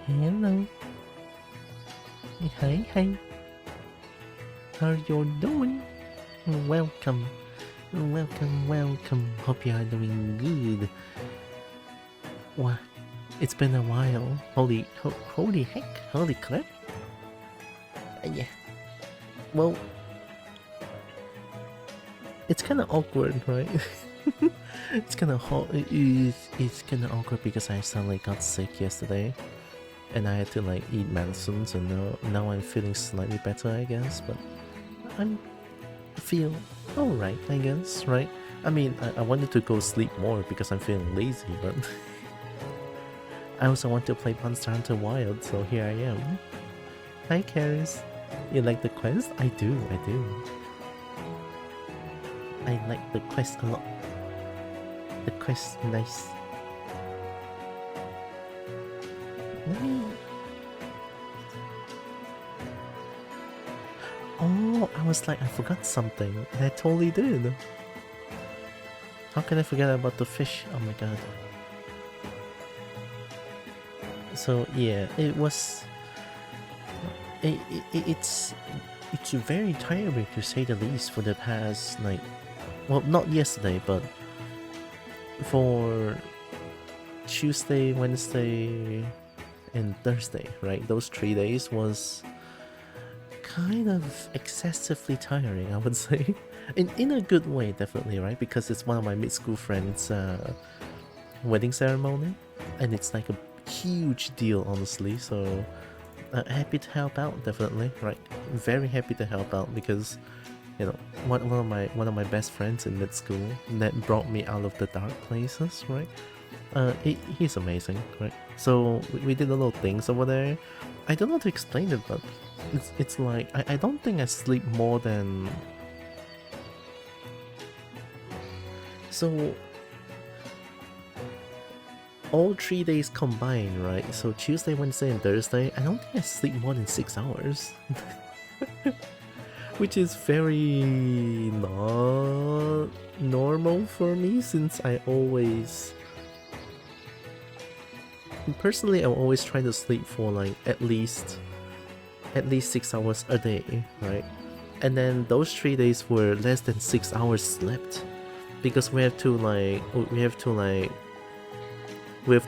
Hello. Hi, hi. How you doing? Welcome. Welcome, welcome. Hope you are doing good. Wow, it's been a while. Holy heck, holy crap. Yeah. Well, it's kind of awkward, right? It's kind of it's kind of awkward because I suddenly got sick yesterday, and I had to like eat medicine. So now I'm feeling slightly better, I guess. But I'm feel alright, I guess, right? I mean, I wanted to go sleep more because I'm feeling lazy, but I also want to play Monster Hunter Wild, so here I am. Hi, Karis. You like the quest? I do. I like the quest a lot. The quest nice. Let me... Oh, I was like, I forgot something, and I totally did. How can I forget about the fish? Oh my god. So yeah, it was... It's very tiring to say the least for the past, like... Well, not yesterday, but... For... Tuesday, Wednesday, and Thursday, right? Those 3 days was... kind of excessively tiring, I would say. In a good way, definitely, right? Because it's one of my mid-school friends' wedding ceremony, and it's like a huge deal, honestly. So happy to help out, definitely, right? Very happy to help out because you know one of my best friends in mid school that brought me out of the dark places, right? He's amazing, right? So we did a little things over there. I don't know how to explain it, but it's like I don't think I sleep more than... So all 3 days combined, right? So Tuesday, Wednesday, and Thursday, I don't think I sleep more than 6 hours. Which is very not normal for me since I always... Personally, I'm always trying to sleep for like at least 6 hours a day, right? And then those 3 days were less than 6 hours slept because we have to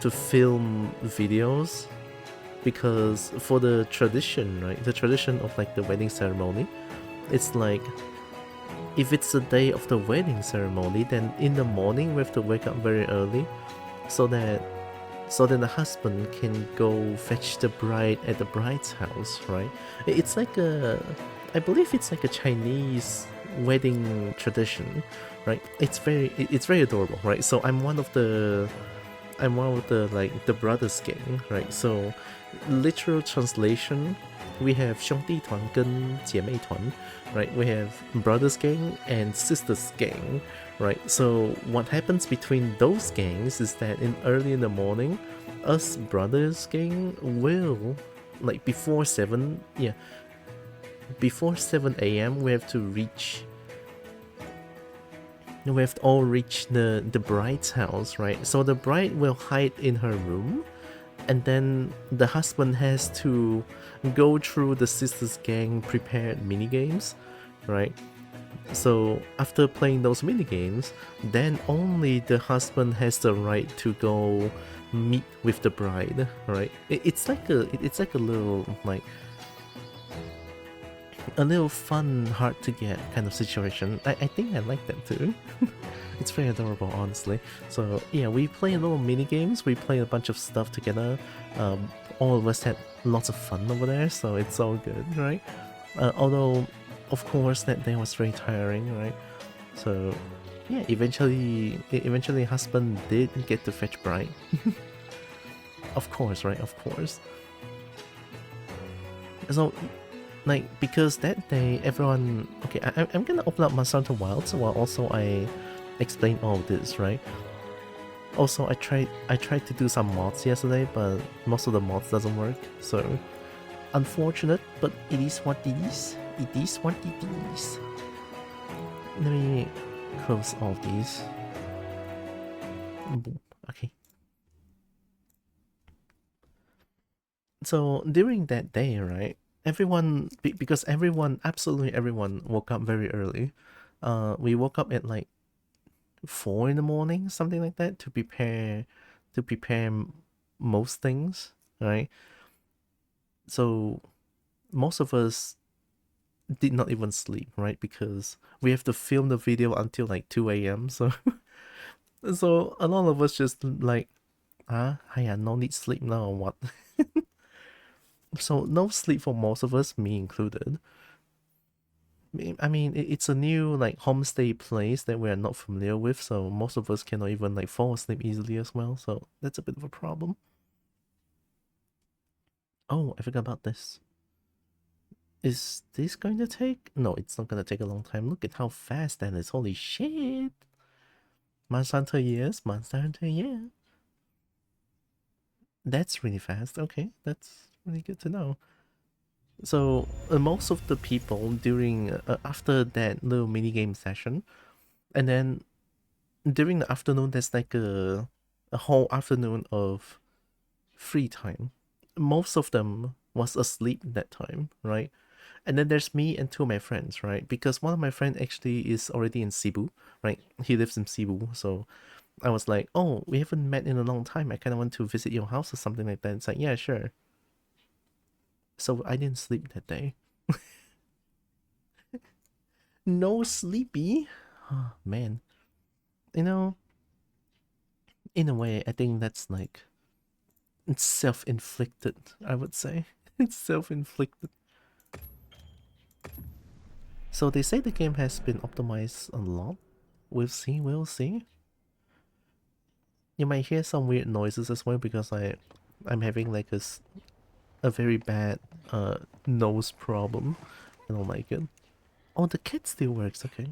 film videos because for the tradition, right? The tradition of like the wedding ceremony, it's like if it's the day of the wedding ceremony, then in the morning we have to wake up very early so then the husband can go fetch the bride at the bride's house, right? It's like I believe it's like a Chinese wedding tradition, right? It's very adorable, right? So I'm one of the like the brothers gang, right? So literal translation, we have 兄弟团跟姐妹团, right? We have brothers gang and sisters gang, right? So what happens between those gangs is that early in the morning, us brothers gang will, like before 7 a.m. we have all reach the bride's house, right? So the bride will hide in her room, and then the husband has to go through the sisters gang prepared minigames, right? So after playing those minigames, then only the husband has the right to go meet with the bride, right? It's like a little like a little fun, hard to get kind of situation. I think I like that too. It's very adorable, honestly. So yeah, we play little mini games. We play a bunch of stuff together. All of us had lots of fun over there, so it's all good, right? Although, of course, that day was very tiring, right? So yeah, eventually, husband did get to fetch bride. Of course, right? Of course. So like, because that day everyone... Okay, I'm gonna open up Monster Hunter Wilds while also I explain all of this, right? Also, I tried to do some mods yesterday, but most of the mods doesn't work, so unfortunate, but it is what it is. It is what it is. Let me close all of these. Boom. Okay. So during that day, right, everyone, because everyone, absolutely everyone woke up very early. We woke up at like 4 in the morning, something like that, to prepare most things, right? So most of us did not even sleep, right? Because we have to film the video until like 2 a.m. So so a lot of us just like, I no need sleep now or what? So no sleep for most of us, me included. I mean, it's a new like homestay place that we are not familiar with, so most of us cannot even like fall asleep easily as well. So that's a bit of a problem. Oh, I forgot about this. Is this going to take? No, it's not going to take a long time. Look at how fast that is. Holy shit. Monster Hunter, yes. Monster Hunter, yeah. That's really fast. Okay, that's really good to know. So most of the people during after that little mini game session, and then during the afternoon, there's like a whole afternoon of free time. Most of them was asleep that time, right? And then there's me and two of my friends, right? Because one of my friends actually is already in Cebu, right? He lives in Cebu, so I was like, oh, we haven't met in a long time. I kind of want to visit your house or something like that. It's like, yeah, sure. So I didn't sleep that day. No sleepy. Oh, man. You know, in a way, I think that's like, it's self-inflicted, I would say. It's self-inflicted. So they say the game has been optimized a lot. We'll see, we'll see. You might hear some weird noises as well because I'm having like a very bad nose problem. I don't like it. Oh, the cat still works, okay.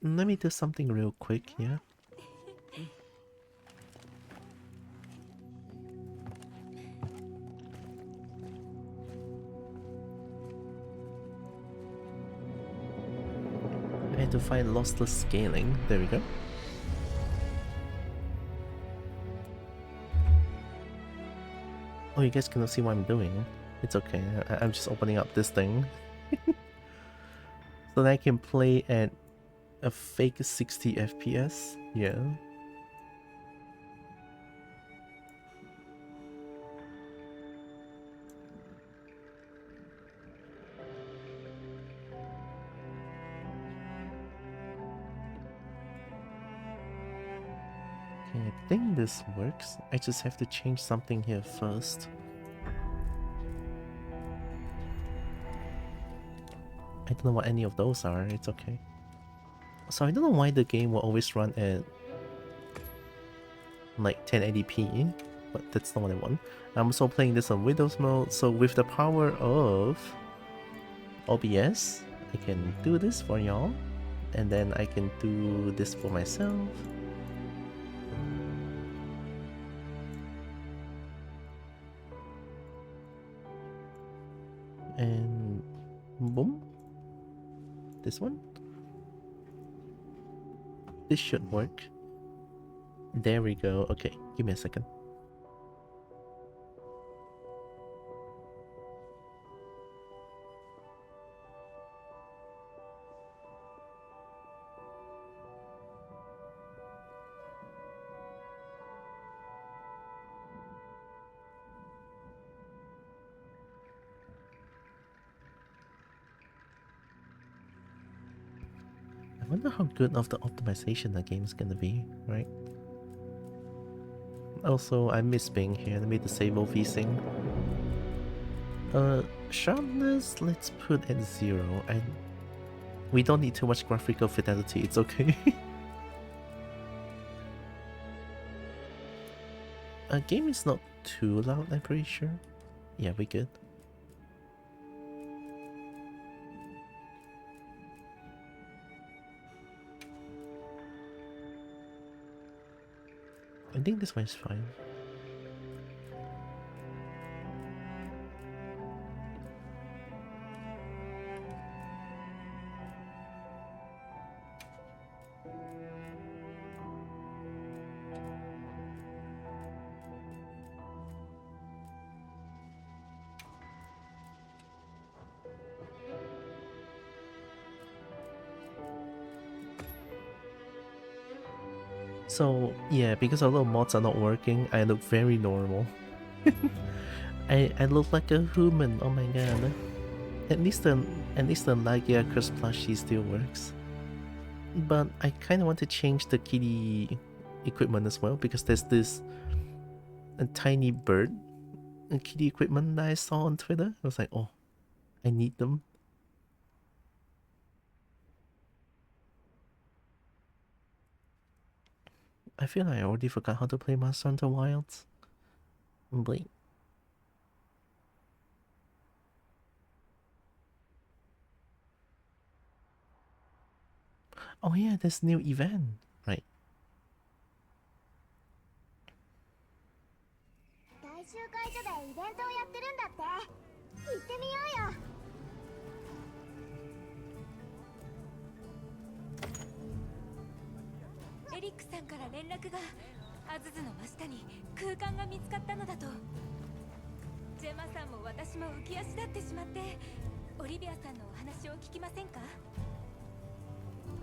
Let me do something real quick, yeah? I had to find lossless scaling. There we go. Oh, you guys cannot see what I'm doing. It's okay. I'm just opening up this thing. So that I can play at a fake 60 FPS. Yeah. Okay, I think this works. I just have to change something here first. I don't know what any of those are. It's okay. So I don't know why the game will always run at like 1080p, but that's not what I want. I'm also playing this on Windows mode, so with the power of OBS, I can do this for y'all, and then I can do this for myself. And boom. This one. This should work. There we go. Okay, give me a second. I wonder how good of the optimization the game's gonna be, right? Also, I miss being here. Let me disable VSync. Sharpness, let's put at 0. We don't need too much graphical fidelity, it's okay. Game is not too loud, I'm pretty sure. Yeah, we good. I think this one's fine. So yeah, because a lot of mods are not working, I look very normal. I look like a human. Oh my god. At least the Lagia Curse plushie still works. But I kind of want to change the kitty equipment as well, because there's this a tiny bird kitty equipment that I saw on Twitter. I was like, oh, I need them. I feel like I already forgot how to play Monster Hunter Wilds. Wait. Oh yeah, there's new event, right?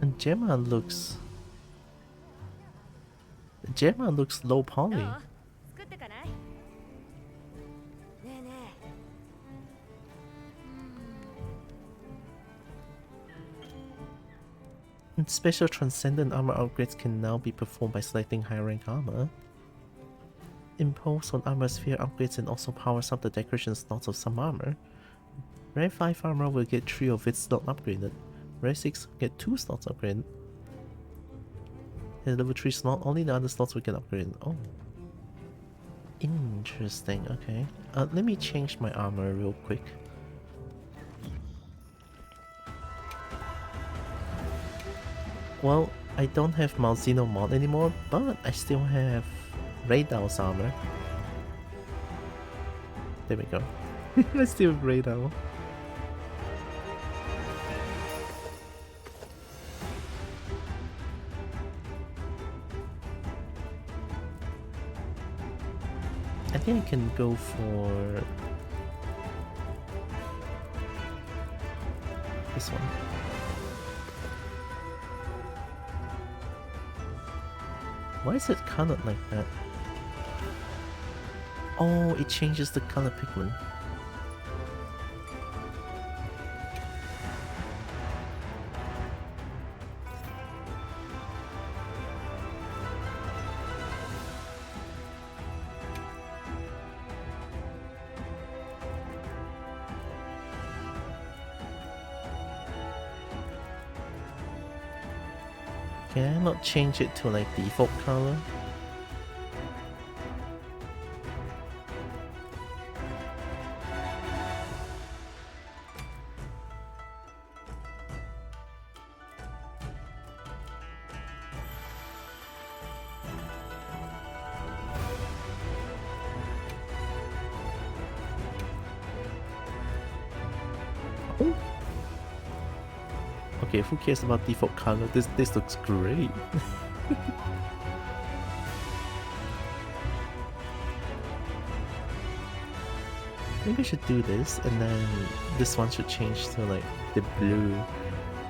And Gemma looks low poly. And special transcendent armor upgrades can now be performed by selecting high rank armor. Impose on armor sphere upgrades and also powers up the decoration slots of some armor. Rare 5 armor will get 3 of its slots upgraded. Rare 6 will get 2 slots upgraded. And level 3 slot, only the other slots will get upgraded. Oh. Interesting, okay. Let me change my armor real quick. Well, I don't have Malzeno mod anymore, but I still have Raidal's armor. There we go. I still have Raidal. I think I can go for this one. Why is it colored like that? Oh, it changes the color pigment. Can I not change it to like default color? Oh. Okay, who cares about default color? This looks great. Maybe I should do this, and then this one should change to like the blue.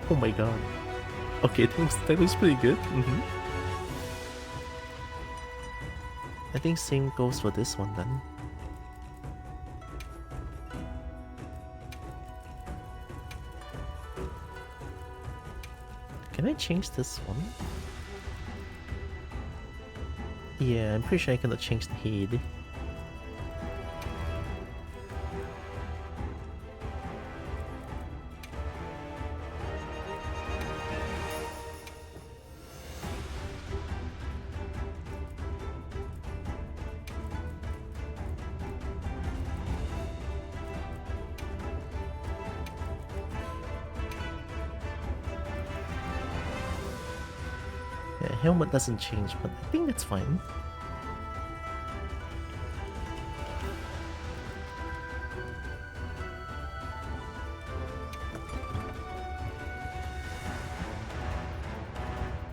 Oh my god. Okay, that looks pretty good. I think same goes for this one then. Can I change this one? Yeah, I'm pretty sure I cannot change the head. Helmet doesn't change, but I think that's fine.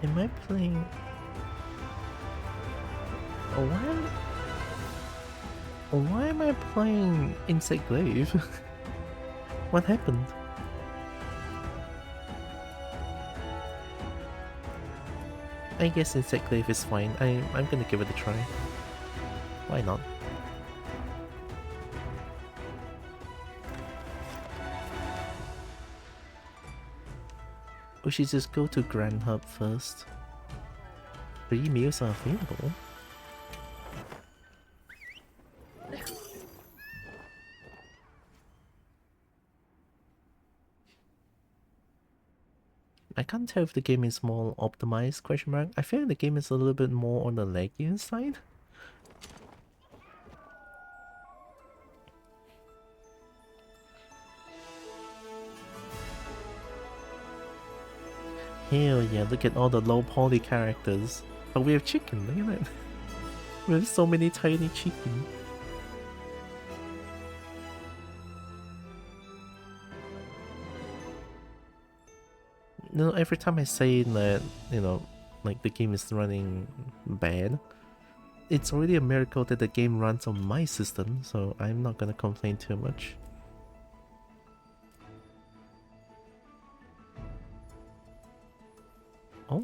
Am I playing... Oh, why am I playing Insect Glaive? What happened? I guess Insect Glaive is fine. I'm gonna give it a try. Why not? We should just go to Grand Hub first. 3 meals are available. I can't tell if the game is more optimized, question mark. I feel like the game is a little bit more on the laggy side. Hell yeah, look at all the low poly characters. But we have chicken, look at that. We have so many tiny chicken. No, every time I say that, you know, like the game is running bad, it's already a miracle that the game runs on my system, so I'm not gonna complain too much. Oh.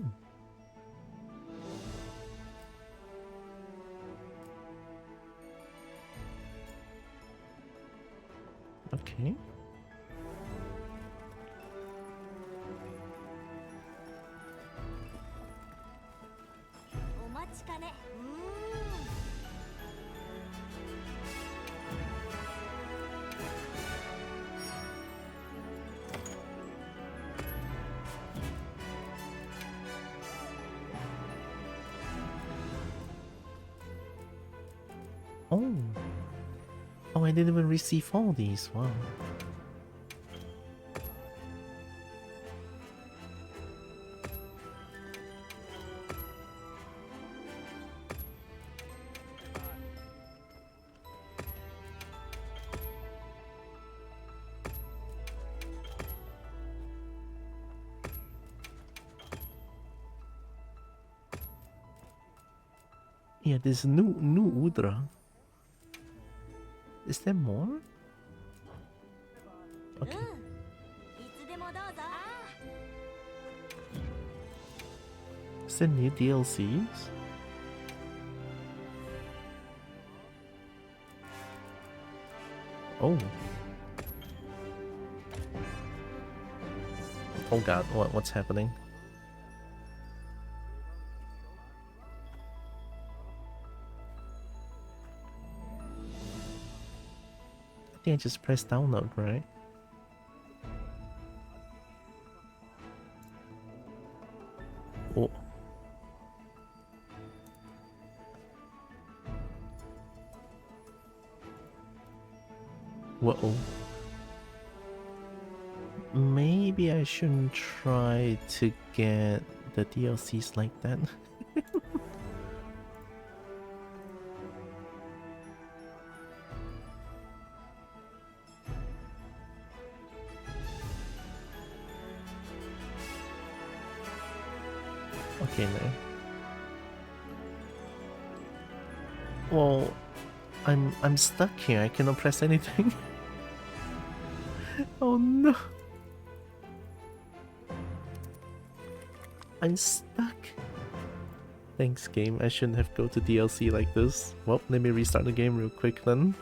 Okay. Oh. Oh, I didn't even receive all these. Wow. Yeah, there's new Udra. Is there more? Okay. Is there new DLCs? Oh. Oh god, what's happening? I think I just pressed download, right? Oh. Whoa. Maybe I shouldn't try to get the DLCs like that. Okay, no. Well, I'm stuck here. I cannot press anything. Oh no. I'm stuck. Thanks, game. I shouldn't have go to DLC like this. Well, let me restart the game real quick then.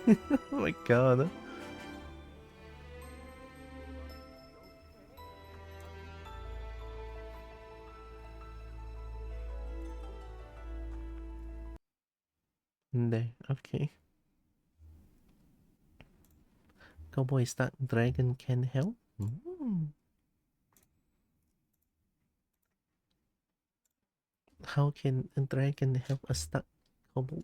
Oh my god. There, okay. Kobo, is that dragon can help? How can a dragon help a stuck Kobo?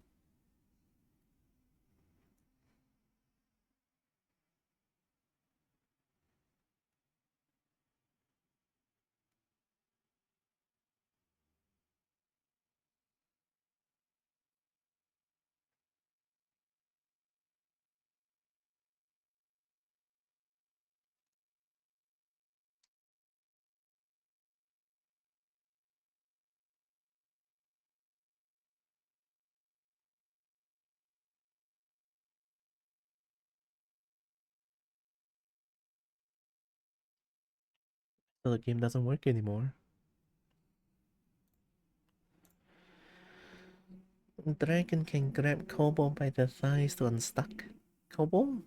So the game doesn't work anymore. Dragon can grab Kobo by the thighs to unstuck. Kobo?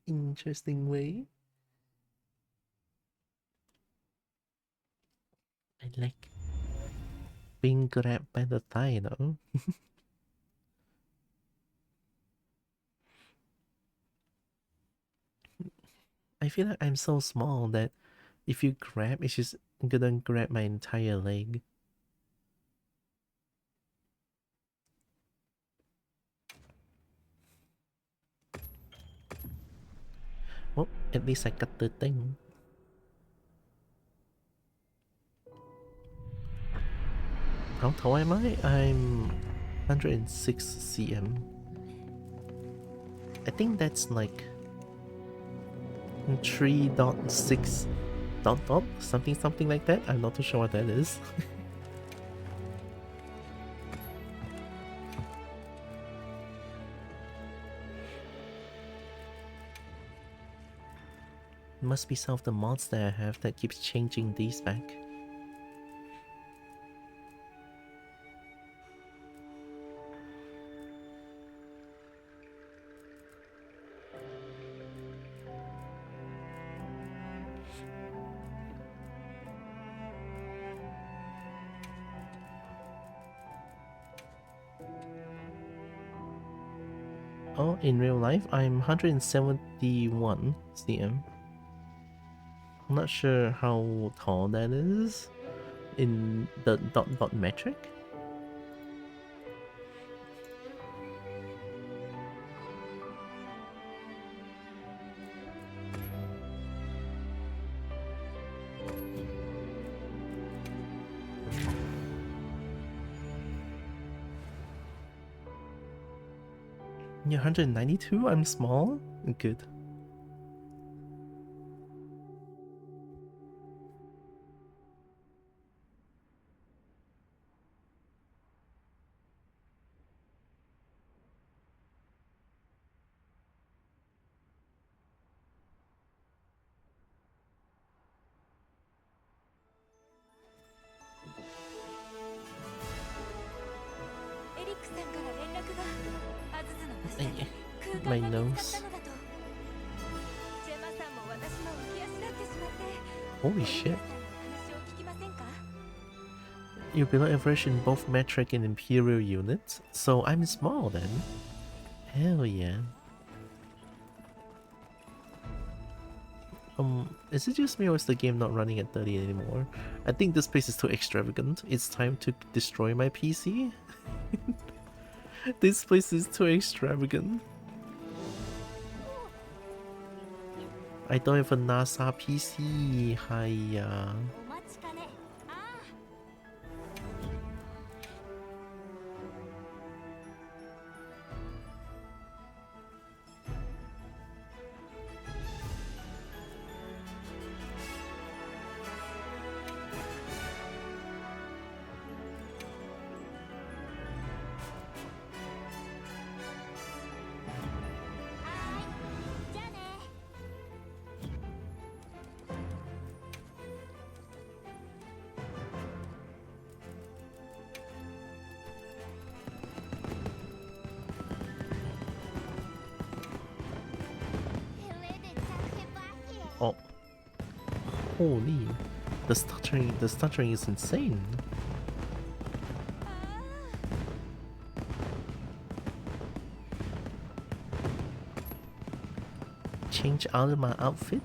Interesting way. I like being grabbed by the thigh though. I feel like I'm so small that if you grab, it's just gonna grab my entire leg. Well, at least I got the thing. How tall am I? I'm 106 cm. I think that's like 3.6 ... something like that. I'm not too sure what that is. It must be some of the mods that I have that keeps changing these back. Oh, in real life, I'm 171 cm. I'm not sure how tall that is in the dot metric. You're 192? I'm small? Good. My nose. Holy shit. You're below average in both metric and imperial units, so I'm small then. Hell yeah. Is it just me or is the game not running at 30 anymore? I think this place is too extravagant. It's time to destroy my PC. This place is too extravagant. I don't have a NASA PC. Hiya. Oh. Holy. The stuttering is insane. Change out of my outfit?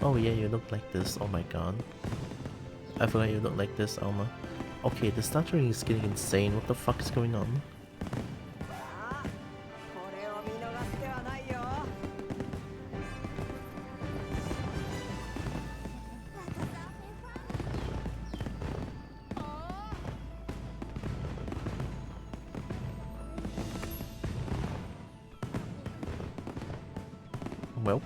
Oh yeah, you look like this. Oh my god. I forgot you look like this, Alma. Okay, the stuttering is getting insane. What the fuck is going on? Well.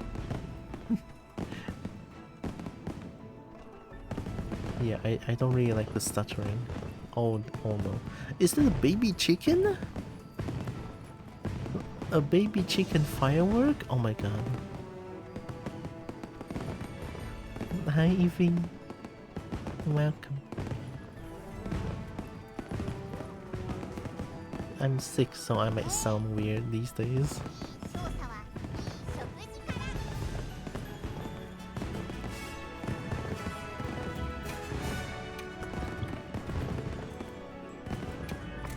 Yeah, I don't really like the stuttering. Oh no. Is that a baby chicken? A baby chicken firework? Oh my god. Hi Evie. Welcome. I'm sick, so I might sound weird these days.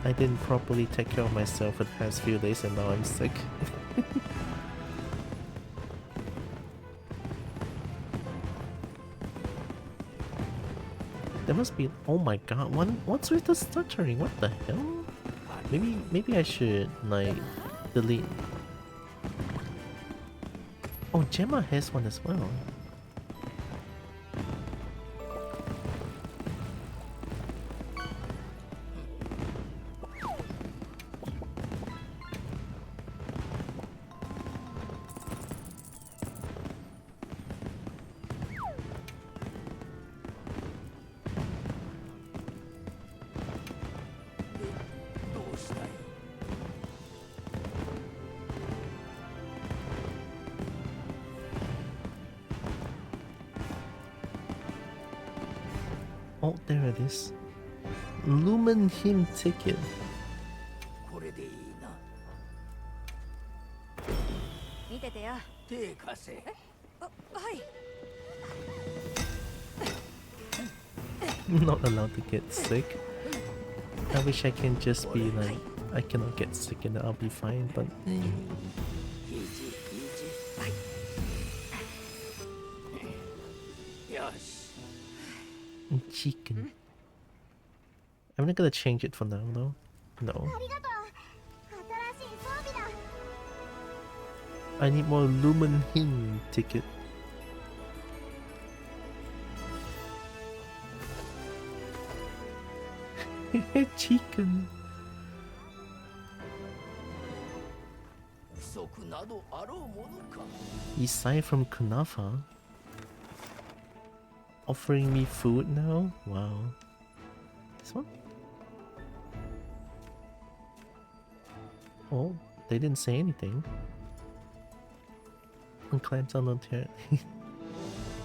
I didn't properly take care of myself for the past few days and now I'm sick. There must be... Oh my god, what's with the stuttering? What the hell? Maybe I should, like, delete... Oh, Gemma has one as well. Oh, there it is. Lumen Him ticket. Not allowed to get sick. I wish I can just be like, I cannot get sick and I'll be fine, but... Chicken. I'm not gonna change it for now, though. No. I need more Lumen Him ticket. Chicken. Isai from Kunafa offering me food now? Wow. This one? Oh, they didn't say anything. And clams on the turn.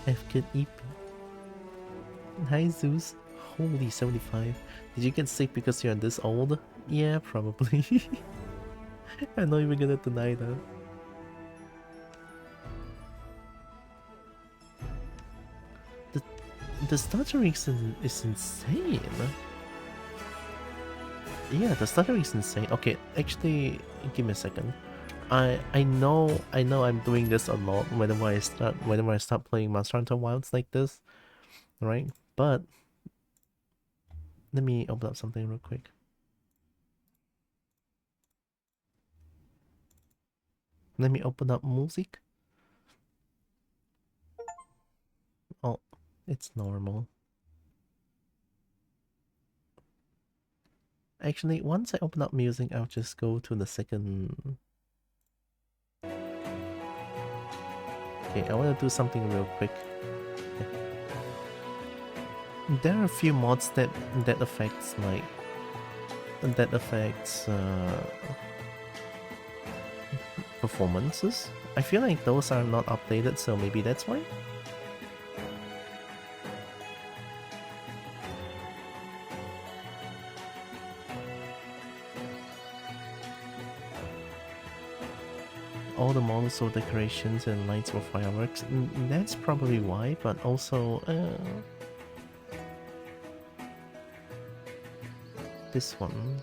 F good EP. Hi Zeus. Holy 75. Did you get sick because you're this old? Yeah, probably. I'm not even gonna deny that. The stuttering is insane. Yeah, the stuttering is insane. Okay, actually, give me a second. I know I'm doing this a lot whenever I start playing Monster Hunter Wilds like this, right? But let me open up something real quick. Let me open up music. Oh, it's normal. Actually, once I open up music, I'll just go to the second. Okay, I want to do something real quick. Okay. There are a few mods that affects like performances. I feel like those are not updated, so maybe that's why. All the models saw decorations and lights for fireworks. That's probably why, but also this one,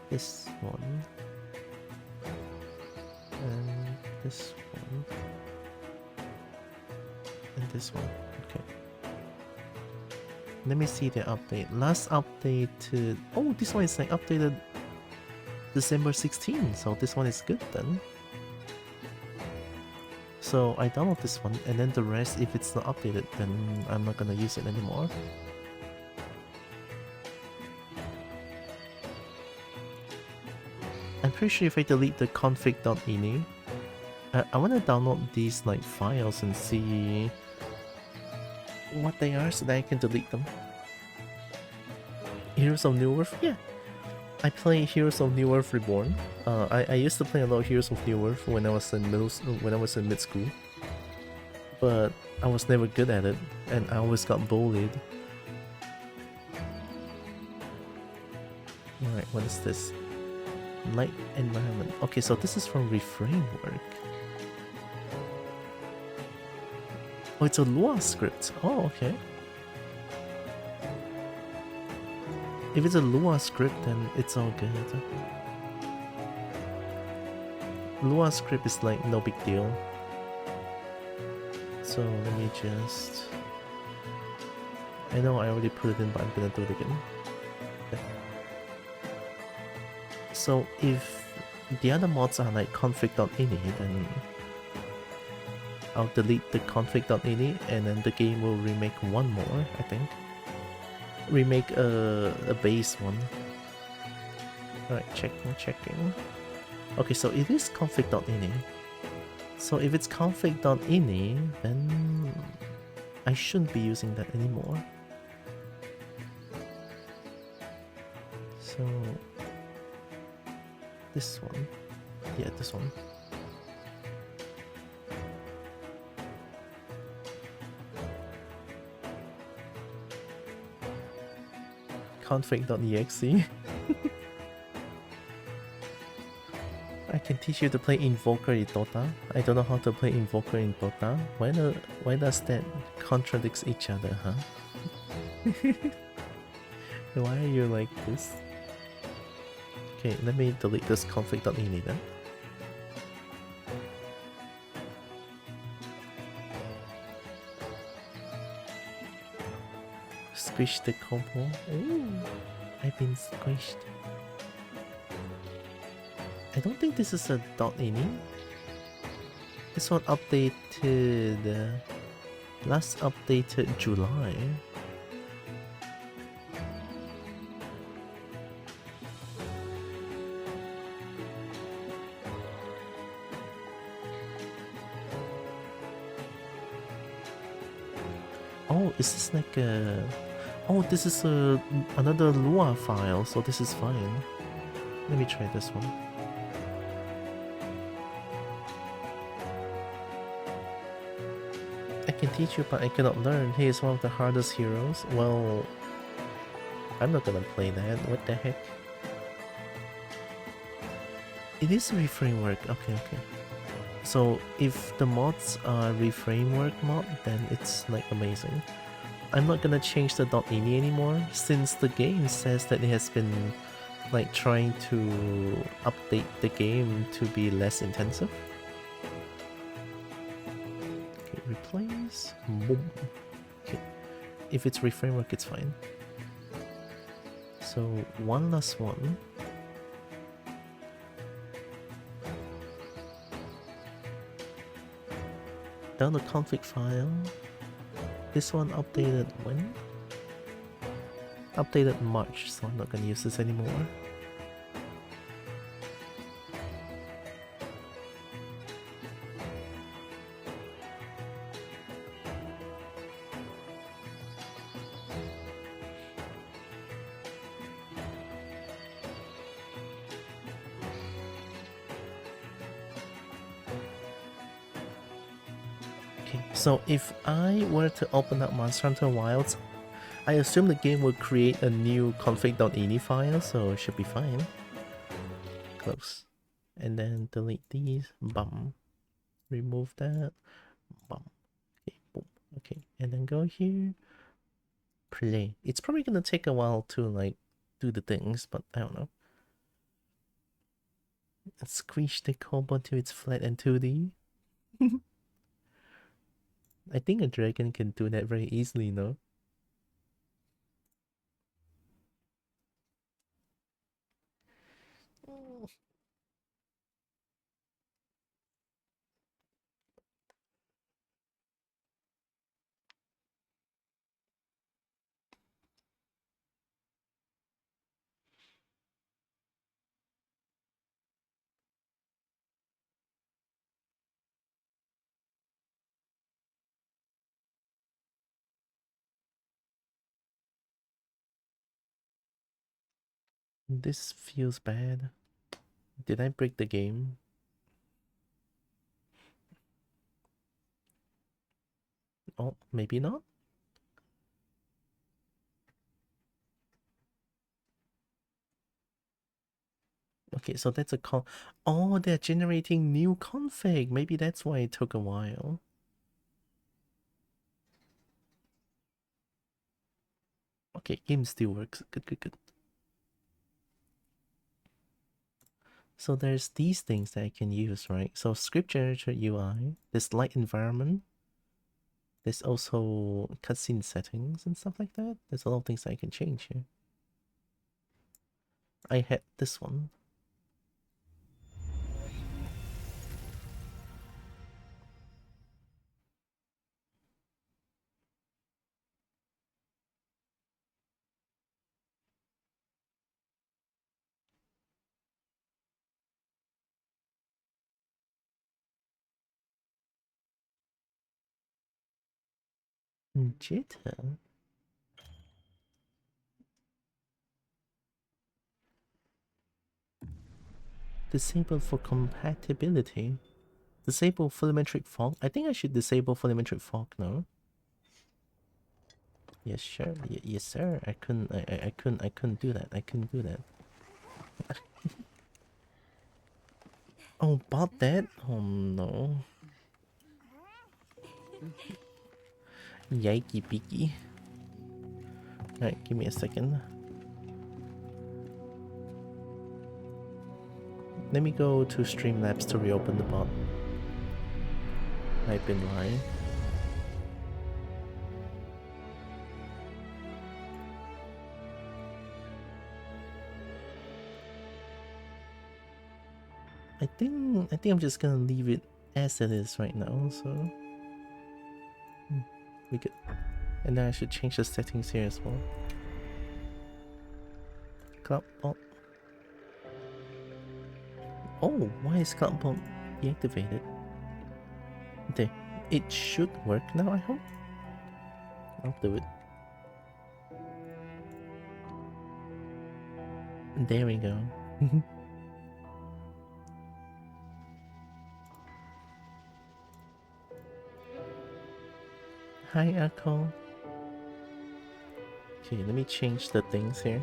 this one, and this one, and this one. Okay. Let me see the update. Last updated. Oh, this one is like updated December 16, so this one is good then. So I download this one, and then the rest, if it's not updated, then I'm not gonna use it anymore. I'm pretty sure if I delete the config.ini, I want to download these like files and see what they are so that I can delete them. Heroes of New Earth? Yeah. I play Heroes of New Earth Reborn. I used to play a lot of Heroes of New Earth when I was in mid school. but I was never good at it, and I always got bullied. Alright, what is this? Light environment. Okay, so this is from Reframework. Oh, it's a Lua script. Oh, okay. If it's a Lua script, then it's all good. Lua script is like no big deal. So let me just... I know I already put it in, but I'm gonna do it again. Okay. So if the other mods are like config.ini, then I'll delete the config.ini and then the game will remake one more, I think. Remake a base one. Alright, checking. Okay, so it is config.ini. So if it's config.ini, then I shouldn't be using that anymore. So this one. Yeah, this one. Config.exe. I can teach you to play Invoker in Dota. I don't know how to play Invoker in Dota. Why does that contradicts each other, huh? Why are you like this? Okay, let me delete this config.ini then. Squish the Kobo. Ooh, I've been squished. I don't think this is a .ini. This one updated... last updated July. Oh, is this like a... Oh, this is another Lua file, so this is fine. Let me try this one. I can teach you, but I cannot learn. He is one of the hardest heroes. Well, I'm not gonna play that. What the heck? It is Reframework. Okay. So if the mods are Reframework mod, then it's like amazing. I'm not gonna change the .ini anymore since the game says that it has been like trying to update the game to be less intensive. Okay, replace. Boom. Okay. If it's Reframework, it's fine. So one last one. Down the config file. This one updated when? Updated March, so I'm not gonna use this anymore. So if I were to open up Monster Hunter Wilds, I assume the game will create a new config.ini file, so it should be fine. Close. And then delete these. Bum. Remove that. Bum. Okay, boom. Okay, and then go here. Play. It's probably gonna take a while to like do the things, but I don't know. Let's squish the Kobo till it's flat and 2D. I think a dragon can do that very easily, no? This feels bad. Did I break the game? Oh, maybe not. Okay, so that's a con. Oh, they're generating new config. Maybe that's why it took a while. Okay, game still works. Good, good, good. So there's these things that I can use, right? So script generator UI, this light environment. There's also cutscene settings and stuff like that. There's a lot of things I can change here. I had this one. Jitter. Disable for compatibility. Disable volumetric fog. I think I should disable volumetric fog now. Yes, sure. Yes, sir. I couldn't do that. I couldn't do that. Oh, bought that? Oh no. Yikey beaky. Alright, give me a second. Let me go to Streamlabs to reopen the bot. I've been lying. I think I'm just gonna leave it as it is right now, so we could. And then I should change the settings here as well. Cloud bot. Oh, why is cloud bot deactivated? There. It should work now, I hope. I'll do it. There we go. Hi, Echo. Okay, let me change the things here.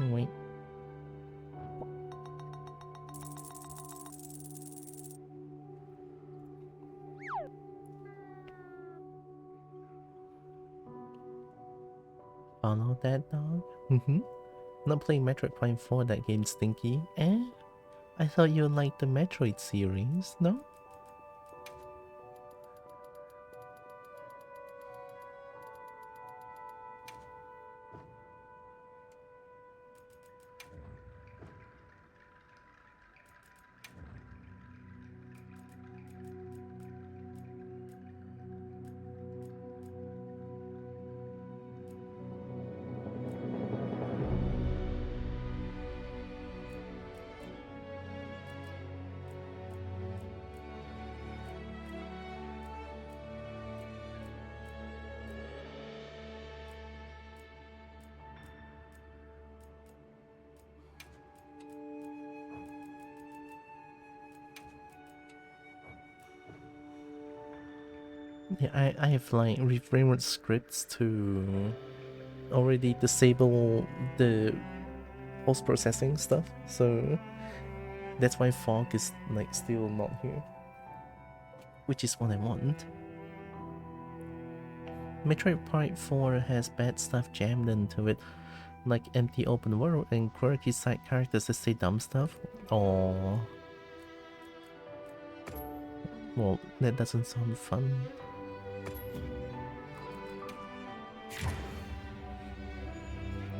Wait. Follow that dog? Not playing Metroid Prime 4, that game's stinky. Eh? I thought you liked the Metroid series, no? Yeah, I have like reframed scripts to already disable the post-processing stuff, so that's why fog is like still not here, which is what I want. Metroid Prime 4 has bad stuff jammed into it, like empty open world and quirky side characters that say dumb stuff. Oh, well, that doesn't sound fun.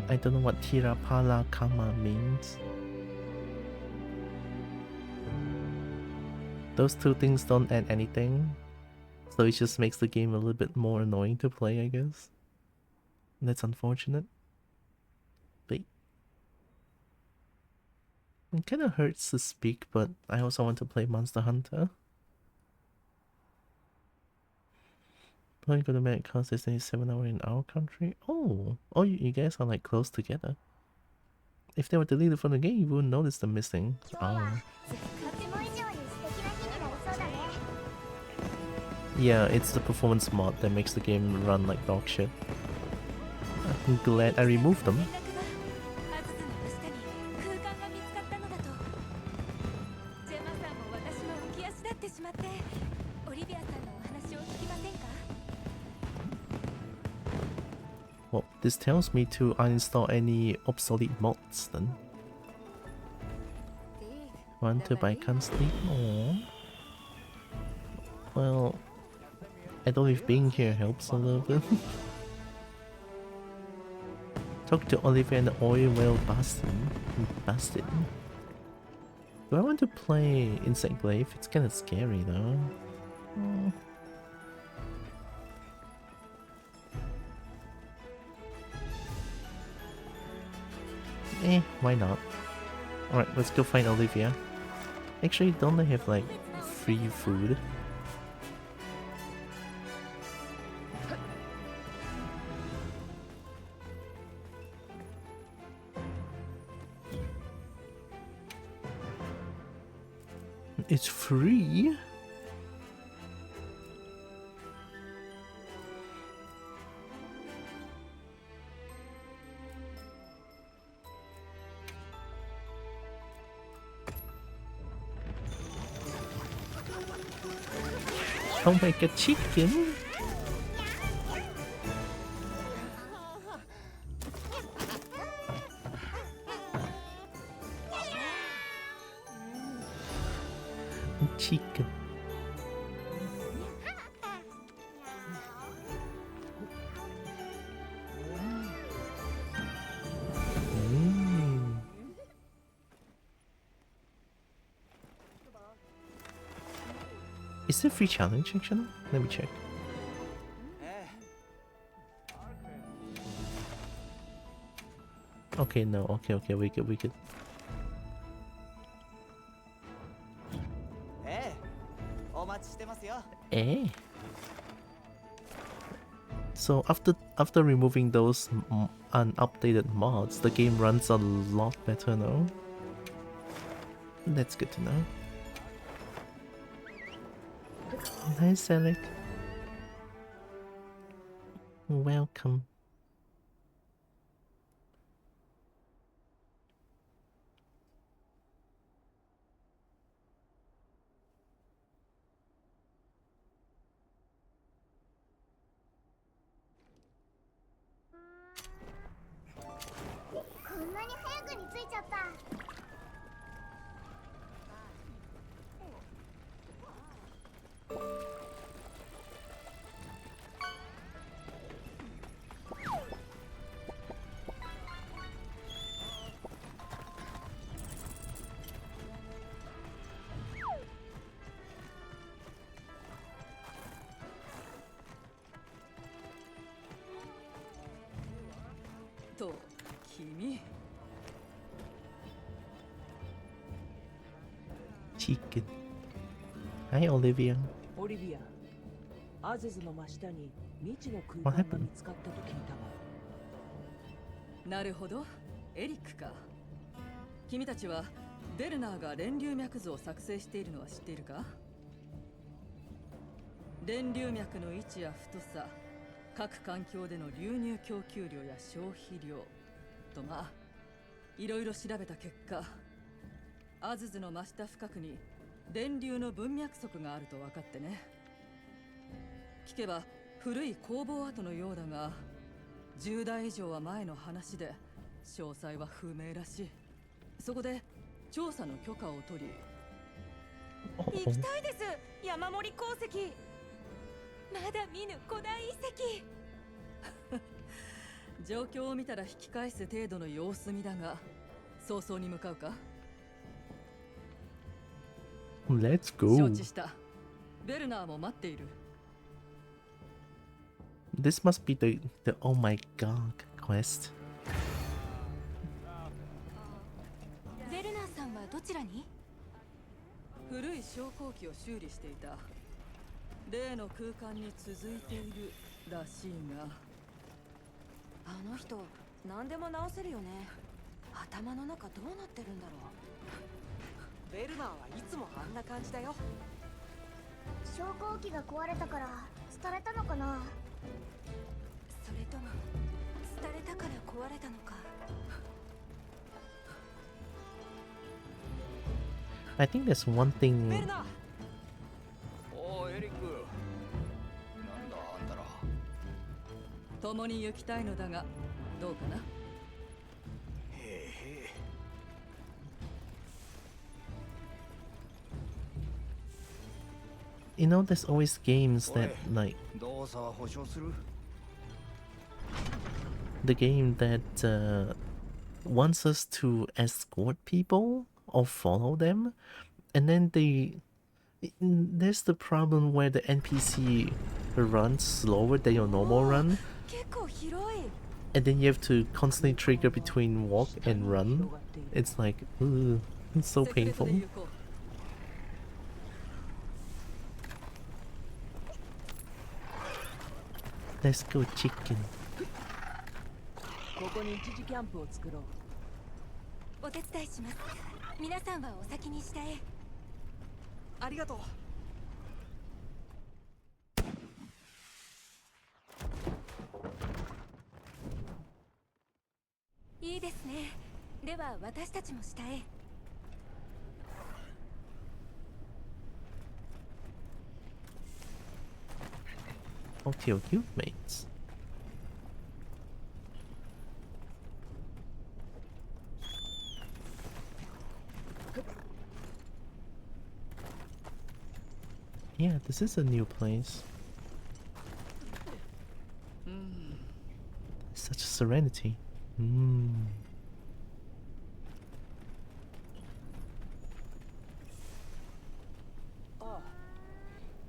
I don't know what Tirapala Kama means. Those two things don't add anything, so it just makes the game a little bit more annoying to play, I guess. That's unfortunate. But it kinda hurts to speak, but I also want to play Monster Hunter. Playing good American cost is 7 hours in our country. Oh, you guys are like close together. If they were deleted from the game, you wouldn't notice them missing. Oh. Yeah, it's the performance mod that makes the game run like dog shit. I'm glad I removed them. Well, this tells me to uninstall any obsolete mods then. Want to buy can't sleep? Aww. Well, I don't know if being here helps a little bit. Talk to Olivia and the oil well bastard. Do I want to play Insect Glaive? It's kinda scary though. Why not? Alright, let's go find Olivia. Actually, don't they have like free food? It's free? I'll make a chicken. Chicken. Is there a free challenge actually? Let me check. Okay, no, okay, we good. So after removing those unupdated mods, the game runs a lot better now. That's good to know. Nice, Alec. Welcome. Chicken. Hi, Olivia. Olivia, Azizの真下に未知の空 What 間が happened? 見つかったと聞いたわ。なるほど、エリックか。君たちはベルナーが連流脈図を作成しているのは知っているか？連流脈の位置や太さ、各環境での流入供給量や消費量といろいろ調べた結果、アズズの真下深くに電流の分脈則があると分かってね。聞けば古い工房跡のようだが、10代以上は前の話で詳細は不明らしい。そこで調査の許可を取り、行きたいです。山盛り鉱石。まだ見ぬ古代遺跡。状況を見たら引き返す程度の様子見だが、早々に向かうか。Let's go. 承知した。ベルナーも待っている。This must be the oh my god quest. ベルナーさんはどちらに？古い昇降機を修理していた。例の空間に続いているらしいが、あの人何でも直せるよね。頭の中どうなってるんだろう。ベルナーはいつもあんな感じだよ。昇降機が壊れたから廃れたのかな。それとも廃れたから壊れたのか。I think there's one thing. ベルナー。おーエリック、なんだあんたら。共に行きたいのだがどうかな。へえ。You know, there's always games that like 動作は保証する。 the game that wants us to escort people or follow them, and then there's the problem where the NPC runs slower than your normal run, 結構広い。 and then you have to constantly trigger between walk and run. It's like, ugh, it's so セクレト painful. で行こう。 Let's go, chicken. ここに一時キャンプを作ろう。お手伝いします。皆さんはお先に下へ。ありがとう。いいですね。では私たちも下へ。 Talk to your guildmates. Yeah, this is a new place. Such a serenity.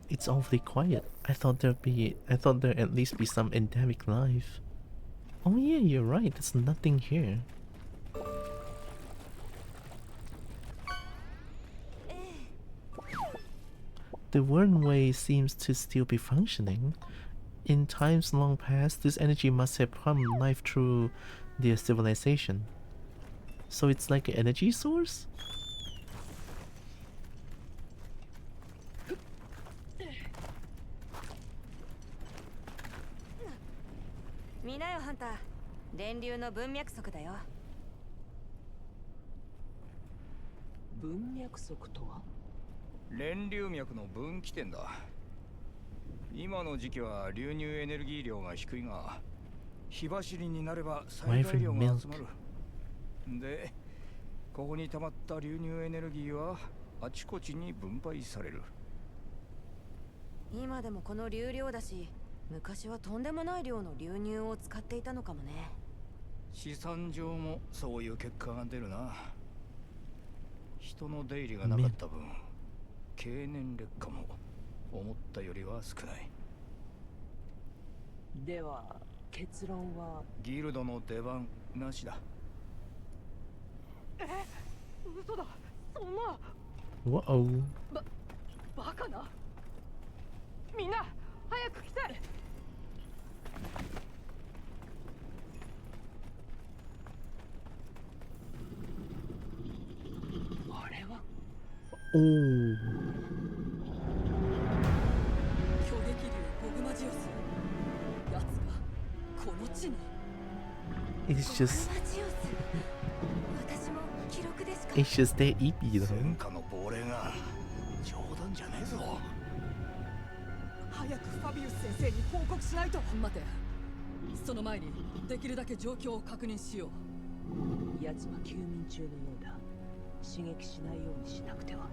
It's awfully quiet. I thought there'd at least be some endemic life. Oh yeah, you're right. There's nothing here. The runway seems to still be functioning. In times long past, this energy must have pumped life through their civilization. So it's like an energy source? 見なよハンター。電流の文脈則だよ。文脈則とは？連流脈の分岐点だ。今の時期は流入エネルギー量が低いが、火走りになれば最大量が集まる。で、ここに溜まった流入エネルギーはあちこちに分配される。今でもこの流量だし、昔はとんでもない量の流入を使っていたのかもね。資産上もそういう結果が出るな。人の出入りがなかった分、経年劣化も思ったよりは少ない。では結論はギルドの出番なしだ。嘘だ。そんな。 Whoa. バカな。みんな早く来て。あれは。 Oh. 巨撃竜ゴグマジオス。奴がこの地に。 It's just ゴグマジオス。私も記録でしか。 it's just their EP 戦 though. 火の亡霊が冗談じゃねえぞ。早くファビウス先生に報告しないと。待て。その前にできるだけ状況を確認しよう。奴は休眠中のようだ。刺激しないようにしなくては。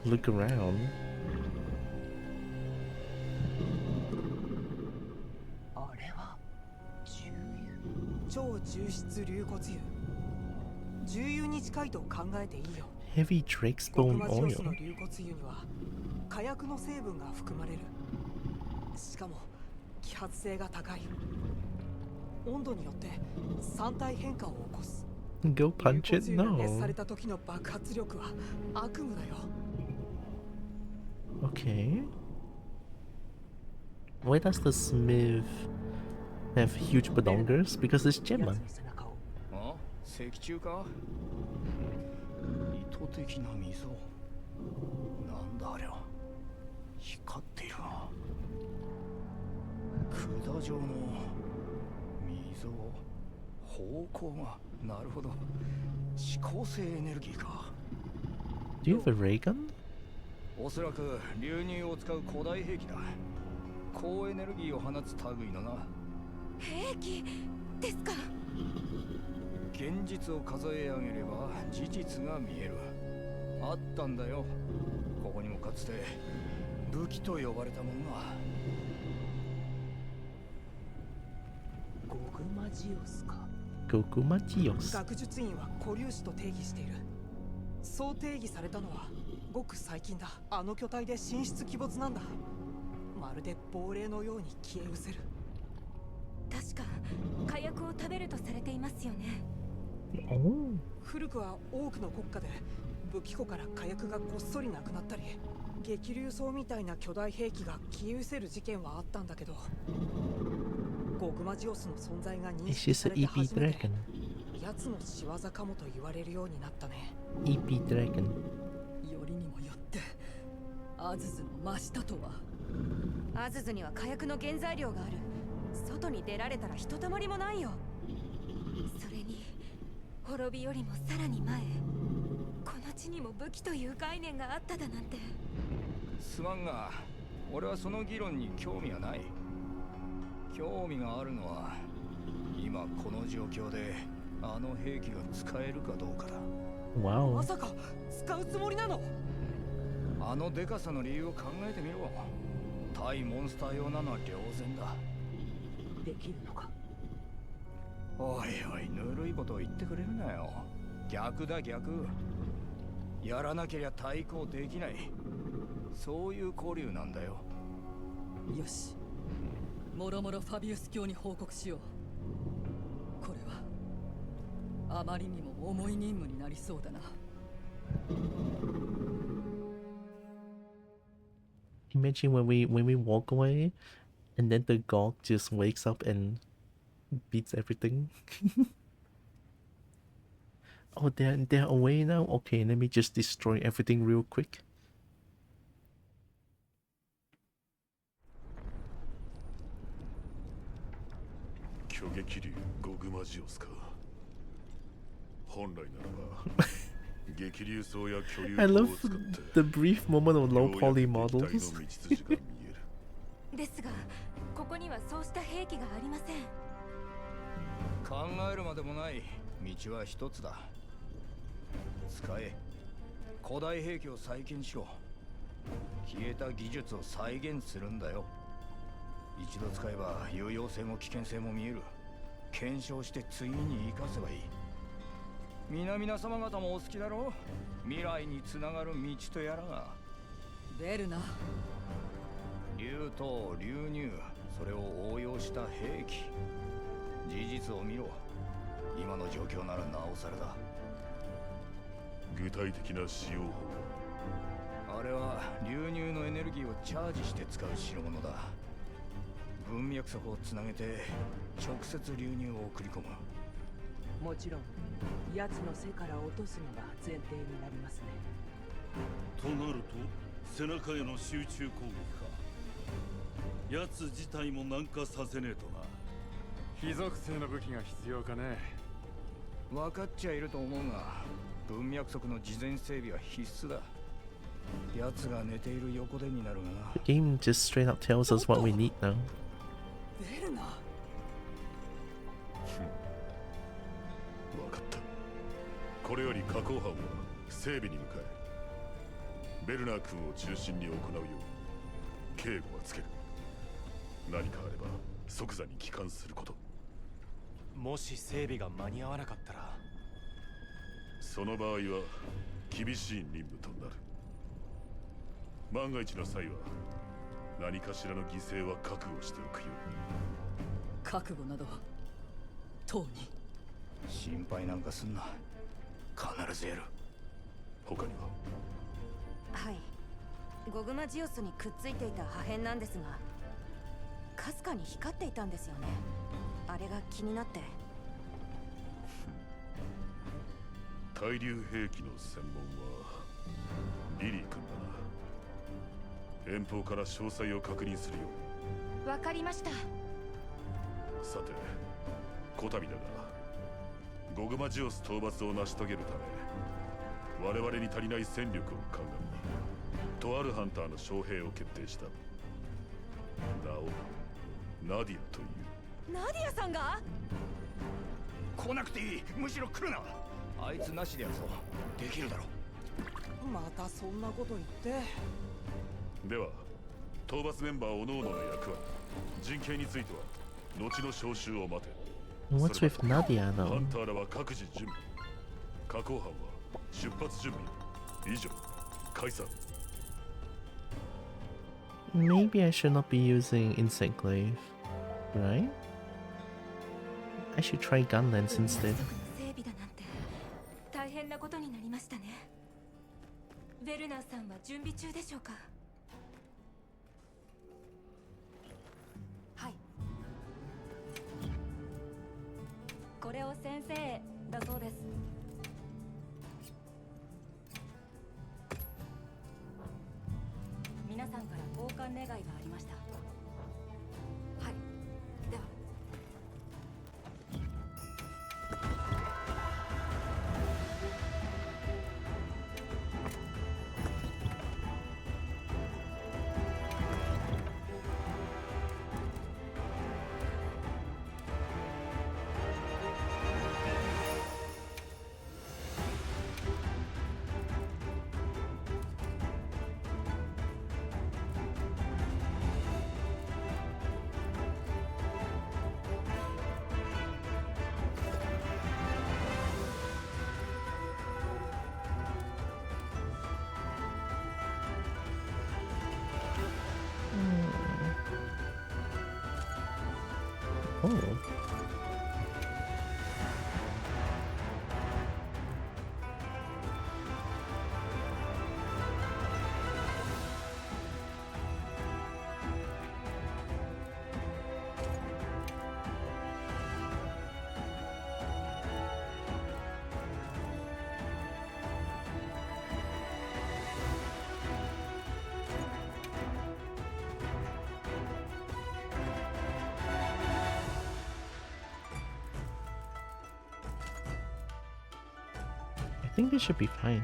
Look around. あれは重油。超重質硫骨油。重油に近いと考えていいよ。 Heavy Drake's ゴグ bone マジオスの oil. 硫骨油には火薬の成分が含まれる。しかも揮発性が高い。温度によって三体変化を起こす。 Go punch it? 硫骨油が熱され No. た時の爆発力は悪夢だよ。Okay. Why does the smith have huge badongers? Because it's 奴 Gemma. の背中を。あ、石柱か？意図的な溝。なんだあれは。光っているな。管状の溝。方向が、なるほど。指向性エネルギーか。Do you have a ray gun? おそらく流入を使う古代兵器だ。高エネルギーを放つ類のな。兵器ですか？現実を数え上げれば事実が見える。あったんだよ。ここにもかつて武器と呼ばれたものが。ゴグマジオスか。Gogmazios. 学術院は固粒子と定義している。そう定義されたのはごく最近だ。あの巨体で神出鬼没なんだ。まるで亡霊のように消え失せる。確か火薬を食べるとされていますよね。Oh. 古くは多くの国家で武器庫から火薬がこっそりなくなったり、激流層みたいな巨大兵器が消え失せる事件はあったんだけど、ゴグマジオスの存在が認 It's 識 just さ an れて EP 初めて dragon. 奴の仕業かもと言われるようになったね。 EP dragon. よりにもよってアズズの真下とは。アズズには火薬の原材料がある。外に出られたらひとたまりもないよ。それに滅びよりもさらに前、この地にも武器という概念があっただなんて。すまんが、俺はその議論に興味はない。興味があるのは、今この状況であの兵器が使えるかどうかだ。ま Wow. さか使うつもりなの？あのデカさの理由を考えてみろ。対モンスター用なのは両然だ。できるのか？おいおい、ぬるいことを言ってくれるなよ。逆だ逆。やらなけりゃ対抗できない。そういう交流なんだよ。よし、もろもろファビウス教に報告しよう。これはあまりにも重い任務になりそうだな。Imagine when we walk away, and then the Gog just wakes up and beats everything. Oh, they're away now. Okay, let me just destroy everything real quick. 巨撃竜ゴグマジオスか。本来ならば激流層や巨流 I 層 love を使って the brief moment of low ようやく poly 敵対の models. 道筋が見える。ですがここにはそうした兵器がありません。考えるまでもない。道は一つだ。使え。古代兵器を再建しろ。消えた技術を再現するんだよ。一度使えば有用性も危険性も見える。検証して次に生かせばいい。皆様方もお好きだろう。未来につながる道とやらが。ベルナ、竜と流入、それを応用した兵器。事実を見ろ。今の状況ならなおさらだ。具体的な使用法あれは流入のエネルギーをチャージして使う代物だ。文脈則をつなげて直接流入を送り込む。もちろん奴の背から落とすのが前提になりますね。となると背中への集中攻撃か。奴自体も軟化させねえとな。非属性の武器が必要かね。分かっちゃいると思うが、文脈則の事前整備は必須だ。奴が寝ている横でになるがな。 The game just straight up tells us what we need now. ベルナ、分かった。これより加工班は整備に向かえ。ベルナー君を中心に行うよう警護はつける。何かあれば即座に帰還すること。もし整備が間に合わなかったら。その場合は厳しい任務となる。万が一の際は何かしらの犠牲は覚悟しておくよ。覚悟などとうに。心配なんかすんな。必ずやる。他にははい、ゴグマジオスにくっついていた破片なんですが、かすかに光っていたんですよね。あれが気になって。対流兵器の専門はリリー君だな。遠方から詳細を確認するよう。わかりました。さて、こたびだがゴグマジオス討伐を成し遂げるため我々に足りない戦力を鑑み、とあるハンターの将兵を決定した。名をナディアという。ナディアさんが？来なくていい、むしろ来るな。あいつなしでやるぞ。できるだろ。またそんなこと言って。では討伐メンバー各々の役割、陣形については後の招集を待て。 What's with Nadia ハ though? ンターらは各自準備、加工班は出発準備。以上、解散。 Maybe I should not be using Insect Glaive, right? I should try gun lens instead. 整備だなんて大変なことになりましたね。ウェルナーさんは準備中でしょうか？はい。これを先生へだそうです。皆さんから交換願いがありました。はい。では。Oh. I think this should be fine.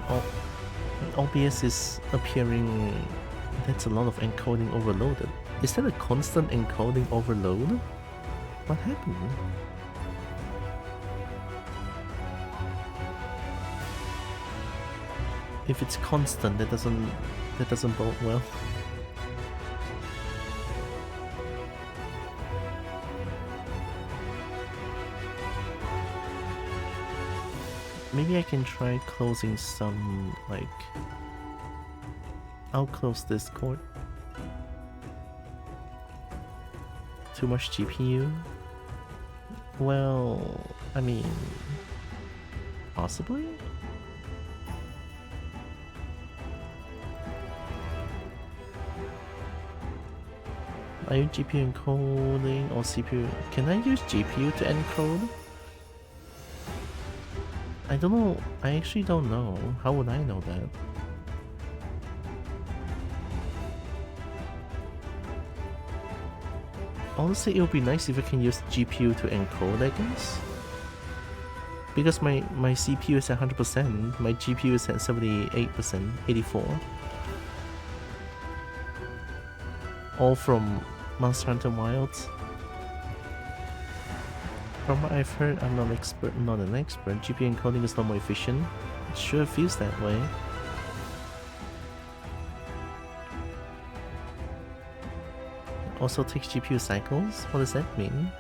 Oh, OBS is appearing. That's a lot of encoding overloaded. Is that a constant encoding overload? What happened? If it's constant, that doesn't bode well. Maybe I can try closing some, like... I'll close Discord. Too much GPU? Well, I mean... Possibly? Are you GPU encoding or CPU? Can I use GPU to encode? I don't know. I actually don't know. How would I know that? Honestly, it would be nice if I can use GPU to encode, I guess. Because my CPU is at 100%, my GPU is at 78%, 84. All from Monster Hunter Wilds. From what I've heard, I'm not an expert. GPU encoding is not more efficient. It sure feels that way. Also takes GPU cycles? What does that mean?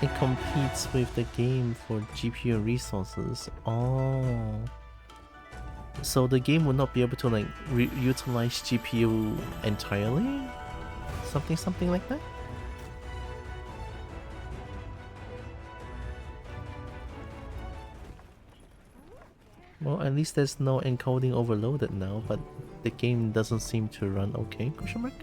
It competes with the game for GPU resources. Oh. So the game would not be able to like utilize GPU entirely? Something like that? Well, at least there's no encoding overloaded now, but the game doesn't seem to run okay, question mark?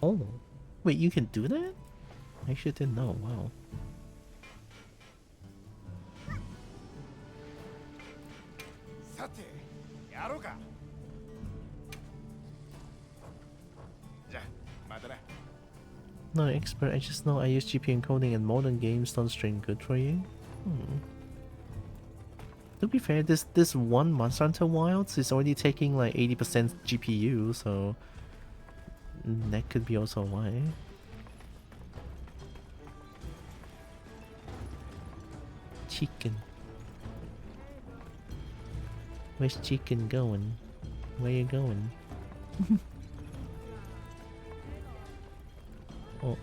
Oh, wait, you can do that? I actually didn't know, wow. No expert, I just know I use GPU encoding and modern games don't stream good for you. To be fair, this one Monster Hunter Wilds is already taking like 80% GPU, so that could be also why. Chicken. Where's chicken going? Where you going? Oh.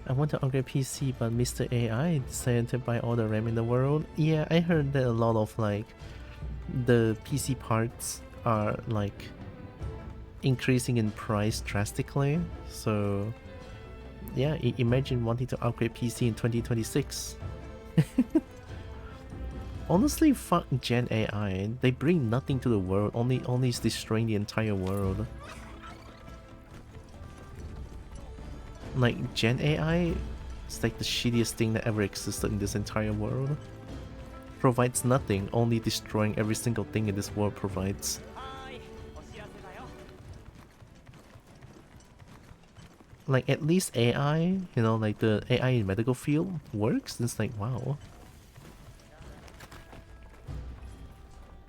I want to upgrade PC, but Mr. AI decided to buy all the RAM in the world. Yeah, I heard that a lot of like the PC parts are like increasing in price drastically. So yeah, imagine wanting to upgrade PC in 2026. Honestly, fuck Gen AI. They bring nothing to the world, only is destroying the entire world. Like, Gen AI is like the shittiest thing that ever existed in this entire world. Provides nothing, only destroying every single thing in this world provides. Like, at least AI, you know, like the AI in medical field works. It's like, wow.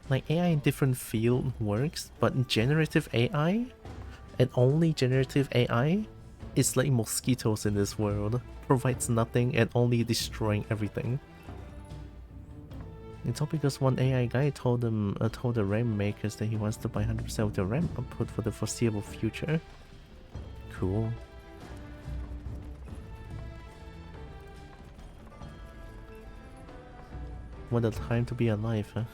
Like, AI in different field works, but generative AI, and only generative AI, is like mosquitoes in this world. Provides nothing and only destroying everything. It's all because one AI guy told the RAM makers that he wants to buy 100% of the RAM output for the foreseeable future. Cool. What a time to be alive, huh?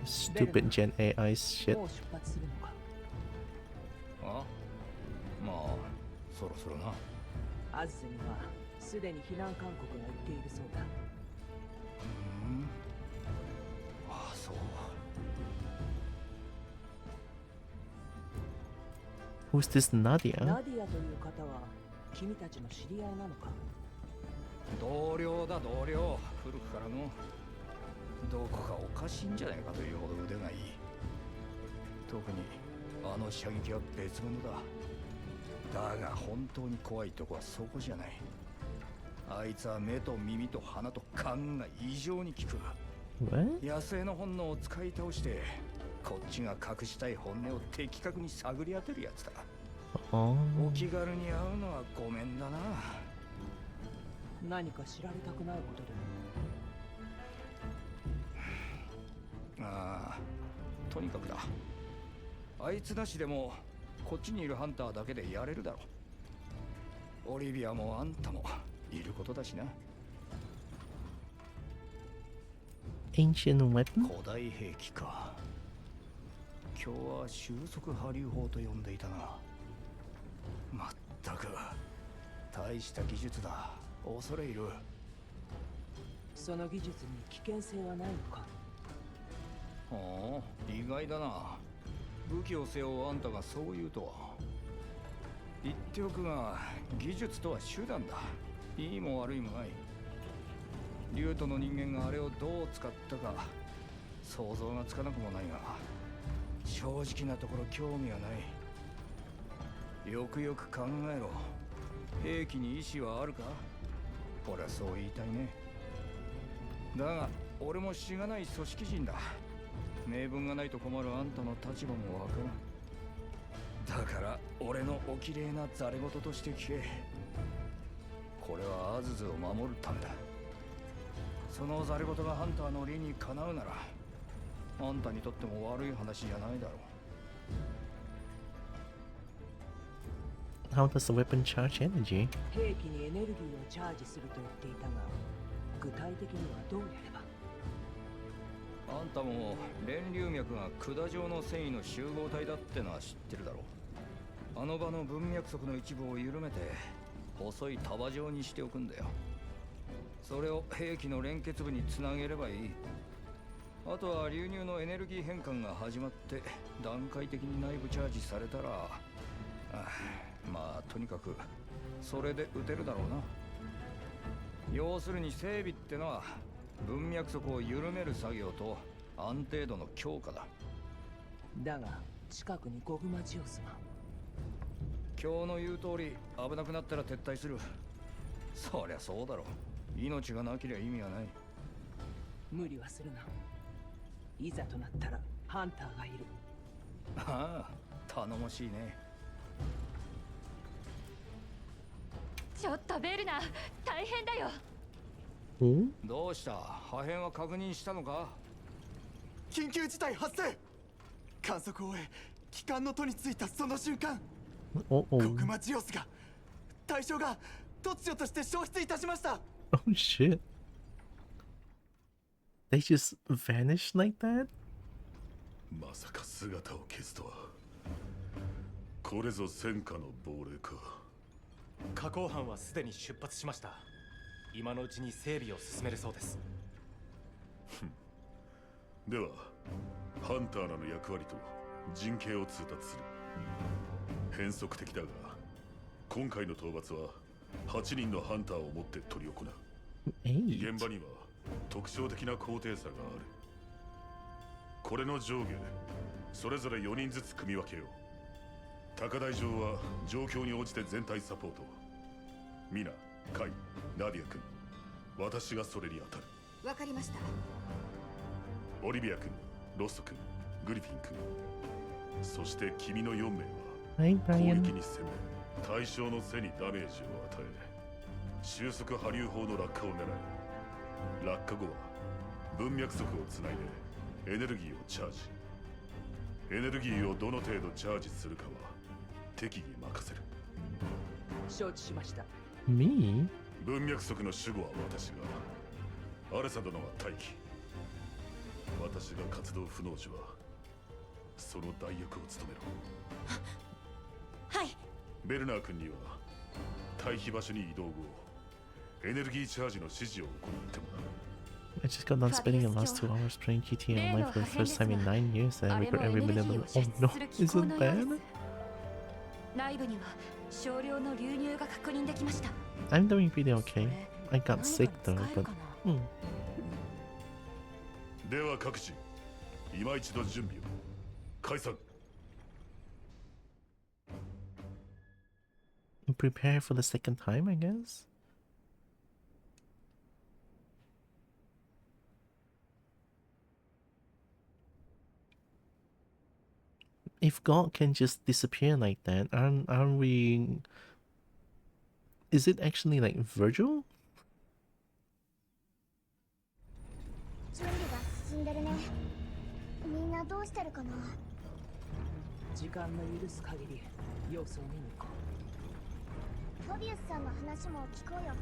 Stupid Gen AI shit. まあそろそろな。アズにはすでに避難勧告が行っているそうだ。ああそう。Who's this Nadia? ナディアという方は君たちの知り合いなのか？同僚だ同僚。古くからの。どこかおかしいんじゃないかというほど腕がいい。特にあの射撃は別物だ。だが本当に怖いとこはそこじゃない。あいつは目と耳と鼻と勘が異常に効く。野生の本能を使い倒してこっちが隠したい本音を的確に探り当てるやつだ。お気軽に会うのはごめんだな。何か知られたくないことでも。ああ、とにかくだ。あいつなしでもこっちにいるハンターだけでやれるだろう。オリビアもあんたもいることだしな。Ancient weapon? 古代兵器か。今日は収束波竜砲と呼んでいたな。まったく大した技術だ。恐れ入る。その技術に危険性はないのか？はあ、意外だな。武器を背負うあんたがそう言うとは。言っておくが、技術とは手段だ。いいも悪いもない。竜との人間があれをどう使ったか想像がつかなくもないが、正直なところ興味はない。よくよく考えろ。兵器に意志はあるか？俺はそう言いたいね。だが俺もしがない組織人だ。名分がないと困るあんたの立場もわからん。だから俺のおきれいなざれ言として聞け。これはアズズを守るためだ。そのざれ言がハンターの理にかなうなら、あんたにとっても悪い話じゃないだろう。How does the weapon charge energy? 兵器にエネルギーをチャージすると言っていたが、具体的にはどうやれば？あんたも連流脈が管状の繊維の集合体だってのは知ってるだろう。あの場の文脈則の一部を緩めて細い束状にしておくんだよ。それを兵器の連結部につなげればいい。あとは流入のエネルギー変換が始まって段階的に内部チャージされたら、まあとにかくそれで撃てるだろうな。要するに整備ってのは文脈則を緩める作業と安定度の強化だ。だが近くにゴグマジオスが。今日の言う通り危なくなったら撤退する。そりゃそうだろう。命がなけりゃ意味はない。無理はするな。いざとなったらハンターがいる。ああ、頼もしいね。ちょっとベルナ、大変だよ。どうした？破片は確認したのか？緊急事態発生。観測を終え、機関の戸に着いたその瞬間、ゴグマジオスが、対象が突如として消失いたしました。Oh shit. They just vanished like that? まさか姿を消すとは。これぞ戦火の亡霊か。加工班はすでに出発しました。今のうちに整備を進めるそうです。ではハンターらの役割と陣形を通達する。変則的だが今回の討伐は8人のハンターをもって執り行う。現場には特徴的な高低差がある。これの上下それぞれ4人ずつ組み分けよう。高台上は状況に応じて全体サポート。ミナ、カイ、ナディア君、私がそれに当たる。わかりました。オリビア君、ロスト君、グリフィン君、そして君の4名は攻撃に攻め対象の背にダメージを与え収束波竜砲の落下を狙い、落下後は文脈則をつないでエネルギーをチャージ。エネルギーをどの程度チャージするかは適宜任せる。承知しました。Me? 文脈則の守護は私が、アレサ殿は待機。私が活動不能時はその代役を務めろ。はい。ベルナー君には退避場所に移動後エネルギーチャージの指示を行ってもらう。I just got done spending the last 2 hours playing GTA Online for the first time in 9 years and I regret every minute of it. Oh no, is it bad? 内部には少量の流入が確認できました。I'm doing pretty okay. I got sick though, but... では各自、今一度準備を。解散。Prepare for the second time, I guess? If God can just disappear like that, aren't we... Is it actually like Virgil? 準備が進んでるね。みんなどうしてるかな。時間の許す限り様子を見に行こファビウスさんの話も聞こうよ。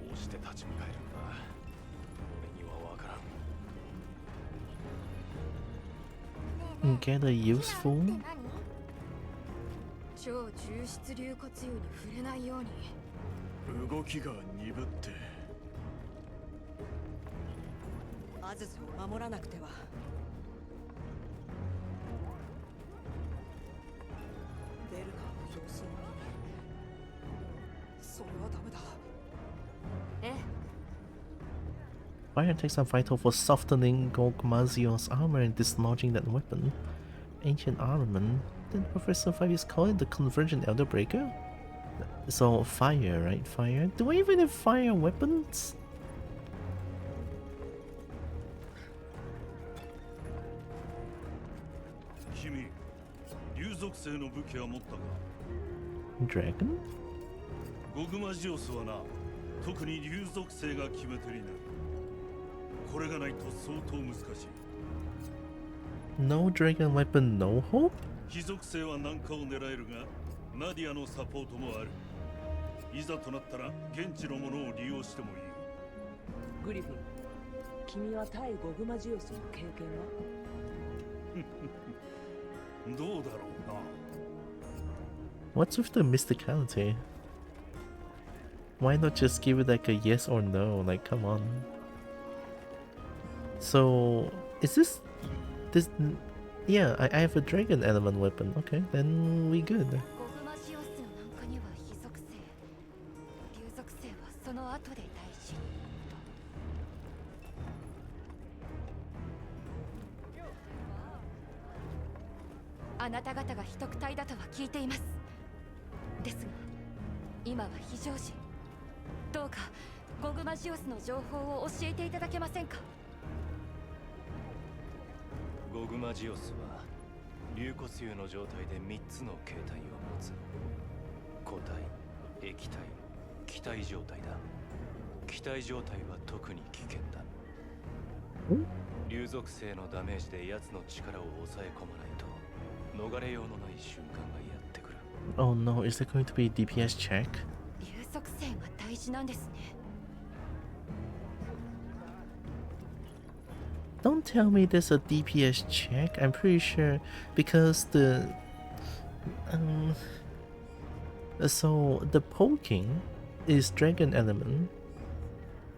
どうして立ち向かえるんだ。俺にはわからん。Get a useful? 超重質流骨油に触れないように。動きが鈍って。アズズを守らなくては。ベルナーの様子を見に。それはダメだ。ええ。Fire attacks are vital for softening Gogmazios armor and dislodging that weapon. Ancient armament? Did Professor Fabius call it the Convergent Elder Breaker? So fire, right? Fire. Do I even have fire weapons? Dragon? ゴグマジオスはな、特に竜属性が決め手になる。これがないと相当難しい。No dragon weapon, no hope? 非属性は何かを狙えるが、ナディアのサポートもある。いざとなったら現地のものを利用してもいい。グリフィン、君は対ゴグマジオスの経験はどうだろうな。What's with the mysticality? Why not just give it like a yes or no? Like, come on. So, is this... Yeah, I have a dragon element weapon. Okay, then we good. あなた方が秘匿隊だとは聞いています。ですが、今は非常時。どうかゴグマジオスの情報を教えていただけませんか。ゴグマジオスは硫骨油の状態で3つの形態を持つ。固体、液体、気体状態だ。気体状態は特に危険だ。竜属性のダメージで奴の力を抑え込まないと逃れようのない瞬間がやってくる。Oh no, is there going to be a DPS check? 竜属性が大事なんですね。Don't tell me there's a DPS check. I'm pretty sure because the so the poking is dragon element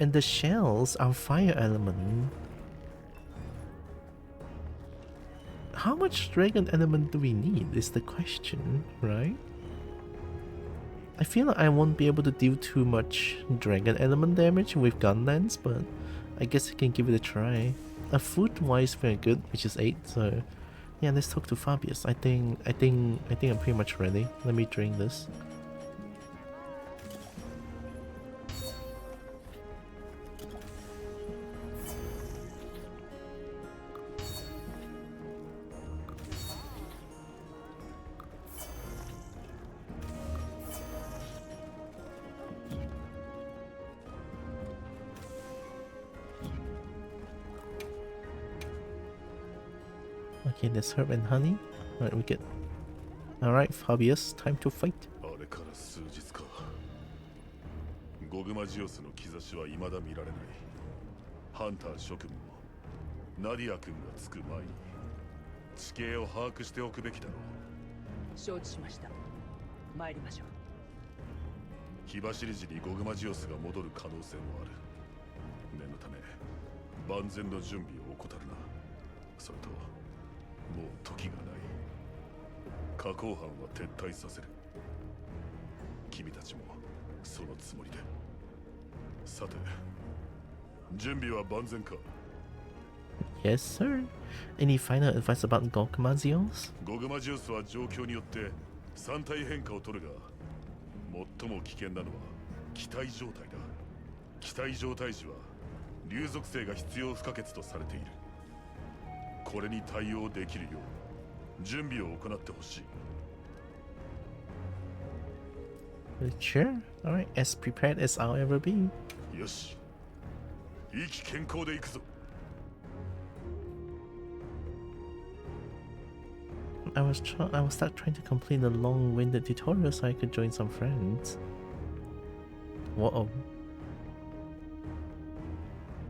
and the shells are fire element. How much dragon element do we need is the question, right? I feel like I won't be able to deal too much dragon element damage with gun lance, but I guess I can give it a try. Food wise very good, which is 8, so yeah, let's talk to Fabius. I think I'm pretty much ready. Let me drink this. Okay, there's herb and honey. Alright, we get. Alright, Fabius, time to fight. あれから数日か。ゴグマジオスの兆しは未だ見られない。ハンター諸君もナディア君がつく前に地形を把握しておくべきだろう。承知しました。参りましょう。火走り時にゴグマジオスが戻る可能性もある。念のため万全の準備を怠るな。それともう時がない。加工班は撤退させる。君たちもそのつもりで。さて、準備は万全か？ Yes, sir. Any final advice about Gogmazios? ゴグマジオスは状況によって3体変化を取るが、最も危険なのは気体状態だ。気体状態時は竜属性が必要不可欠とされている。これに対応できるよう準備を行ってほしい。Sure. Alright, as prepared as I'll ever be. よし。意気健康で行くぞ。I will start trying to complete the long-winded tutorial so I could join some friends. Whoa.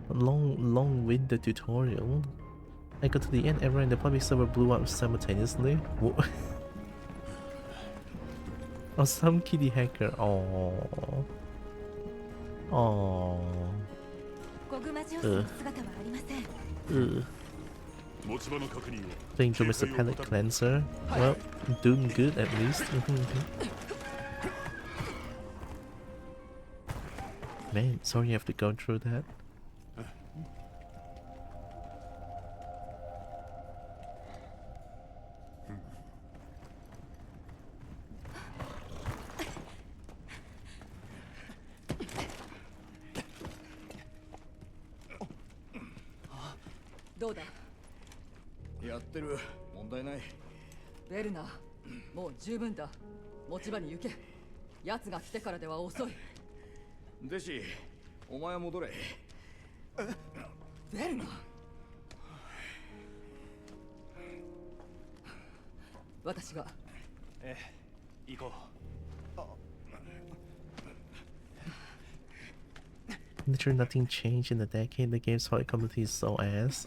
Long-winded tutorial. I got to the end, everyone in the public server blew up simultaneously. Whoa. Oh, some kiddie hacker. Oh. Oh. Thank you, Mr. Palette Cleanser. Well, doing good at least. Man, sorry you have to go through that. どうだ。やってる。問題ない。ベルナー、もう十分だ。持ち場に行け。奴が来てからでは遅い。デシ、お前は戻れ。ベルナー。私が。行こう。Literally nothing changed in the decade. The game's hard community is so ass.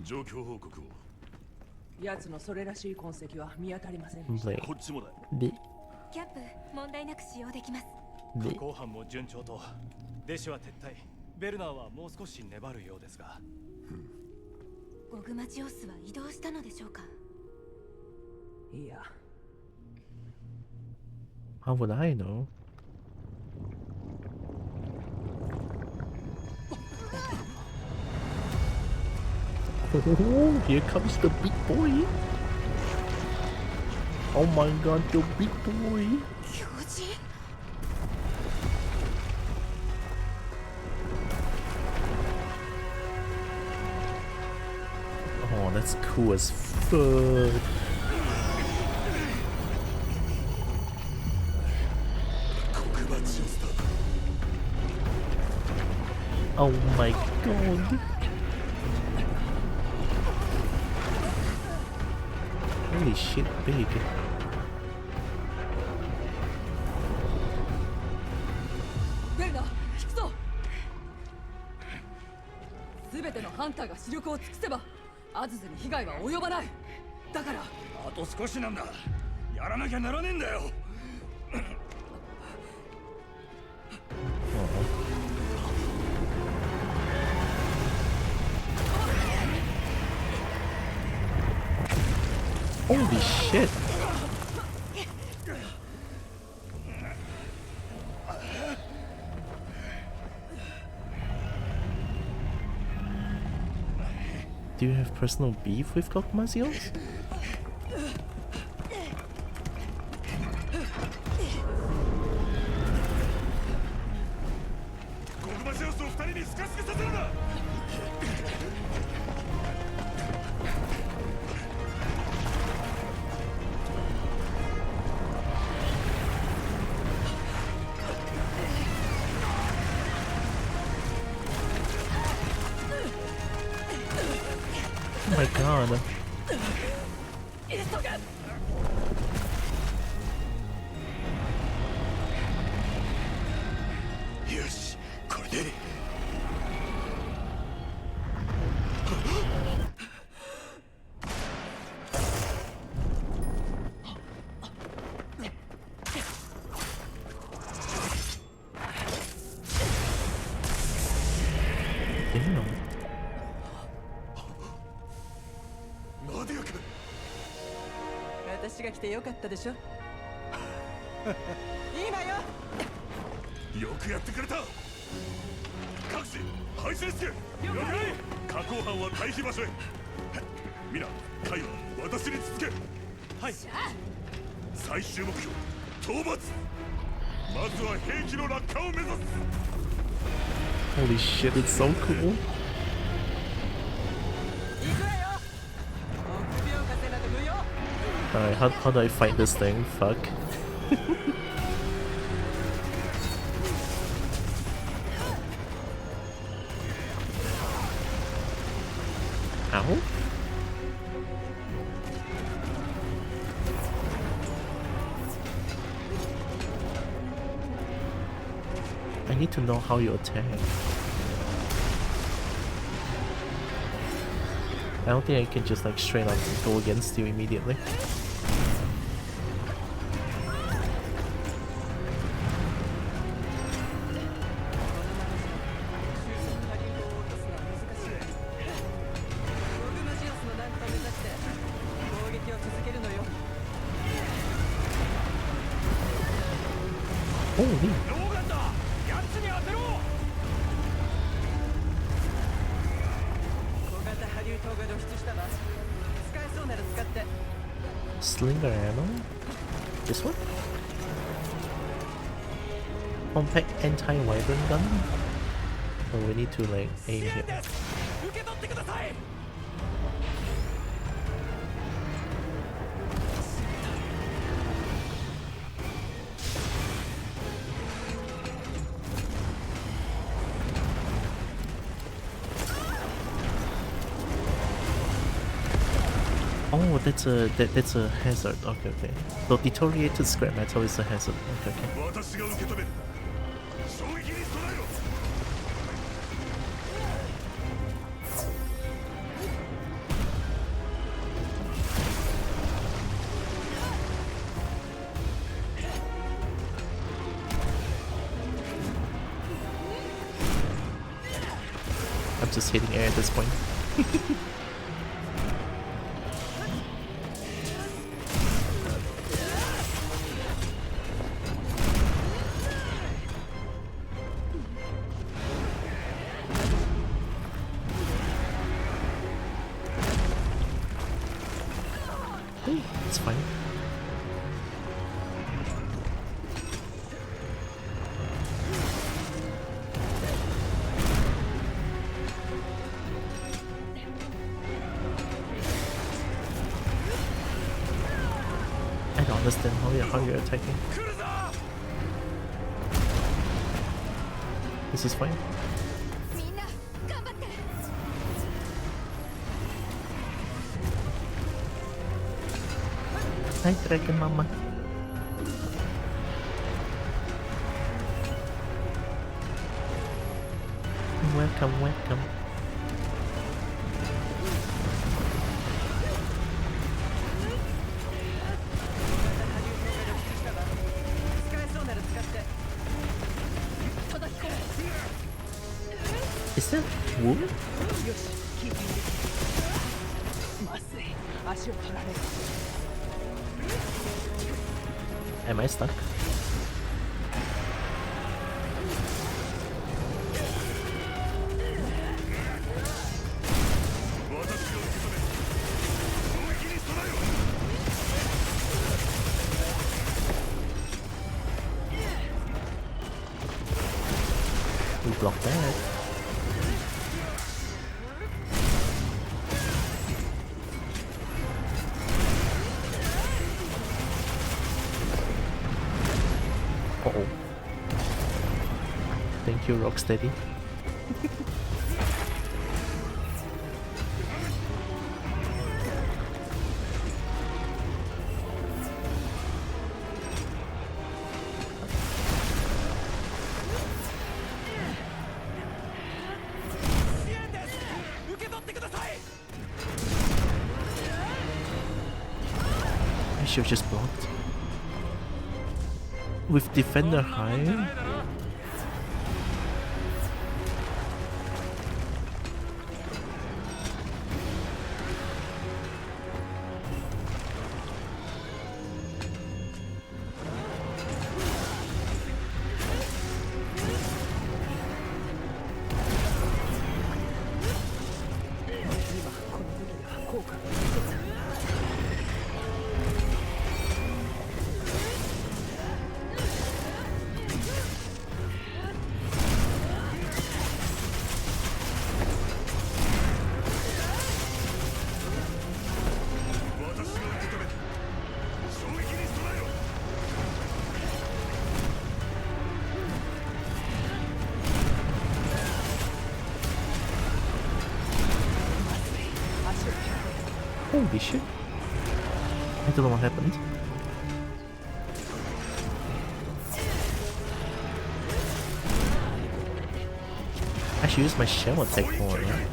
状況報告を。奴のそれらしい痕跡は見当たりませんでした。こっちもだ。で、キャップ問題なく使用できます。加工班も順調と、デシは撤退。ベルナーはもう少し粘るようですが。ゴグマジオスは移動したのでしょうか。いや。How would I know? Oh, here comes the big boy. Oh my god, the big boy. Oh, that's cool as fuck. Oh my god. Holy shit, big. Berna, 引くぞ。全てのハンターが視力を尽くせば、アズズに被害は及ばない。だから、あと少しなんだ。やらなきゃならねえんだよ。Holy shit! Do you have personal beef with Gogmazios? Gogmazios を二人にスカスカさせるな! Oh my god. Yes, これで。私が来てよかったでしょ。いいわよ。よくやってくれた。各自配置につけ。了解。加工班は退避場所へ。皆、カイは私に続け。はい。最終目標、討伐。まずは兵器の落下を目指す。Holy shit, it's so cool. Alright, how do I fight this thing? Fuck. Ow? I need to know how you attack. I don't think I can just like straight up go against you immediately. Holy. Slinger ammo? This one? Compact anti-wyvern gun? Oh, we need to like aim here. Oh, that's a hazard. Okay, okay. So deteriorated scrap metal is a hazard. Okay, okay. I'm just hitting air at this point. It's fine. I don't understand how you're attacking. This is fine. Hi, Dragon Mama. Welcome, welcome. Is that wood? Am I stuck? We blocked that. Uh-oh. Thank you, Rocksteady. I should have just blocked. With defender high. Holy shit. I don't know what happened. I should use my shell attack more, right?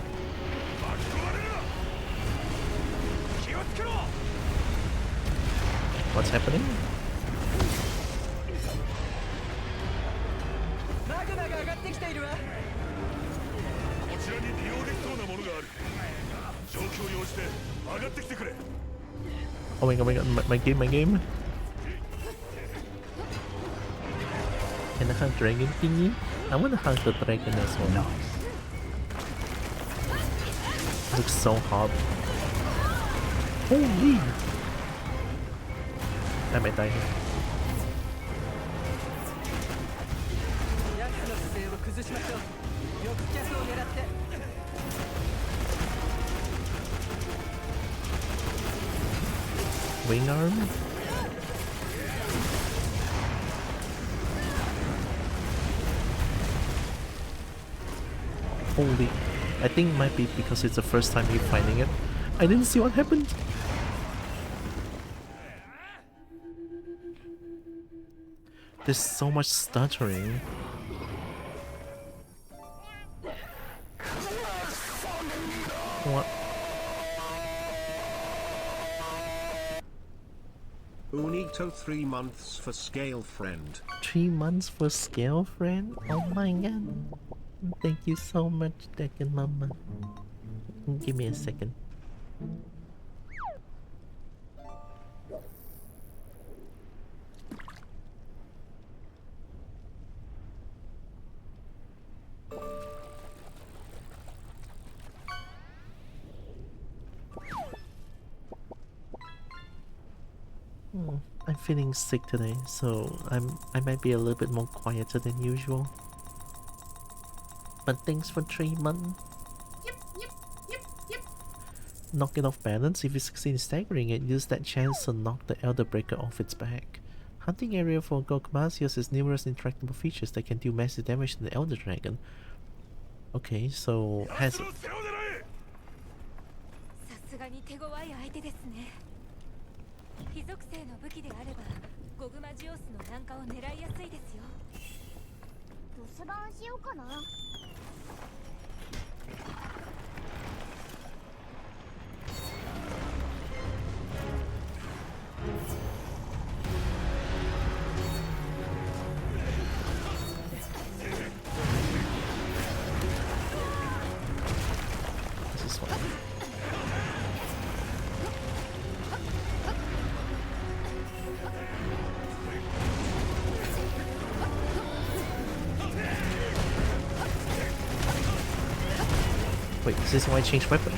What's happening? Oh my god, my game. Can I hunt dragon thingy? I wanna hunt the dragon as well. Looks so hard. Holy! I might die here. wing arm. Holy, I think it might be because it's the first time you're finding it. I didn't see what happened. There's so much stuttering. What? Unito 3 months for scale friend. 3 months for scale friend? Oh my god. Thank you so much, Dekan Mama. Give me a second. I'm feeling sick today, so I might be a little bit more quieter than usual. But thanks for 3 months. Knock it off balance. If you succeed in staggering it, use that chance to knock the Elder Breaker off its back. Hunting area for Gogmazios has numerous intractable features that can do massive damage to the Elder Dragon. Okay, so has... さすがに手強い相手ですね。非属性の武器であれば、ゴグマジオスの軟化を狙いやすいですよ。留守番しようかな。This is fine. Wait, is this why I changed weapon?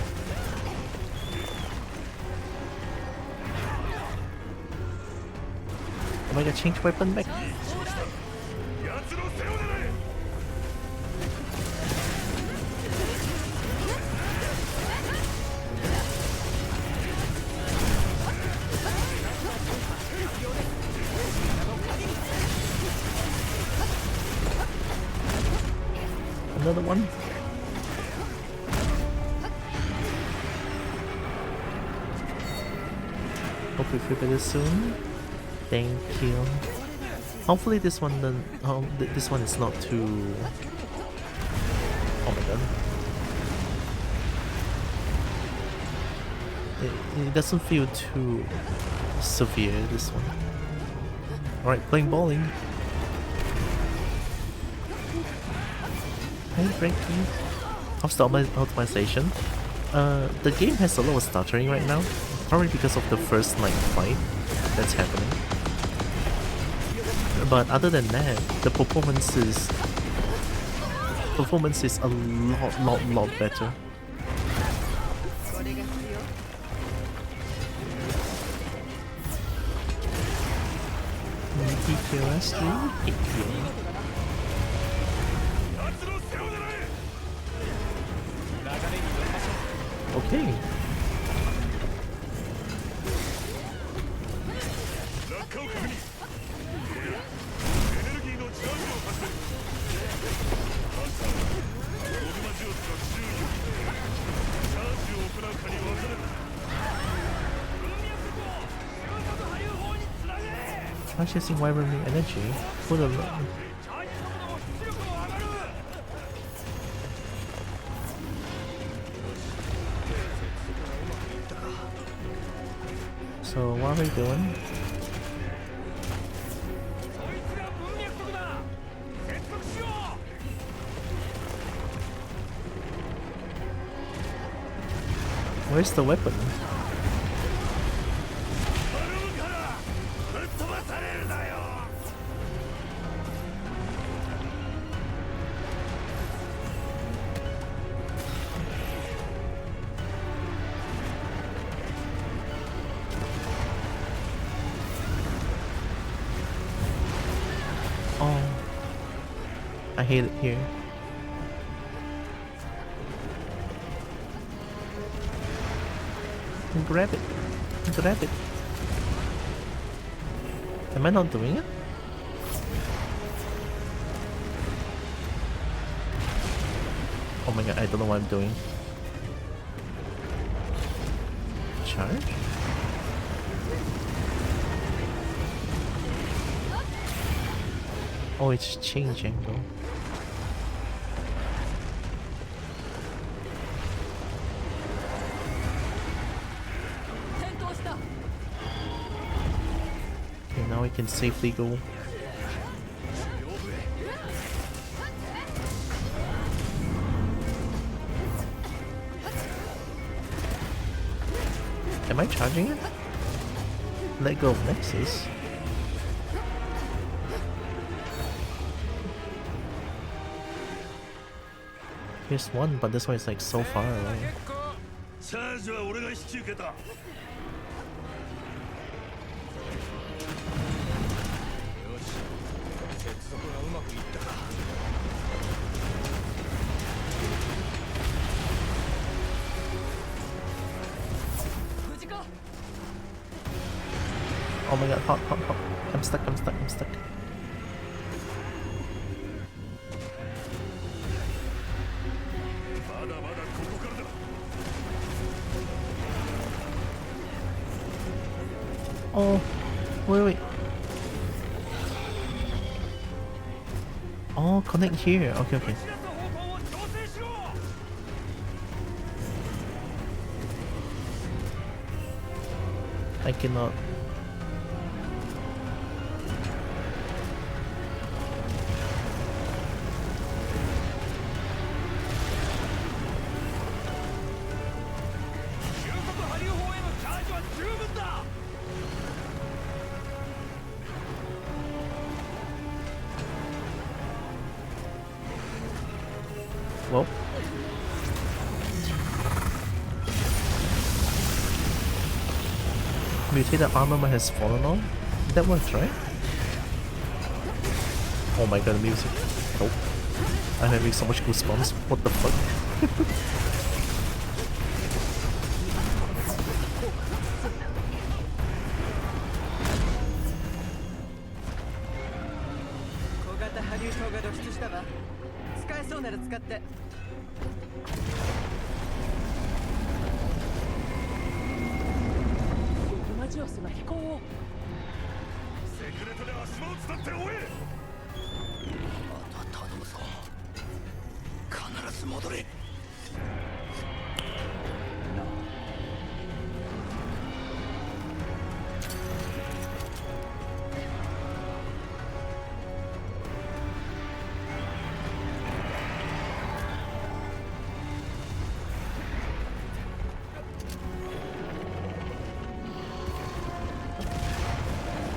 Am I gonna change weapon back? Another one? Hope we flip it soon. Thank you. Hopefully this one then this one is not too... Oh my god. It doesn't feel too severe, this one. Alright, playing bowling. Hey Frankie. How's the optimization? The game has a lot of stuttering right now. Probably because of the first like fight that's happening. But other than that, the performance is a lot better. Okay. Try chasing Wyvern energy. Put a So what are we doing? Where's the weapon? Oh, I hate it here. Grab it. Grab it. Am I not doing it? Oh my god, I don't know what I'm doing. Charge? Oh, it's change angle. Okay, now we can safely go. Am I charging it? Let go of Nexus. Here's one, but this one is like so far away. Oh my god, hot, hot, hot. I'm stuck, I'm stuck, I'm stuck. Oh, wait, wait. Oh, connect here. Okay, okay. I cannot. Well, mutated armor has fallen on. That works, right? Oh my god, the music. Nope. I'm having so much goosebumps. What the fuck?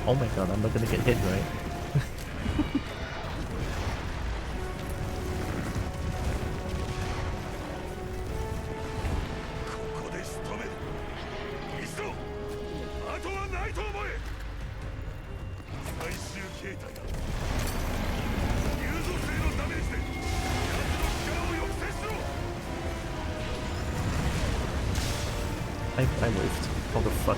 Oh my god, I'm not gonna get hit, right? I moved. How the fuck?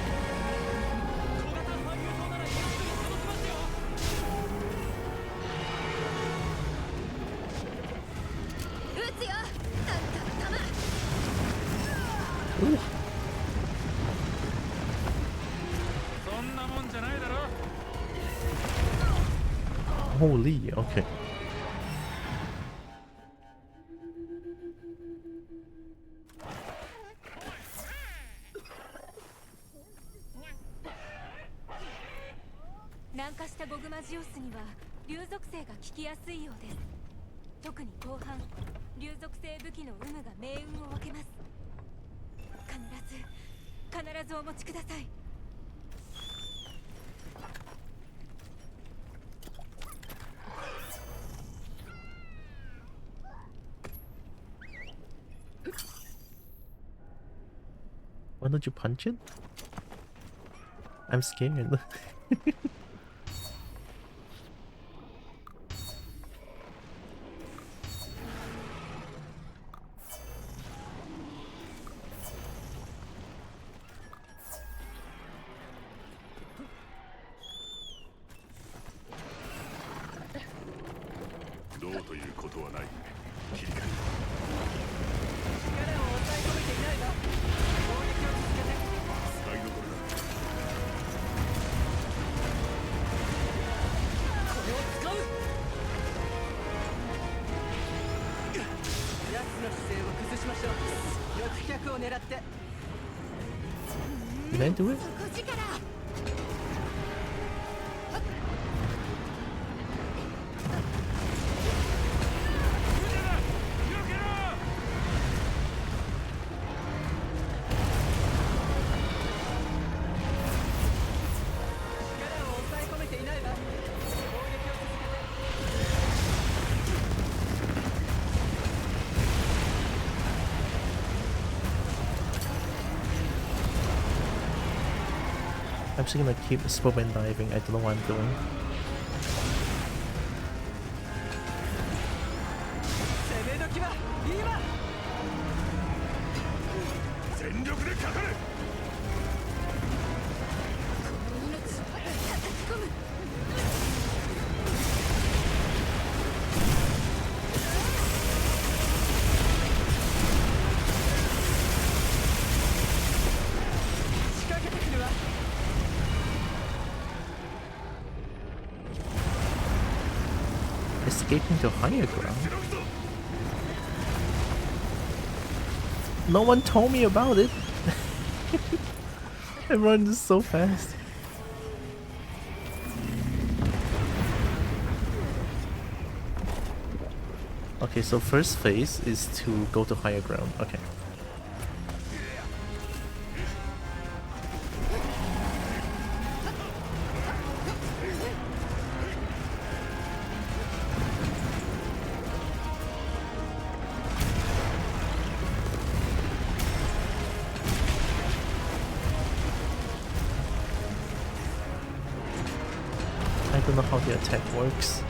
Ooh. Holy, okay.ゴグマジオスには竜属性が効きやすいようです。特に後半、竜属性武器の有無が命運を分けます。必ずお持ちください。Why don't you punch it? I'm scared. Did I do it? I'm just gonna keep spowman diving. I don't know what I'm doing. Escaping to higher ground? No one told me about it! Everyone is so fast. Okay, so first phase is to go to higher ground. Okay. I don't know how the attack works.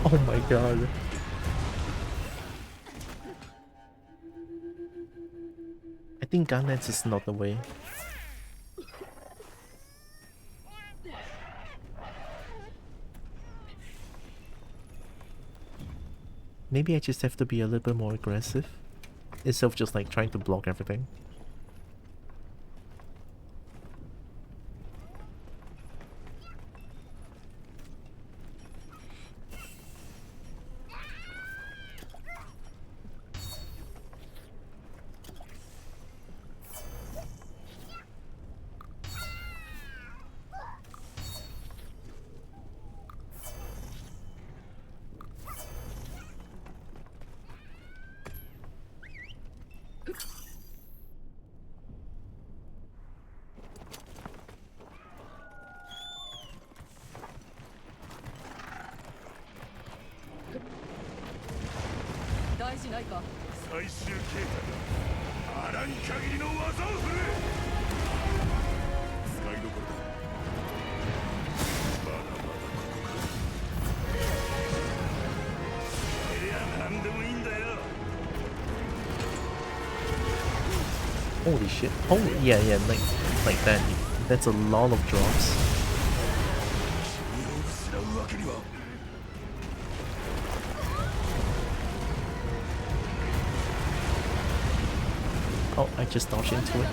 Oh my god. I think gauntlets is not the way. Maybe I just have to be a little bit more aggressive instead of just like trying to block everything. Holy shit. Oh yeah, like that. That's a lot of drops. Oh, I just dodged into it.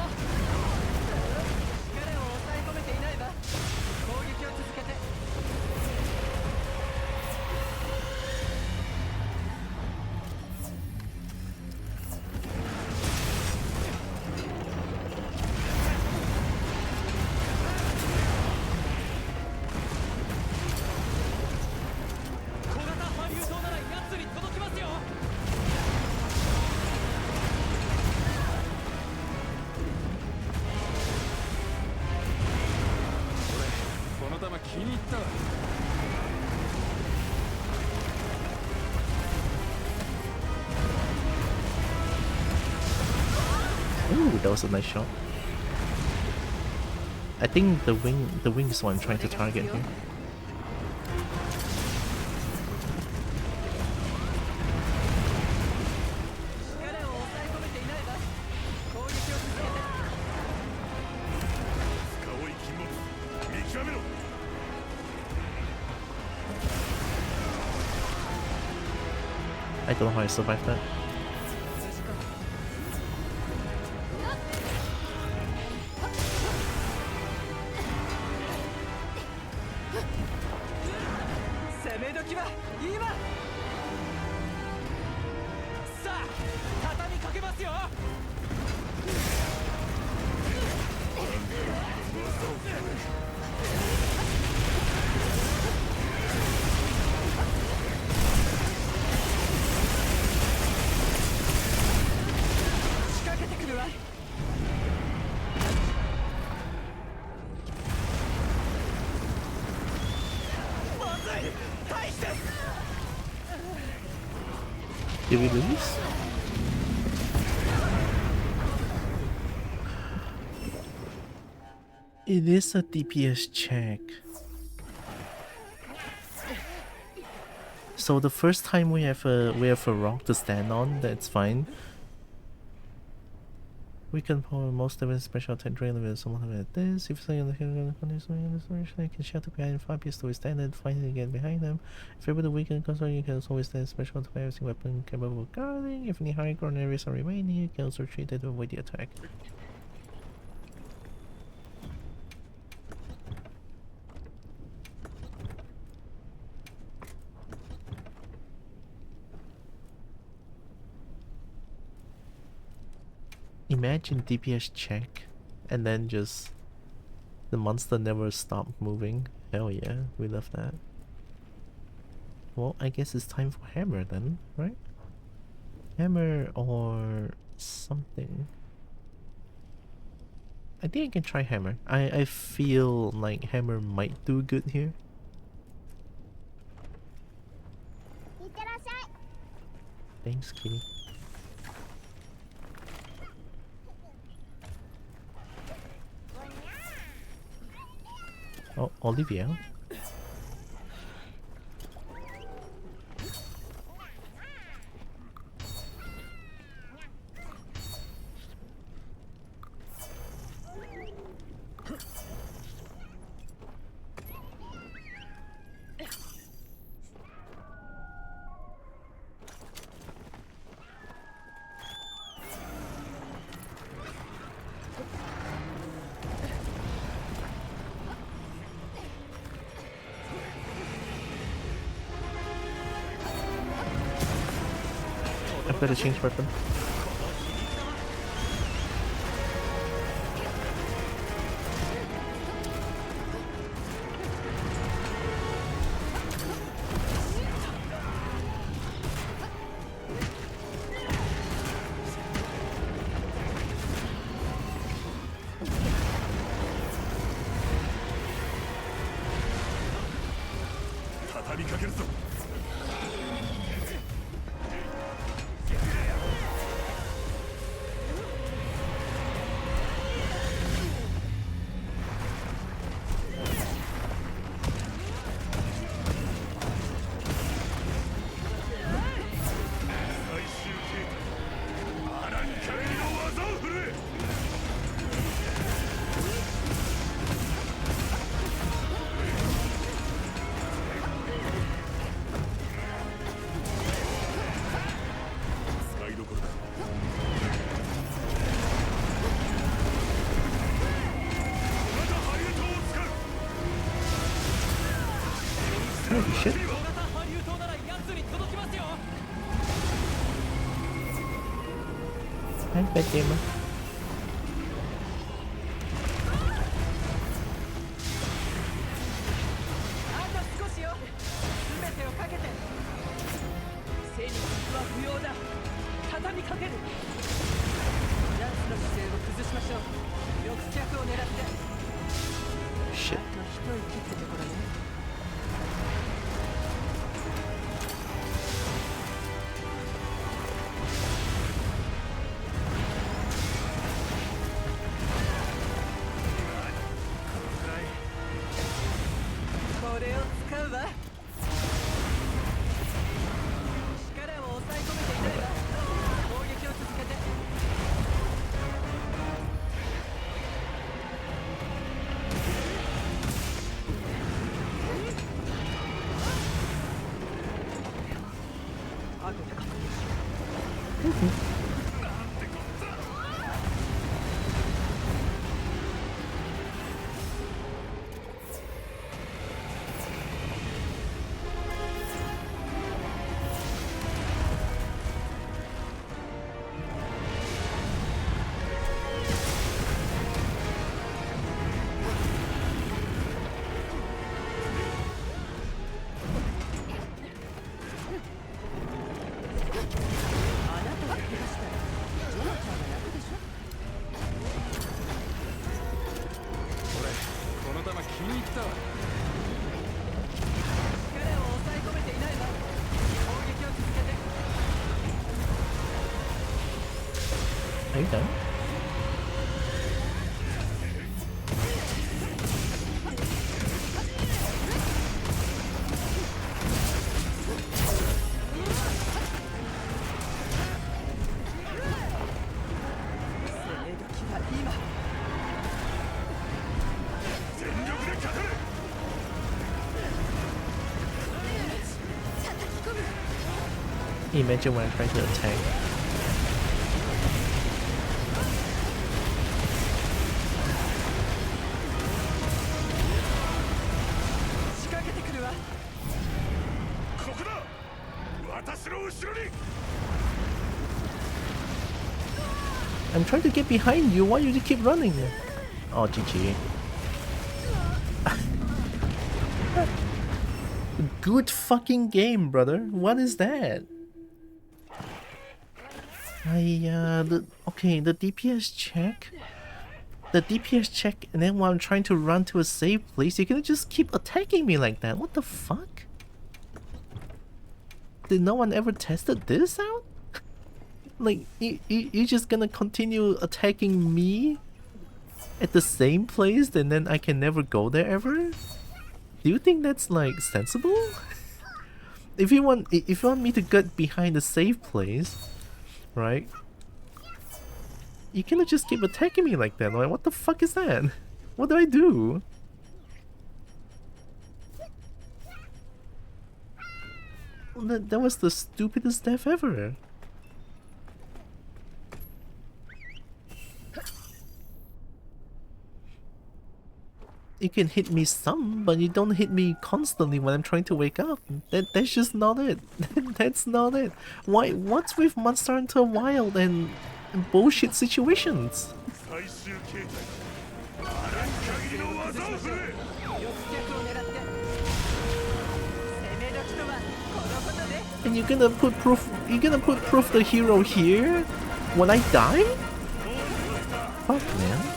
Ooh, that was a nice shot. I think the wing is what I'm trying to target here. I don't know how I survived that. 今さあ畳みかけますよ。仕掛けてくるわ。まずい、大使です。Did we lose? It is a DPS check. So the first time we have a rock to stand on, that's fine. We can power most of it special attack drain with something like this. If something I can shout behind 5 pieces to withstand it, fighting again behind them. If able to weaken concern, you can also withstand special attack weapon capable of guarding. If any high ground areas are remaining, you can also treat it to avoid the attack. Imagine DPS check and then just the monster never stopped moving. Hell yeah, we love that. Well, I guess it's time for hammer then, right? Hammer or something. I think I can try hammer. I feel like hammer might do good here. Thanks, kitty. Oh, Olivia. I better change weapon. Holy shit. Hi, bad gamer. Shit. Are you done? Imagine when I'm trying to attack. I'm trying to get behind you, why you keep running? Oh, GG. Good fucking game, brother. What is that? Okay, the DPS check. The DPS check, and then while I'm trying to run to a safe place, you're gonna just keep attacking me like that. What the fuck? Did no one ever tested this out? Like, you're just gonna continue attacking me at the same place, and then I can never go there ever? Do you think that's like sensible? If you want me to get behind a safe place, right? You cannot just keep attacking me like that. Like, what the fuck is that? What do I do? That was the stupidest death ever. You can hit me some, but you don't hit me constantly when I'm trying to wake up. That's just not it. That's not it. Why? What's with Monster Hunter Wild and bullshit situations? And you're gonna put proof? You're gonna put proof the hero here when I die? Fuck, man.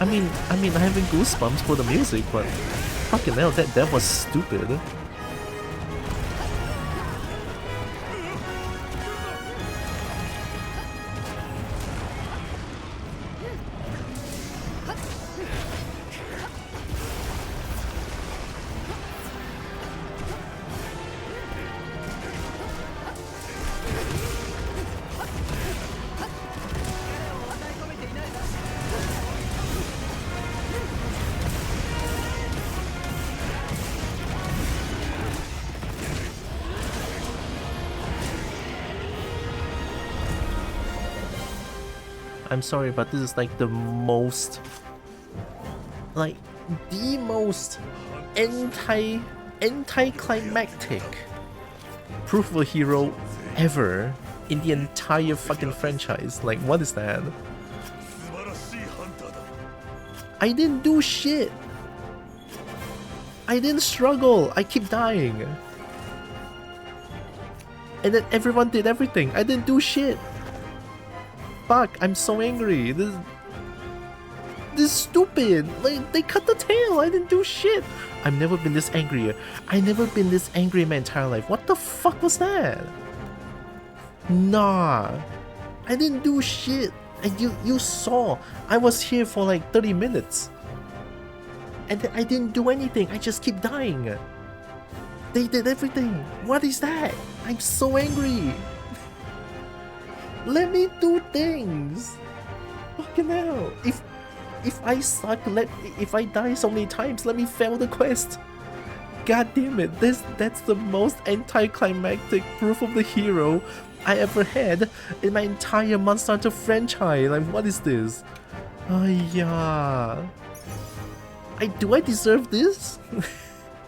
I mean, I'm having goosebumps for the music, but fucking hell, that was stupid. I'm sorry, but this is like the most, like the most anticlimactic proof of a hero ever in the entire fucking franchise. Like, what is that? I didn't do shit. I didn't struggle. I keep dying. And then everyone did everything. I didn't do shit. Fuck, I'm so angry. This is stupid. Like, they cut the tail. I didn't do shit. I've never been this angry. I've never been this angry in my entire life. What the fuck was that? Nah. I didn't do shit. And you saw. I was here for like 30 minutes. And I didn't do anything. I just keep dying. They did everything. What is that? I'm so angry. Let me do things. Fucking hell. If I suck, if I die so many times, let me fail the quest. God damn it. That's the most anticlimactic proof of the hero I ever had in my entire Monster Hunter franchise. Like, what is this? Yeah. Do I deserve this?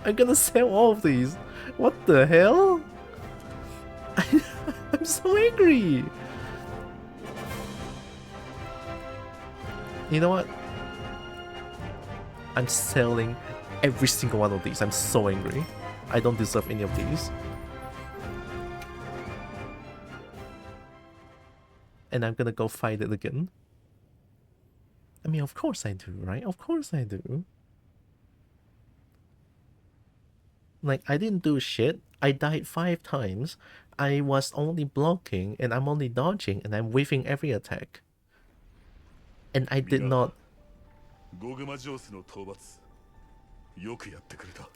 I'm gonna sell all of these. What the hell? I'm so angry. You know what? I'm selling every single one of these. I'm so angry. I don't deserve any of these. And I'm gonna go fight it again. mean, of course I do, right? Of course I do. Like, I didn't do shit. I died 5 times. I was only blocking, and I'm only dodging, and I'm whiffing every attack. And I did not...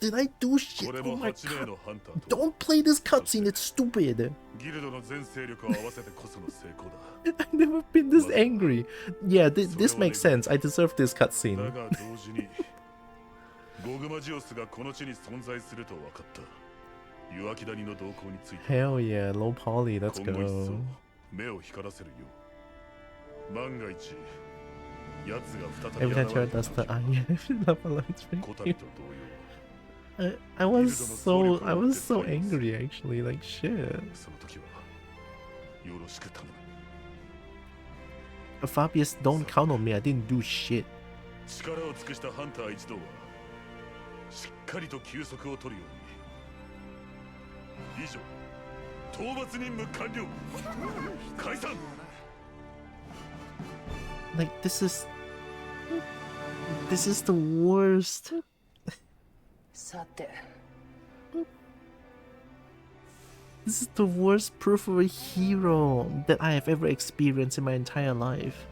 Did I do shit? Oh my god. Don't play this cutscene, it's stupid. I've never been this angry. Yeah, this makes sense. I deserve this cutscene. Hell yeah, low poly, let's go. Every time Tara does the I was so angry actually, like shit. Fabius, don't count on me, I didn't do shit. Like, this is the worst. This is the worst proof of a hero that I have ever experienced in my entire life.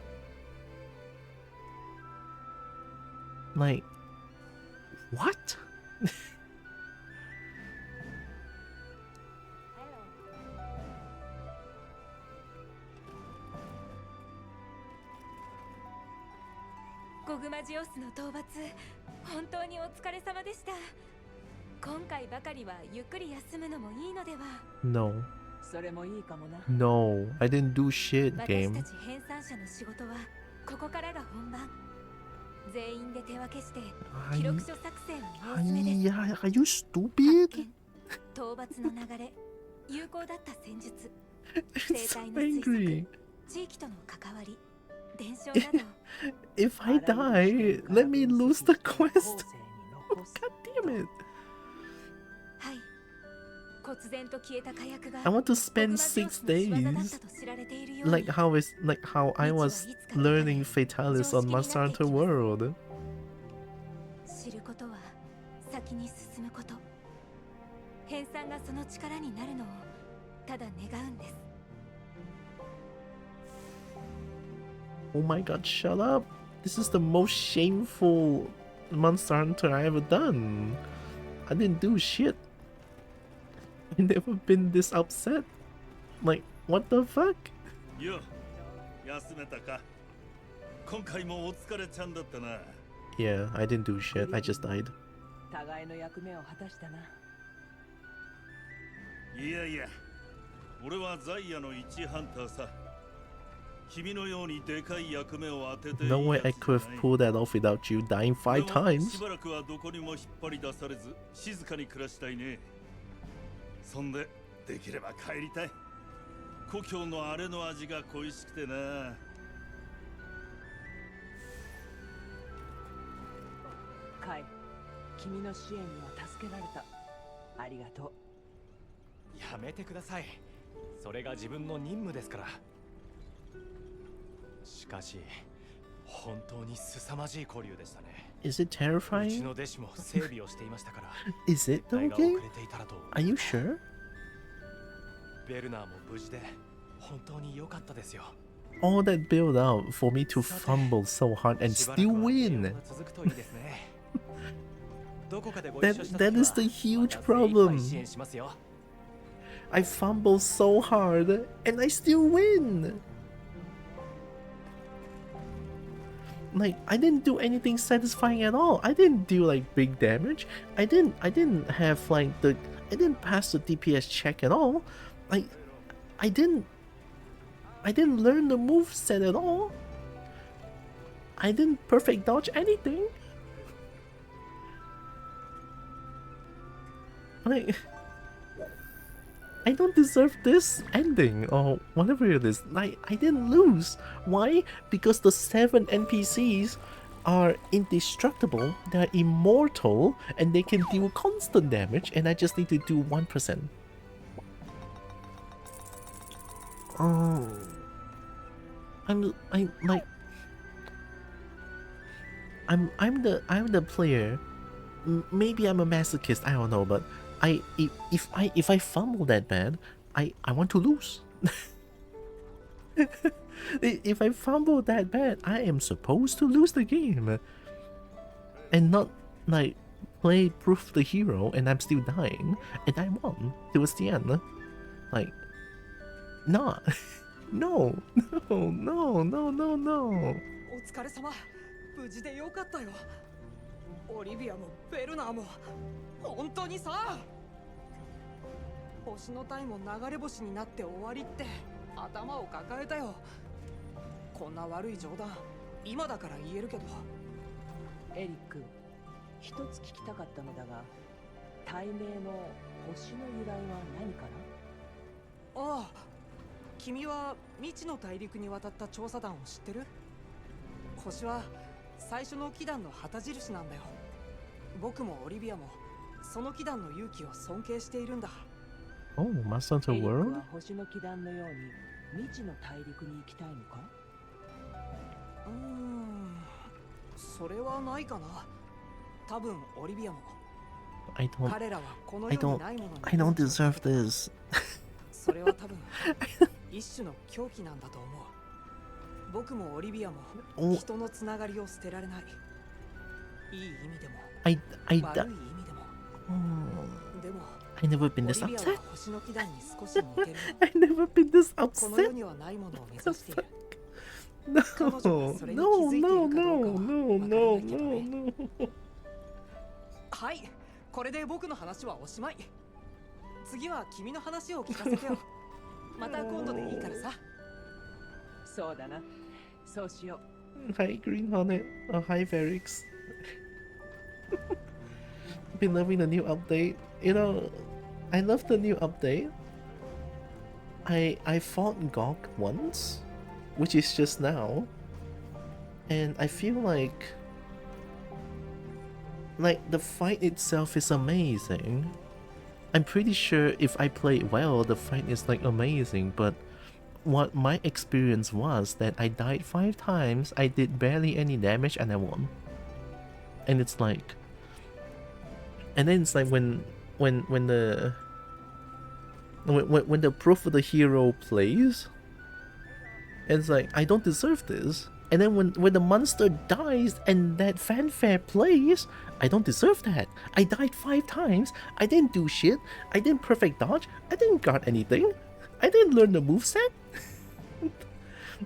Like, what? Gogmazios の討伐、本当にお疲れ様でした。今回ばかりはゆっくり休むのもいいのでは。No. それもいいかもな。No, I didn't do shit, game. 私たち編纂者の仕事はここからが本番。全員で手分けして記録書作成を大詰めです。Are you stupid? 討伐の流れ、有効だった戦術、生態の推測、地域との関わり。If I die, let me lose the quest. God damn it. I want to spend 6 days like how I was learning Fatalis on Monster Hunter World. Oh my god, shut up! This is the most shameful Monster Hunter I ever done. I didn't do shit. I've never been this upset. Like, what the fuck? Yeah, I didn't do shit. I just died. No way I could have pulled that off without you dying 5 times. Kai, 君の支援には助けられた。ありがとう。やめてください。それが自分の任務ですから。しかし、本当に凄まじい交流でしたね。Is it terrifying? うちの弟子も整備をしていましたから。Is it though, game? Are you sure? ベルナーも無事で本当に良かったですよ。All that build up for me to fumble so hard and still win. That is the huge problem. I fumble so hard and I still win. Like, I didn't do anything satisfying at all. I didn't do like big damage. I didn't have like I didn't pass the DPS check at all. Like, I didn't learn the moveset at all. I didn't perfect dodge anything. Like, I don't deserve this ending or whatever it is. Like, I didn't lose. Why? Because the 7 NPCs are indestructible, they're immortal, and they can deal constant damage, and I just need to do 1%. I'm like... I'm the player. Maybe I'm a masochist, I don't know, but if I fumble that bad, I want to lose. If I fumble that bad, I am supposed to lose the game. And not like play proof the hero and I'm still dying and I won towards the end. Like, nah. No, no, no, no, no, no. お疲れ様。無事でよかったよ。オリビアもベルナーも本当にさ。星の体も流れ星になって終わりって頭を抱えたよ。こんな悪い冗談今だから言えるけど。エリック、一つ聞きたかったのだが、体名の星の由来は何かな？ああ、君は未知の大陸に渡った調査団を知ってる？星は最初の騎団の旗印なんだよ。僕もオリビアもその騎団の勇気を尊敬しているんだ。Oh, Master of the World? 星の騎団のように未知の大陸に行きたいのか？それはないかな。多分オリビアも。I don't. 彼らはこの世にないものに。I don't deserve this. それは多分一種の狂気なんだと思う。僕もオリビアも人のつながりを捨てられない。いい意味でも悪い意味でも。でも I never been this upset. 星の騎団に少し似てる。I never been this この世 upset. にはないものを目指している。No, no, no, no, no, no, no. はい、これで僕の話はおしまい。次は君の話を聞かせてよ。また今度でいいからさ。そうだな。そうしよう。Hi, Green Hornet. Hi, Verix. Been loving the new update. You know, I love the new update. I fought Gog once, which is just now, and I feel like the fight itself is amazing. I'm pretty sure if I play it well, the fight is like amazing, but what my experience was that I died 5 times, I did barely any damage, and I won. And it's like, and then it's like when the proof of the hero plays, it's like I don't deserve this. And then when the monster dies and that fanfare plays, I don't deserve that. I died 5 times. I didn't do shit. I didn't perfect dodge. I didn't guard anything. I didn't learn the moveset.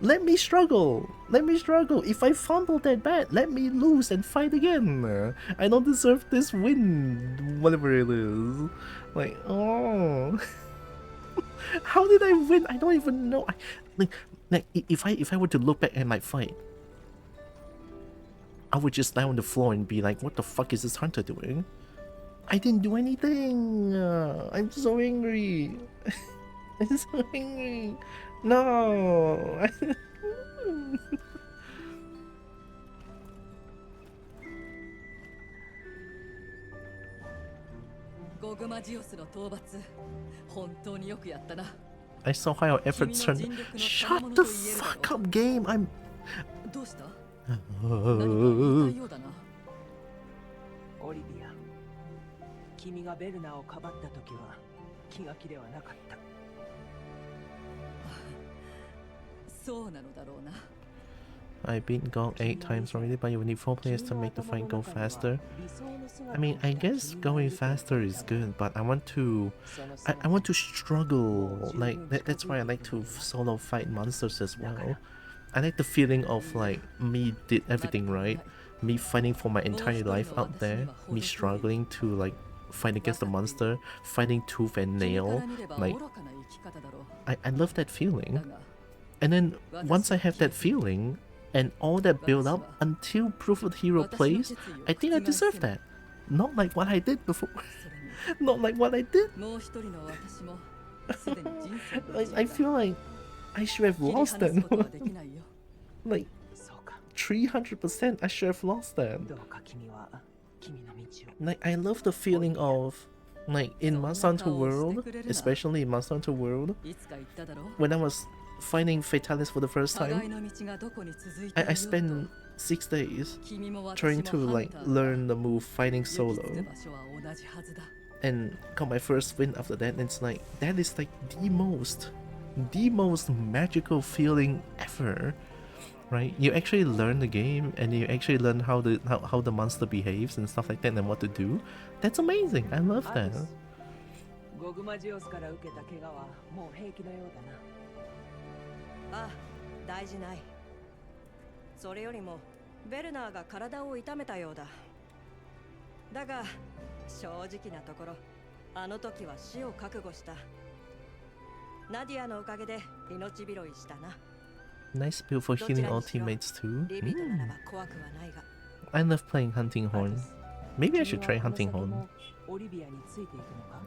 Let me struggle. Let me struggle. If I fumble that bad, let me lose and fight again. I don't deserve this win. Whatever it is. Like, oh. How did I win? I don't even know. Like if I were to look back at my fight, I would just lie on the floor and be like, what the fuck is this hunter doing? I didn't do anything. I'm so angry. I'm so angry. No. Gogmazios の討伐、本当によくやったな。I saw how your efforts turned. Shut the fuck up, game. I'm. どうした？オリビア、君がベルナーをかばった時は気が気ではなかった。そうなのだろうな。I beat Gog 8 times already, but you need 4 players to make the fight go faster. I mean, I guess going faster is good, but I want to struggle. Like that's why I like to solo fight monsters as well. I like the feeling of like me did everything right, me fighting for my entire life out there, me struggling to like fight against the monster, fighting tooth and nail. Like I love that feeling. And then once I have that feeling and all that build up until Proof of the Hero plays, I think I deserve that. Not like what I did before. Not like what I did. I feel like I should have lost that. Like 300% I should have lost that. Like I love the feeling of like in Monster Hunter World, especially in Monster Hunter World, when I was fighting Fatalis for the first time, I spent 6 days trying to like learn the move fighting solo, and got my first win after that. And it's like that is like the most magical feeling ever, right? You actually learn the game and you actually learn how the monster behaves and stuff like that and what to do. That's amazing. I love that. Gogmazios から受けた怪我はもう平気のようだな。ああ、大事ない。それよりもベルナーが体を痛めたようだ。だが正直なところ、あの時は死を覚悟した。ナディアのおかげで命拾いしたな。Nice build for healing all teammates too. I love playing Hunting Horn. Maybe I should try Hunting Horn.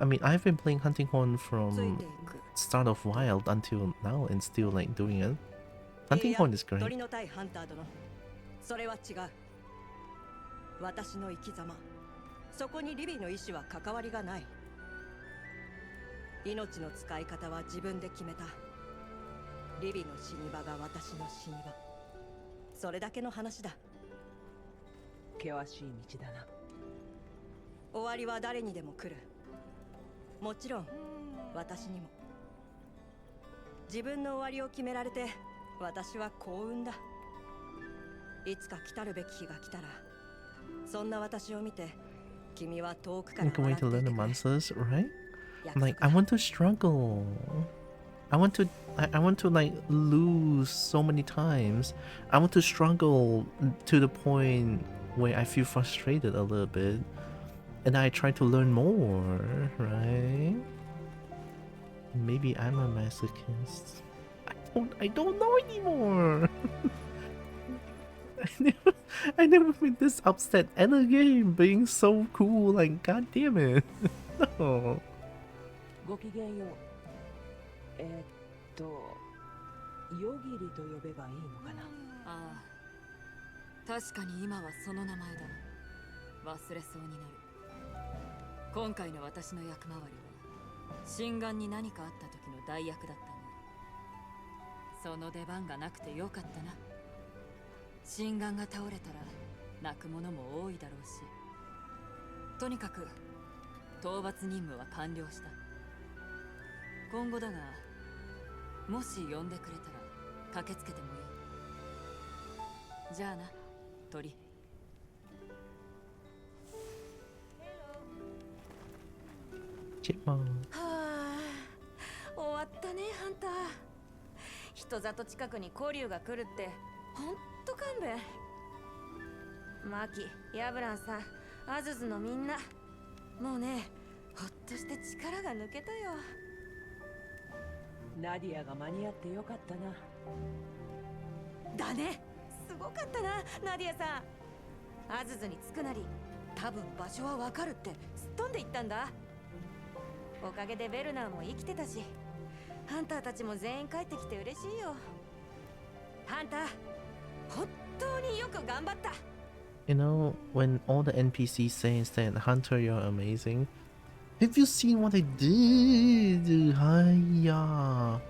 I mean, I've been playing Hunting Horn from start of Wild until now and still like doing it. Hunting Horn is great. それは違う。私の生き様、そこにリビーの意志は関わりがない。命の使い方は自分で決めた。リビーの死に場が私の死に場。それだけの話だ。険しい道だな。終わりは誰にでも来る。もちろん私にも。自分の終わりを決められて私は幸運だ。いつか来たるべき日が来たら、そんな私を見て君は遠くから笑っていてくれ。 I can't wait to learn the monsters, right? Like I want to struggle. I want to like lose so many times. I want to struggle to the point where I feel frustrated a little bit. And I try to learn more, right? Maybe I'm a masochist. I don't know anymore. I never been this upset at a game being so cool. Like, god damn it. No. ごきげんよう。ヨギリと呼べばいいのかな。ああ、確かに今はその名前だ。忘れそうになる。今回の私の役回りは心眼に何かあった時の代役だったね。その出番がなくてよかったな。心眼が倒れたら泣く者も多いだろうし、とにかく討伐任務は完了した。今後だが、もし呼んでくれたら駆けつけてもいい。じゃあな、鳥。はあ、終わったね、ハンター。人里近くに古竜が来るってほんと勘弁。マキ、ヤブランさん、アズズのみんな、もうね、ほっとして力が抜けたよ。ナディアが間に合ってよかったな。だね、すごかったな、ナディアさん。アズズに着くなり、多分場所はわかるってすっ飛んでいったんだ。おかげでベルナーも生きてたし、ハンターたちも全員帰ってきて嬉しいよ。ハンター、本当によく頑張った。You know, when all the NPCs says that Hunter, you're amazing. Have you seen what I did? Hiya.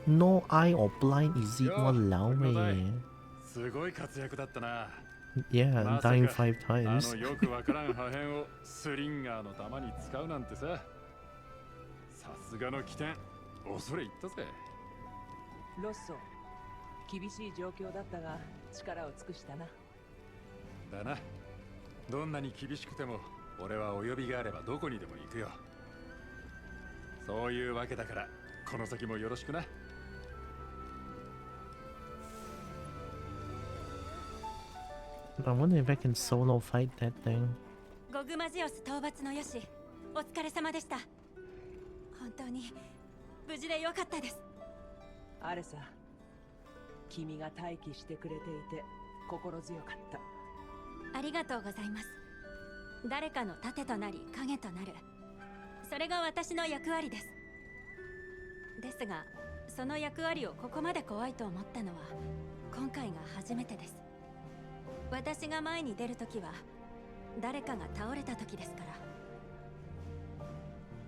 No eye or blind is equal Laoe. すごい活躍だったな。Yeah, dying 5 times. よくわからん破片をスリンガーの弾に使うなんてさ。さすがの起点、恐れ入ったぜ。ロッソ、厳しい状況だったが力を尽くしたな。だな。どんなに厳しくても俺はお呼びがあればどこにでも行くよ。そういうわけだからこの先もよろしくな。I wonder if I can solo fight that thing. ゴグマジオス討伐のよし、お疲れ様でした。本当に無事でよかったです。アレサ、君が待機してくれていて心強かった。ありがとうございます。誰かの盾となり影となる、それが私の役割です。ですが、その役割をここまで怖いと思ったのは今回が初めてです。私が前に出るときは誰かが倒れたときですから。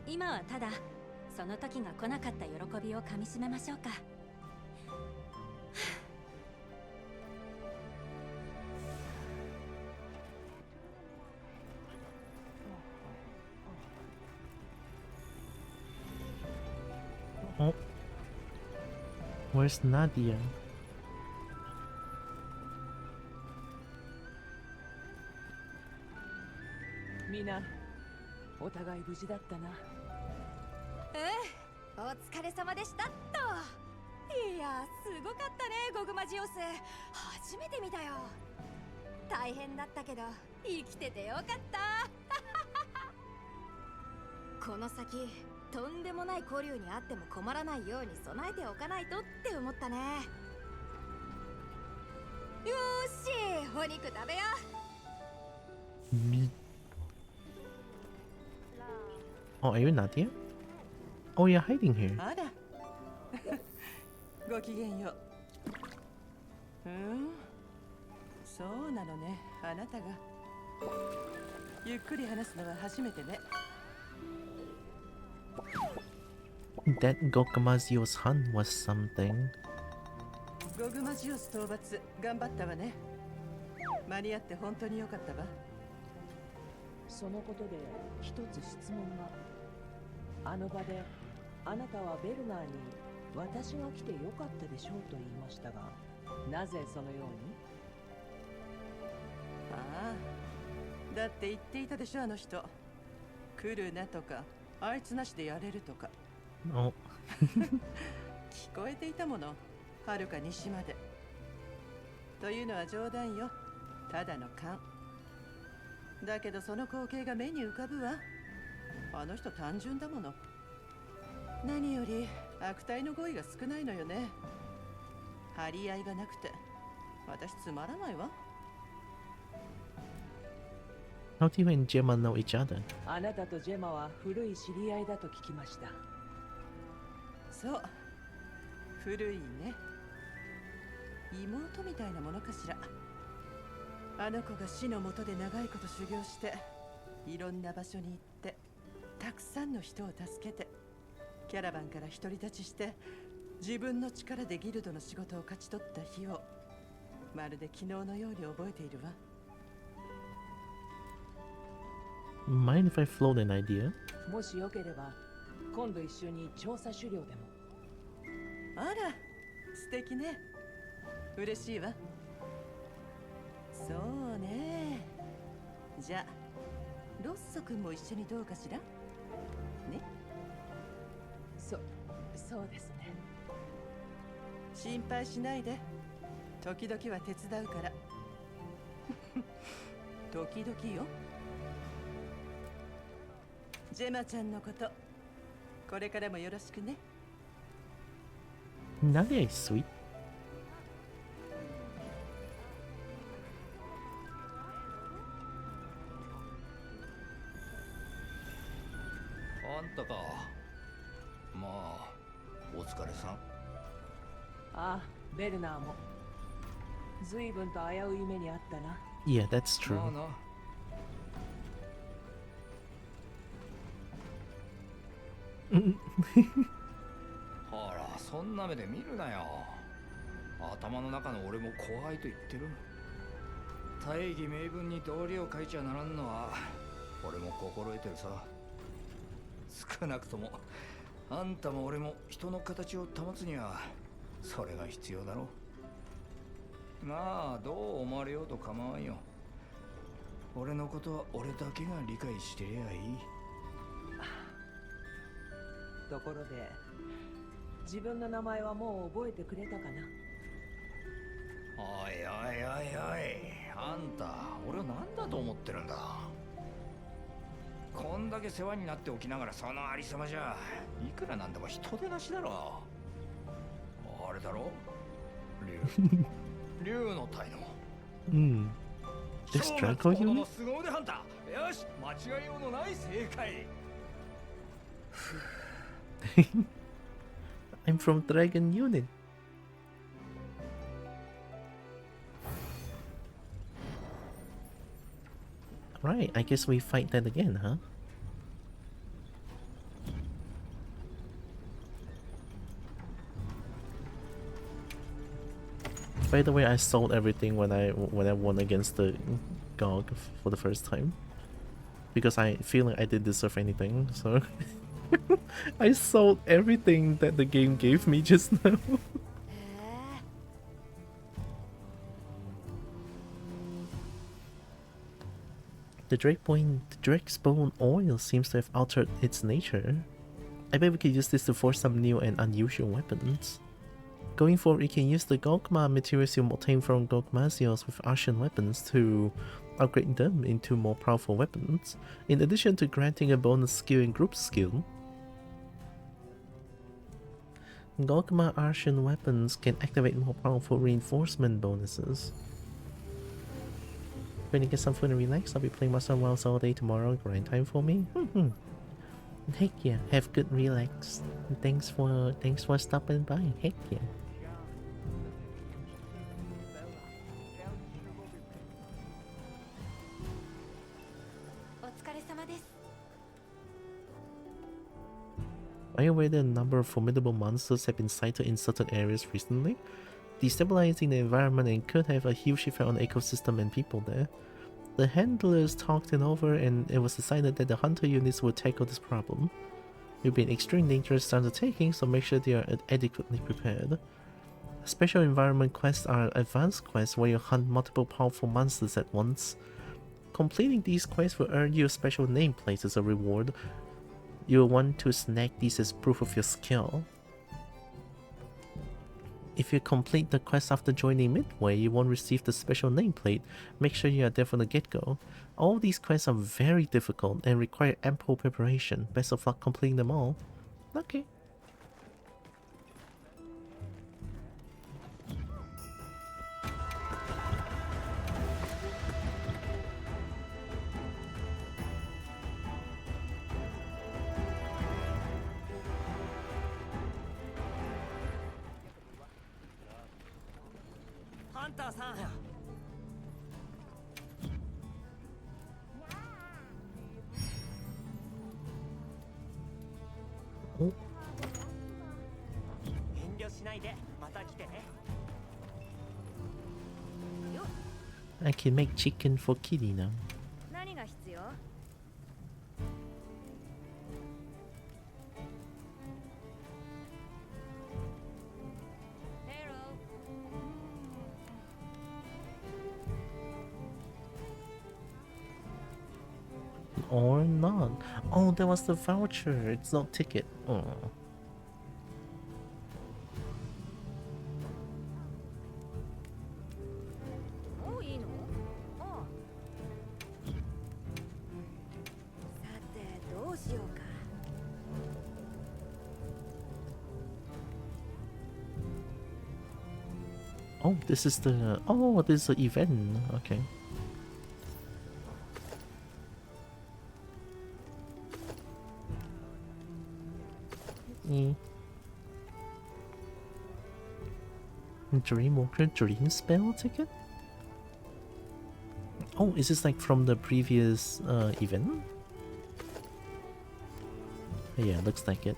今はただその時が来なかった喜びをかみしめましょうか。Oh, where's Nadia? みんなお互い無事だったな。お疲れ様でしたっと。いや、すごかったね、ゴグマジオス。初めて見たよ。大変だったけど生きててよかった。この先とんでもない古竜にあっても困らないように備えておかないとって思ったね。よーし、お肉食べよう。 Me. Oh, are you Nadia? Oh, you're hiding here. あらごきげんよう。そうなのね、あなたが。ゆっくり話すのは初めてね。That Gogmazios hunt was something. ゴグマジオス討伐頑張ったわね。間に合って本当によかったわ。そのことで一つ質問が。あの場であなたはベルナーに私が来てよかったでしょうと言いましたが、なぜそのように？ああ、だって言っていたでしょ、あの人。来るなとか、あいつなしでやれるとか。Oh. 聞こえていたもの、はるか西まで。というのは冗談よ、ただの勘。だけどその光景が目に浮かぶわ。あの人単純だもの。何より悪態の語彙が少ないのよね。張り合いがなくて私つまらないわ。 How do you and Gemma know each other? あなたとジェマは古い知り合いだと聞きました。そう、古いね。妹みたいなものかしら。あの子が死の下で長いこと修行して、いろんな場所に行ってたくさんの人を助けて、キャラバンから独り立ちして自分の力でギルドの仕事を勝ち取った日をまるで昨日のように覚えているわ。 Mind if I float an idea? もしよければ今度一緒に調査狩猟でも。あら、素敵ね。嬉しいわ。そうね。じゃあロッソ君も一緒にどうかしらね。そうですね。心配しないで。時々は手伝うから。時々よ。ジェマちゃんのこと、これからもよろしくね。Nadia is sweet. あんたか。まあ、お疲れさん。ああ、ベルナーも。随分と危うい目にあったな。Yeah, that's true. まあな。ほら、そんな目で見るなよ。頭の中の俺も怖いと言ってる。大義名分に道理を書いちゃならんのは俺も心得てるさ。少なくともあんたも俺も人の形を保つにはそれが必要だろう。まあどう思われようと構わんよ。俺のことは俺だけが理解してりゃいい。ところで自分の名前はもう覚えてくれたかな。おいおいおいおい、あんた俺を何だと思ってるんだ。こんだけ世話になっておきながらそのありさまじゃいくらなんでも人手なしだろ。あれだろ、竜の体のThis Draco you? の凄腕ハンター。よし、間違いようのない正解。I'm from Dragon Unit. Right, I guess we fight that again, huh? By the way, I sold everything when I won against the Gog for the first time. Because I feel like I didn't deserve anything, so I sold everything that the game gave me just now. The Drake's bone oil seems to have altered its nature. I bet we could use this to forge some new and unusual weapons. Going forward, we can use the Gogma materials you obtain from Gogmazios with Ashen weapons to upgrade them into more powerful weapons, in addition to granting a bonus skill in group skill. Gogma Ashen weapons can activate more powerful reinforcement bonuses. When you get some food and relax, I'll be playing Master Wilds all day tomorrow. Grind time for me. Heck yeah, have good relax. Thanks for stopping by. Heck yeah. Are you aware that a number of formidable monsters have been sighted in certain areas recently? Destabilizing the environment and could have a huge effect on the ecosystem and people there. The handlers talked it over and it was decided that the hunter units would tackle this problem. It will be an extremely dangerous undertaking, so make sure they are adequately prepared. Special environment quests are advanced quests where you hunt multiple powerful monsters at once. Completing these quests will earn you a special nameplate as a reward. You will want to snag these as proof of your skill. If you complete the quest after joining Midway, you won't receive the special nameplate. Make sure you are there from the get-go. All these quests are very difficult and require ample preparation. Best of luck completing them all. Okay. I can make chicken for Kitty now. Or not. Oh, that was the voucher. It's not ticket. Oh. Oh, this is the... Oh, this is the event. Okay. Dreamwalker Dream Spell ticket? Oh, is this like from the previous event? Yeah, looks like it.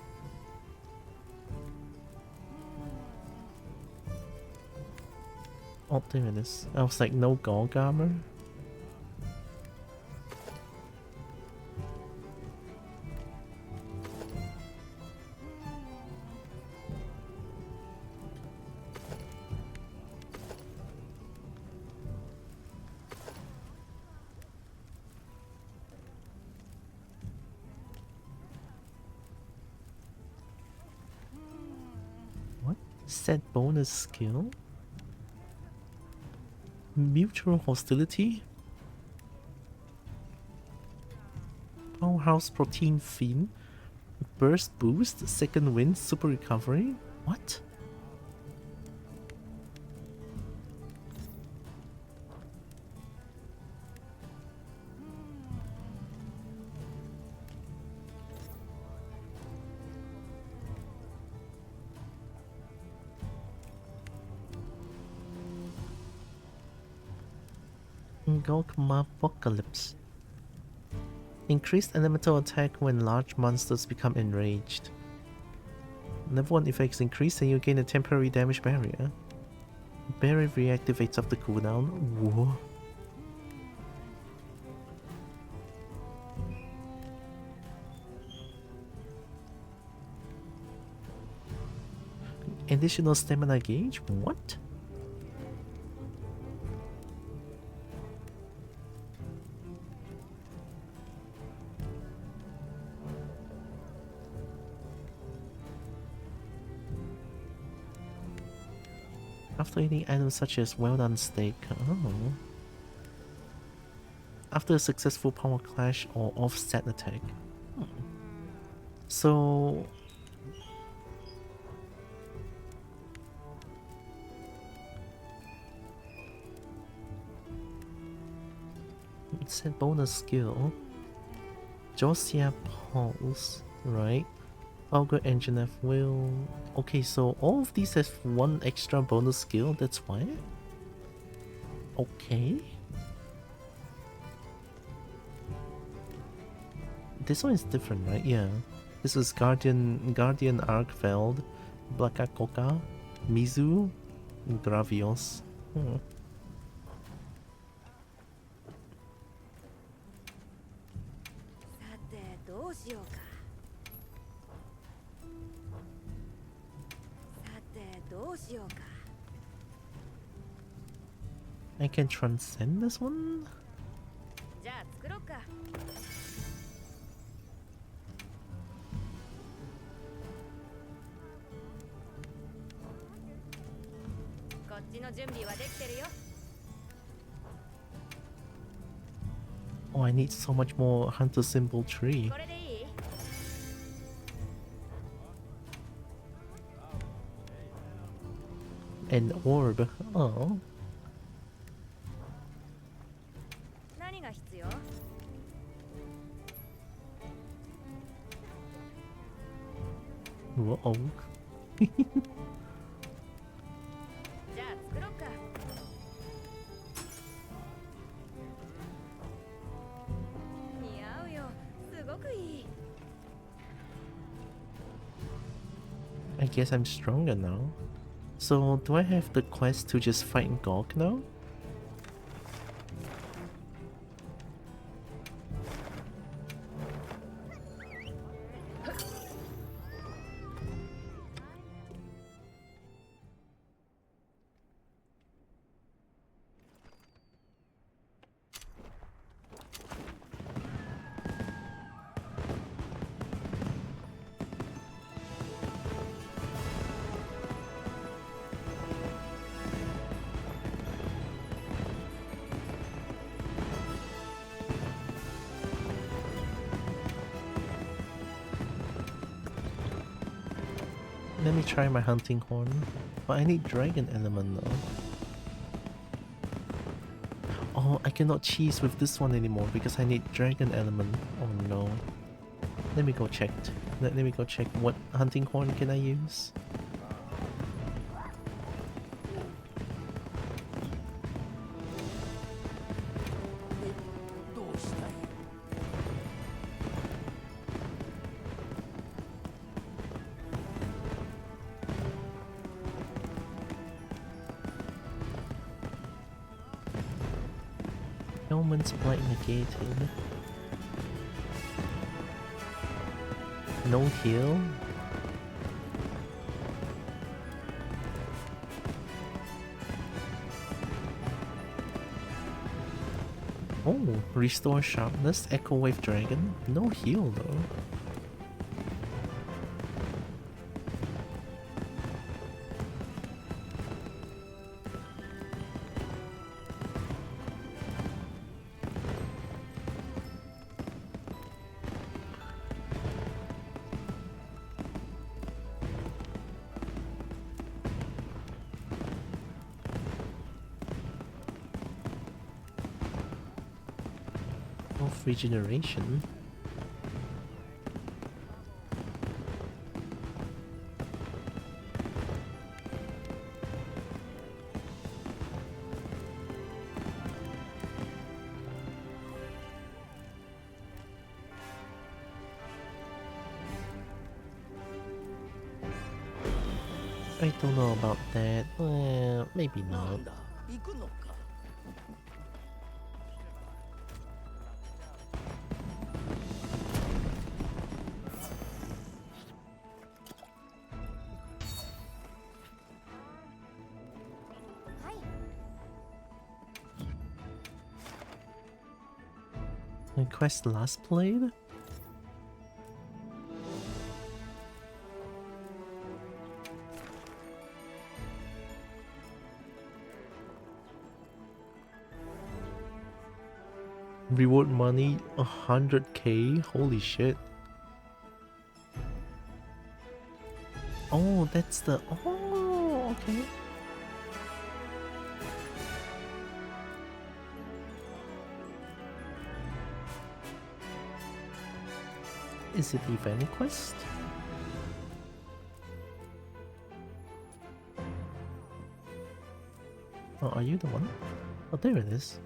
Oh, there it is. I was like, no Gog armor? What? Set bonus skill? Mutual hostility? Powerhouse protein fiend? Burst boost? Second wind? Super recovery? What? Gogmazios. Increased elemental attack when large monsters become enraged. Level 1 effects increase and you gain a temporary damage barrier. Berry reactivates after cooldown. Whoa. Additional stamina gauge? What? After eating items such as well-done steak. Oh. After a successful power clash or offset attack. Hmm. So... it said bonus skill. Josia Pulse, right? Ogre Engine F will... Okay, so all of these have one extra bonus skill, that's why? Okay. This one is different, right? Yeah. This is Guardian Arkfeld, Blackakoka, Mizu, and Gravios. Hmm. どうしようか。さてどうしようか。 I can transcend this one? じゃあ作ろうか。こっちの準備はできてるよ。 Oh, I need so much more hunter symbol tree. これでいい？ An orb. Oh. 何が必要？ Whoa. じゃあ作ろうか。 似合うよ。すごくいい。 I guess I'm stronger now. So, do I have the quest to just fight Gog now? Let me try my hunting horn. But I need dragon element though. Oh, I cannot cheese with this one anymore because I need dragon element. Oh no. Let me go check. Let me go check what hunting horn can I use. Helmet's blight negated. No heal? Oh, restore sharpness, echo wave dragon. No heal though. Regeneration. I don't know about that. maybe not. Quest last played? Reward money 100k? Holy shit. Oh, that's the... Oh, okay. Is it event quest? Oh, are you the one? Oh, there it is.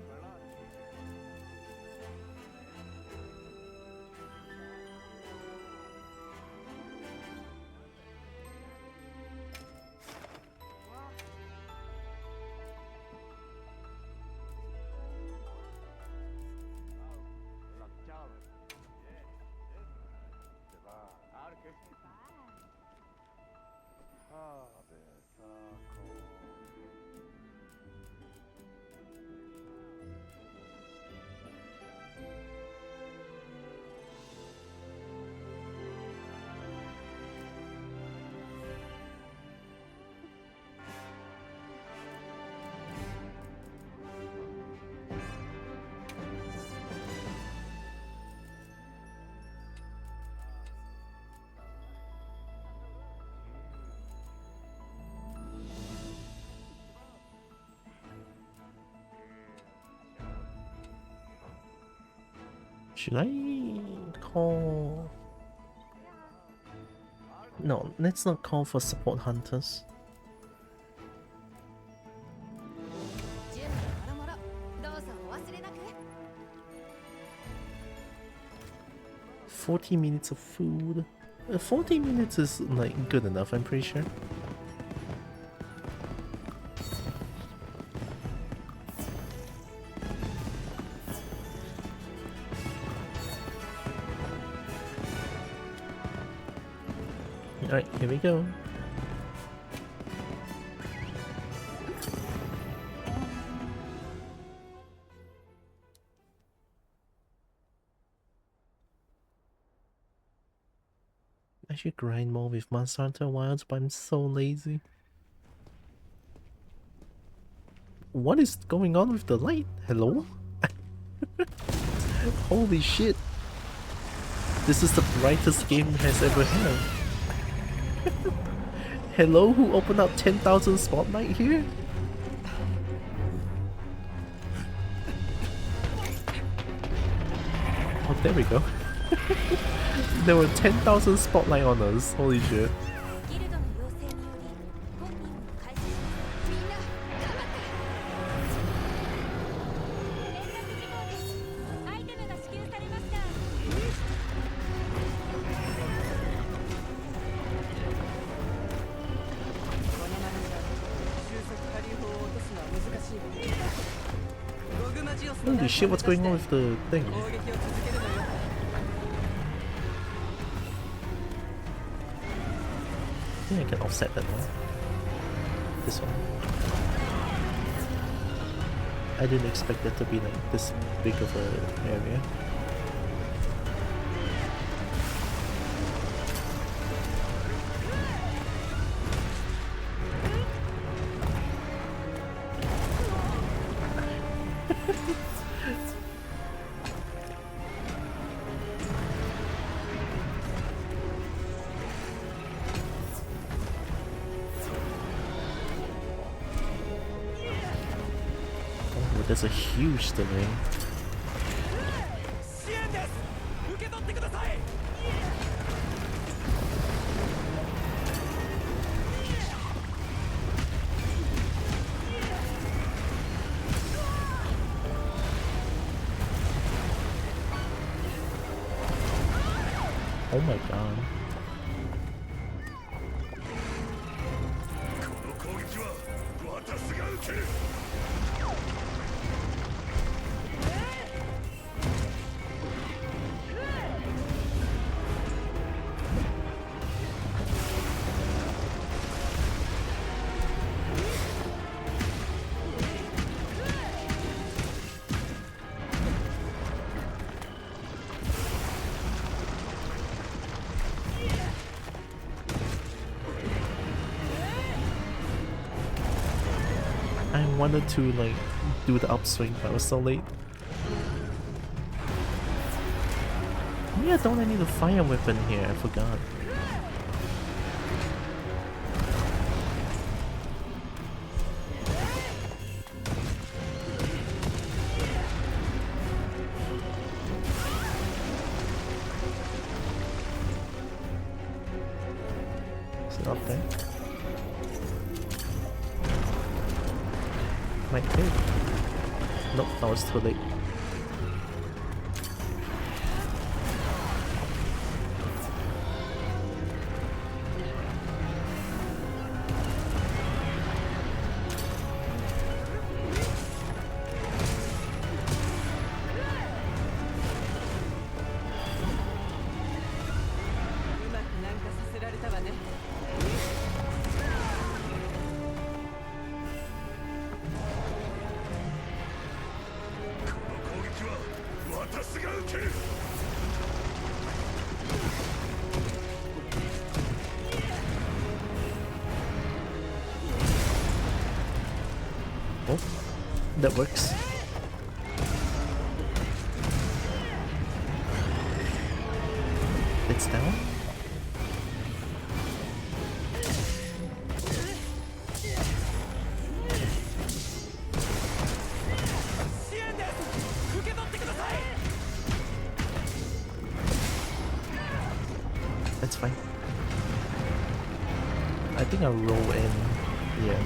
Should I call... No, let's not call for support hunters. "40 minutes of food." 40 minutes is like good enough, I'm pretty sure. Alright, here we go. I should grind more with Monster Hunter Wilds, but I'm so lazy. What is going on with the light? Hello? Holy shit. This is the brightest game has ever had. Hello, who opened up 10,000 spotlight here? Oh, there we go. There were 10,000 spotlight on us. Holy shit. Holy shit, what's going on with the thing? I think I can offset that one. This one. I didn't expect it to be like this big of an area. There's a huge delay. Oh my god. I wanted to like do the upswing, but I was so late. Oh yeah, don't I need a fire weapon here? I forgot. Is it up there? Might be. Nope, that was too late. Oh, that works. It's down. That's fine. I think I'll roll in. Yeah.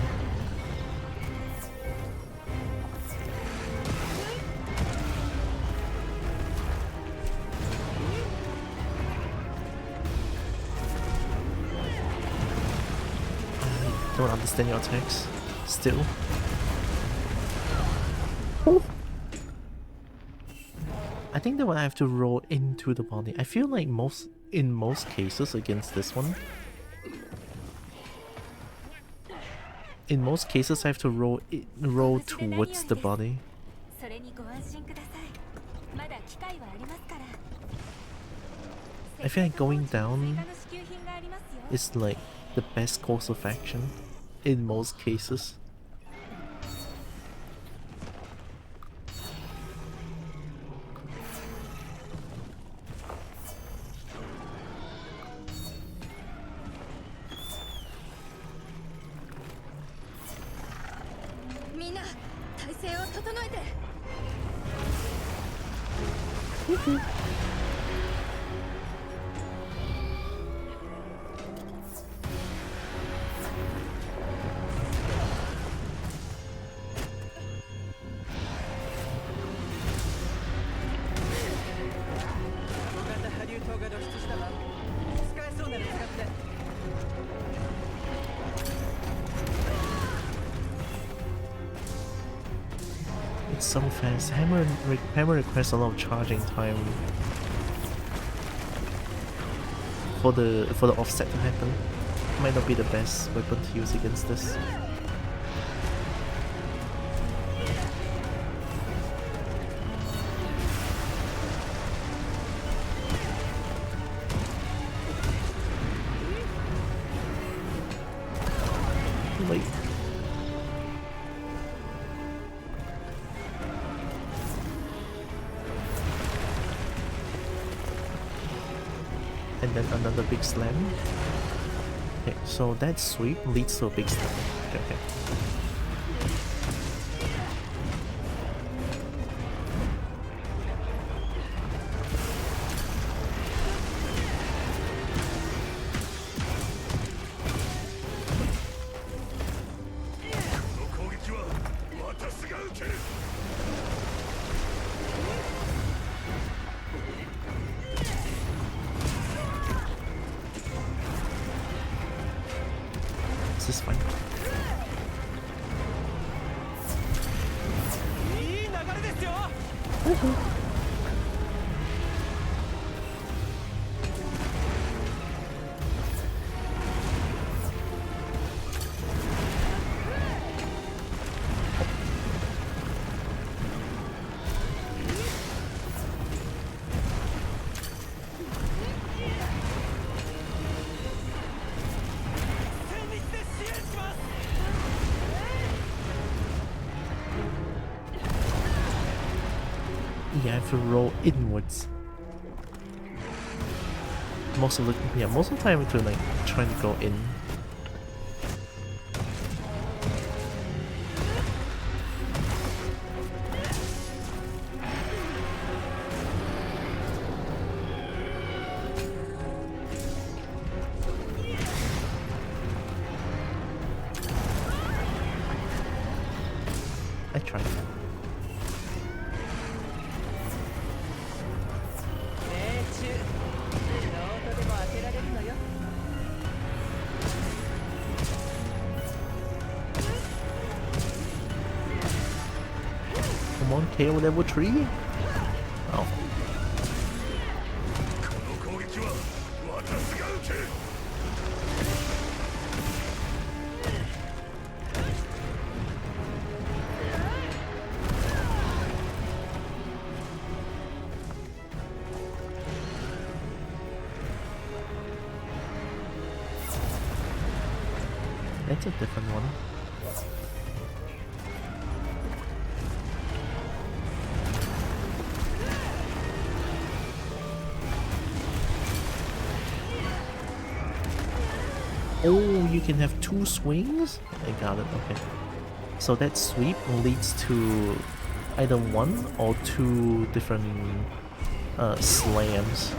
I don't understand your attacks. Still. Oh. I think that one I have to roll into the body. I feel like in most cases against this one, in most cases I have to roll towards the body. I feel like going down is like the best course of action in most cases. It's so fast. Hammer requires a lot of charging time for the offset to happen. Might not be the best weapon to use against this. Wait. And then another big slam. Okay, so that sweep leads to a big slam. Okay. This is fine. Yeah, I have to roll inwards. Most of the time to like trying to go in. I tried. Come on, KO level 3. Oh. That's a different one. Oh, you can have 2 swings? I got it, okay. So that sweep leads to either 1 or 2 different slams.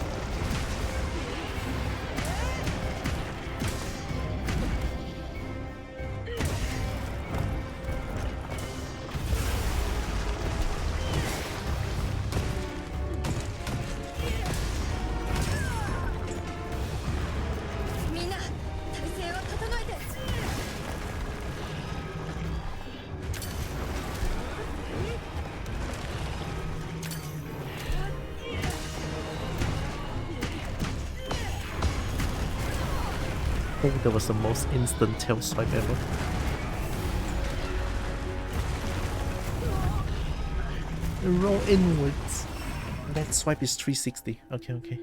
Oh, that was the most instant tail swipe ever. Roll inwards. That swipe is 360. Okay, okay.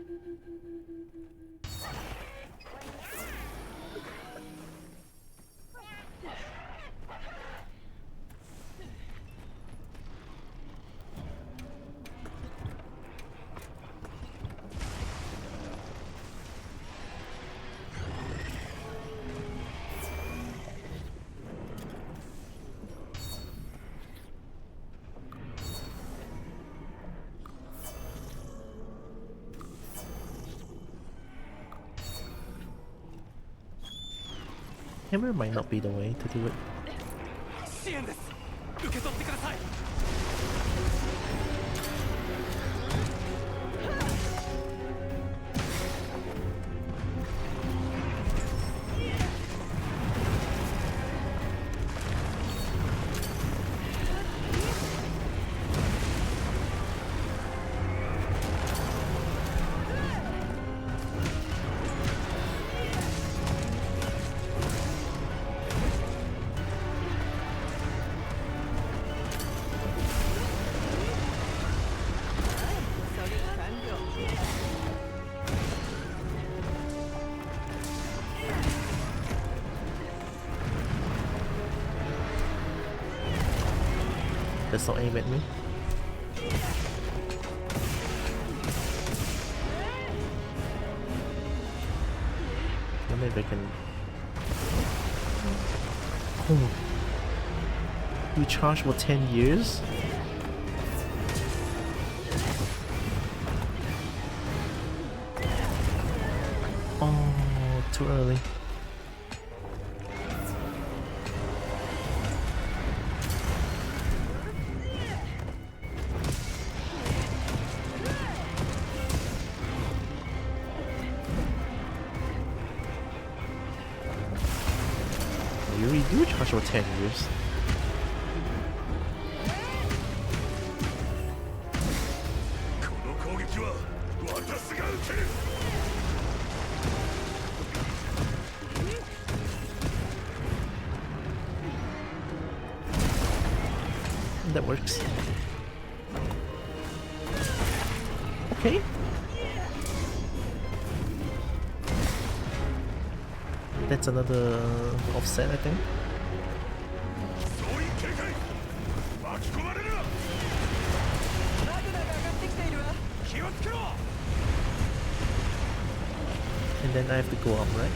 Hammer might not be the way to do it. Let's not aim at me. Maybe I can... Oh. You charge for 10 years? Oh, too early. You really do charge for 10 years. that works. Okay. That's another offset, I think. And then I have to go up, right?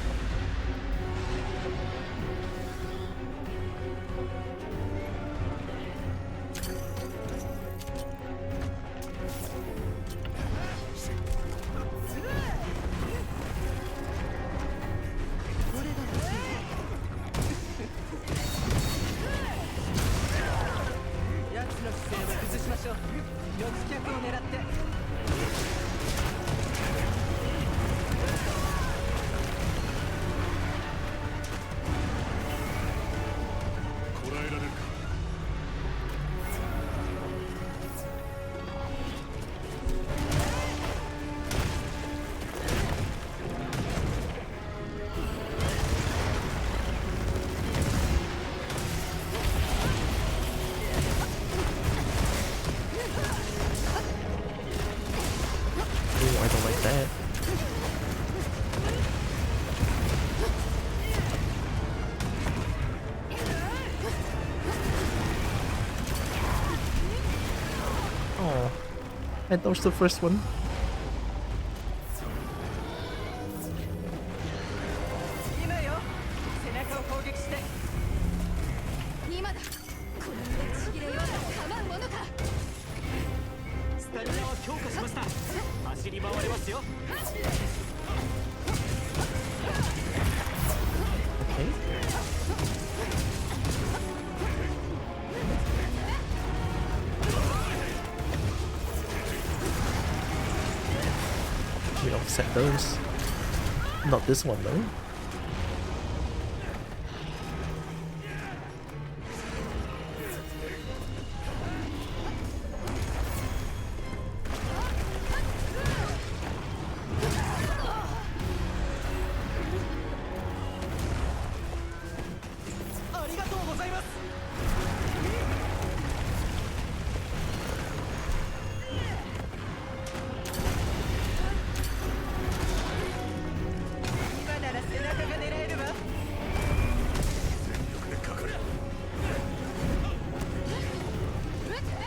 I don't like that. Oh, I dodged the first one. 走り回れますよ。We offset those. Not this one though.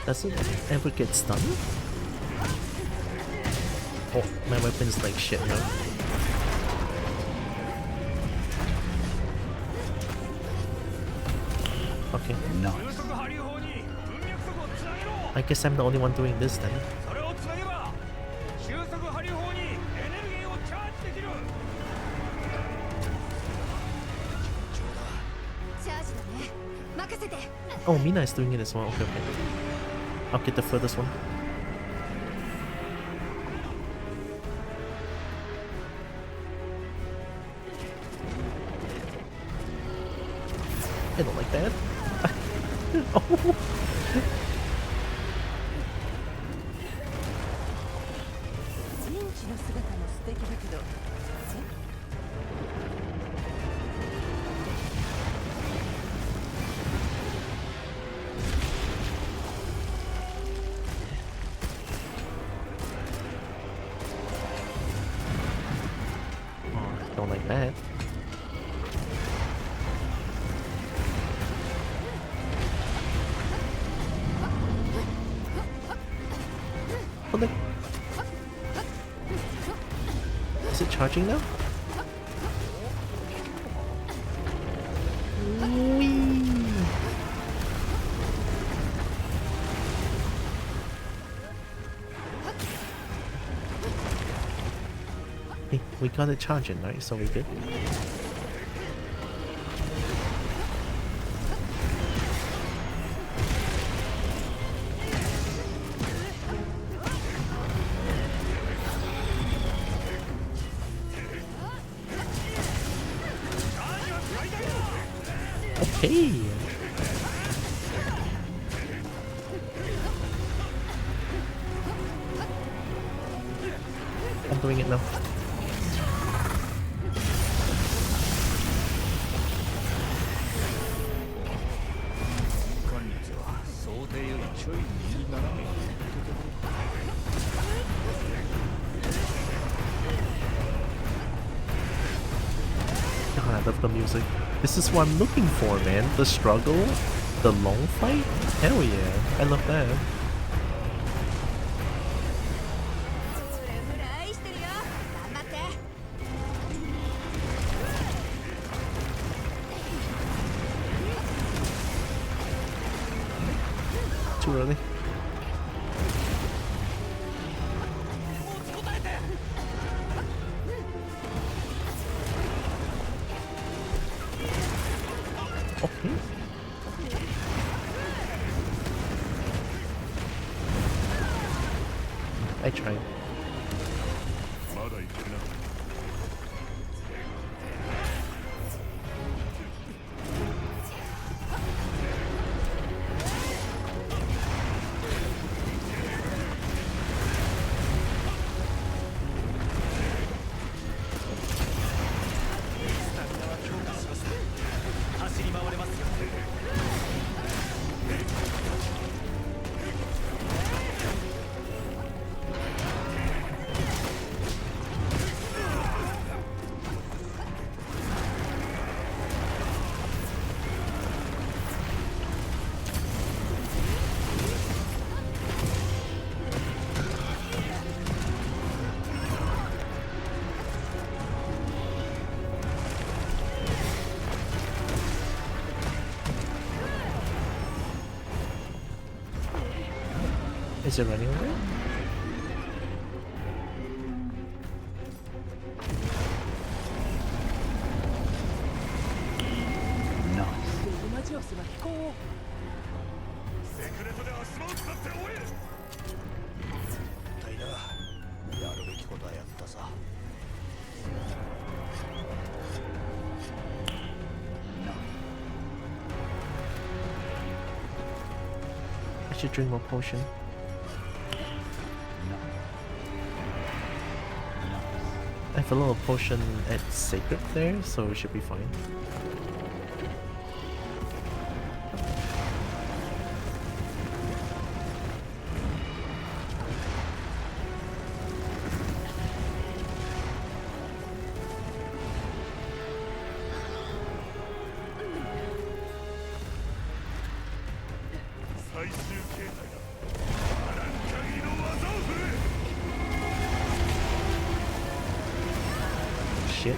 Does it ever get stunned? Oh, my weapon's like shit now. Okay. No. I guess I'm the only one doing this then. Oh, Mina is doing it as well. Okay, okay. I'll get the furthest one. I don't like that. Oh. Don't like that. Oh, look. Is it charging now? Whee! Hey, we got it charging, right? So we good. Okay. I'm doing it now. God, I love the music. This is what I'm looking for, man. The struggle, the long fight. Hell yeah, I love that. Too early. Okay. I tried. Is it running away? I should drink more potion. I have a little potion at Sacred there, so it should be fine. Shit.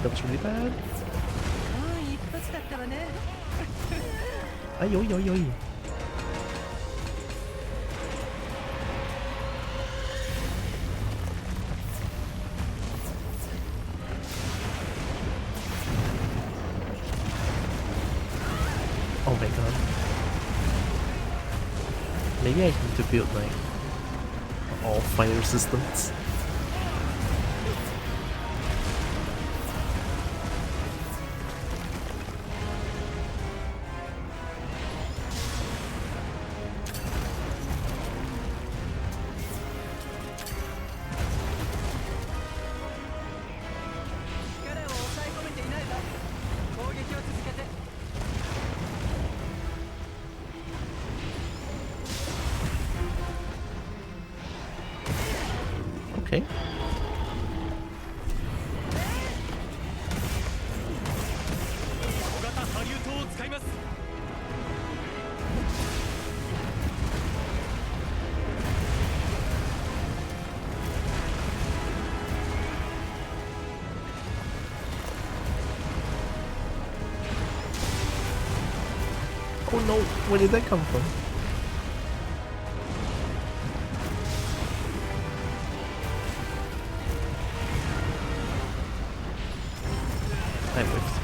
That was really bad. Ay, oy, oy, oy. Oh my god. Maybe I need to build like all fire systems. Okay. Oh no, where did that come from? I whiffed.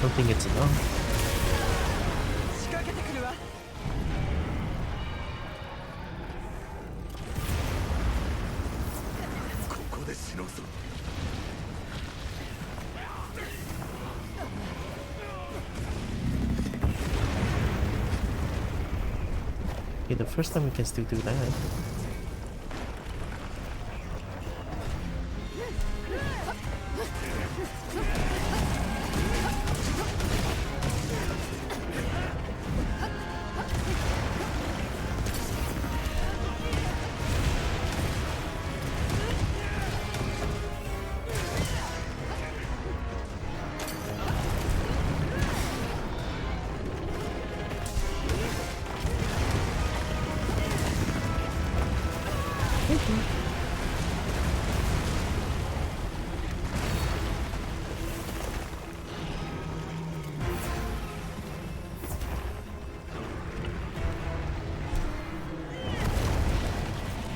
don't think it's enough. Okay, the first time we can still do that.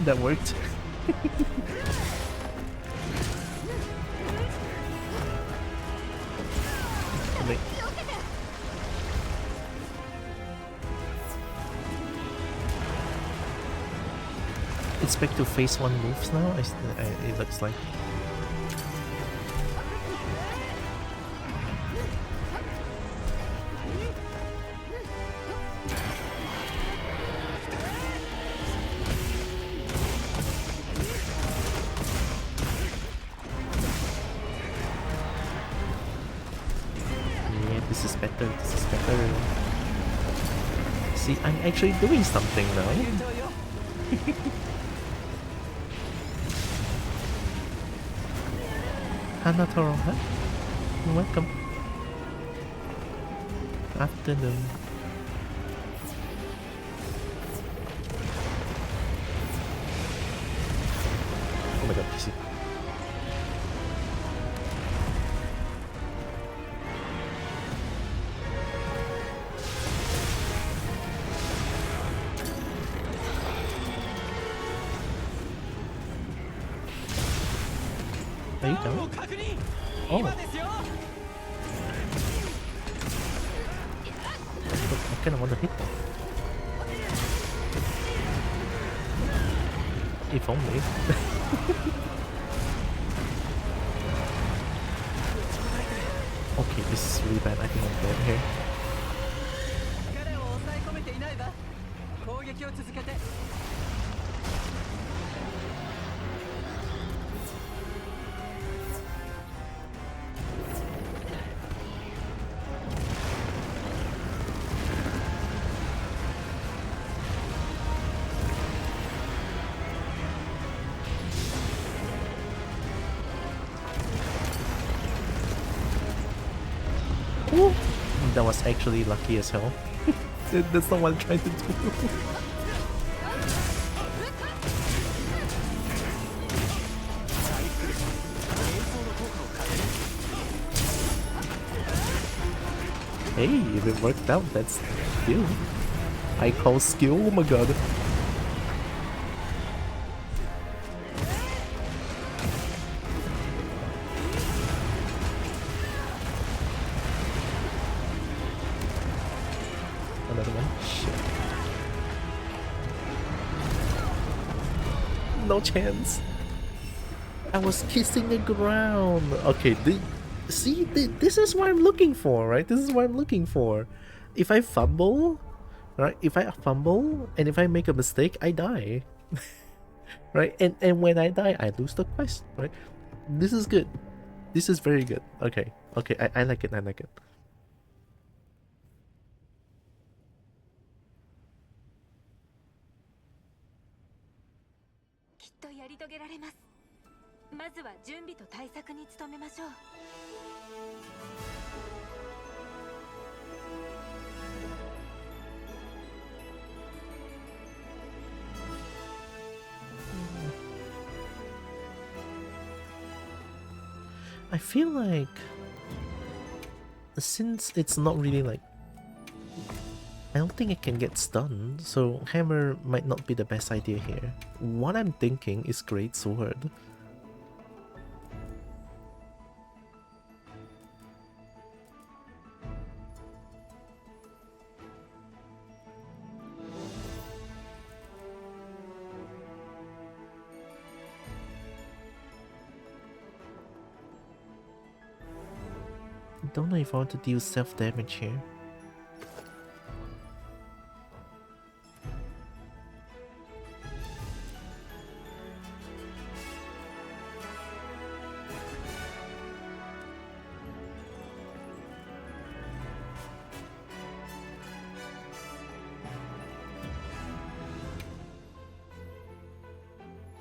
That worked. Wait. It's back to phase 1 moves now, it looks like. This is better. See, I'm actually doing something now. Hanatoro, huh? You're welcome. Afternoon. Oh my god, PC. There you go. Oh. I kind of want to hit that. If only. Okay, this is really bad. I think I'm dead here. Ooh. That was actually lucky as hell. That's not what I'm trying to do. Hey, if it worked out, that's skill. I call skill, oh my god. Another one. Shit. No chance. I was kissing the ground. Okay, see, this is what I'm looking for, right? This is what I'm looking for. If I fumble, right? If I fumble and if I make a mistake, I die. Right? And when I die, I lose the quest, right? This is good. This is very good. Okay. Okay, I like it. I like it. I feel like since it's not really like, I don't think it can get stunned, so hammer might not be the best idea here. What I'm thinking is great sword. Don't know if I want to deal self-damage here.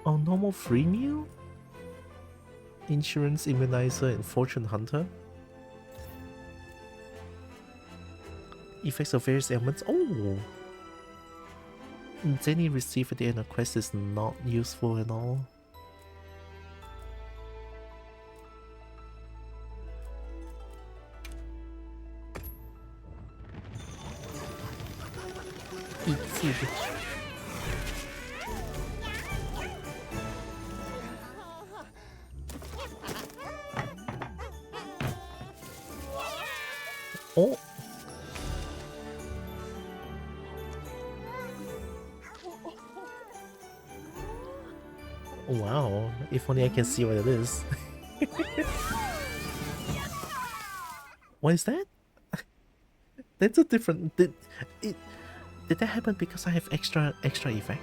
Oh, normal free meal? Insurance Immunizer and Fortune Hunter? Effects of various ailments. Oh! Any received at the end of quest is not useful at all. Eat food. Oh! Wow, if only I can see what it is. What is that? That's a different... Did that happen because I have extra effect?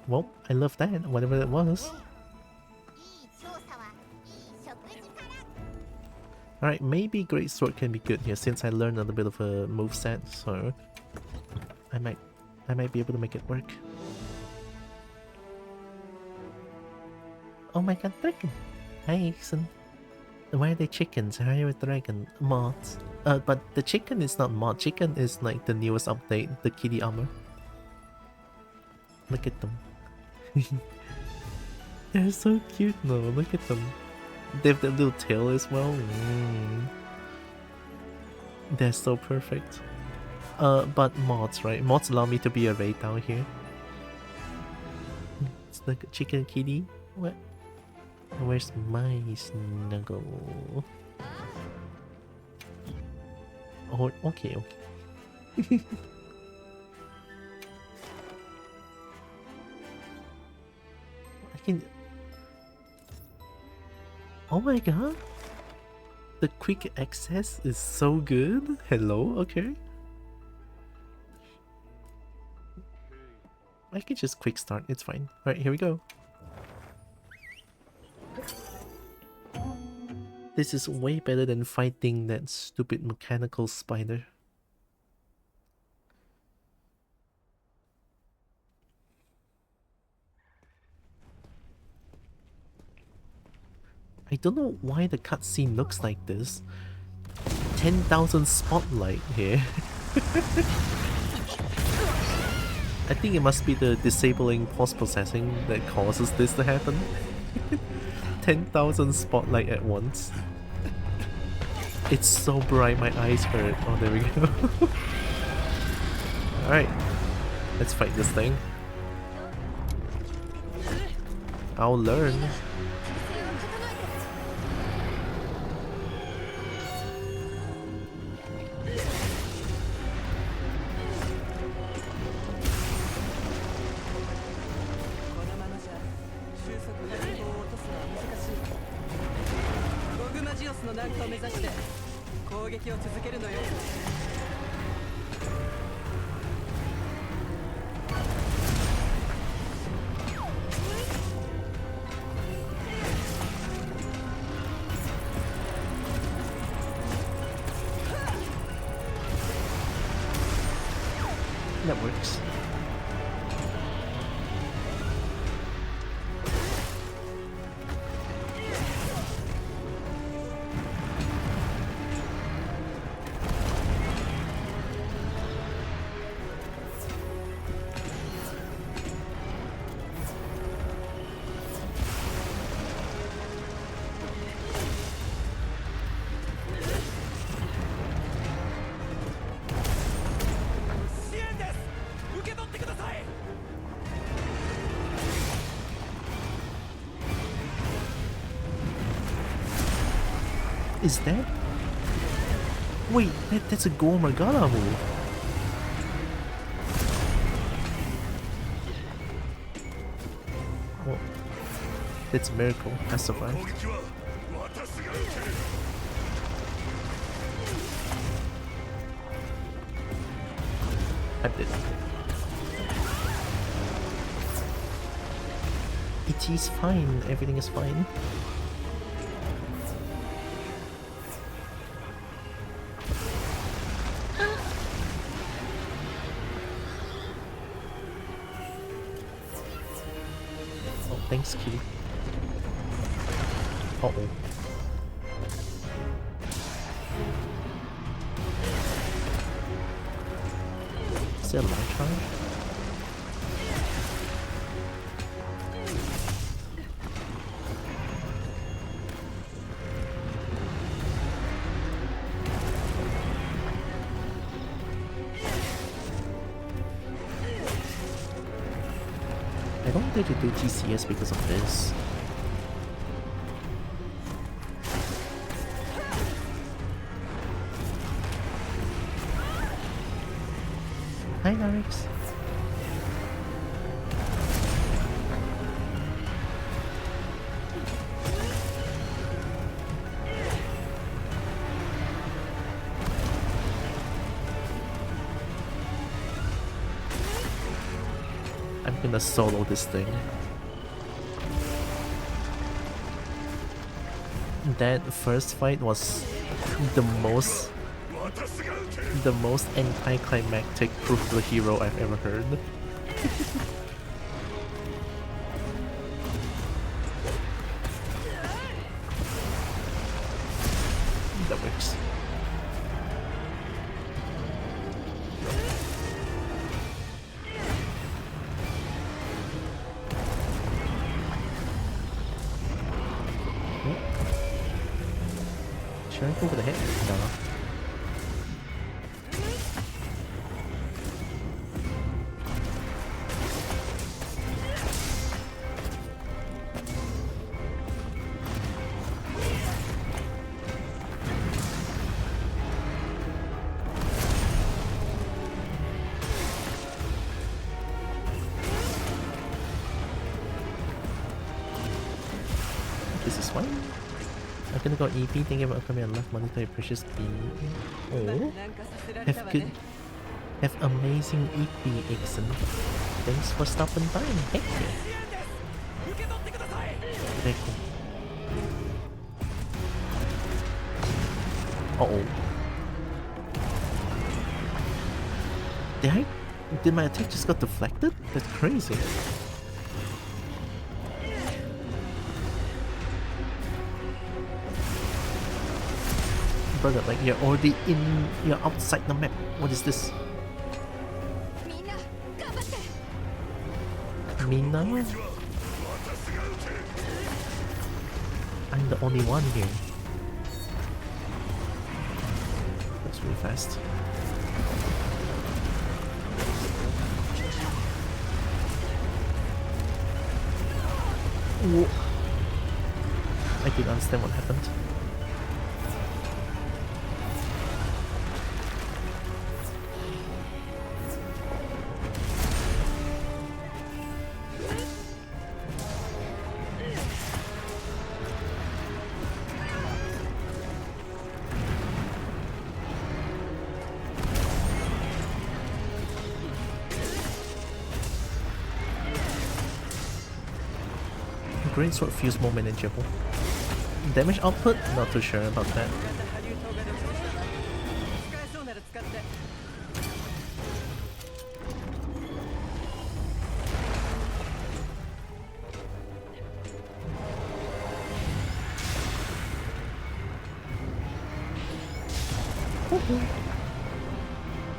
Well, I love that, whatever it was. Alright, maybe Great Sword can be good here since I learned a little bit of a moveset, so I might be able to make it work. Oh my god, dragon! Hi, Ixon. Why are they chickens? Why are you a dragon? Mods. But the chicken is not mod. Chicken is like the newest update, the kitty armor. Look at them. They're so cute now, look at them. They have that little tail as well. They're so perfect. But mods, right? Mods allow me to be a raid down here. It's like a chicken kitty. What? Where's my snuggle? Oh, okay. I can... Oh my god! The quick access is so good. Hello, okay. I can just quick start, it's fine. Alright, here we go. This is way better than fighting that stupid mechanical spider. I don't know why the cutscene looks like this. 10,000 spotlight here. I think it must be the disabling post-processing that causes this to happen. 10,000 spotlight at once. It's so bright my eyes hurt. Oh, there we go. Alright, let's fight this thing. I'll learn. That works. Is that? Wait, that's a Gogmazios move. Oh. It's a miracle I survived. I did. It is fine, everything is fine. Oh, thanks, kitty. Uh-oh. Is there a light charge? I don't think they do TCS because of this. Hi, Narix. I'm gonna solo this thing. That first fight was the most anticlimactic proof of the hero I've ever heard. That works. Should I go for the hit? No. This is fine. I'm gonna go EP thinking about coming and left money to a precious being. Oh, have amazing EP, Ixon. Thanks for stopping by. Heck yeah. Very cool. Uh-oh. Did my attack just got deflected? That's crazy. Brother, like you're already you're outside the map. What is this? Mina? I'm the only one here. That's really fast. Whoa. I didn't understand what happened. Greatsword feels more manageable. Damage output? Not too sure about that.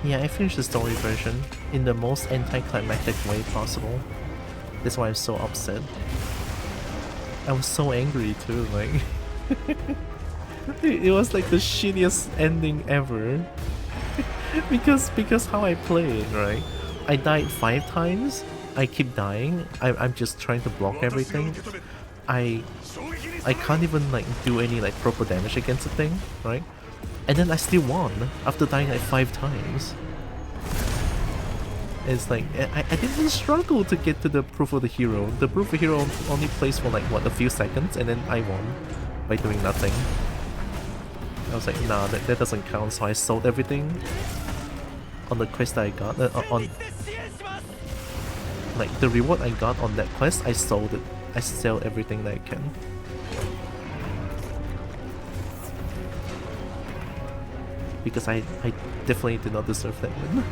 Yeah, I finished the story version in the most anticlimactic way possible. That's why I'm so upset. I was so angry too, like it was like the shittiest ending ever. because how I play it, right? I died 5 times, I keep dying, I'm just trying to block everything. I can't even like do any like proper damage against the thing, right? And then I still won after dying like 5 times. It's like, I didn't struggle to get to the proof of the hero. The proof of the hero only plays for like, what, a few seconds, and then I won by doing nothing. I was like, nah, that doesn't count, so I sold everything on the quest that I got. On like, the reward I got on that quest, I sold it. I sell everything that I can. Because I definitely did not deserve that win.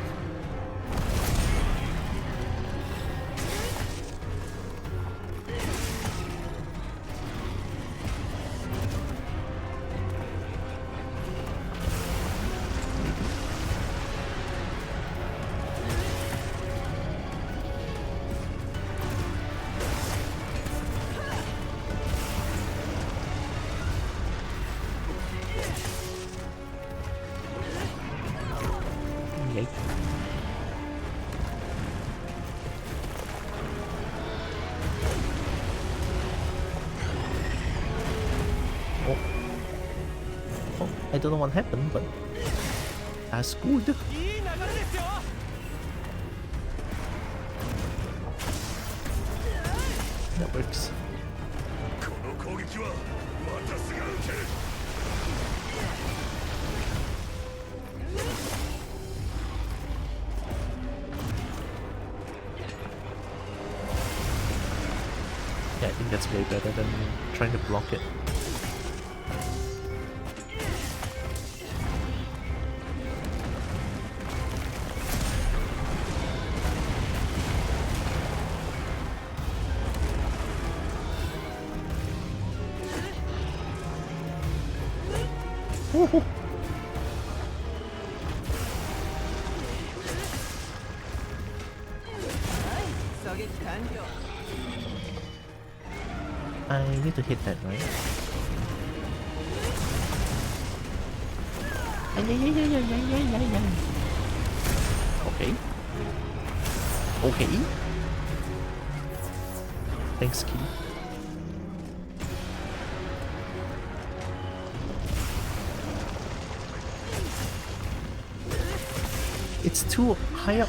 I don't know what happened, but that's good. That works. Yeah, I think that's way better than trying to block it. I need to hit that, right? Okay. Okay. Thanks, Kitty. It's too high up.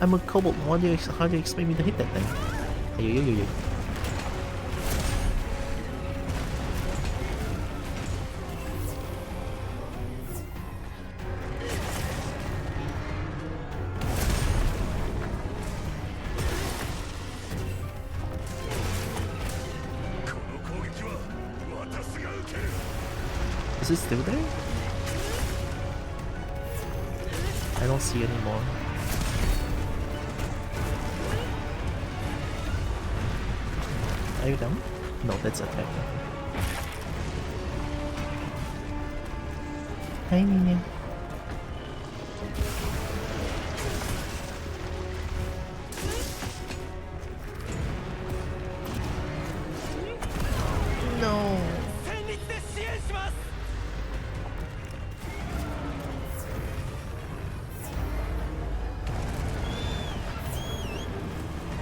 I'm a kobold. How do you expect me to hit that thing? Ay. Is it still there? I don't see anymore. Are you done? No, that's attack. Hi, Nina. No.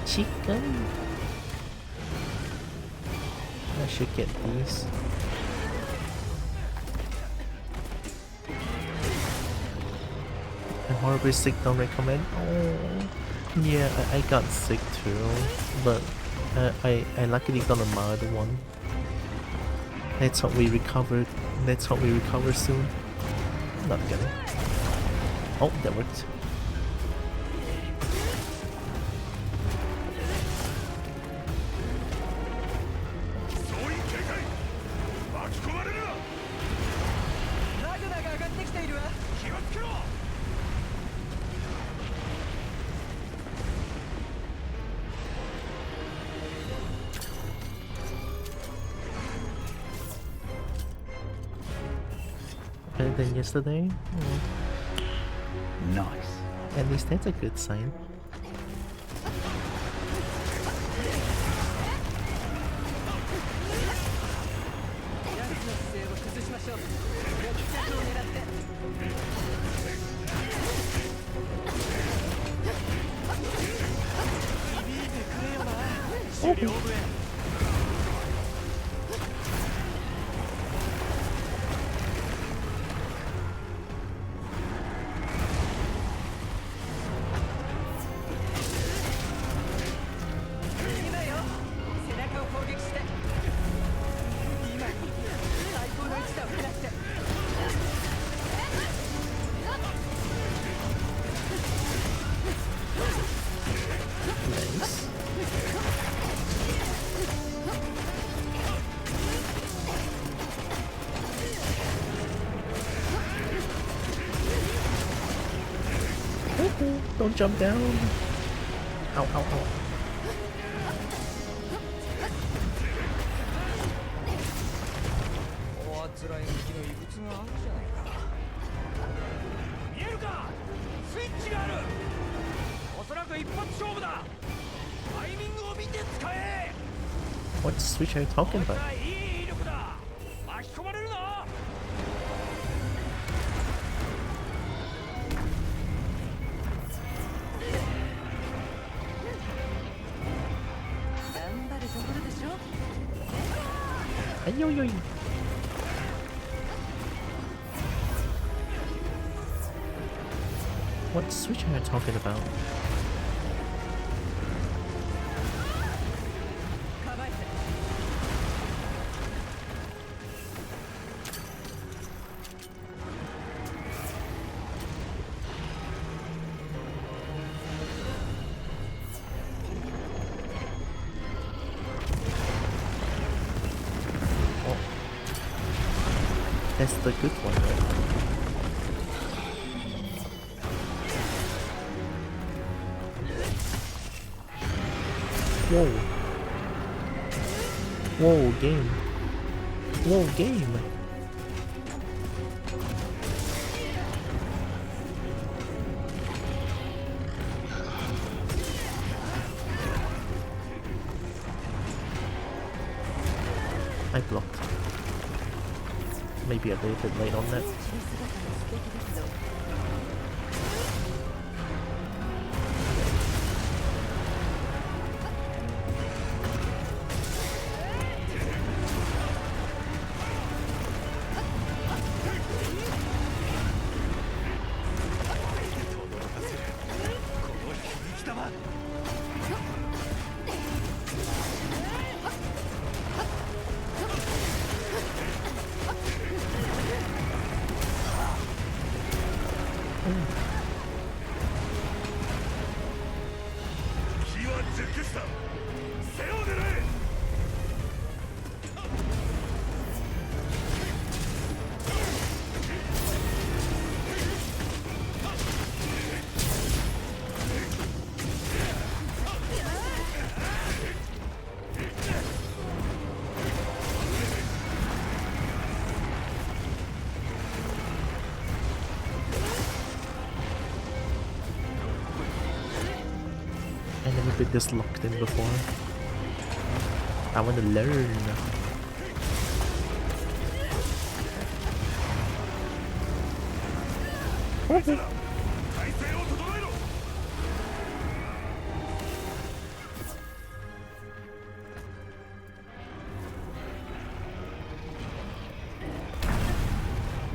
Chicken. I should get these. I'm horribly sick, don't recommend. Oh, yeah, I got sick too, but I luckily got a mild one. Let's hope we recovered. Let's hope we recover soon. Not gonna. Oh, that worked. Better than yesterday? Nice. At least that's a good sign. Don't jump down. Ow, ow, ow. What switch are you talking about? Ay-yo-yo. What switch are you talking about? That's the good one, right? Whoa. Whoa, game. Whoa, game. I blocked. Maybe a little bit late on that. I never been this locked in before. I want to learn.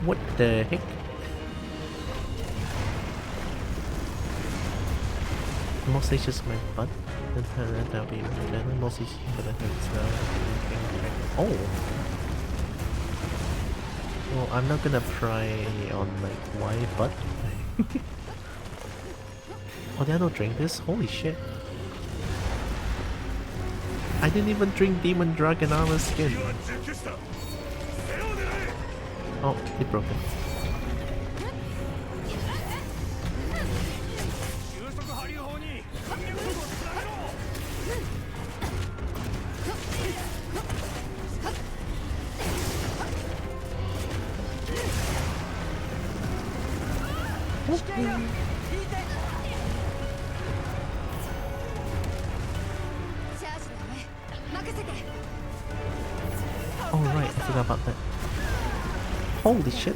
What the heck? Mostly just my butt. That'll be good. Mostly, but it hurts now. Oh! Well, I'm not gonna pry on like why butt. Oh, did I not drink this? Holy shit. I didn't even drink Demon Dragon Armor Skin. Oh, it broke it. Oh right, I forgot about that. Holy shit.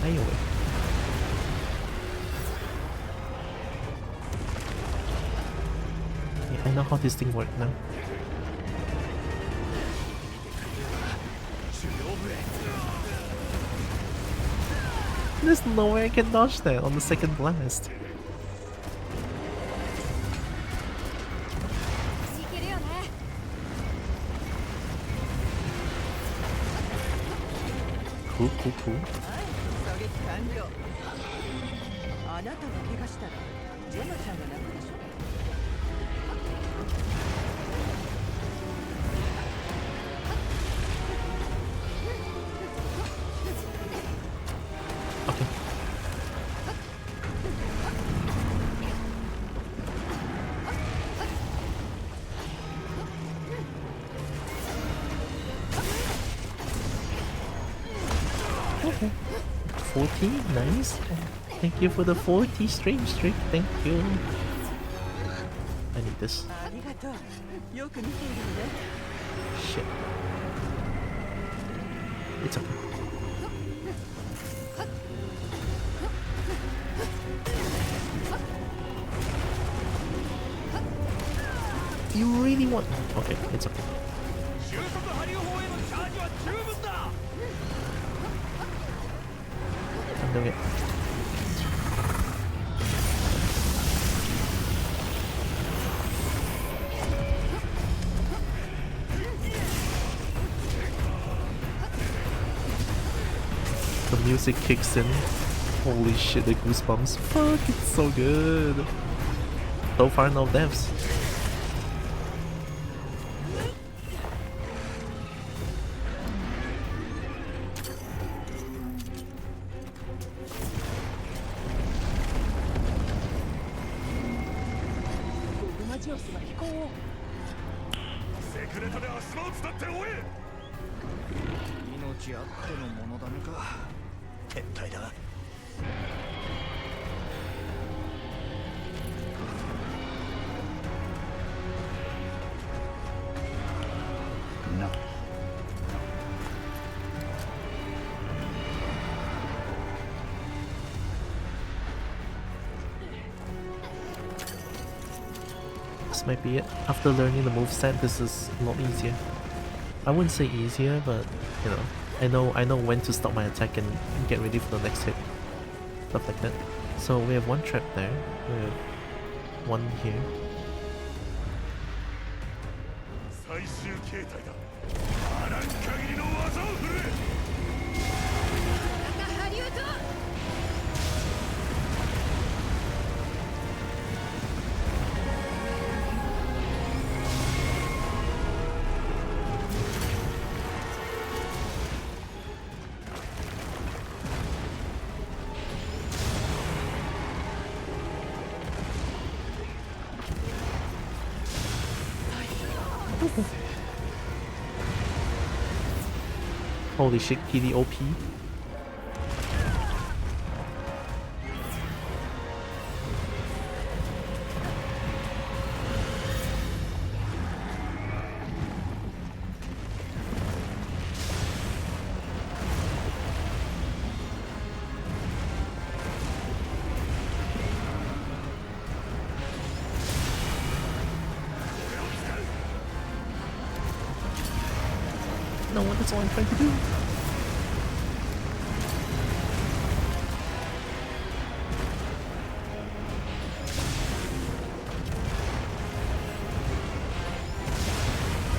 Anyway. Yeah, I know how this thing works now. There's no way I can dodge that on the second blast. Cool, cool, cool. あなたが怪我したらジェナちゃんが泣くでしょ。Okay. 40, nice. Thank you for the 40 stream streak. Thank you. I need this. ありがとう。よく見ているのね。Shit. It's okay. You really want? Okay, it's okay. I'm doing it. The music kicks in. Holy shit, the goosebumps. Fuck, it's so good. So far, no deaths. This might be it. After learning the moveset, this is a lot easier. I wouldn't say easier, but you know, I know when to stop my attack and get ready for the next hit. Stuff like that. So we have one trap there. We have one here. Holy shit, PD OP. No, that's all I'm trying to do.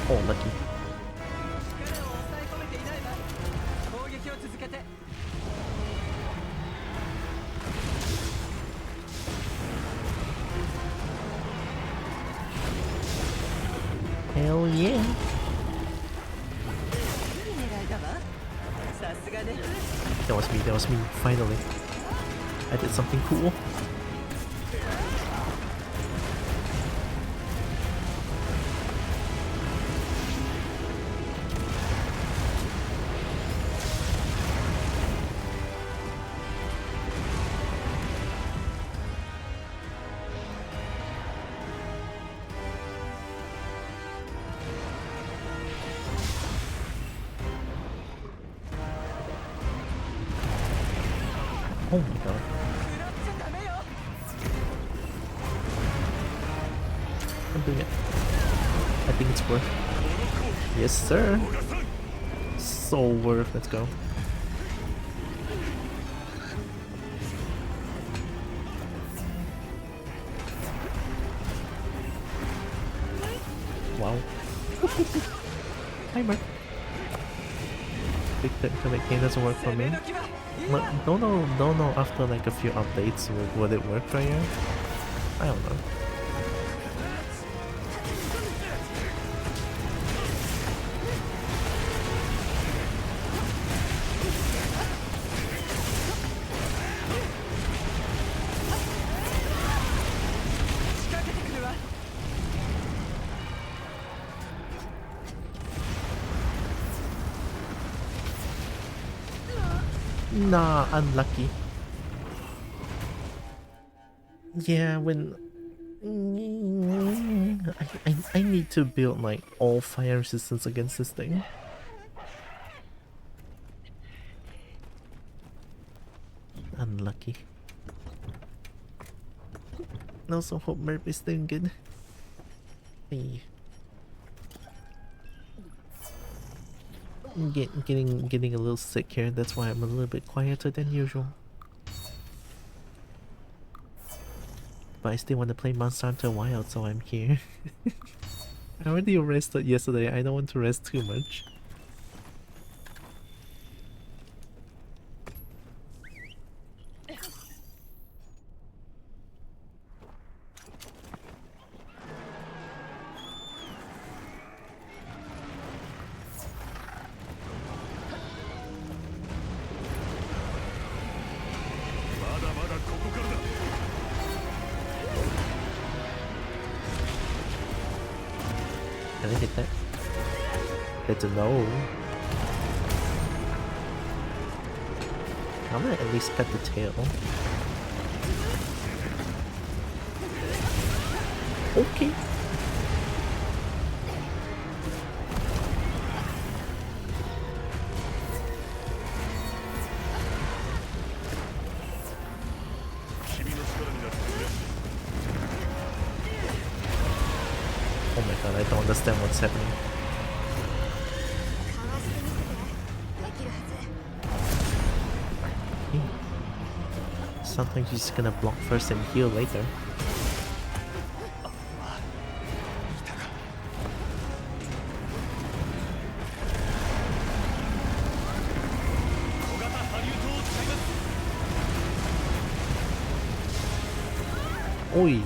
Oh, lucky. Hell yeah. That was me, finally. I did something cool. Oh my god. I'm doing it. I think it's worth. Yes, sir. So worth. Let's go. Wow. Hi, Mark. Big the mechanic doesn't work for me. Don't know after like a few updates would it work for you? I don't know. Nah, unlucky. Yeah, when I need to build like all fire resistance against this thing. Unlucky. Also hope Merp is doing good. Hey. Getting a little sick here, that's why I'm a little bit quieter than usual. But I still want to play Monster Hunter Wild, so I'm here. I already rested yesterday, I don't want to rest too much. Can I hit that? That's a no. I'm gonna at least cut the tail. Okay. Oh my god, I don't understand what's happening. Sometimes you're just gonna block first and heal later. Oi!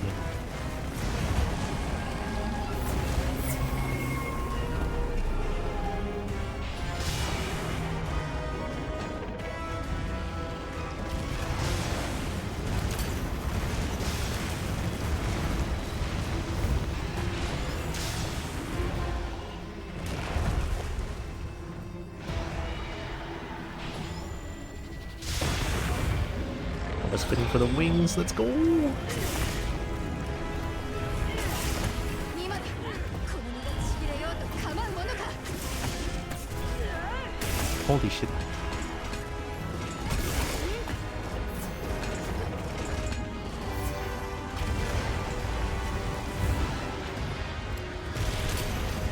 I was fitting for the wings, let's go! Holy shit.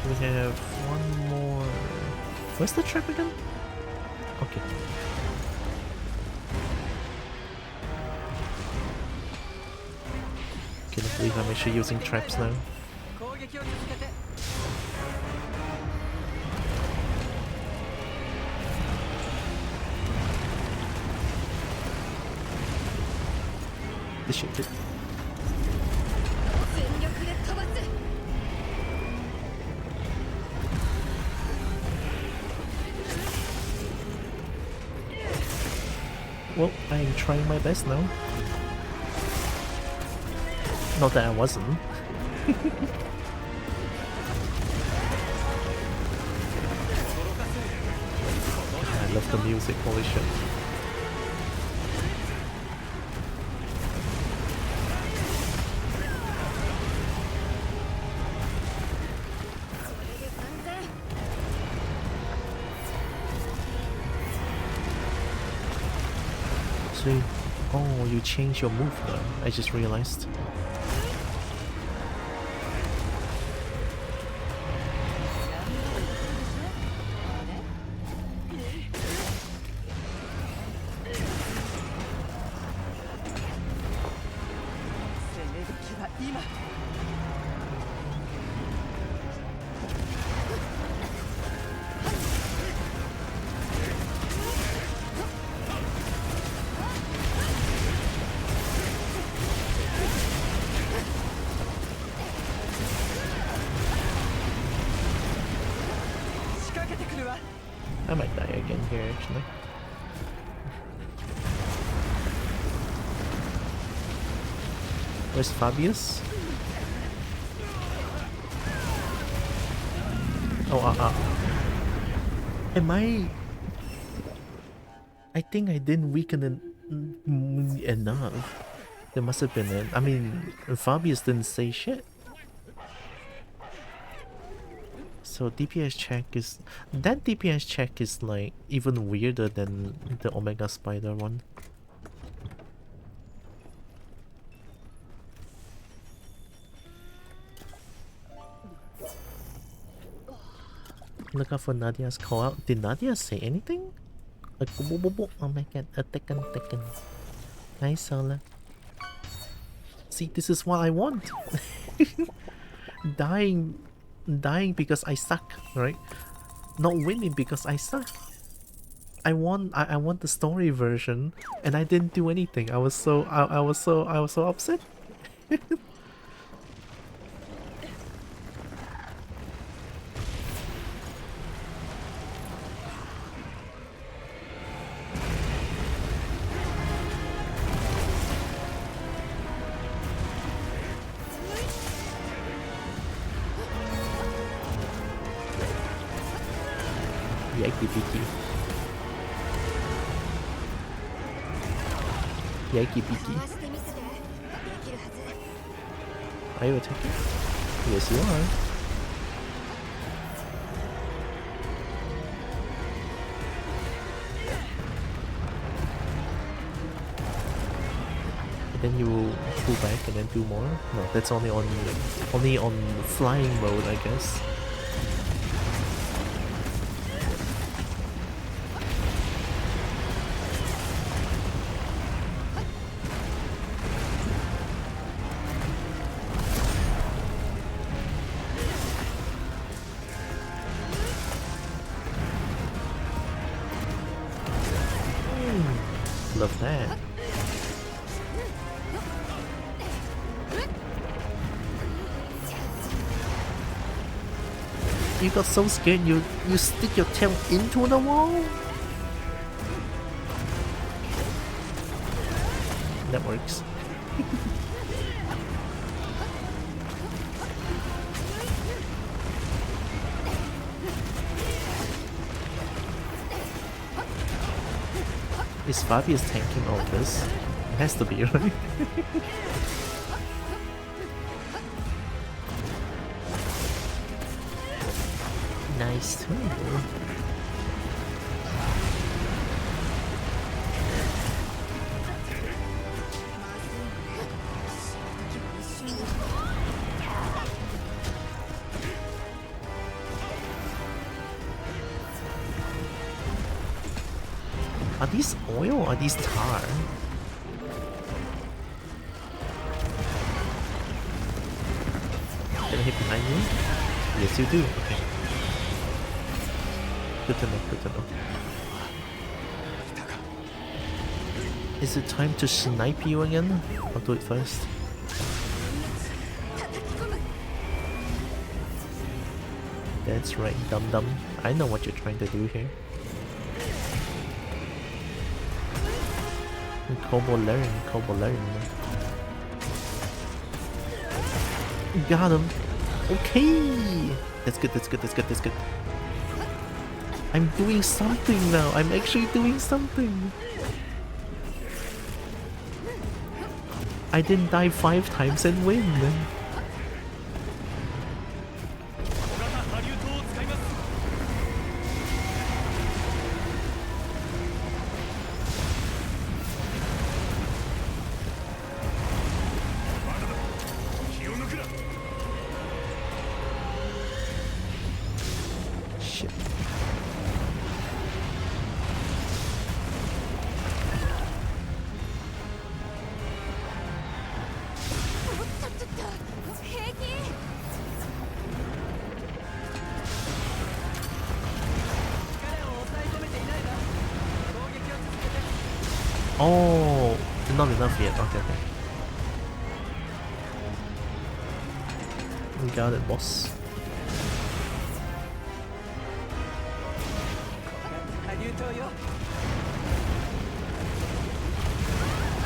We have one more... Where's the trap again? Okay. Can't believe I'm actually using traps now. This shit did. Well, I'm trying my best now. Not that I wasn't. I love the music, holy shit. So, oh, you changed your move now. I just realized. die again here actually. Where's Fabius? Oh, am I think I didn't weaken it enough. There must have been it. I mean, Fabius didn't say shit. So DPS check is... That DPS check is like even weirder than the Omega Spider one. Look out for Nadia's call out. Did Nadia say anything? Like, oh my god, a Tekken. Nice, Sola. See, this is what I want. dying because I suck, right? Not winning because I suck. I want the story version, and I didn't do anything. I was so upset. Yikey peeky. Are you attacking? Yes, you are. And then you will pull back and then do more? No, that's only on flying mode, I guess. Love that. You got so scared you stick your tail into the wall? That works. Is Fabius tanking all this? It has to be, right? Nice too. Are these oil or are these tar? Can I hit behind you? Yes, you do. Okay. Good to know, good to know. Is it time to snipe you again? I'll do it first. That's right, dum-dum. I know what you're trying to do here. Kobo learn, Kobo learn. Got him. Okay. That's good, that's good, that's good, that's good. I'm doing something now. I'm actually doing something. I didn't die 5 times and win. Oh, not enough yet. Okay, okay. We got it, boss.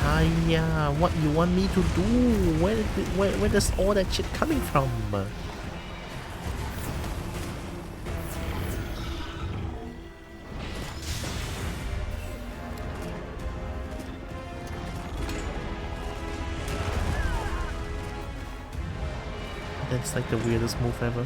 Hiya, what you want me to do? Where does all that shit coming from? That's like the weirdest move ever.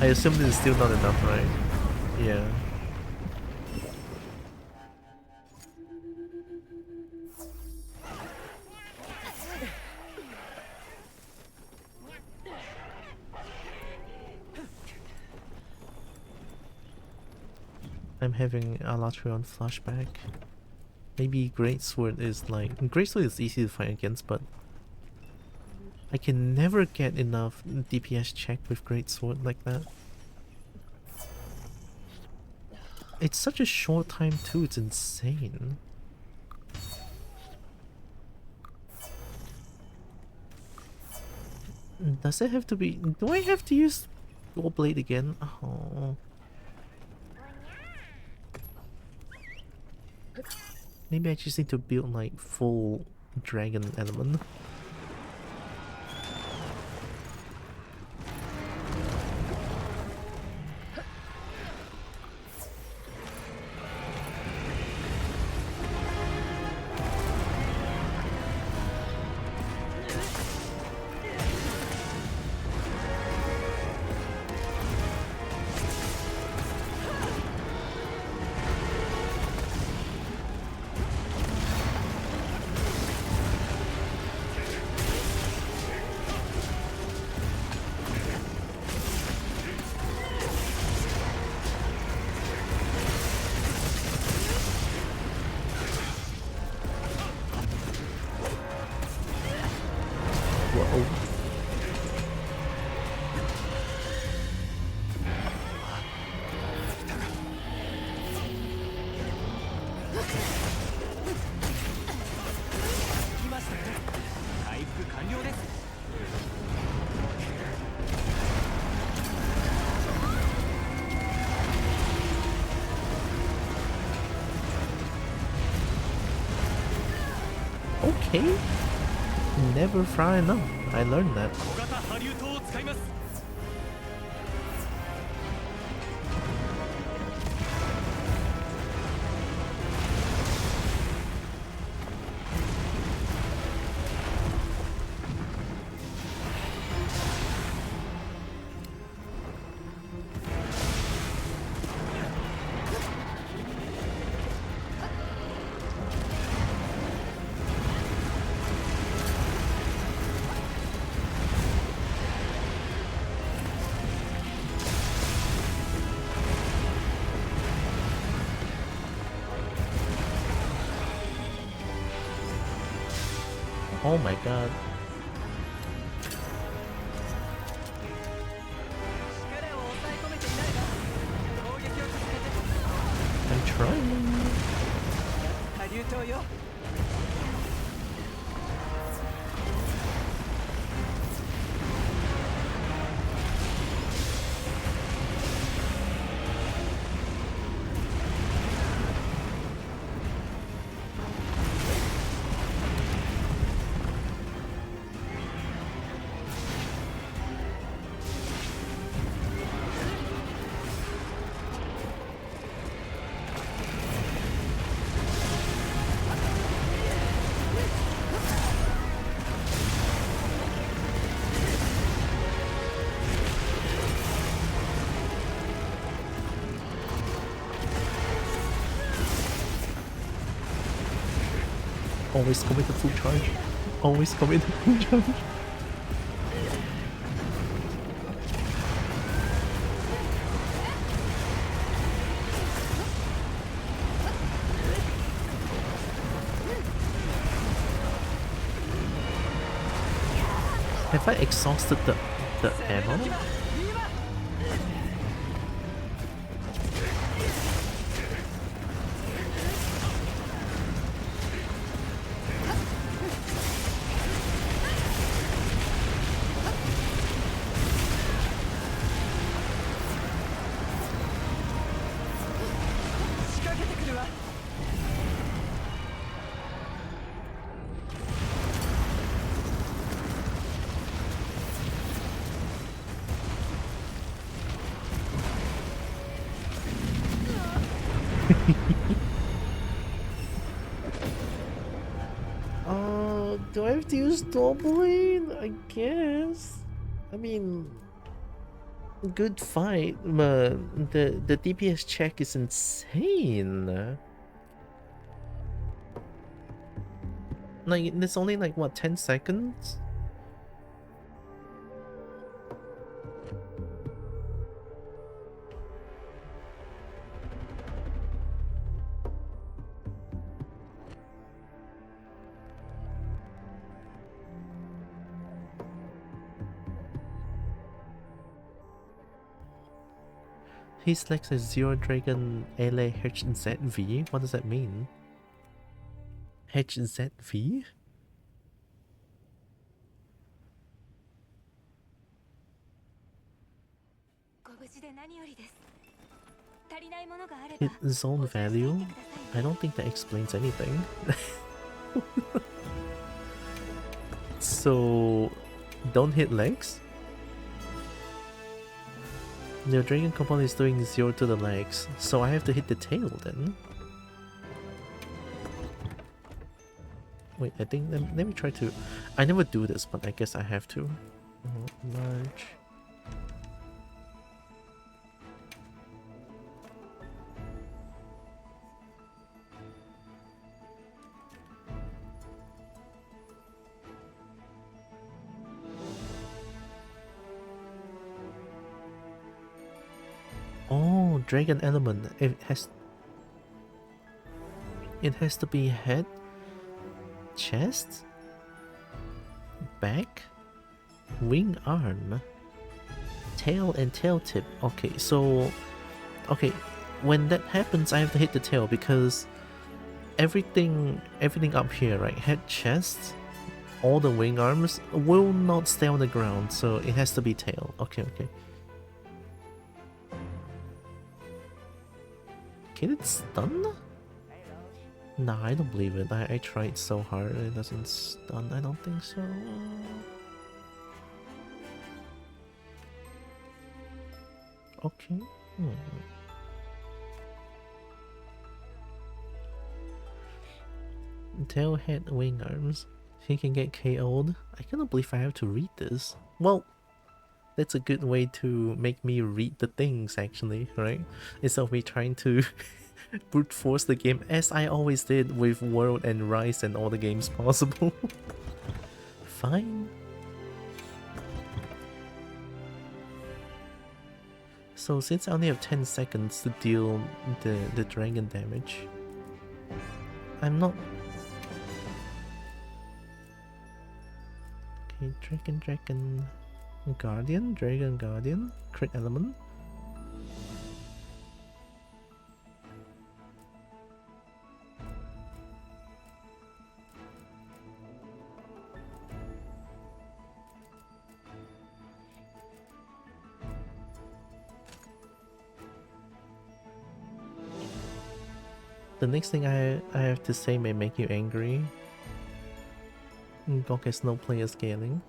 I assume this is still not enough, right? Yeah. I'm having a Latrion flashback. Maybe Great Sword is like... Great Sword is easy to fight against, but I can never get enough DPS check with Great Sword like that. It's such a short time too, it's insane. Does it have to be... Do I have to use Dual Blade again? Oh. Maybe I just need to build like full dragon element. Okay. Never fry enough. I learned that. Oh my god. I'm trying. Always commit the full charge. Always commit the full charge. Have I exhausted the ammo? Do I have to use Doubling? I guess. I mean, good fight, but the DPS check is insane. Like, it's only like what, 10 seconds? He selects a Zero Dragon LA HZV? What does that mean? HZV? Hit zone value? I don't think that explains anything. So, don't hit legs? The dragon component is doing 0 to the legs, so I have to hit the tail then. Wait, I think, let me try to... I never do this, but I guess I have to. Large... Oh, dragon element. It has to be head, chest, back, wing arm, tail and tail tip. Okay, so okay, when that happens I have to hit the tail because everything up here, right? Head, chest, all the wing arms will not stay on the ground, so it has to be tail. Okay. Can it stun? Nah, I don't believe it. I tried so hard, it doesn't stun. I don't think so. Okay. Tail, head, wing arms. He can get KO'd. I cannot believe I have to read this. Well, that's a good way to make me read the things, actually, right? Instead of me trying to brute force the game, as I always did with World and Rise and all the games possible. Fine. So since I only have 10 seconds to deal the dragon damage, I'm not... Okay, Dragon Guardian, Dragon Guardian, crit element. The next thing I have to say may make you angry. Gog has no player scaling.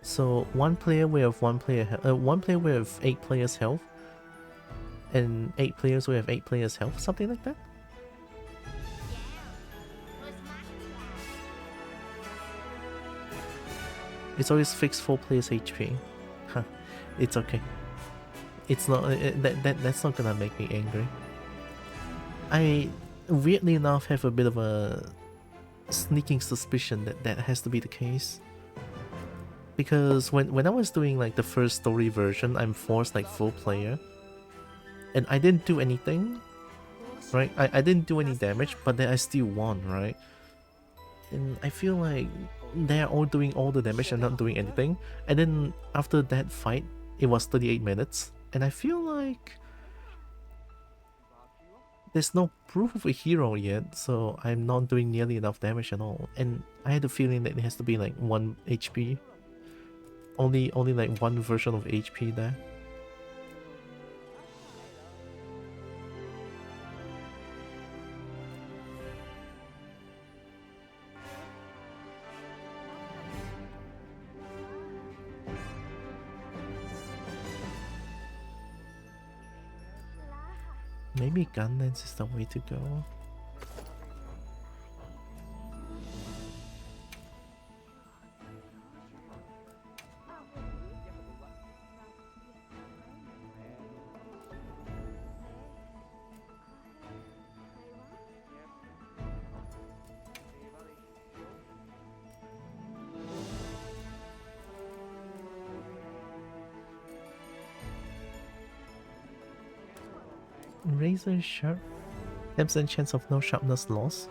So one player will have one player will have 8 players health, and 8 players will have 8 players health, something like that. It's always fixed 4 players HP. Huh. It's okay. It's not that's not gonna make me angry. I weirdly enough have a bit of a sneaking suspicion that that has to be the case. Because when I was doing like the first story version, I'm forced like full player. And I didn't do anything, right? I didn't do any damage, but then I still won, right? And I feel like they're all doing all the damage and not doing anything. And then after that fight, it was 38 minutes. And I feel like there's no proof of a hero yet, so I'm not doing nearly enough damage at all. And I had the feeling that it has to be like 1 HP. Only like one version of HP there. Maybe gun lens is the way to go. Razor sharp. 10% chance of no sharpness loss.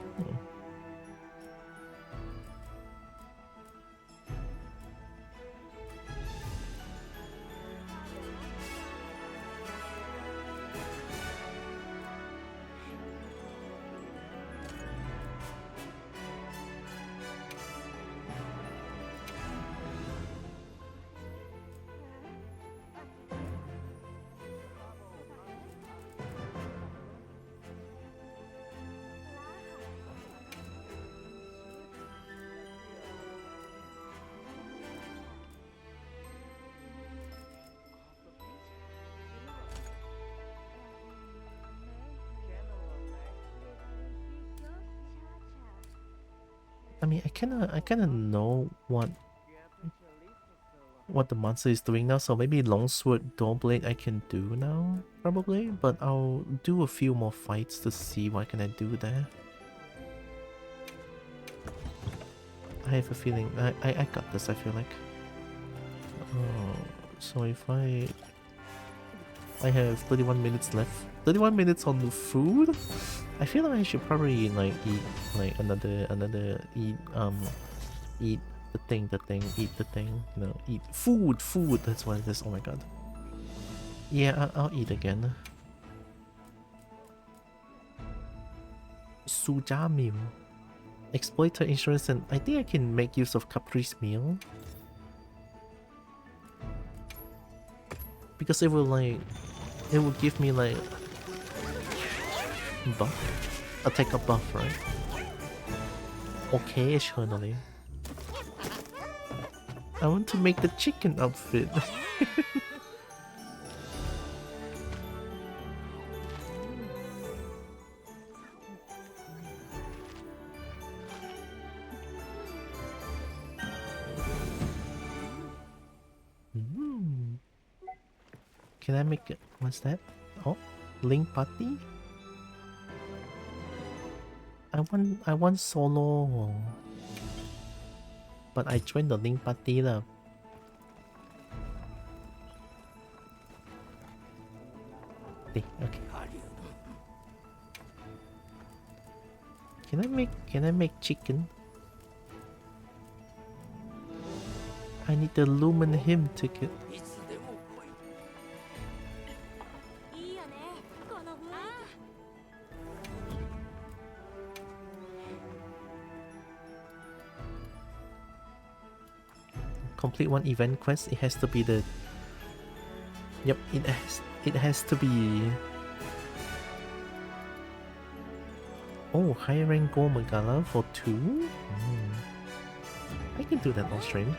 I mean, I kinda know what the monster is doing now, so maybe Longsword Doorblade I can do now, probably, but I'll do a few more fights to see what can I do there. I have a feeling I got this, I feel like. So if I have 31 minutes left. 31 minutes on the food? I feel like I should probably like eat like another eat the thing, no, eat food, that's what it is. Oh my god. Yeah, I'll eat again. Suja meal. Exploiter insurance, and I think I can make use of Caprice meal. Because it will give me like buff, attack a buff, right? Occasionally. I want to make the chicken outfit. Can I make it? What's that? Oh, Link Party? I want solo. But I joined the Link Party lah. Okay. Can I make chicken? I need the Lumen Hymn ticket. Complete one event quest. It has to be the. Yep, it has to be. Oh, high rank Gold Magala for 2? I can do that on stream.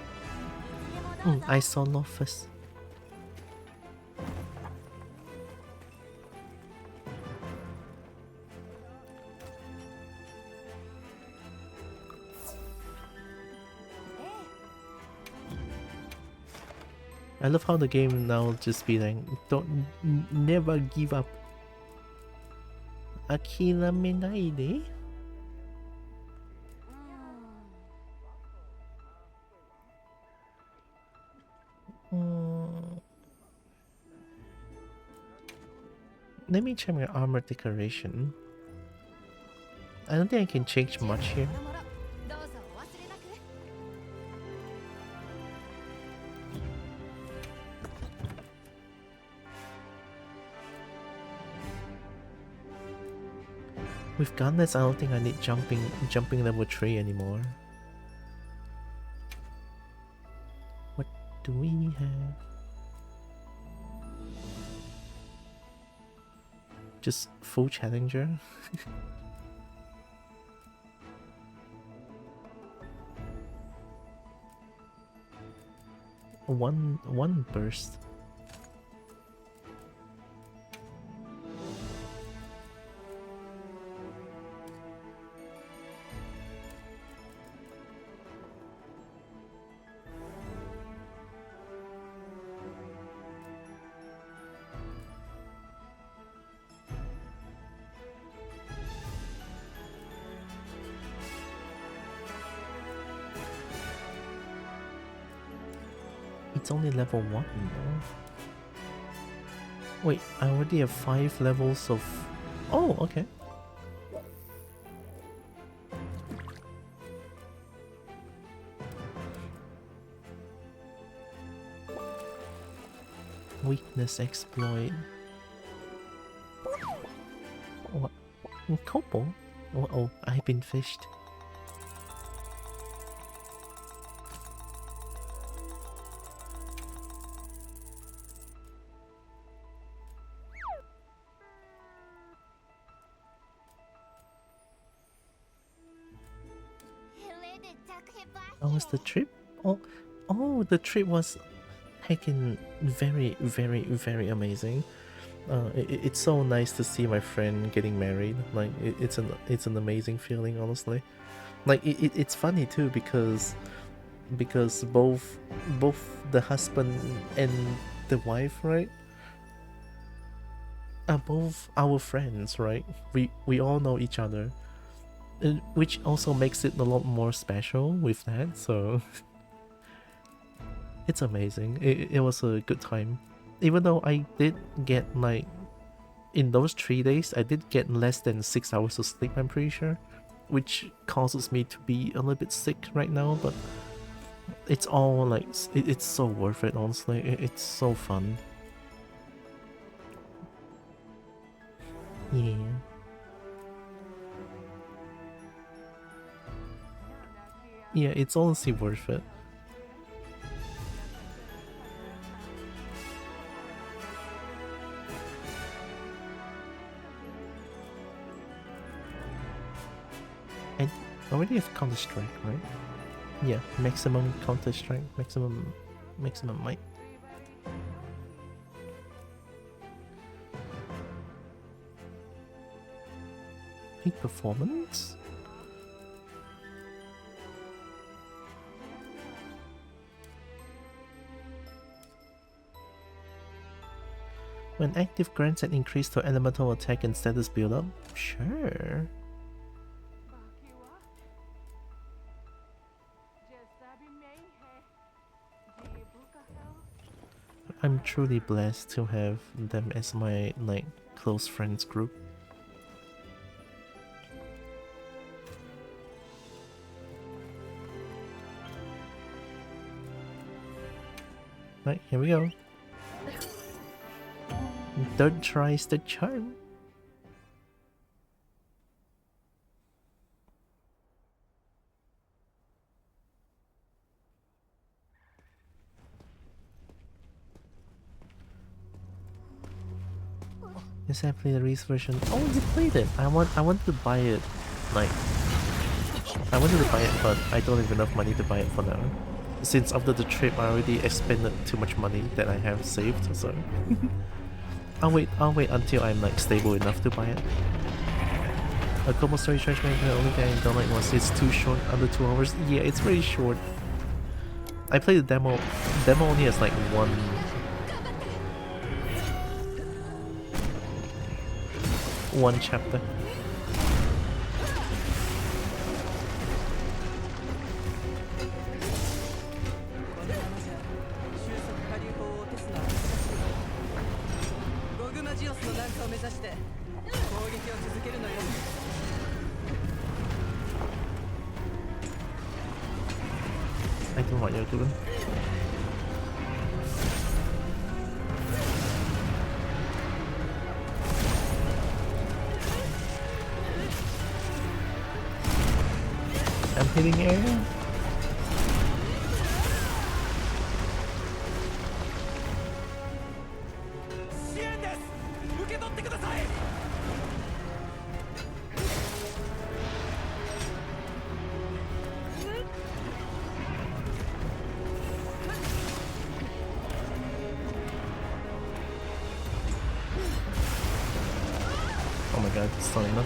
I solo first. I love how the game now just be like, never give up. Akirame naide. Let me check my armor decoration. I don't think I can change much here. With gauntlets, I don't think I need jumping level 3 anymore. What do we have? Just full challenger. one burst. It's only level 1 though. Wait, I already have 5 levels of... Oh, okay. Weakness exploit. What? Kobo? Oh, I've been fished. How was the trip? Oh, the trip was heckin' very, very, very amazing. It's so nice to see my friend getting married. Like it's an amazing feeling, honestly. Like it's funny too because both the husband and the wife, right, are both our friends, right? We all know each other. Which also makes it a lot more special with that, so it's amazing. It was a good time. Even though I did get, like, in those 3 days, I did get less than 6 hours of sleep, I'm pretty sure, which causes me to be a little bit sick right now, but it's all, like, it's so worth it, honestly. It's so fun. Yeah. Yeah, it's honestly worth it. I already have Counter-Strike, right? Yeah, maximum Counter-Strike, maximum might. Peak performance? When active, grants an increase to elemental attack and status build-up? Sure. I'm truly blessed to have them as my, like, close friends group. Right, here we go. Third tries the charm. Yes, I played the Reese version. Oh, you played it! I wanted to buy it, like... I wanted to buy it, but I don't have enough money to buy it for now. Since after the trip, I already expended too much money that I have saved, so... I'll wait until I'm, like, stable enough to buy it. A Kobo story charge the only thing I don't like was it's too short, under 2 hours. Yeah, it's very short. I played the demo. Demo only has like one chapter. スの段階を目指して攻撃を続けるのよ。I don't know what you're doing. I'm hitting air. Oh my god, it's not enough.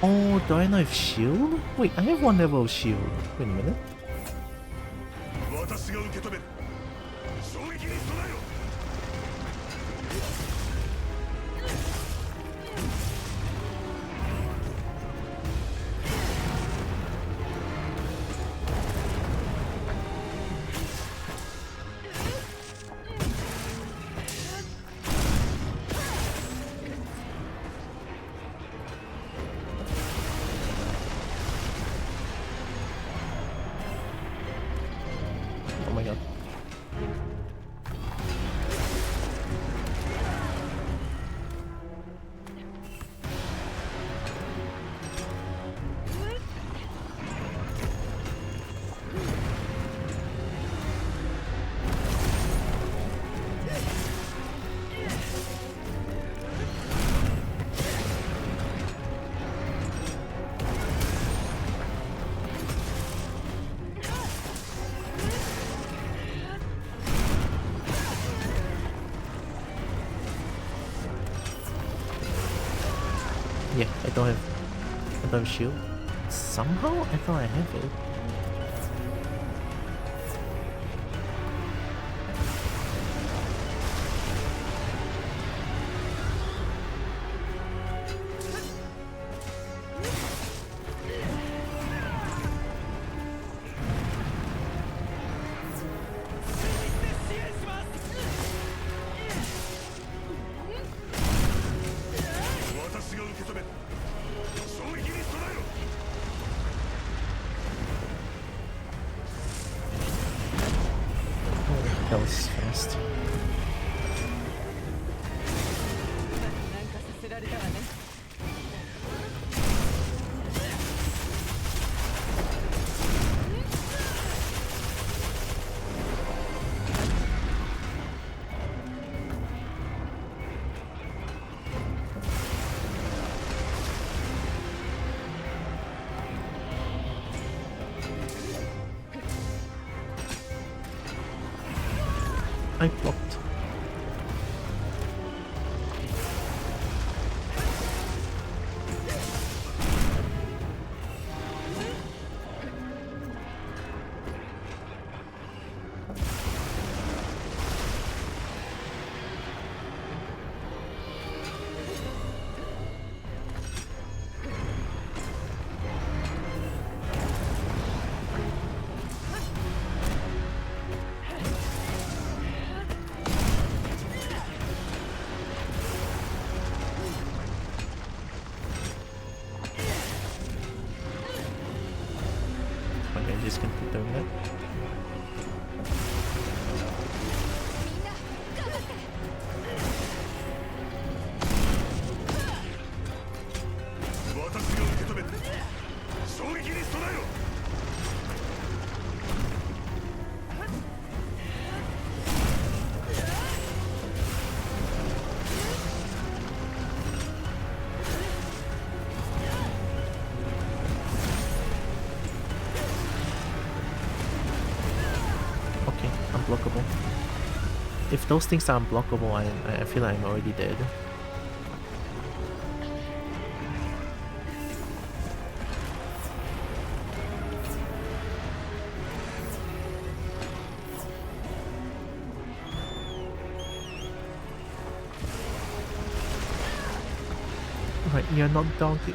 Oh, do I not have shield? Wait, I have one level of shield. Wait a minute. Oh my god. Yeah, I don't have shield. Somehow I thought I have it. That was fast. I blocked. Okay, just gonna keep doing that. Okay, unblockable. If those things are unblockable, I feel like I'm already dead. Right, you're not donkey.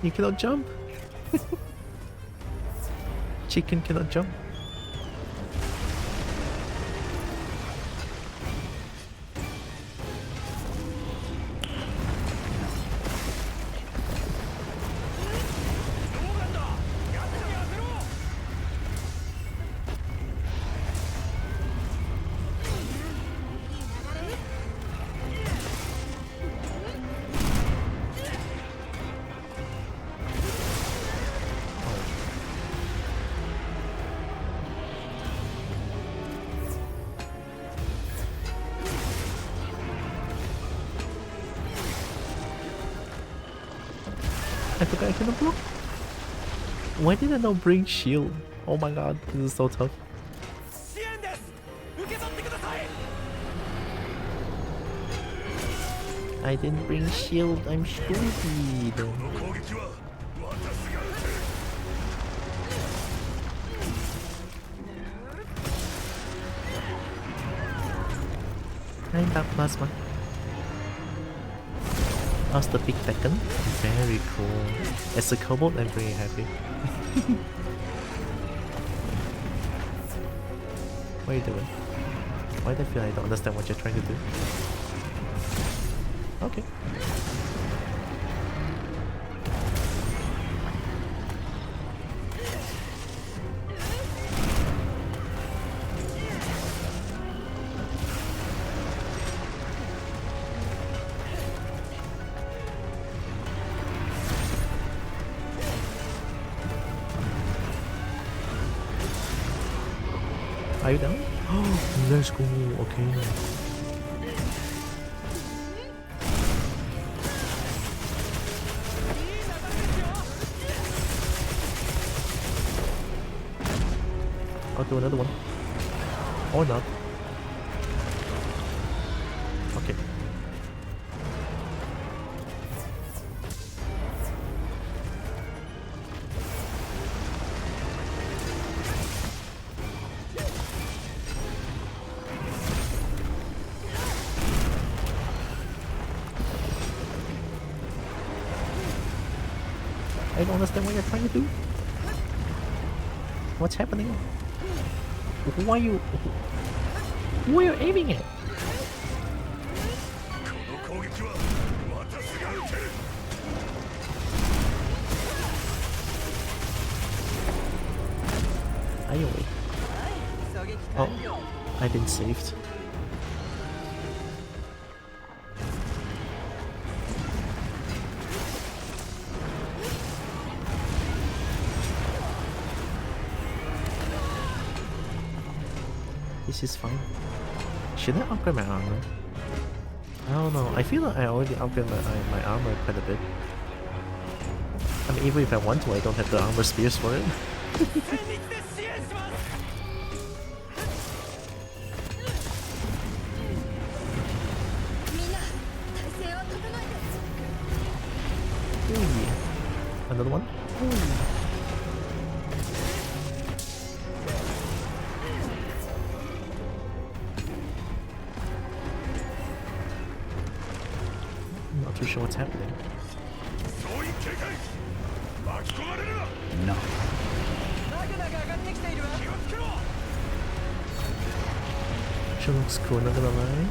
You cannot jump. Chicken cannot jump. I forgot I cannot block. Why did I not bring shield? Oh my god, this is so tough. I didn't bring shield, I'm stupid. I'm back plasma. How's the big Tekken? Very cool. As a Kobo, I'm very happy. What are you doing? Why do I feel I don't understand what you're trying to do? Okay. Are you down? Oh, let's go. Okay. I'll do another one. Or not. Okay. I don't understand what you're trying to do. What's happening? Why are you... Who are you aiming at? Are you awake? Oh, I've been saved. This is fine. Should I upgrade my armor? I don't know. I feel like I already upgraded my armor quite a bit. I mean, even if I want to, I don't have the armor spears for it. Ooh. Another one? Ooh. Not too sure what's happening. No. She looks cool, not gonna lie.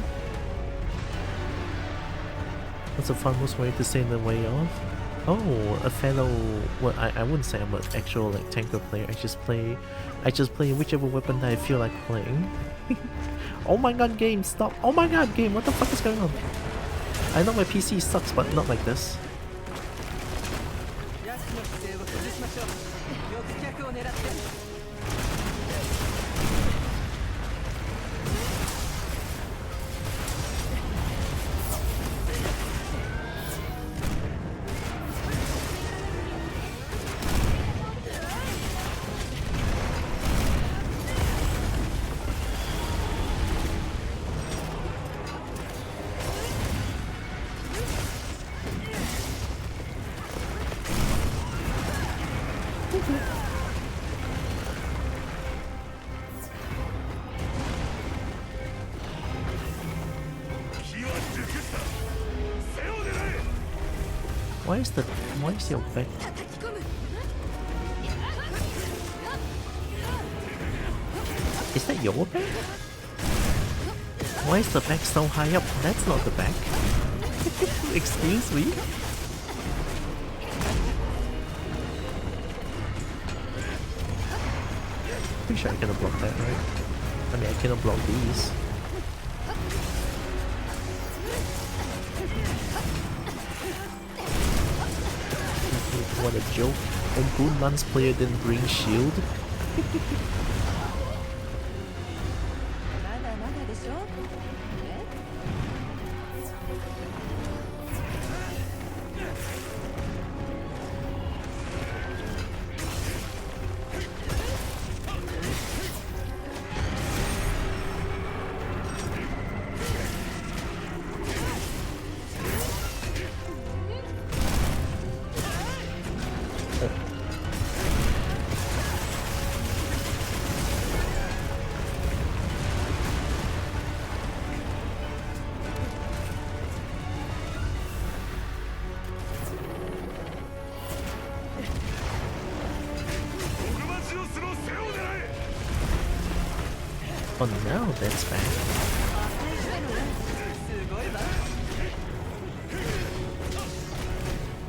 What's a fun way to stay in the way of? Oh, a fellow... Well, I wouldn't say I'm an actual like tanker player. I just play whichever weapon that I feel like playing. Oh my god, game, stop! Oh my god, game, what the fuck is going on? I know my PC sucks, but not like this. Why is your back? Is that your back? Why is the back so high up? That's not the back. Excuse me? Pretty sure I cannot block that, right? I mean, I cannot block these. What a joke. A good lance player didn't bring shield. Oh no, that's bad.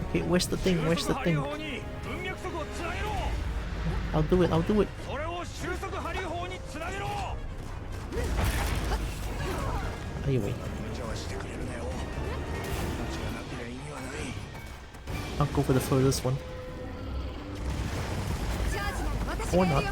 Okay, where's the thing? Where's the thing? I'll do it, I'll do it. Anyway. I'll go for the furthest one. Or not.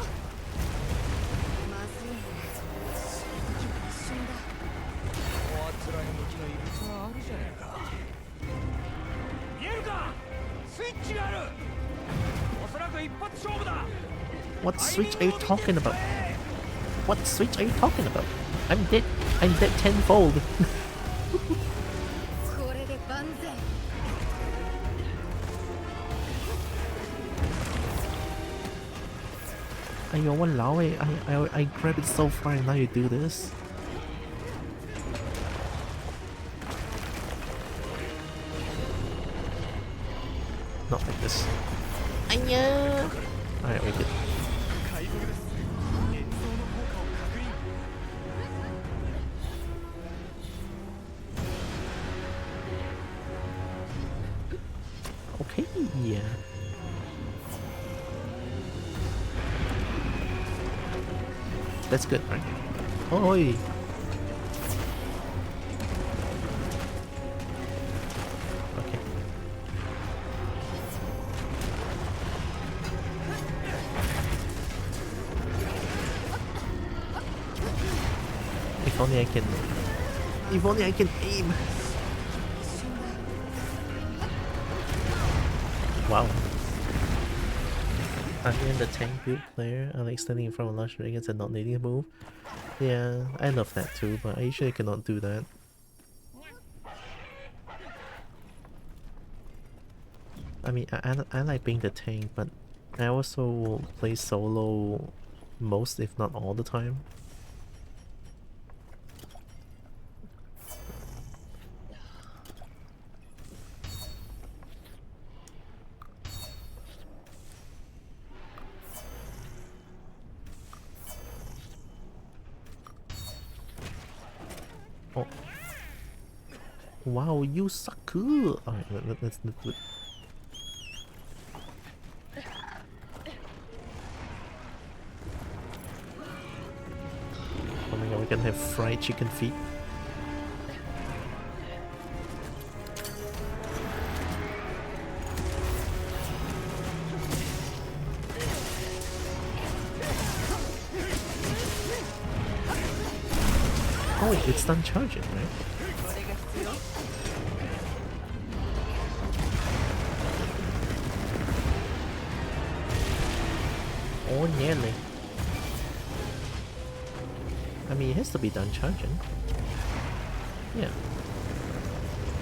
What switch are you talking about? What switch are you talking about? I'm dead. I'm dead tenfold. Ayo, walao eh. I grabbed it so far and now you do this. Not like this. Anya! Alright, we good. Okay, yeah. That's good, right? Oi! Okay. If only I can... If only I can aim! Wow. I'm in the tank build player. I like standing in front of large dragons and not needing a move. Yeah, I love that too, but I usually cannot do that. I mean, I like being the tank, but I also play solo most, if not all the time. Oh. Wow, you suck. Alright, let's oh my god, we can have fried chicken feet. Oh wait, it's done charging, right? Oh, nearly. I mean, it has to be done charging. Yeah.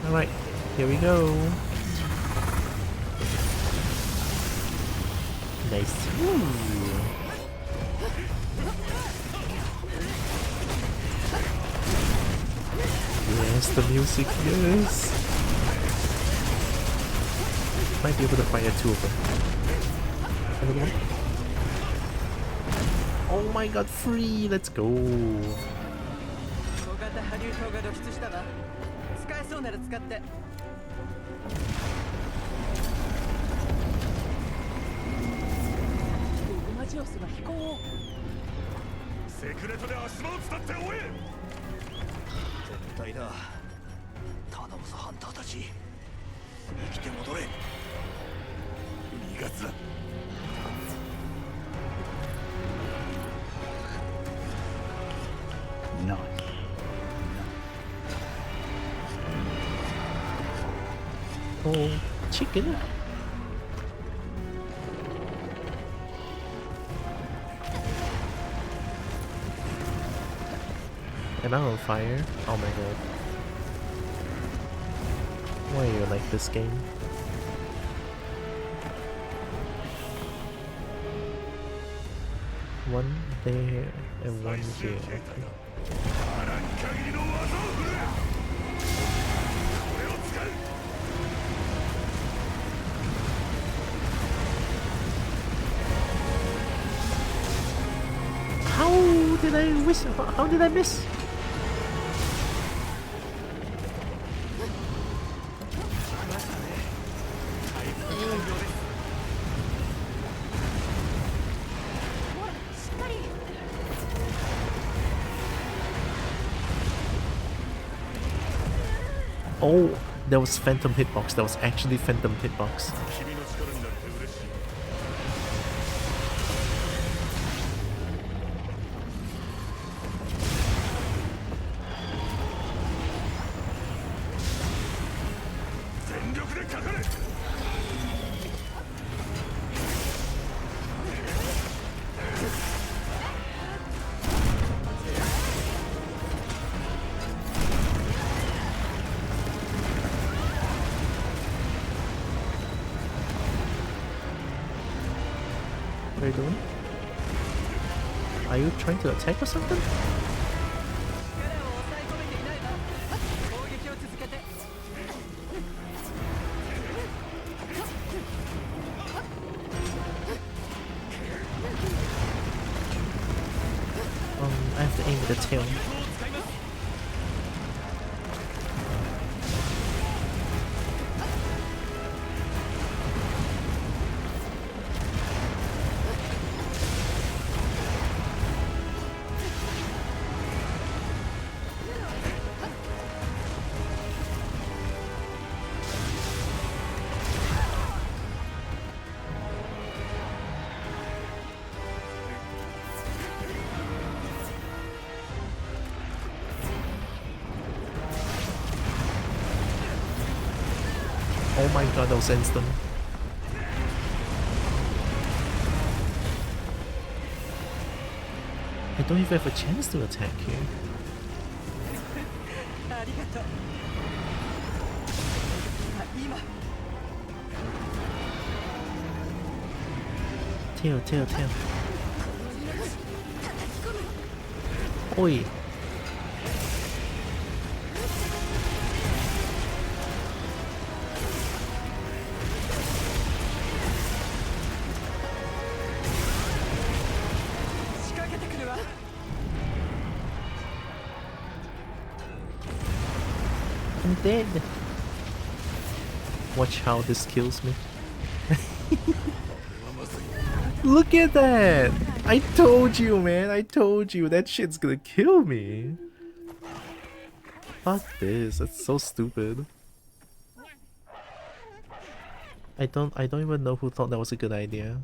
Alright, here we go. Nice. Woo. Yes, the music, yes! Might be able to fire two of them. Another one. Oh my god, free! Let's go! 小型波竜砲が露出したわ。使えそうなら使って。ゴグマジオスが飛行を。セクレトで足場を伝って追え。絶対だ。頼むぞハンターたち。生きて戻れ。逃がすな。Oh, chicken. Am I on fire? Oh my god. Why are you like this game? One there and one here. Okay. How did I miss? How did I miss? Oh, that was Phantom Hitbox. That was actually Phantom Hitbox. What are you doing? Are you trying to attack or something? I have to aim at the tail. Oh my god, that was instant. I don't even have a chance to attack here. Tail, tail, tail. Oi. I'm dead. Watch how this kills me. Look at that! I told you, man. I told you that shit's gonna kill me. Fuck this. That's so stupid. I don't even know who thought that was a good idea.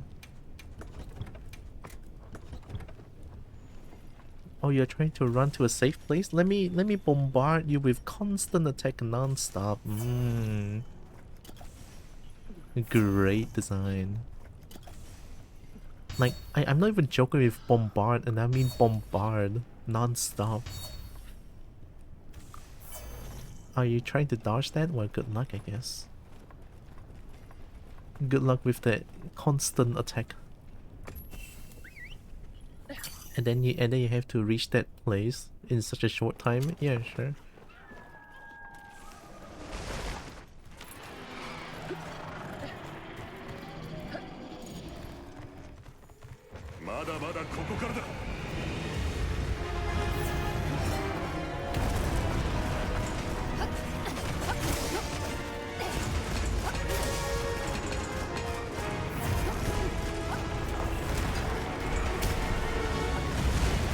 Oh, you're trying to run to a safe place? Let me bombard you with constant attack non-stop. Great design. Like, I'm not even joking with bombard, and I mean bombard non-stop. Are you trying to dodge that? Well, good luck, I guess. Good luck with the constant attack. And then you have to reach that place in such a short time. Yeah, sure.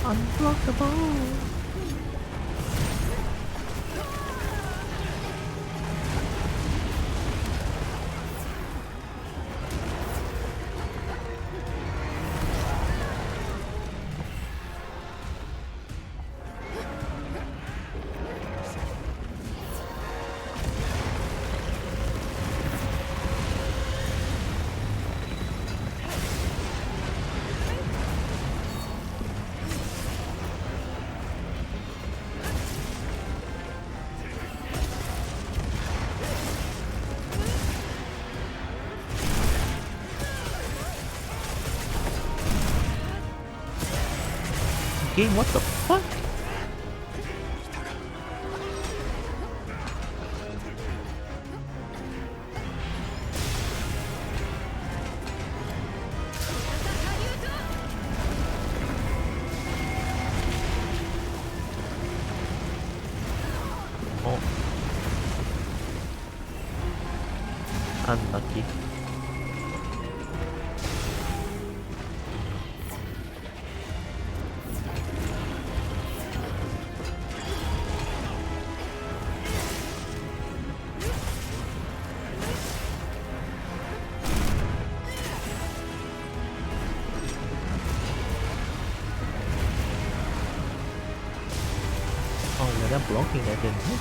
Unblockable! Game, what the fuck? Oh. Unlucky. Oh, they're blocking that, didn't they?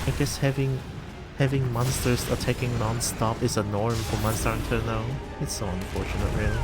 I guess having monsters attacking non-stop is a norm for Monster Hunter now. It's so unfortunate, really.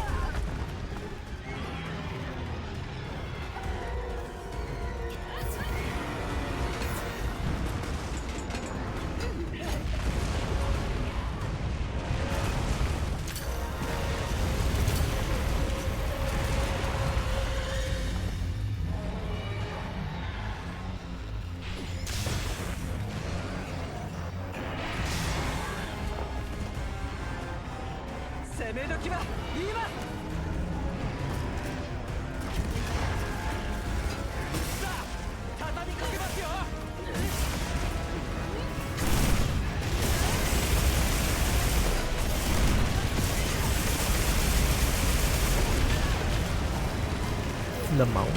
The mount.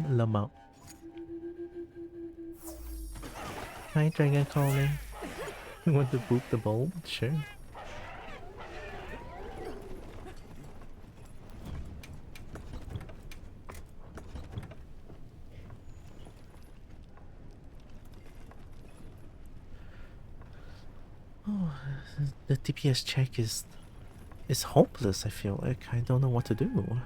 Lamau. Hi, Dragon calling. You want to boop the bulb? Sure. Oh, the DPS check is hopeless. I feel like I don't know what to do.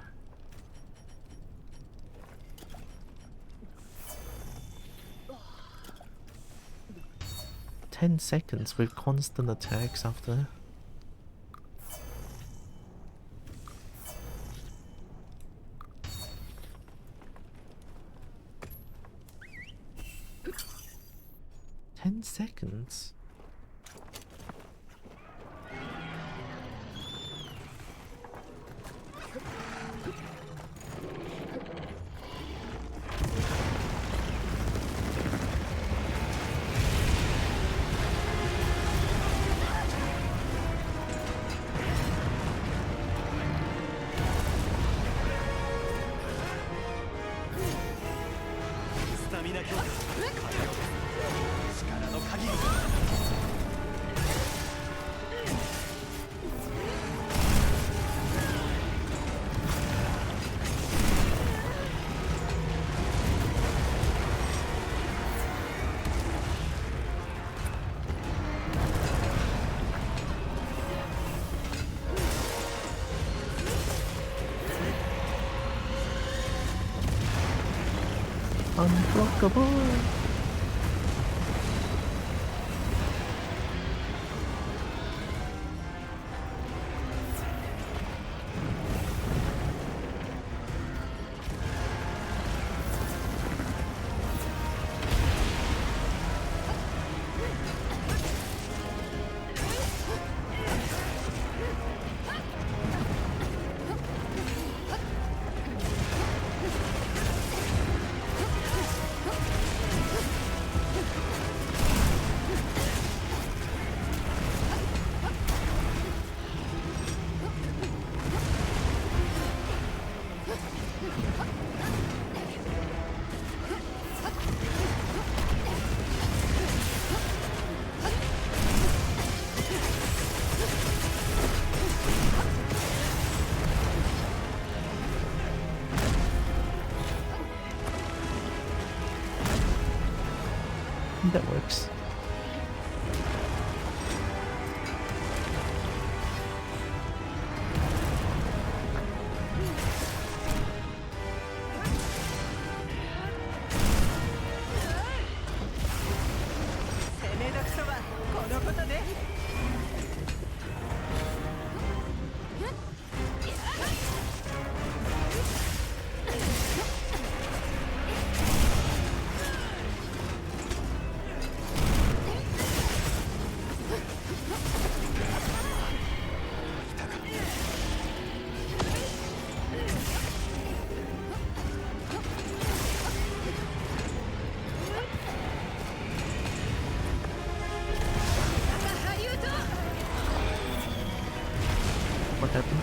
"10 seconds with constant attacks after." "10 seconds? タミナ強化力の限り。Unblockable. That works. What happened?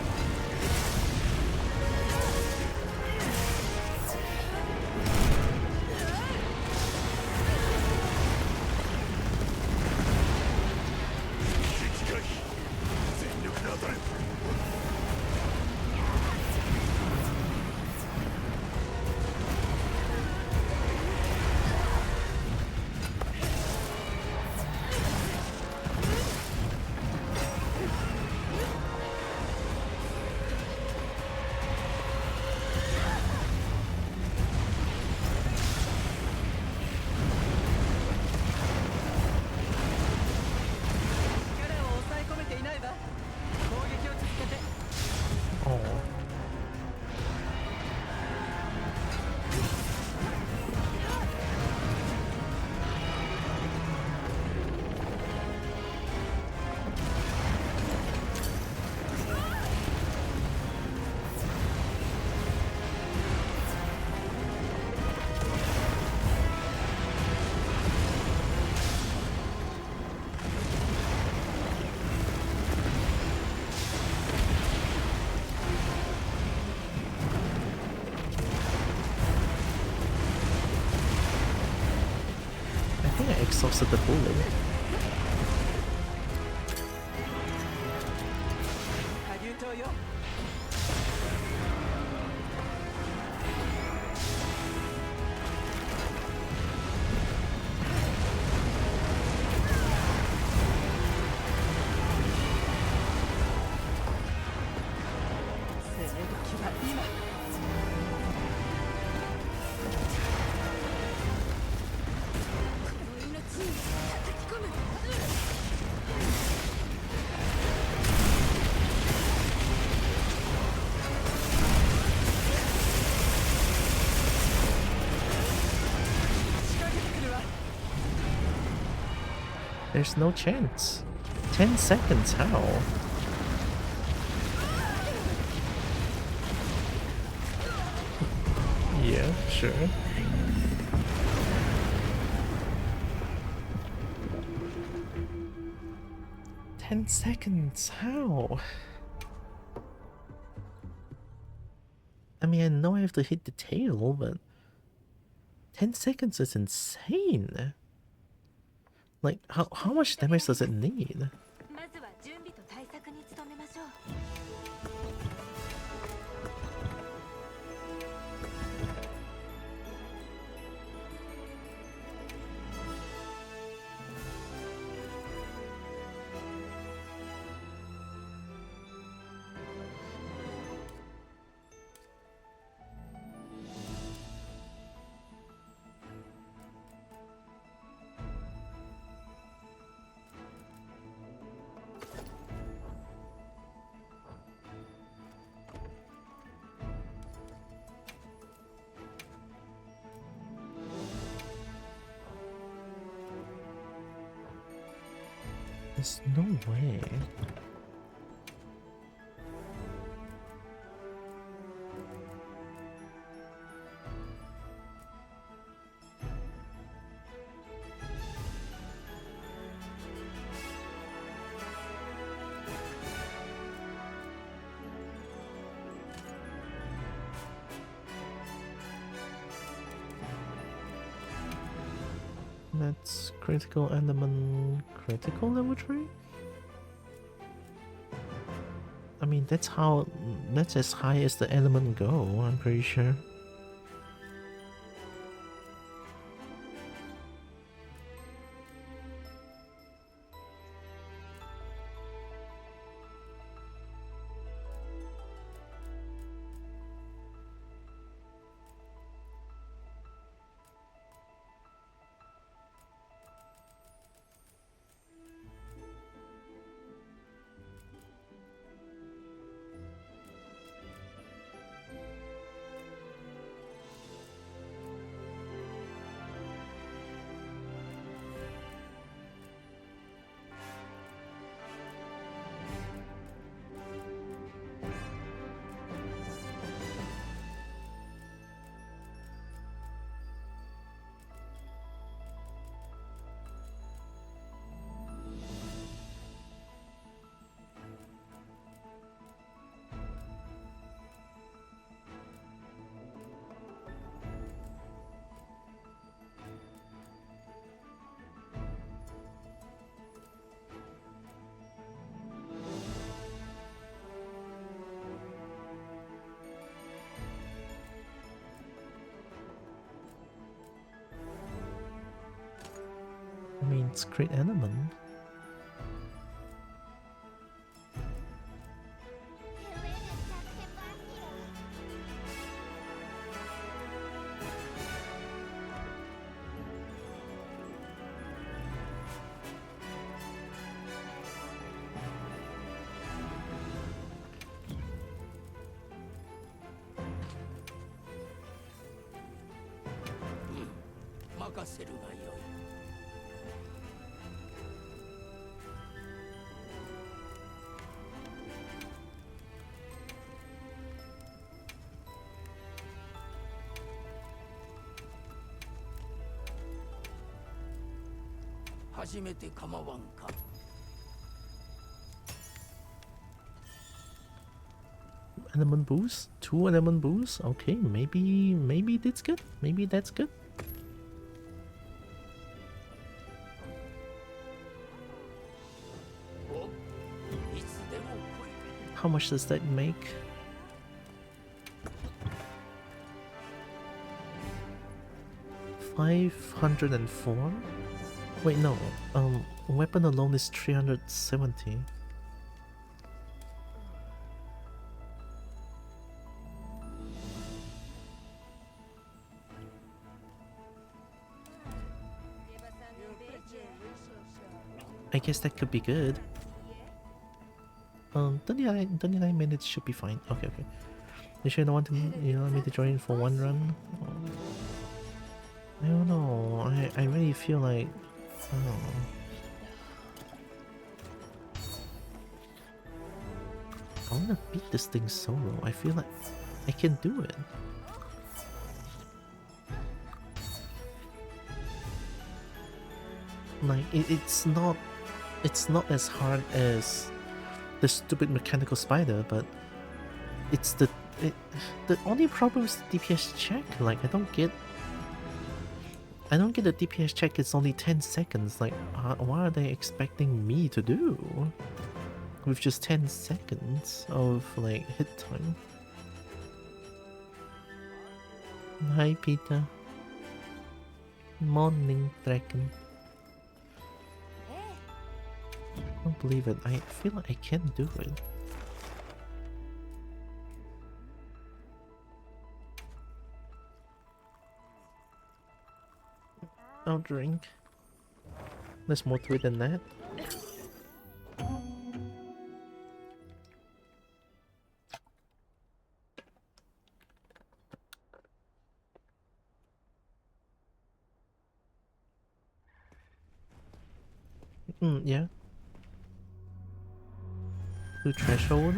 I think I exhausted the bullet. There's no chance. 10 seconds, how? Yeah, sure. "10 seconds, how?" I mean, I know I have to hit the tail, but 10 seconds is insane. Like, how much damage does it need? There's no way. That's critical element, critical level 3? I mean, that's as high as the element go, I'm pretty sure. I mean, it's crit element. Element boost? 2 element boost? Okay, maybe that's good. Maybe that's good. How much does that make? $504? Wait, no. Weapon alone is 370. I guess that could be good. 39 minutes should be fine. Okay. You sure don't want me to join for one run? I don't know. I really feel like, I don't know. I wanna beat this thing solo. I feel like I can do it. Like it's not as hard as the stupid mechanical spider, but it's the only problem is the DPS check. Like I don't get I don't get the DPS check, it's only 10 seconds. Like, what are they expecting me to do? With just 10 seconds of, like, hit time. Hi, Peter. Morning, Dragon. I don't believe it. I feel like I can do it. I'll drink. There's more to it than that. Yeah. To threshold.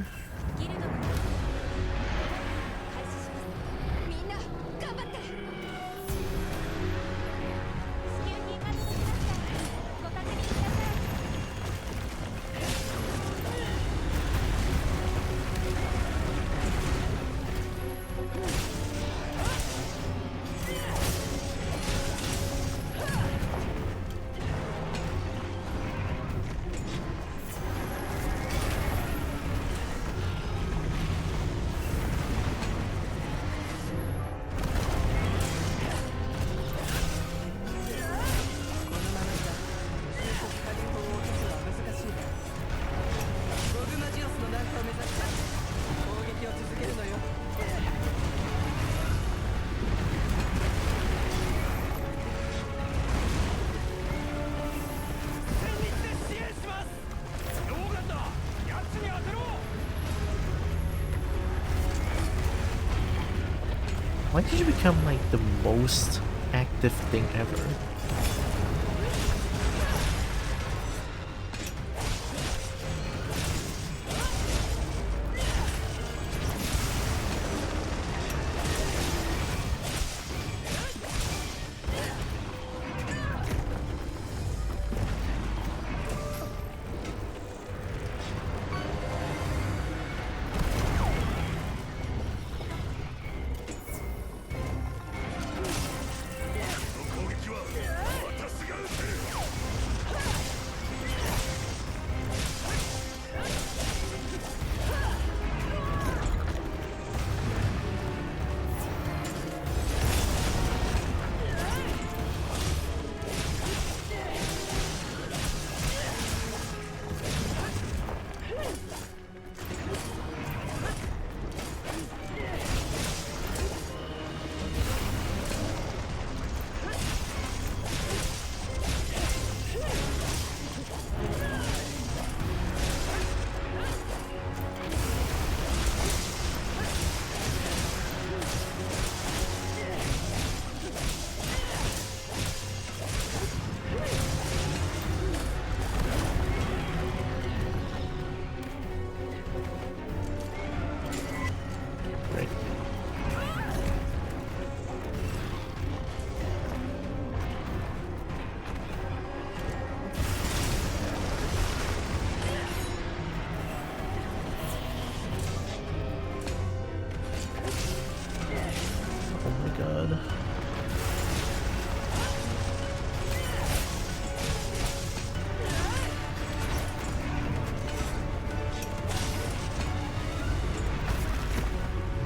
Why did you become like the most active thing ever?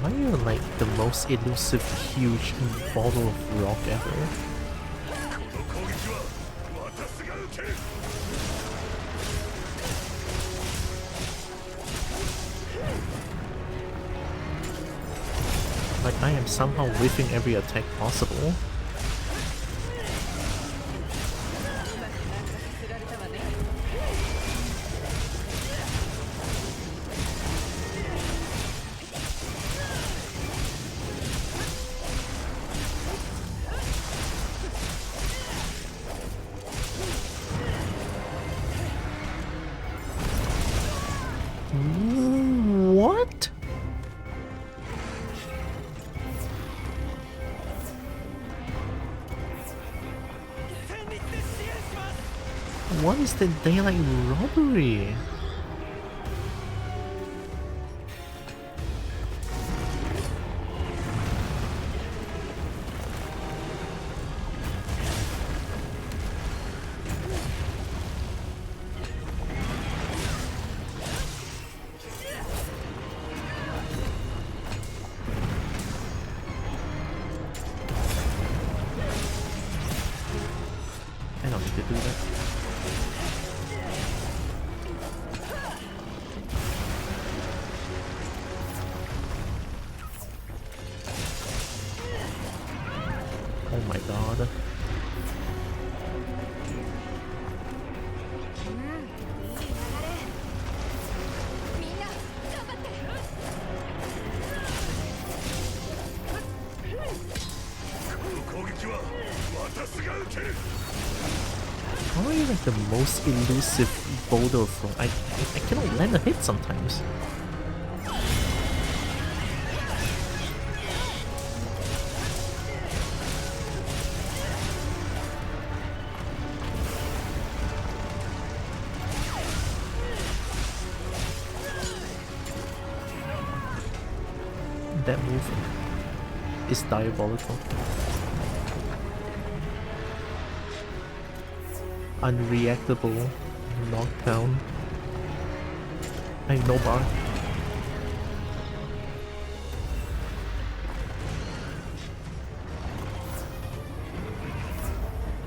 Why are you like the most elusive, huge bottle of rock ever? Like I am somehow whiffing every attack possible. What? What is the daylight robbery? to do that. Oh my god. How are you like the most elusive boulder from? I cannot land a hit sometimes. That move is diabolical. Unreactable knockdown. I have no bar.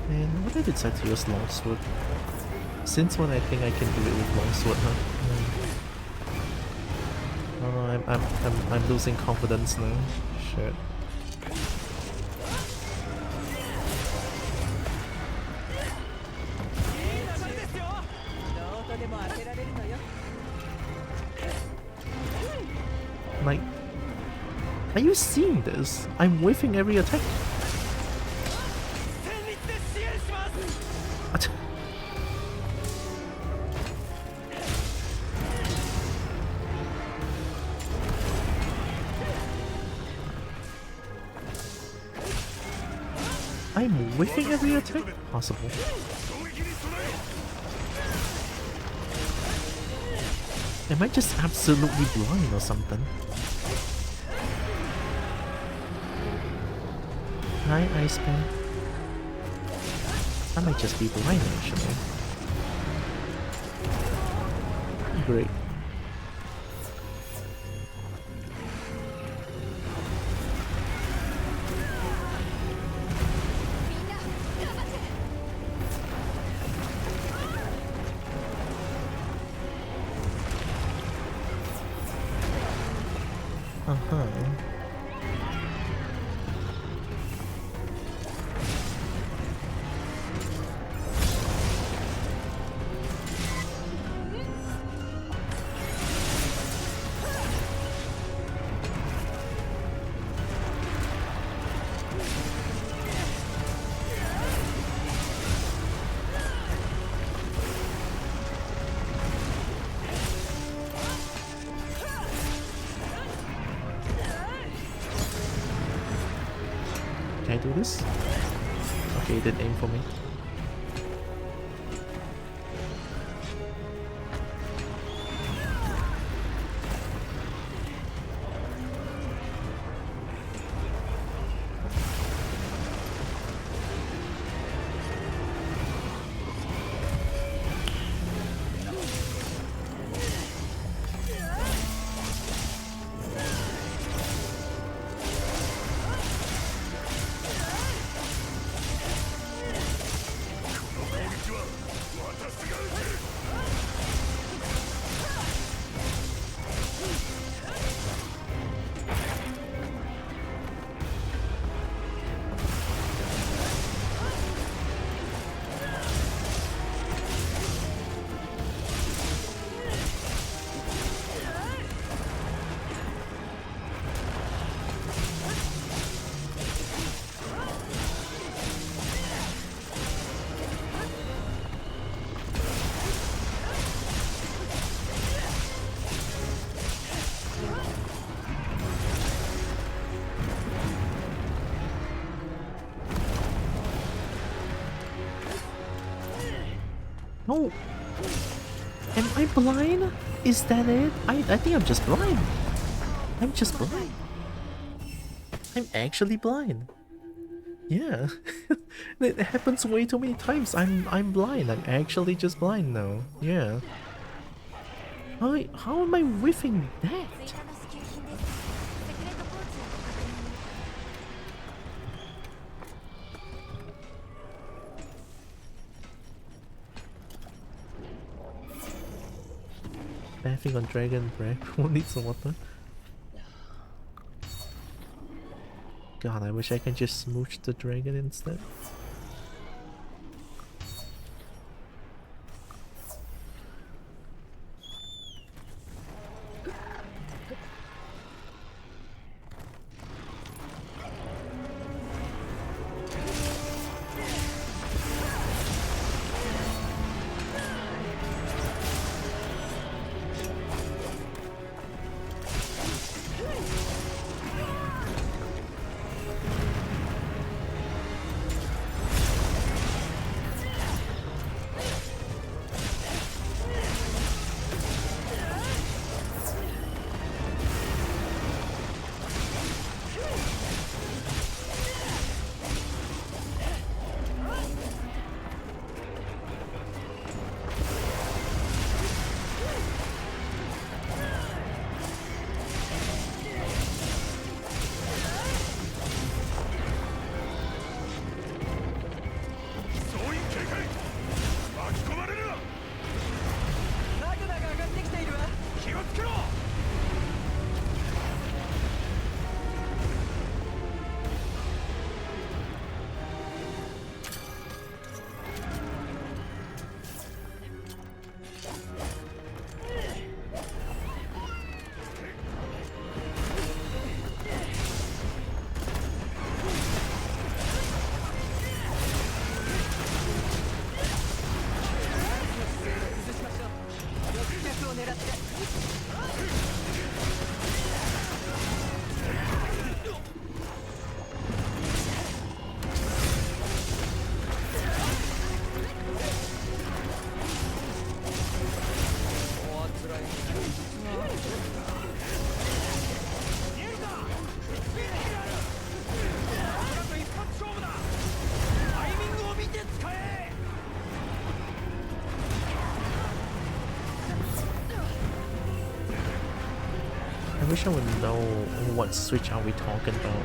And what did I decide to use longsword? Since when I think I can do it with longsword, huh? Oh, I'm losing confidence now. Shit. Like, are you seeing this? I'm whiffing every attack. What? I'm whiffing every attack possible. Am I just absolutely blind or something? Hi, Iceman. I might just be blind actually. Great. Can I do this? Okay, it didn't aim for me. No! Am I blind? Is that it? I think I'm just blind. I'm just blind. I'm actually blind. Yeah. It happens way too many times. I'm blind. I'm actually just blind now. Yeah. How am I whiffing that? bathing on dragon breath. Who needs water? God, I wish I could just smooch the dragon instead. I wish I would know what switch are we talking about.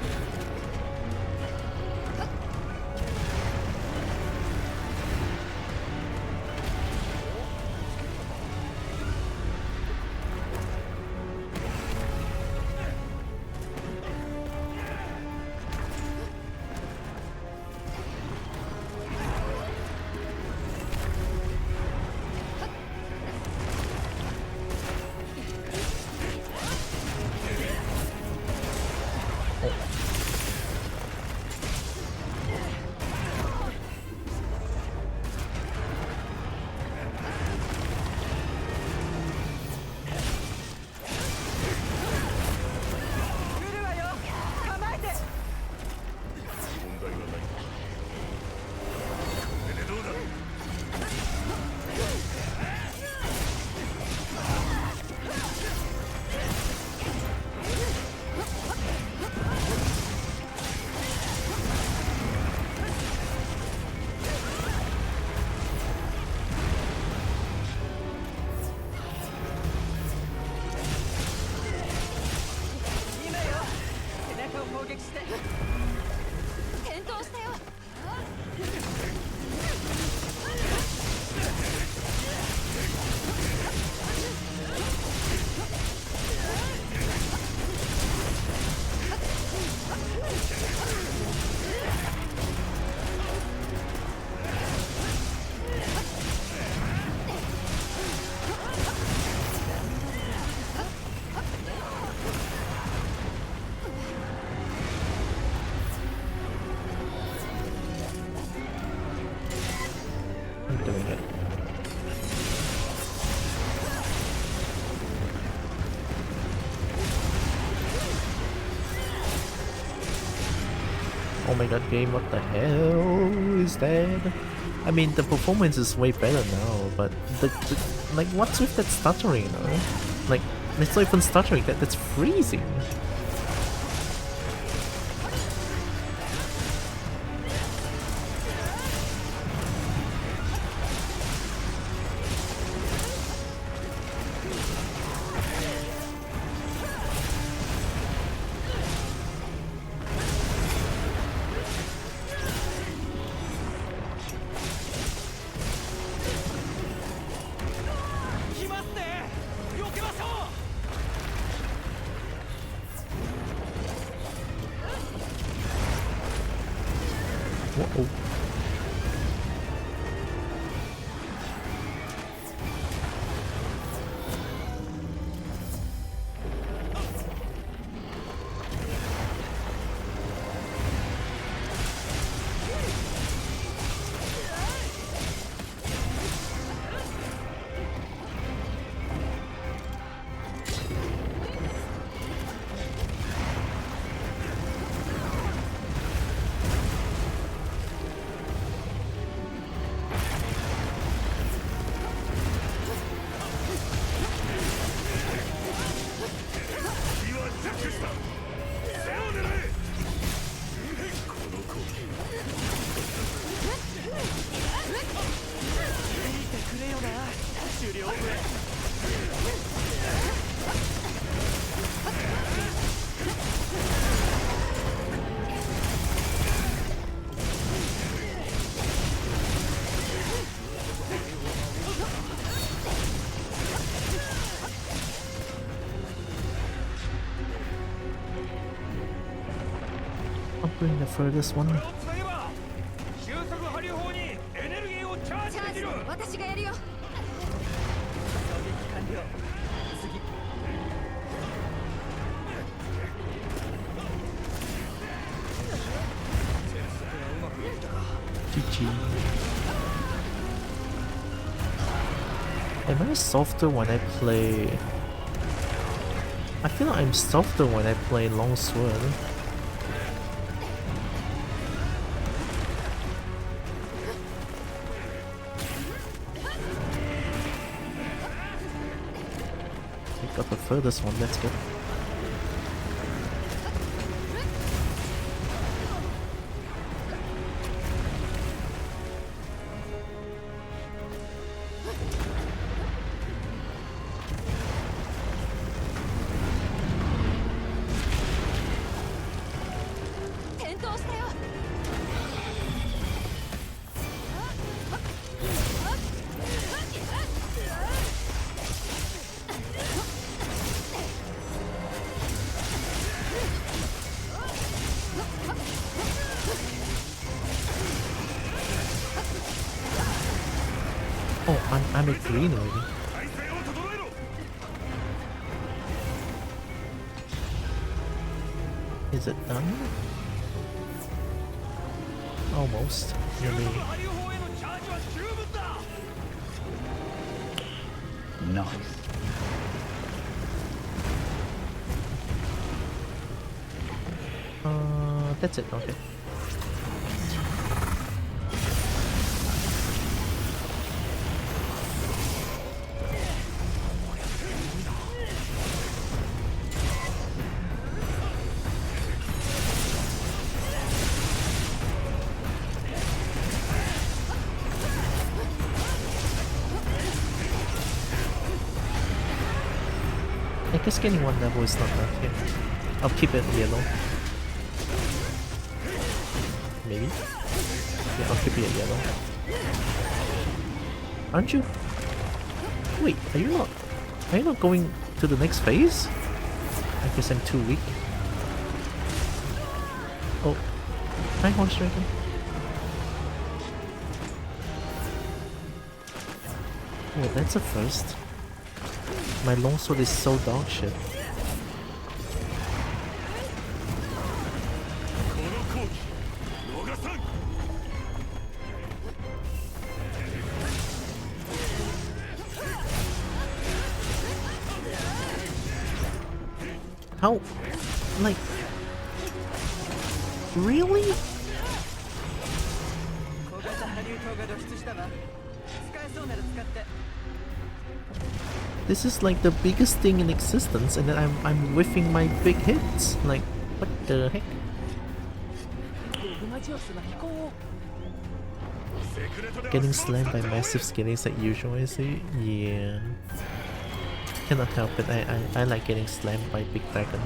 Oh my god, game, what the hell is that? I mean, the performance is way better now, but like, what's with that stuttering, you know? Like, it's not even stuttering, that's freezing. doing the furthest one. 収束波流砲にエネルギーをチャージできる。私がやるよ。狙撃完了。次。GG. Am I softer when I play? I feel like I'm softer when I play longsword. I got the furthest one, that's good. Oh, I'm at green already. Is it done? Almost. Maybe. Nice. That's it, okay. I guess getting one level is not bad here. I'll keep it yellow. Maybe? Yeah, I'll keep it at yellow. Aren't you? Wait, are you not going to the next phase? I guess I'm too weak. Oh. Hi, Horse Dragon. Oh, that's a first. My longsword is so dog shit. How? Like... Really? This is like the biggest thing in existence, and then I'm whiffing my big hits. Like, what the heck? Getting slammed by massive skinnies like usual, is it? Yeah. Cannot help it. I like getting slammed by big dragon.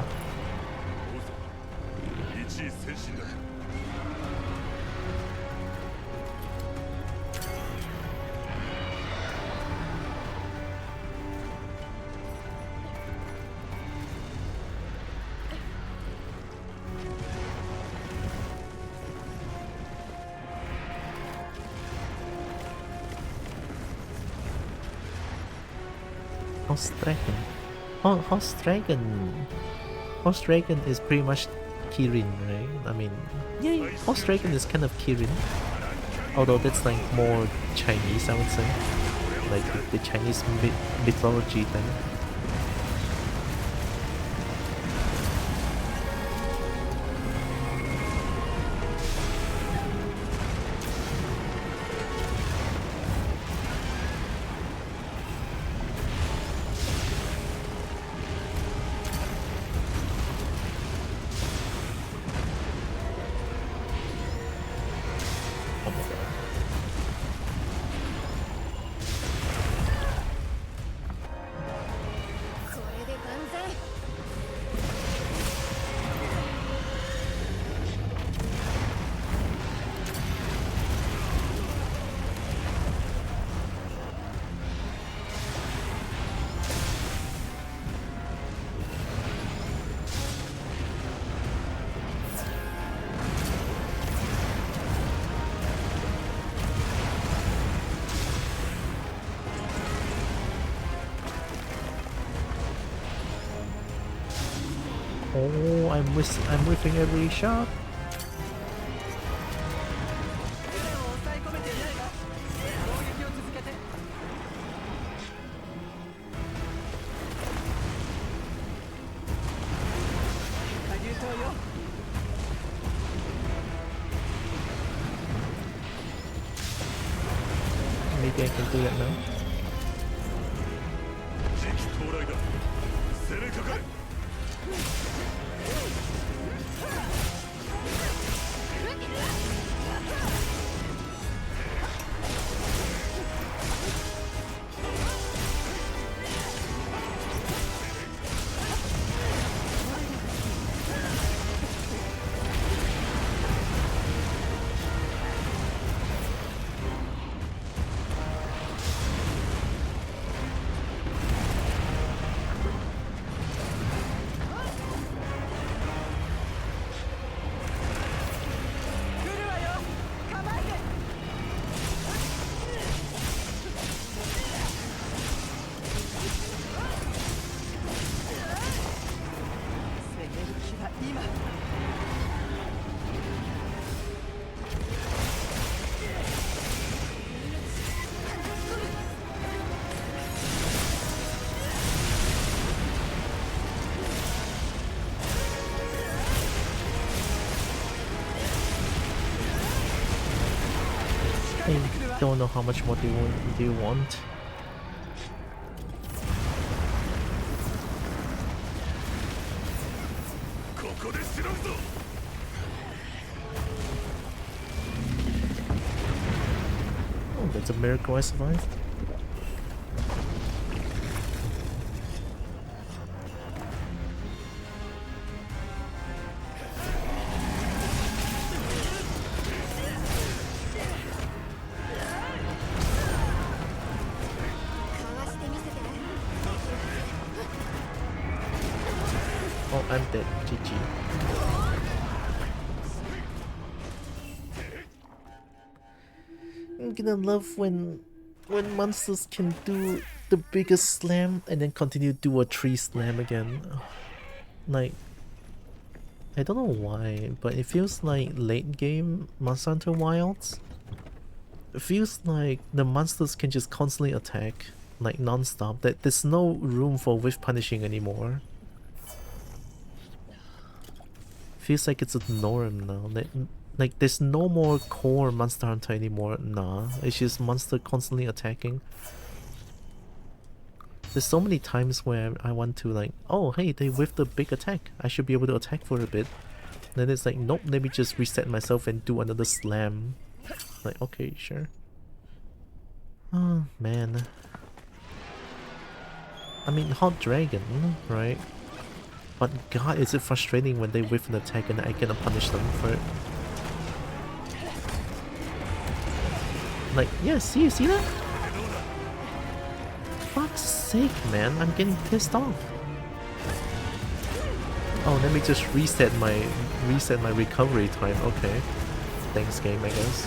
Horse Dragon is pretty much Kirin, right? I mean, yeah, Horse Dragon is kind of Kirin. Although that's like more Chinese, I would say. Like the Chinese mythology thing. Oh, I'm whiffing every shot. Maybe I can do that now. I don't know how much more do you want? Oh, that's a miracle I survived. Oh, I'm dead. GG. I'm gonna love when monsters can do the biggest slam and then continue to do a 3 slam again. Like, I don't know why, but it feels like late game Monster Hunter Wilds. It feels like the monsters can just constantly attack, like non-stop. That there's no room for whiff punishing anymore. Feels like it's a norm now. Like there's no more core Monster Hunter anymore. Nah, it's just monster constantly attacking. There's so many times where I want to like, oh hey, they whiffed the big attack, I should be able to attack for a bit. Then it's like, nope, let me just reset myself and do another slam. Like, okay, sure. Oh man. I mean, Hot Dragon, right? But god, is it frustrating when they whiff an attack and I cannot punish them for it. Like, yeah, see that? Fuck's sake, man, I'm getting pissed off. Oh, let me just reset my recovery time. Okay. Thanks, game, I guess.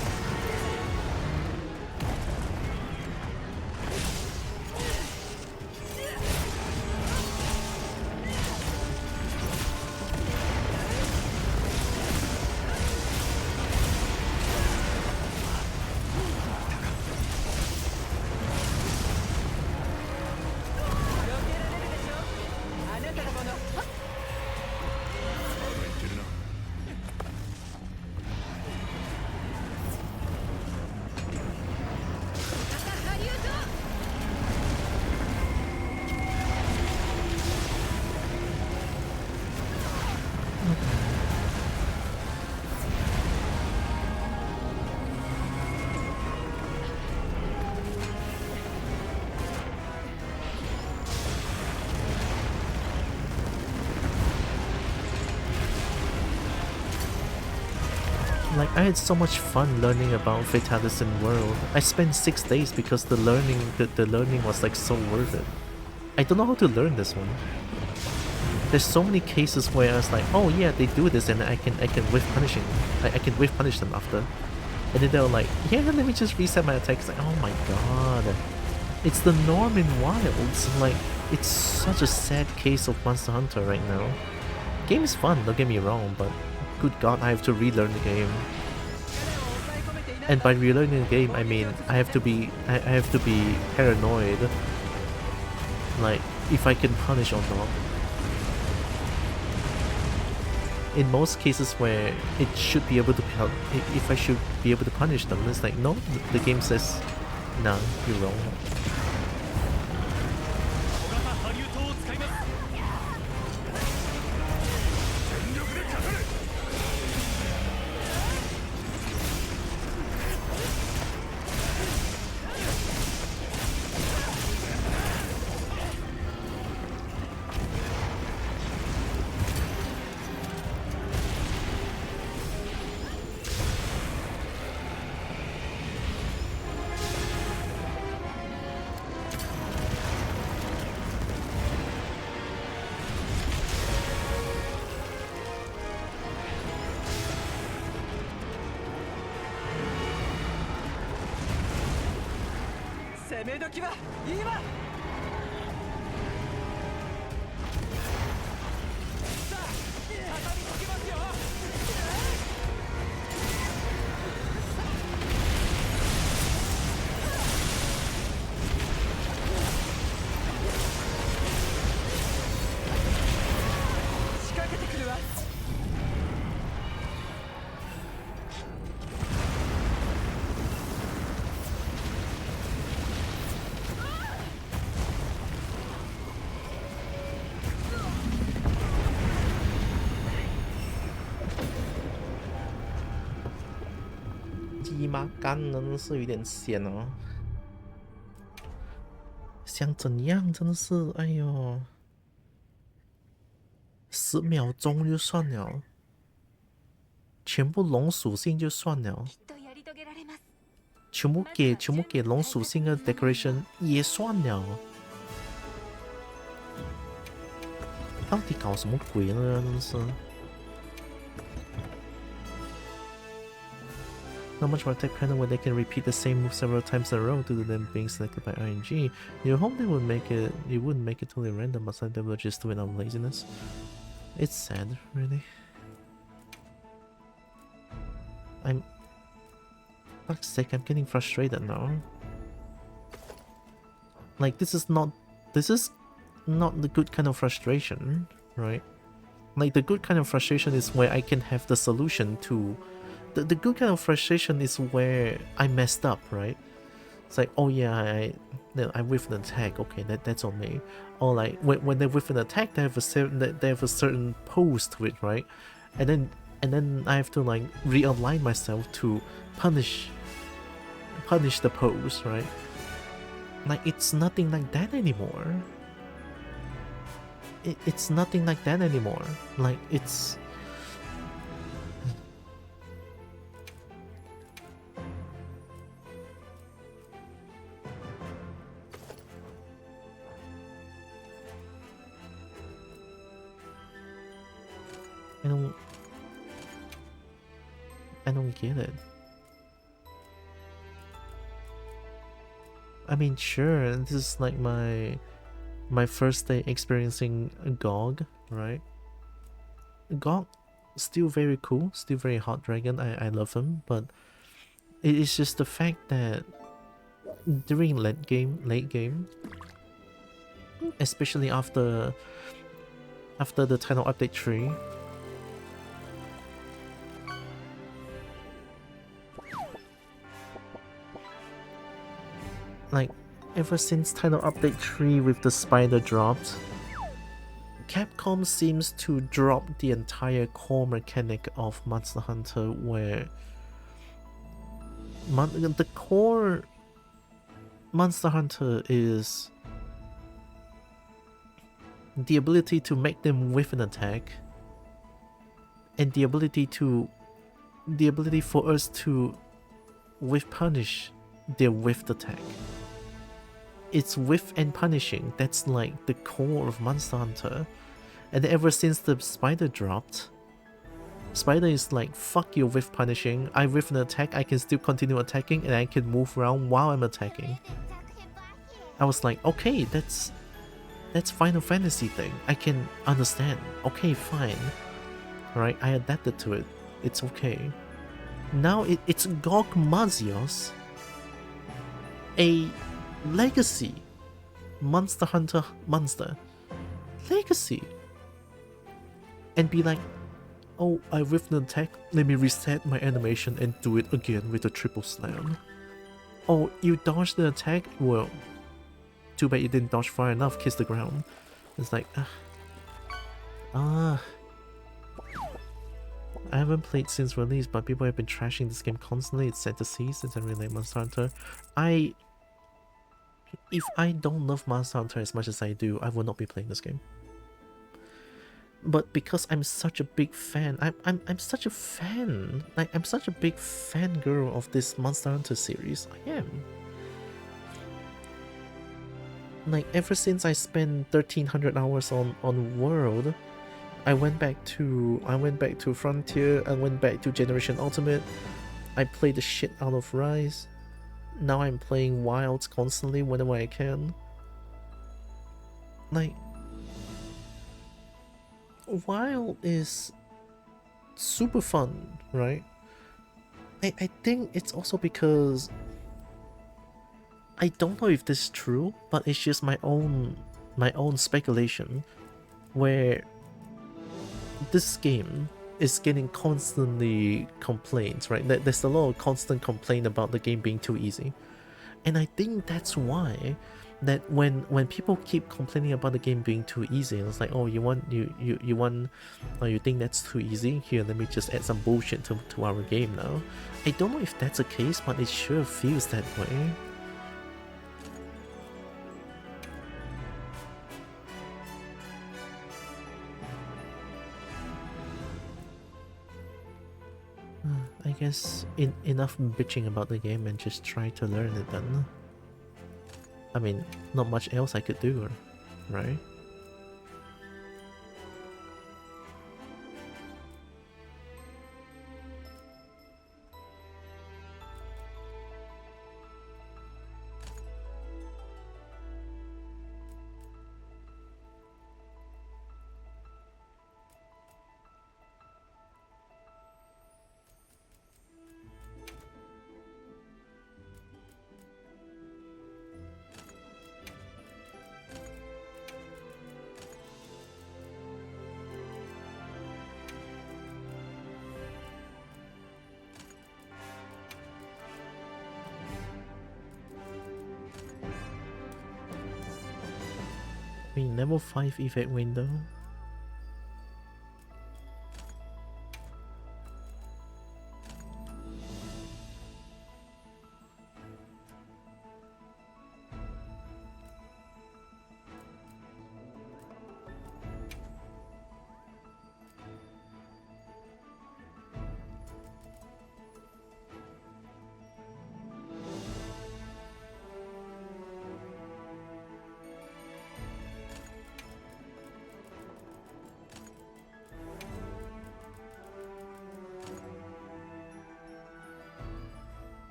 Like, I had so much fun learning about Fatalism World. I spent 6 days because the learning was like so worth it. I don't know how to learn this one. There's so many cases where I was like, oh yeah, they do this and I can whiff punishing. I can whiff punish them after. And then they were like, yeah, let me just reset my attacks. Like, oh my god. It's the norm in Wilds. Like, it's such a sad case of Monster Hunter right now. game is fun, don't get me wrong, but good god, I have to relearn the game. And by relearning the game, I mean I have to be paranoid, like if I can punish or not. In most cases where it should be able to if I should be able to punish them, it's like no, the game says nah, you're wrong.鸡妈干真的是有点险哦，想怎样真的是，哎呦，10秒钟就算了，全部龙属性就算了，全部给龙属性的 decoration 也算了，到底搞什么鬼呢？真是。Not much more tech panel where they can repeat the same move several times in a row due to them being selected by RNG. You hope they would make it. You wouldn't make it totally random, but some they will just do it out of laziness. It's sad, really. Fuck's sake, I'm getting frustrated now. Like this is not the good kind of frustration, right? Like the good kind of frustration is where I can have the solution to. The good kind of frustration is where I messed up, right? It's like, oh yeah, I whiffed an attack. Okay, that's on me. Or like when they whiff an attack, they have a certain pose to it, right? And then I have to like realign myself to punish the pose, right? Like it's nothing like that anymore. It's nothing like that anymore. Like it's. I don't get it. I mean, sure, this is like my first day experiencing GOG, right? GOG, still very cool, still very hot dragon. I love him, but it is just the fact that during late game, especially after the title update tree. Like, ever since title update 3 with the spider dropped, Capcom seems to drop the entire core mechanic of Monster Hunter where the core Monster Hunter is the ability to make them whiff an attack and the ability for us to whiff punish their whiffed attack. It's whiff and punishing, that's like the core of Monster Hunter. And ever since the spider dropped, spider is like, fuck you whiff punishing, I whiff an attack, I can still continue attacking and I can move around while I'm attacking. I was like, okay, that's That's Final Fantasy thing. I can understand. Okay, fine. Alright, I adapted to it. It's okay. Now it's Gogmazios, a legacy Monster Hunter monster. Legacy. And be like, oh, I whiffed an attack, let me reset my animation and do it again with a triple slam. Oh, you dodged the attack? Well, too bad you didn't dodge far enough, kiss the ground. It's like, I haven't played since release, but people have been trashing this game constantly. It's sad to see since I really like Monster Hunter. If I don't love Monster Hunter as much as I do, I will not be playing this game. But because I'm such a big fan, I'm such a fan. Like, I'm such a big fangirl of this Monster Hunter series. I am. Like, ever since I spent 1300 hours on World, I went back to Frontier, I went back to Generation Ultimate, I played the shit out of Rise. Now I'm playing Wilds constantly whenever I can. Like, Wild is super fun, right? I think it's also because I don't know if this is true, but it's just my own speculation, where this game is getting constantly complaints, right? There's a lot of constant complaint about the game being too easy, and I think that's why that when people keep complaining about the game being too easy, it's like, oh, you think that's too easy? Here, let me just add some bullshit to our game now. I don't know if that's the case, but it sure feels that way. I guess enough bitching about the game and just try to learn it then. I mean, not much else I could do, right? Level 5 effect window.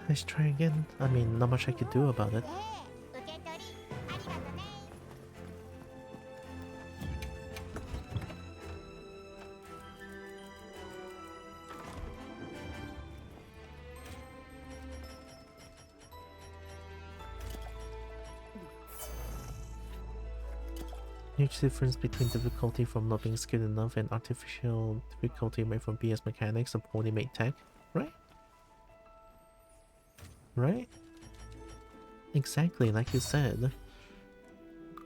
Let's try again. I mean, not much I could do about it. Huge difference between difficulty from not being skilled enough and artificial difficulty made from BS mechanics and poorly made tech, right? Right? Exactly, like you said.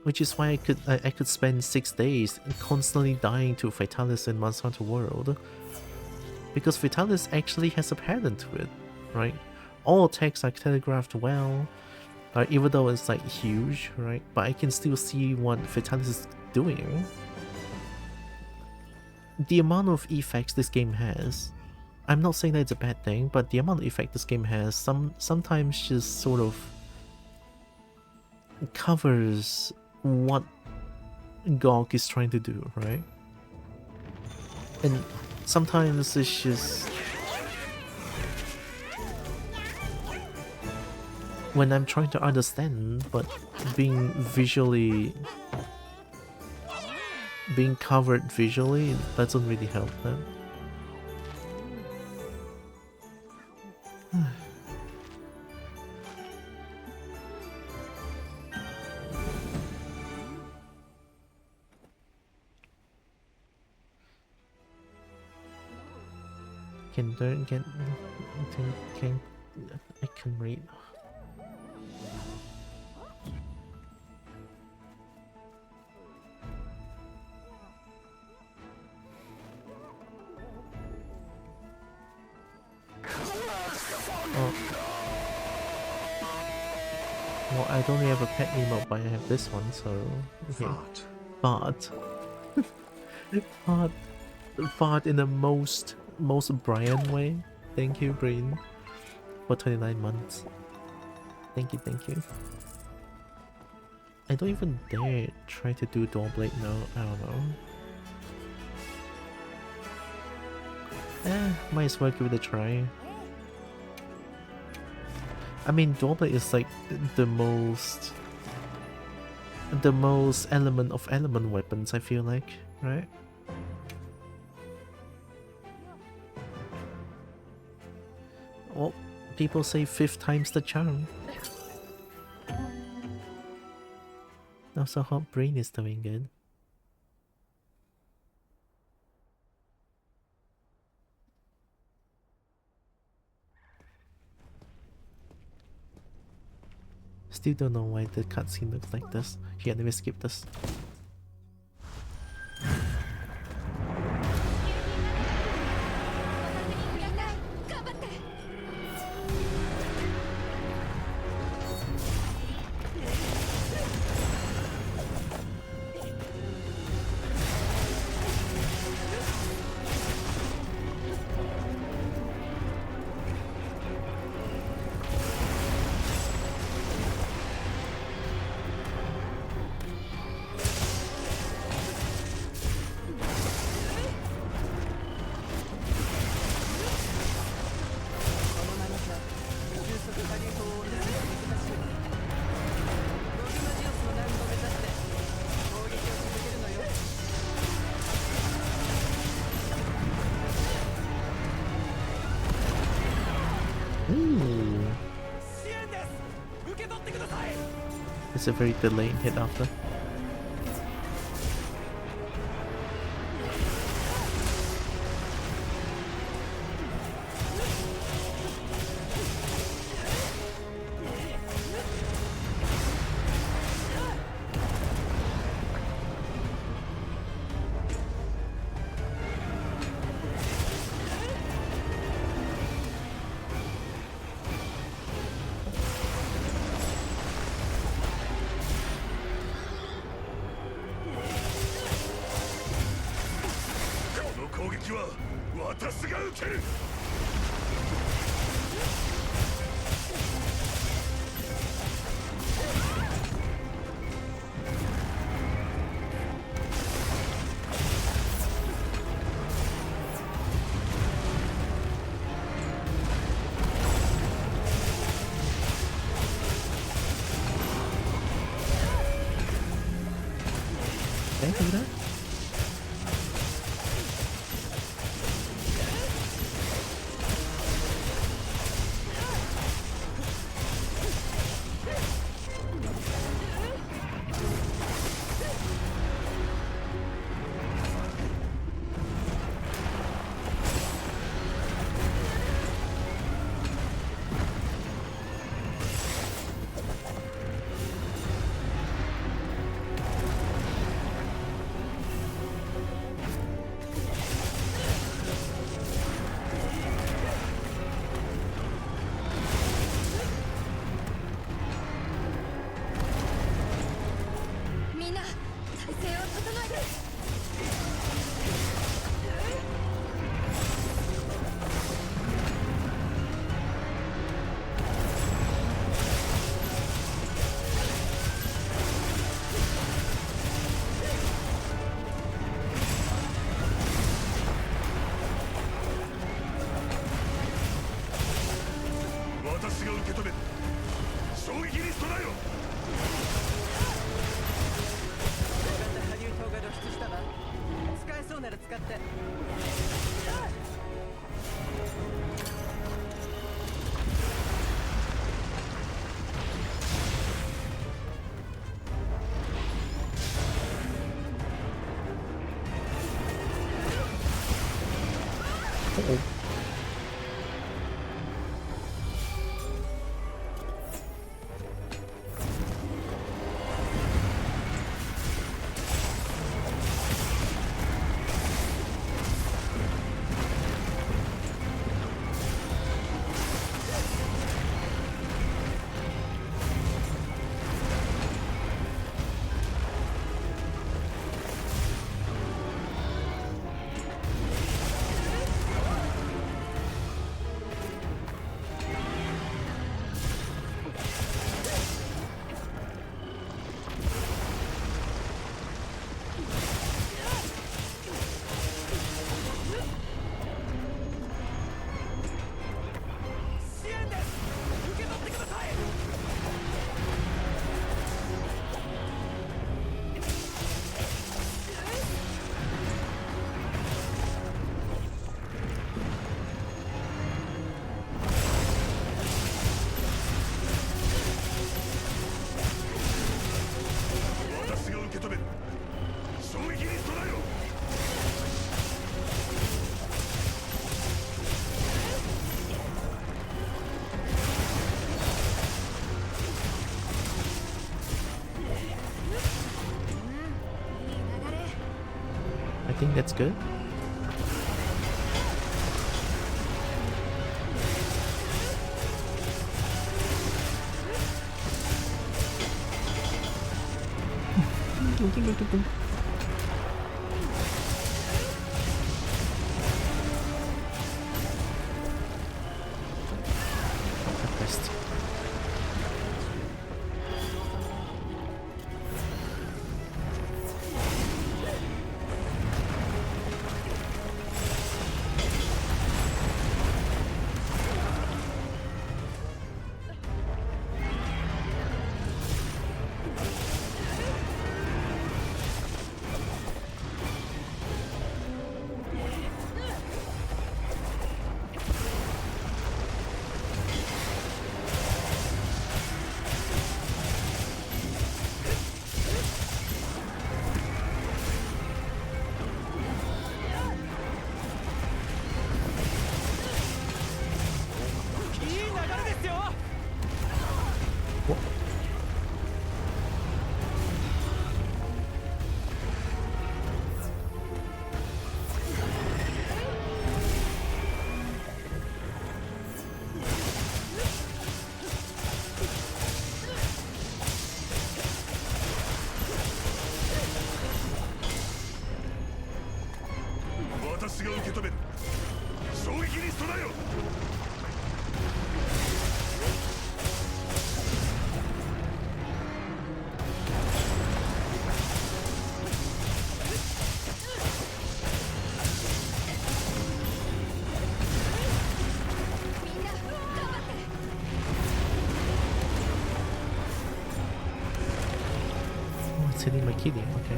Which is why I could spend 6 days constantly dying to Fatalis in Monster Hunter World. Because Fatalis actually has a pattern to it, right? All attacks are telegraphed well, even though it's like huge, right? But I can still see what Fatalis is doing. The amount of effects this game has, I'm not saying that it's a bad thing, but the amount of effect this game has sometimes just sort of covers what Gog is trying to do, right? And sometimes it's just when I'm trying to understand, but being covered visually doesn't really help them. I can read. Oh. Well, I don't have a pet emote, but I have this one, so okay. Fart in the most Brian way. Thank you, Brain, for 29 months. Thank you. I don't even dare try to do Doorblade now. I don't know. Might as well give it a try. I mean, Doorblade is like the most element of element weapons, I feel like, right? Well, people say 5th time's the charm. Also, Hot Brain is doing good. Still don't know why the cutscene looks like this. Here, let me skip this. It's a very delayed hit after. け止める。衝撃に備えよ。波竜砲が露出したわ。使えそうなら使って。I think that's good. It's hitting my kitty, okay.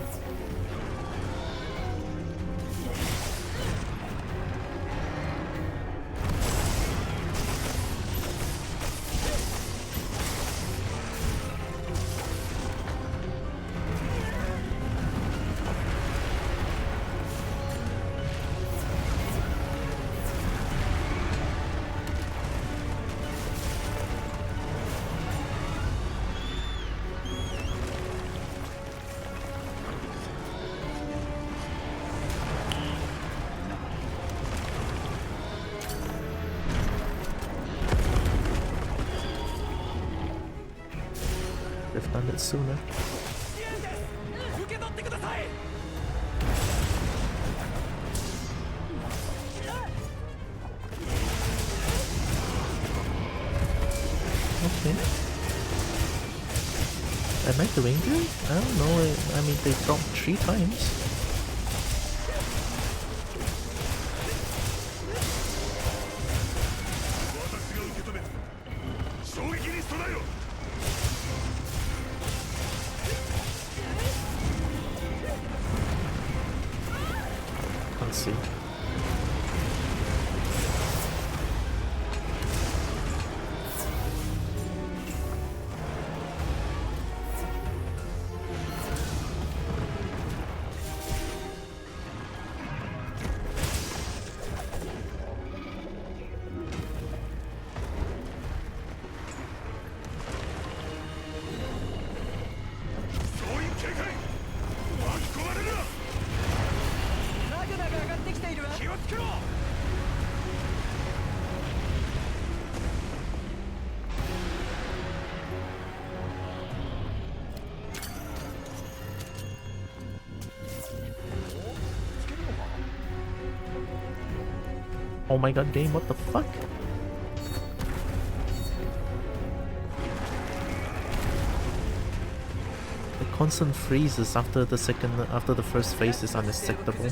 They've done it sooner. Okay. Am I doing good? I don't know. I mean, they dropped 3 times. see. Oh my god, game, what the fuck? The constant freezes after the first phase is unacceptable.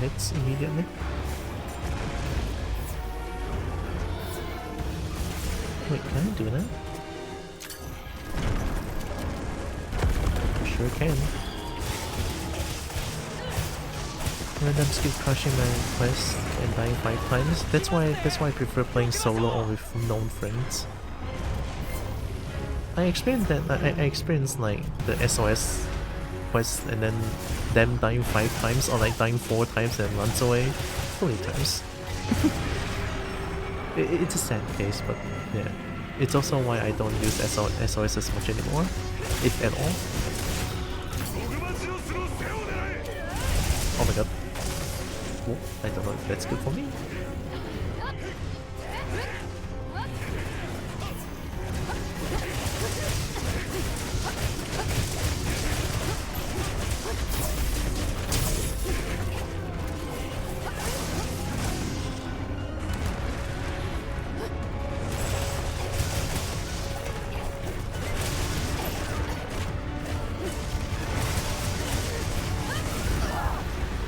Hits immediately. Wait, can I do that? Sure can. Random keep crushing my quest and dying 5 times. That's why I prefer playing solo or with known friends. I experienced that. I experienced like the SOS quest and then them dying 5 times or like dying 4 times and runs away 40 times. It's a sad case, but yeah. It's also why I don't use SOS as much anymore, if at all. Oh my god. Oh, I don't know if that's good for me.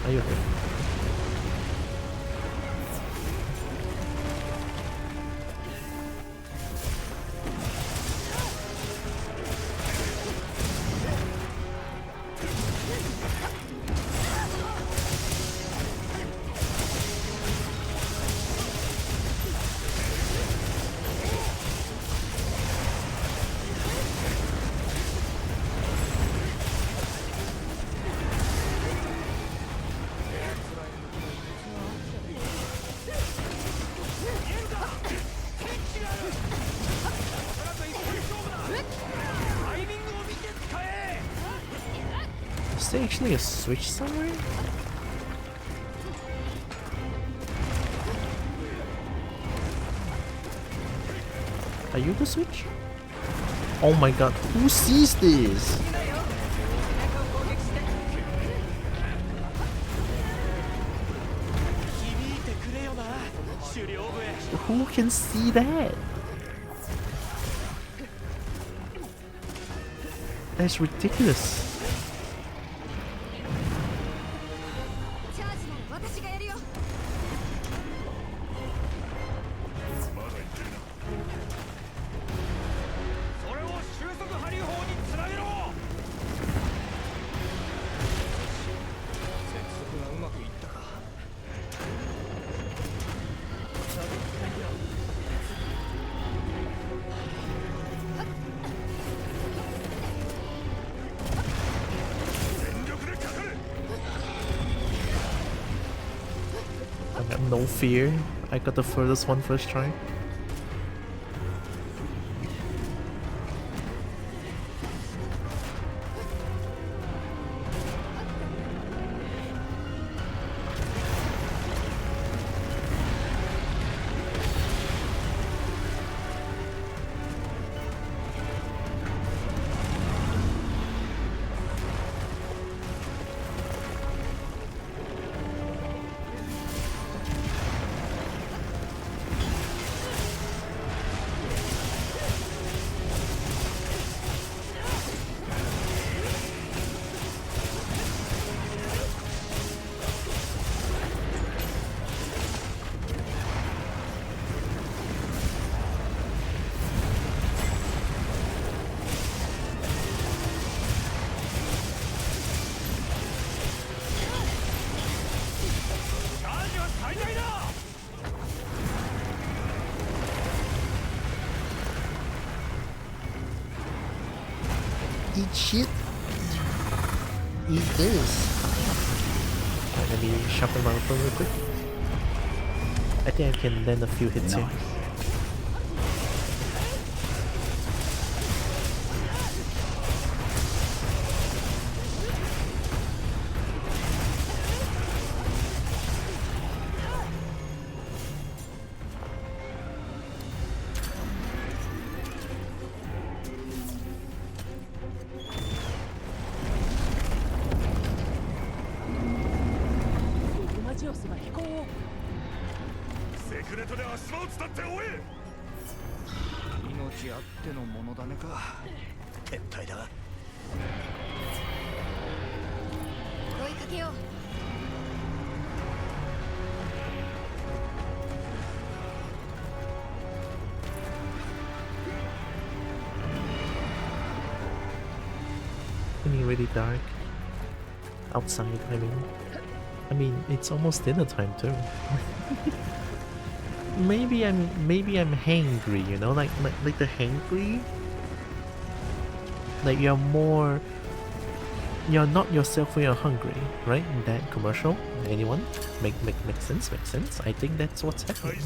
Are you okay? Is there actually a switch somewhere? Are you the switch? Oh my god, who sees this? Who can see that? That's ridiculous. No fear, I got the furthest one first try. Eat shit. Eat this. Alright, let me shuffle my weapon real quick. I think I can land a few hits here. Really dark outside. I mean it's almost dinner time too. maybe I'm hangry, you know, like the hangry, like you're not yourself when you're hungry, right? That commercial, anyone? Make sense? I think that's what's happening.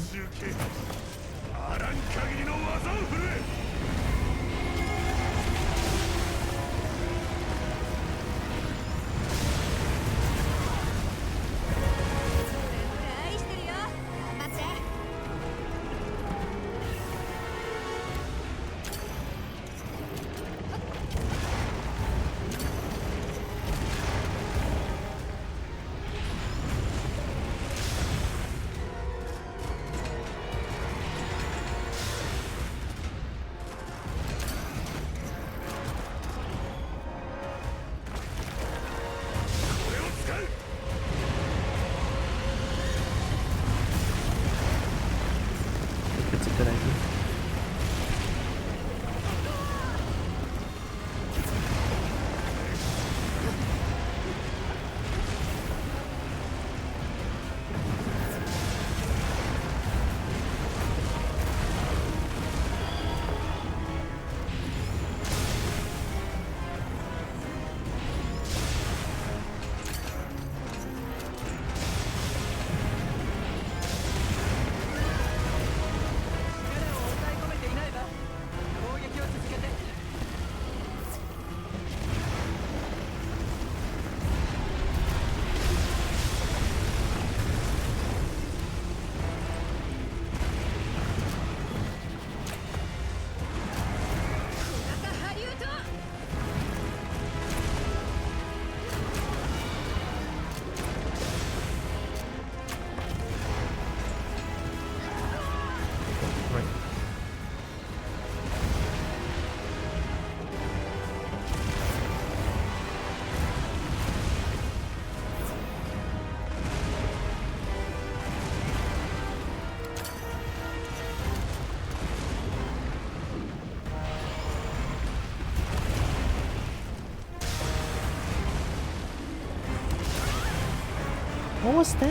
What was that?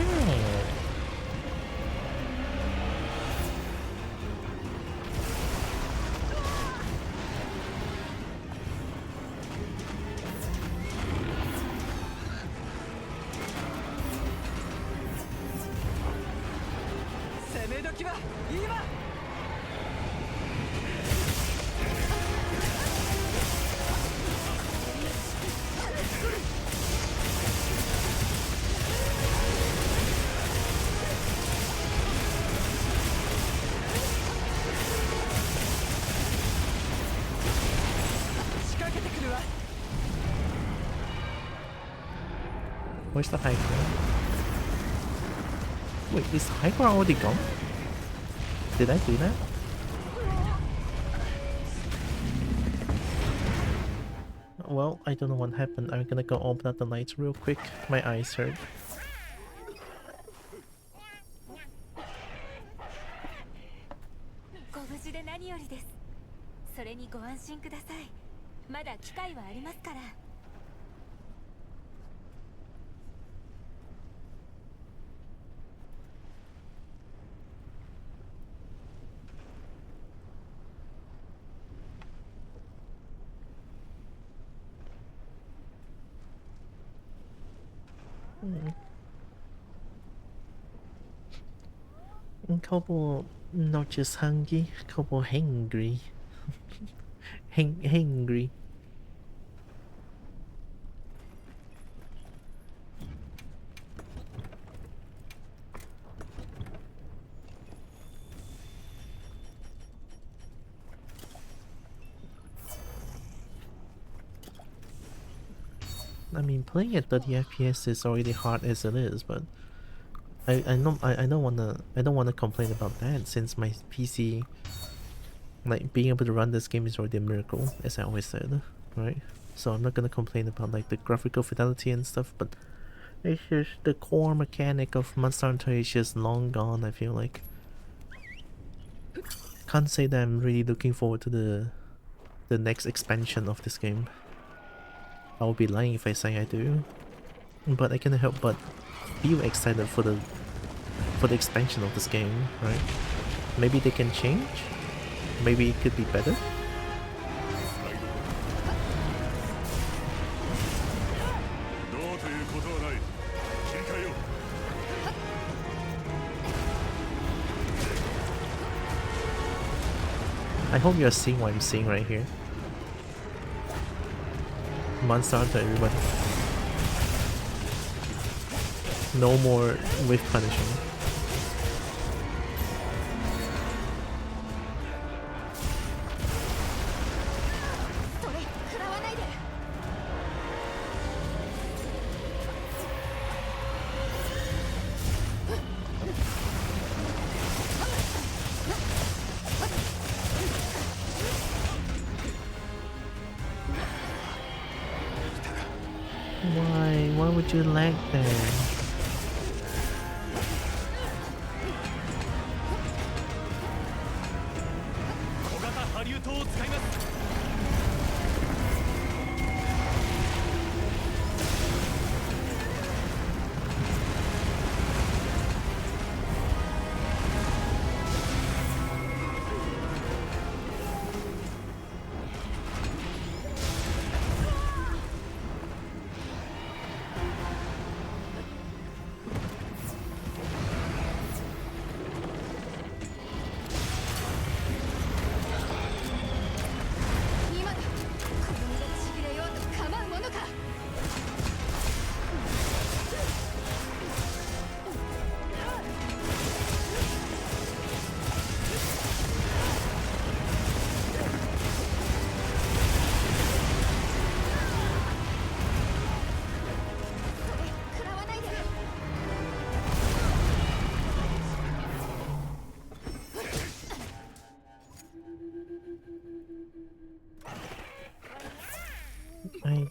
め時は今。Where's the high ground? Wait, is the high ground already gone? Did I do that? Well, I don't know what happened. I'm gonna go open up the lights real quick. My eyes hurt. ご無事で何よりです。それにご安心ください。まだ機会はありますから。Kobo not just hungry, Kobo hangry. Hangry. I mean, playing at 30 FPS is already hard as it is, but I don't wanna complain about that, since my PC, like, being able to run this game is already a miracle, as I always said, right? So I'm not gonna complain about like the graphical fidelity and stuff, but it's just the core mechanic of Monster Hunter is just long gone. I feel like can't say that I'm really looking forward to the next expansion of this game. I would be lying if I say I do, but I cannot help but feel excited for the expansion of this game, right? Maybe they can change. Maybe it could be better. I hope you're seeing what I'm seeing right here. Monster Hunter, everybody. No more whiff punishing. Why would you lag there? I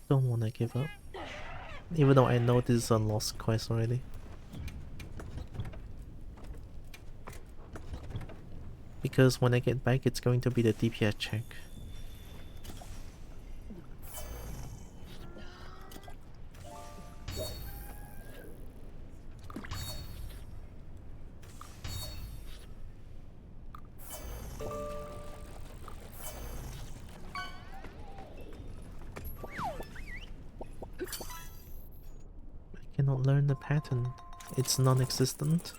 don't want to give up, even though I know this is a lost quest already. Because when I get back, it's going to be the DPS check. I cannot learn the pattern. It's non-existent.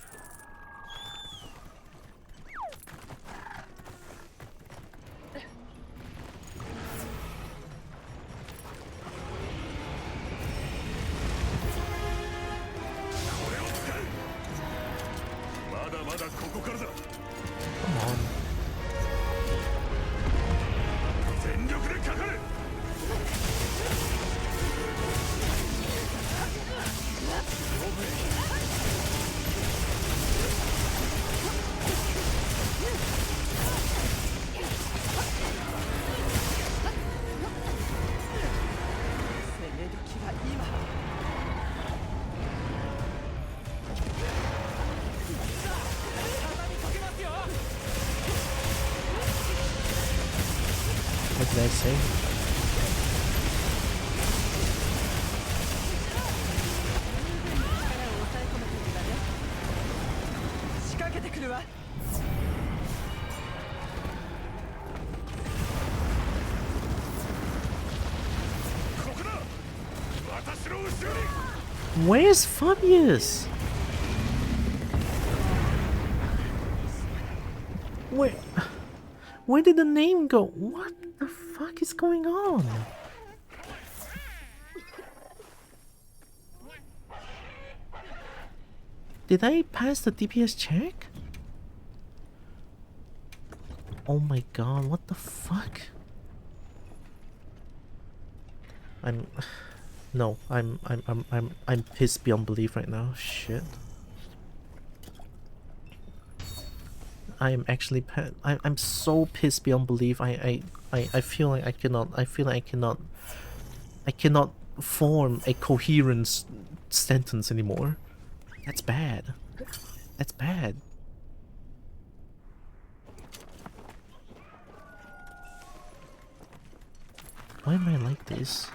Come on. What did I say? Where's Fabius? Where did the name go? What the fuck is going on? Did I pass the DPS check? Oh my god, what the fuck? I'm pissed beyond belief right now. Shit. I am actually I'm so pissed beyond belief. I feel like I cannot form a coherent sentence anymore. That's bad. That's bad. Why am I like this?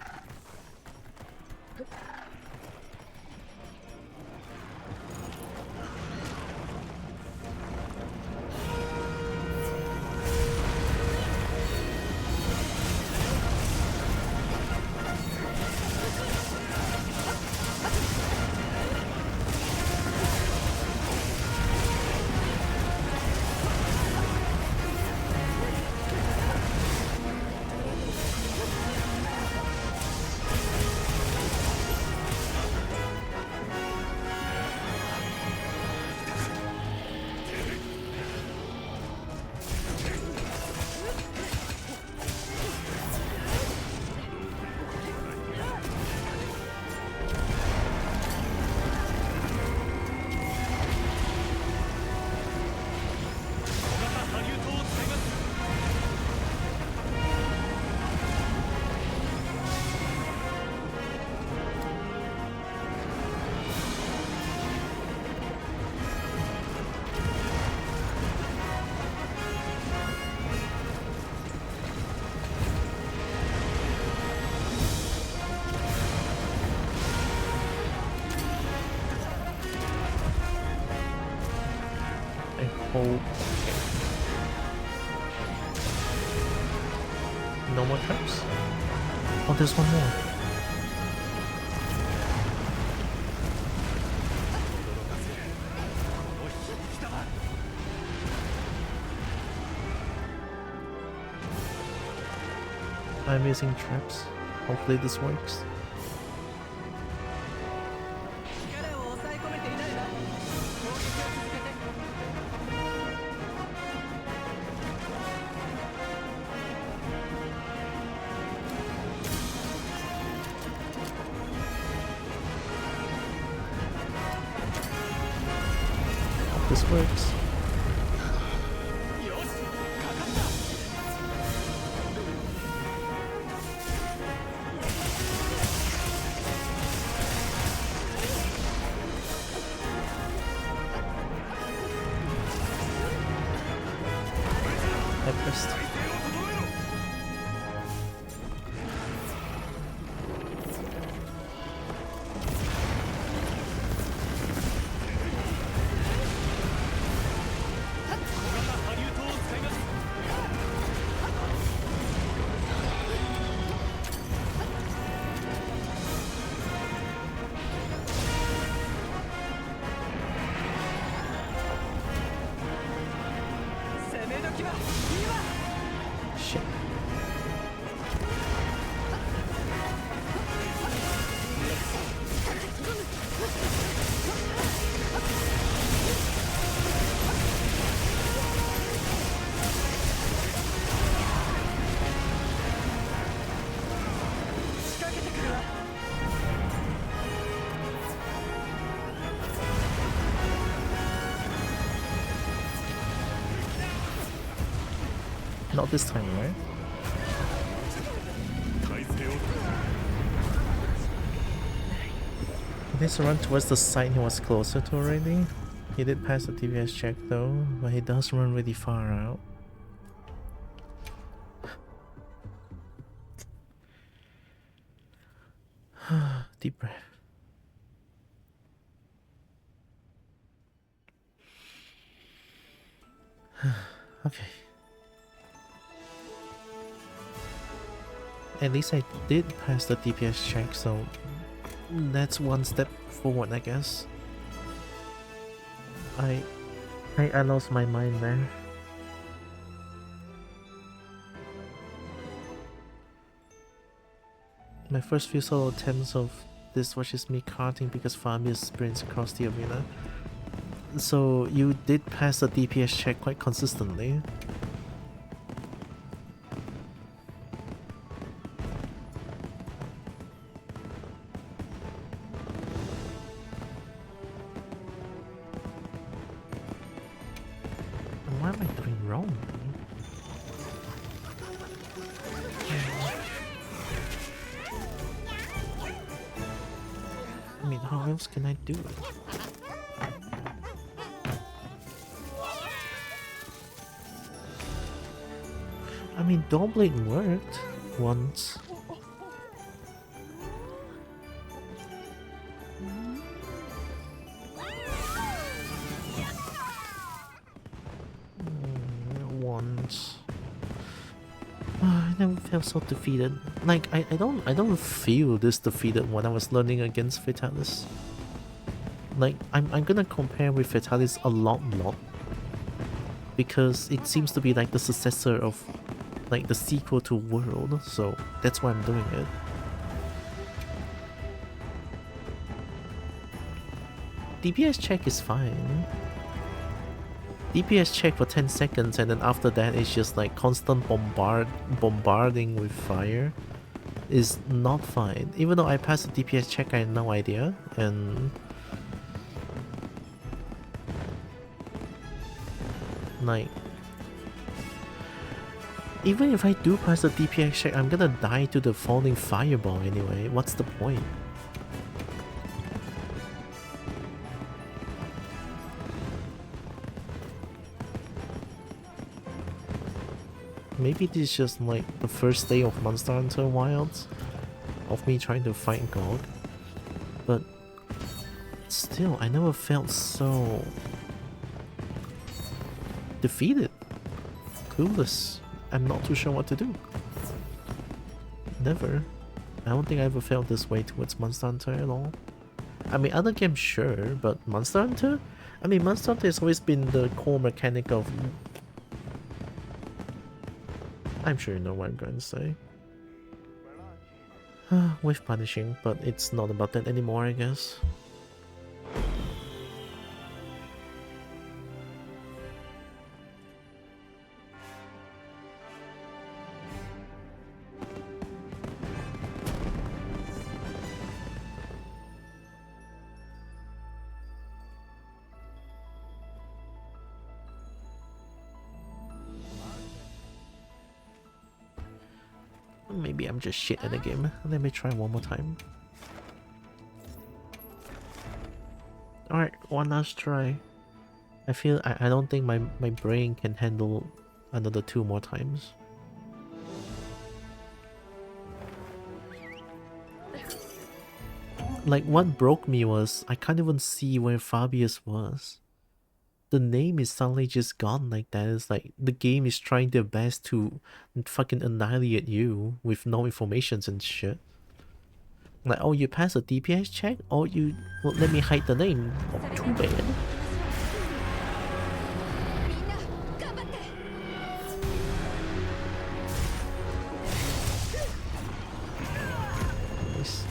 hope. No more traps? Oh, there's one more. I'm using traps. Hopefully this works. Hope this works. Shit. Not this time, right? He needs to run towards the side he was closer to already. He did pass the DPS check though, but he does run really far out. Deep breath. Okay. At least I did pass the DPS check, so that's one step forward, I guess. I lost my mind there. My first few solo attempts of this was just me carting because Fabius sprints across the arena. So you did pass the DPS check quite consistently. What am I doing wrong? I mean, how else can I do it? I mean, Dawnblade worked once. Once. I never felt so defeated. Like I don't feel this defeated when I was learning against Vitalis. Like I'm gonna compare with Vitalis a lot because it seems to be like the successor of like the sequel to World, so that's why I'm doing it. DPS check is fine. DPS check for 10 seconds and then after that it's just like constant bombarding with fire is not fine. Even though I passed the DPS check, I had no idea, and like even if I do pass the DPS check, I'm gonna die to the falling fireball anyway. What's the point? Maybe this is just like the first day of Monster Hunter Wilds of me trying to fight Gog, but still, I never felt so defeated, clueless. I'm not too sure what to do. Never. I don't think I ever felt this way towards Monster Hunter at all. I mean, other games sure, but Monster Hunter? I mean, Monster Hunter has always been the core mechanic of... I'm sure you know what I'm going to say. With punishing, but it's not about that anymore, I guess. Maybe I'm just shit at the game. Let me try one more time. Alright, one last try. I don't think my brain can handle another 2 more times. Like, what broke me was I can't even see where Fabius was. The name is suddenly just gone like that. It's like the game is trying their best to fucking annihilate you with no informations and shit. Like, oh, you passed a DPS check? Oh, you... Well, let me hide the name. Oh, too bad. Nice.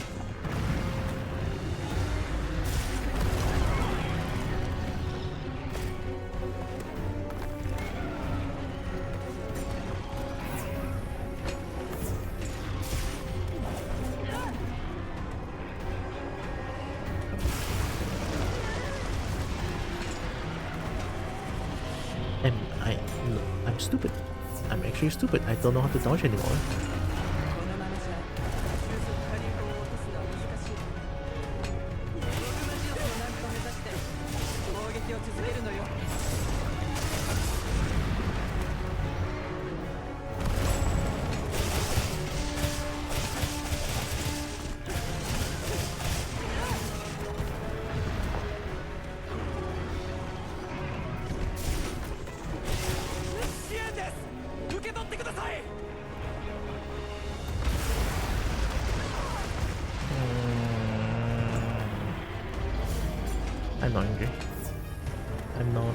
I'm stupid. I'm actually stupid. I don't know how to dodge anymore. I'm not angry. I'm not.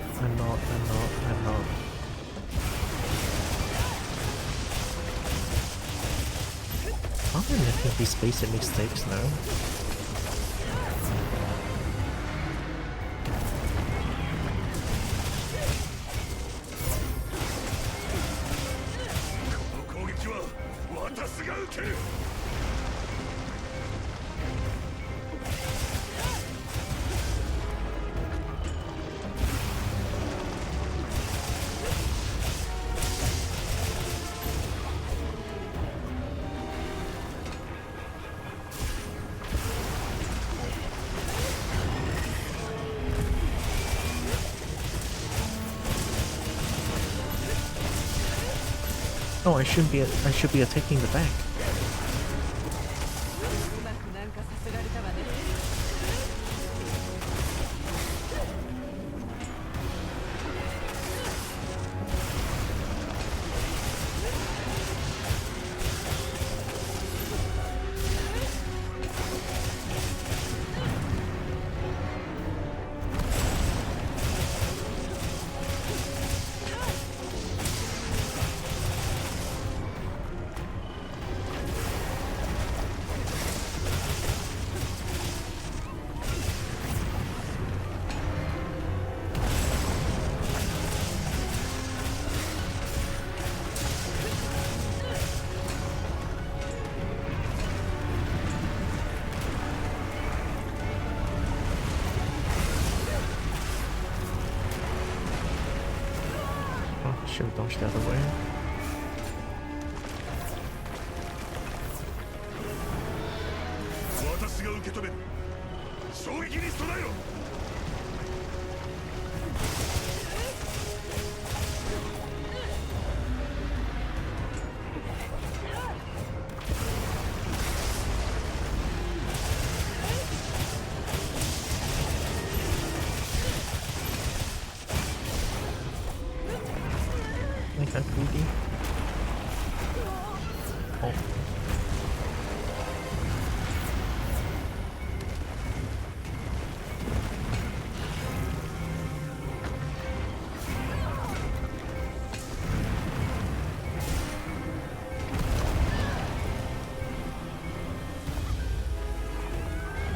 Aren't we making these basic mistakes now? Oh, I should be attacking the back. Should have dodged the other way. Like that greedy. Oh.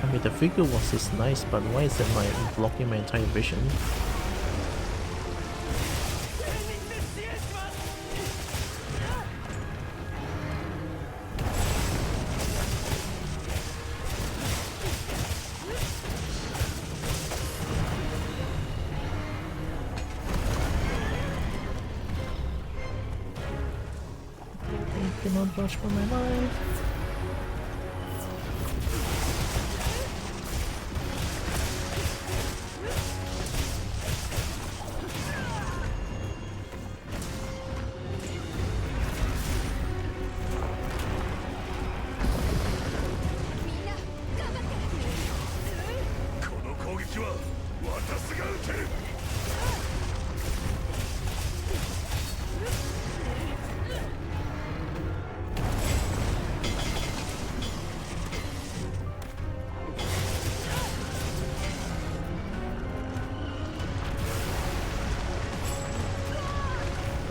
I mean, the figure was just nice, but why is it blocking my entire vision? Cannot dodge for my life.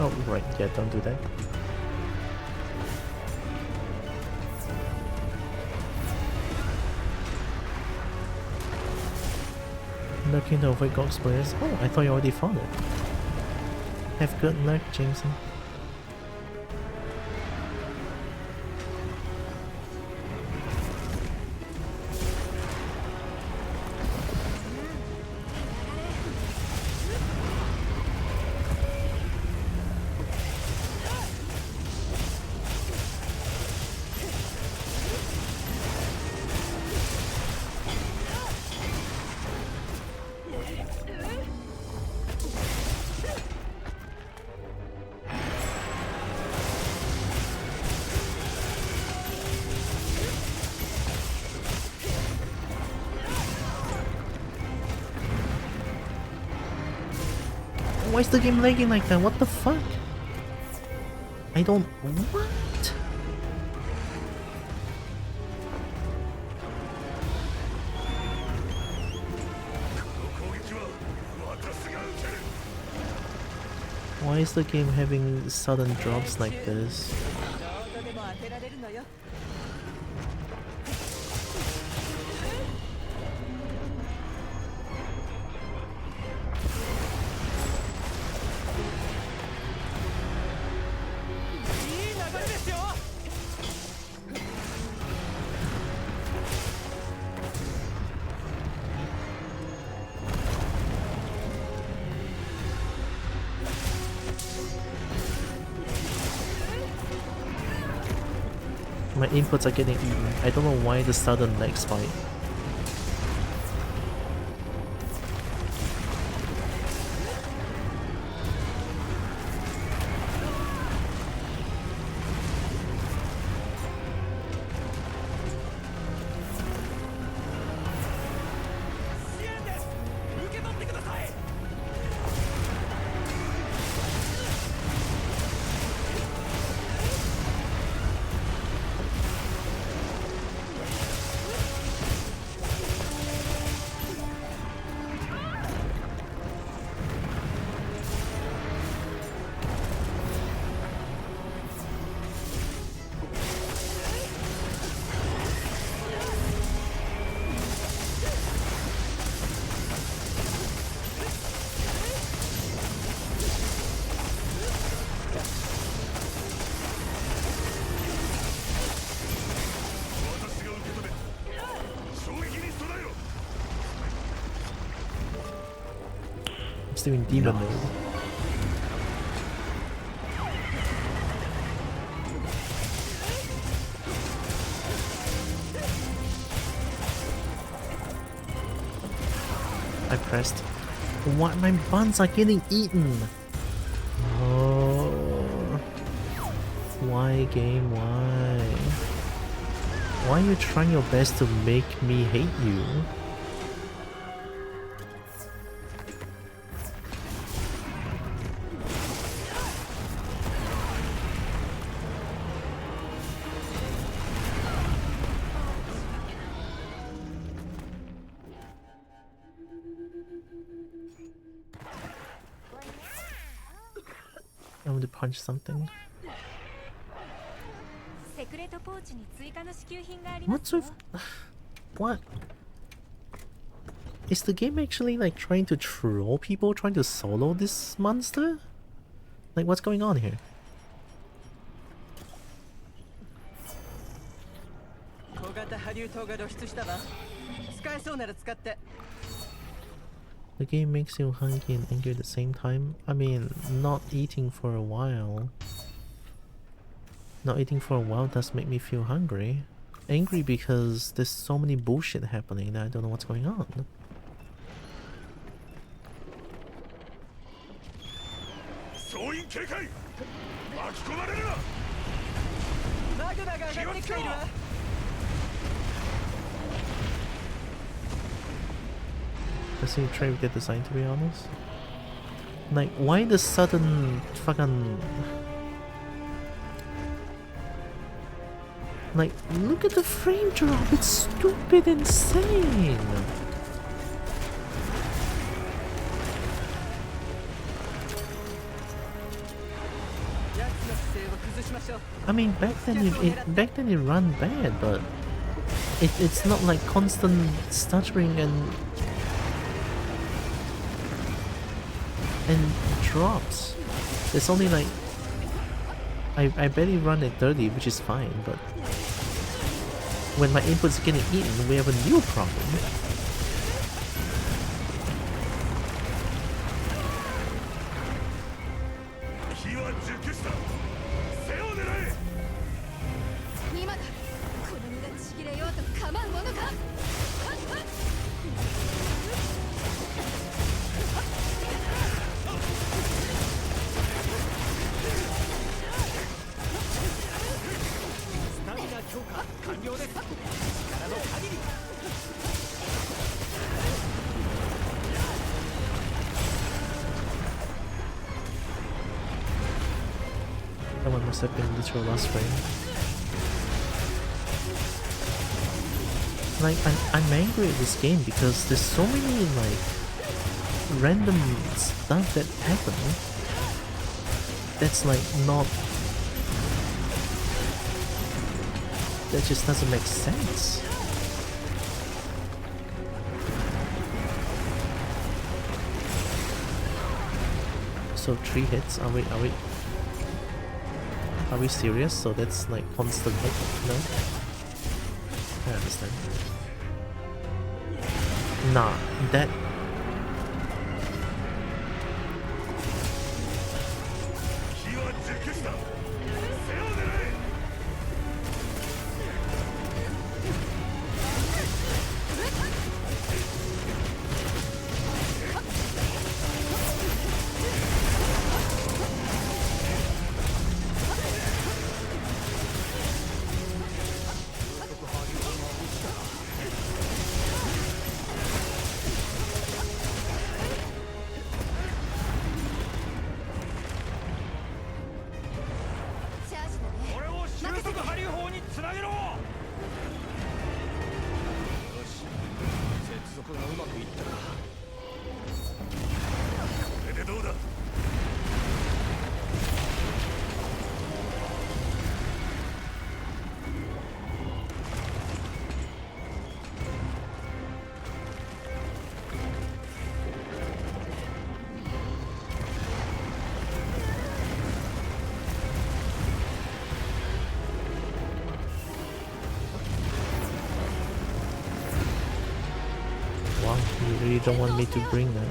Oh, right, yeah, don't do that. Looking to avoid Gog's players. Oh, I thought you already found it. Have good luck, Jameson. Why is the game lagging like that? What the fuck? I don't... What? Why is the game having sudden drops like this? My inputs are getting eaten. I don't know why the sudden leg spike. Still in demon mode. I pressed. What? My buns are getting eaten. Oh, why game? Why? Why are you trying your best to make me hate you? I want to punch something. What's with... What? Is the game actually like trying to troll people, trying to solo this monster? Like what's going on here? The game makes you hungry and angry at the same time. I mean, not eating for a while. Not eating for a while does make me feel hungry. Angry because there's so many bullshit happening that I don't know what's going on. Does he try with the design, to be honest? Like, why the sudden fucking... Like, look at the frame drop, it's stupid insane! I mean, back then it ran bad, but it's not like constant stuttering and drops. It's only like I barely run at 30, which is fine, but when my input's getting eaten, we have a new problem. Come on, must have been literal last frame. Like, I'm angry at this game because there's so many, like, random stuff that happen that's, like, not... that just doesn't make sense. So 3 hits, are we serious? So that's like constant hit? No? I understand. Nah, that... You don't want me to bring that.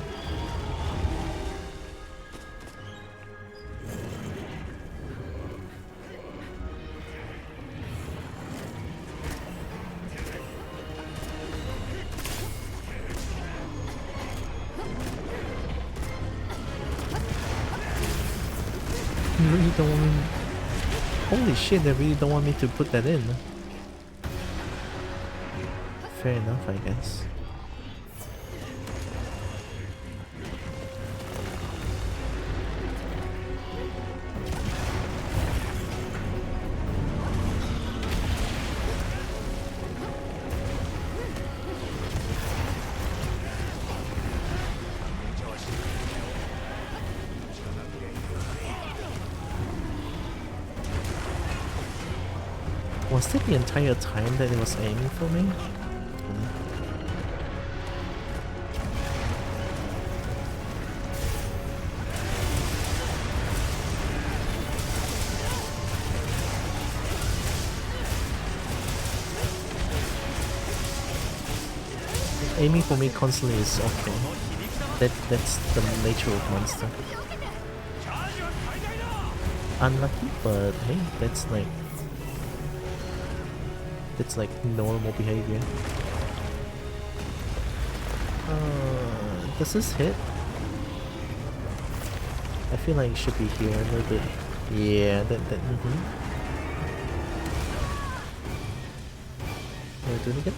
You really don't want me... Holy shit, they really don't want me to put that in. Fair enough, I guess. Was it the entire time that it was aiming for me? Aiming for me constantly is okay. That's the nature of monster. Unlucky, but hey, that's like normal behavior. Does this hit? I feel like it should be here a little bit. Yeah, that Wanna do it again?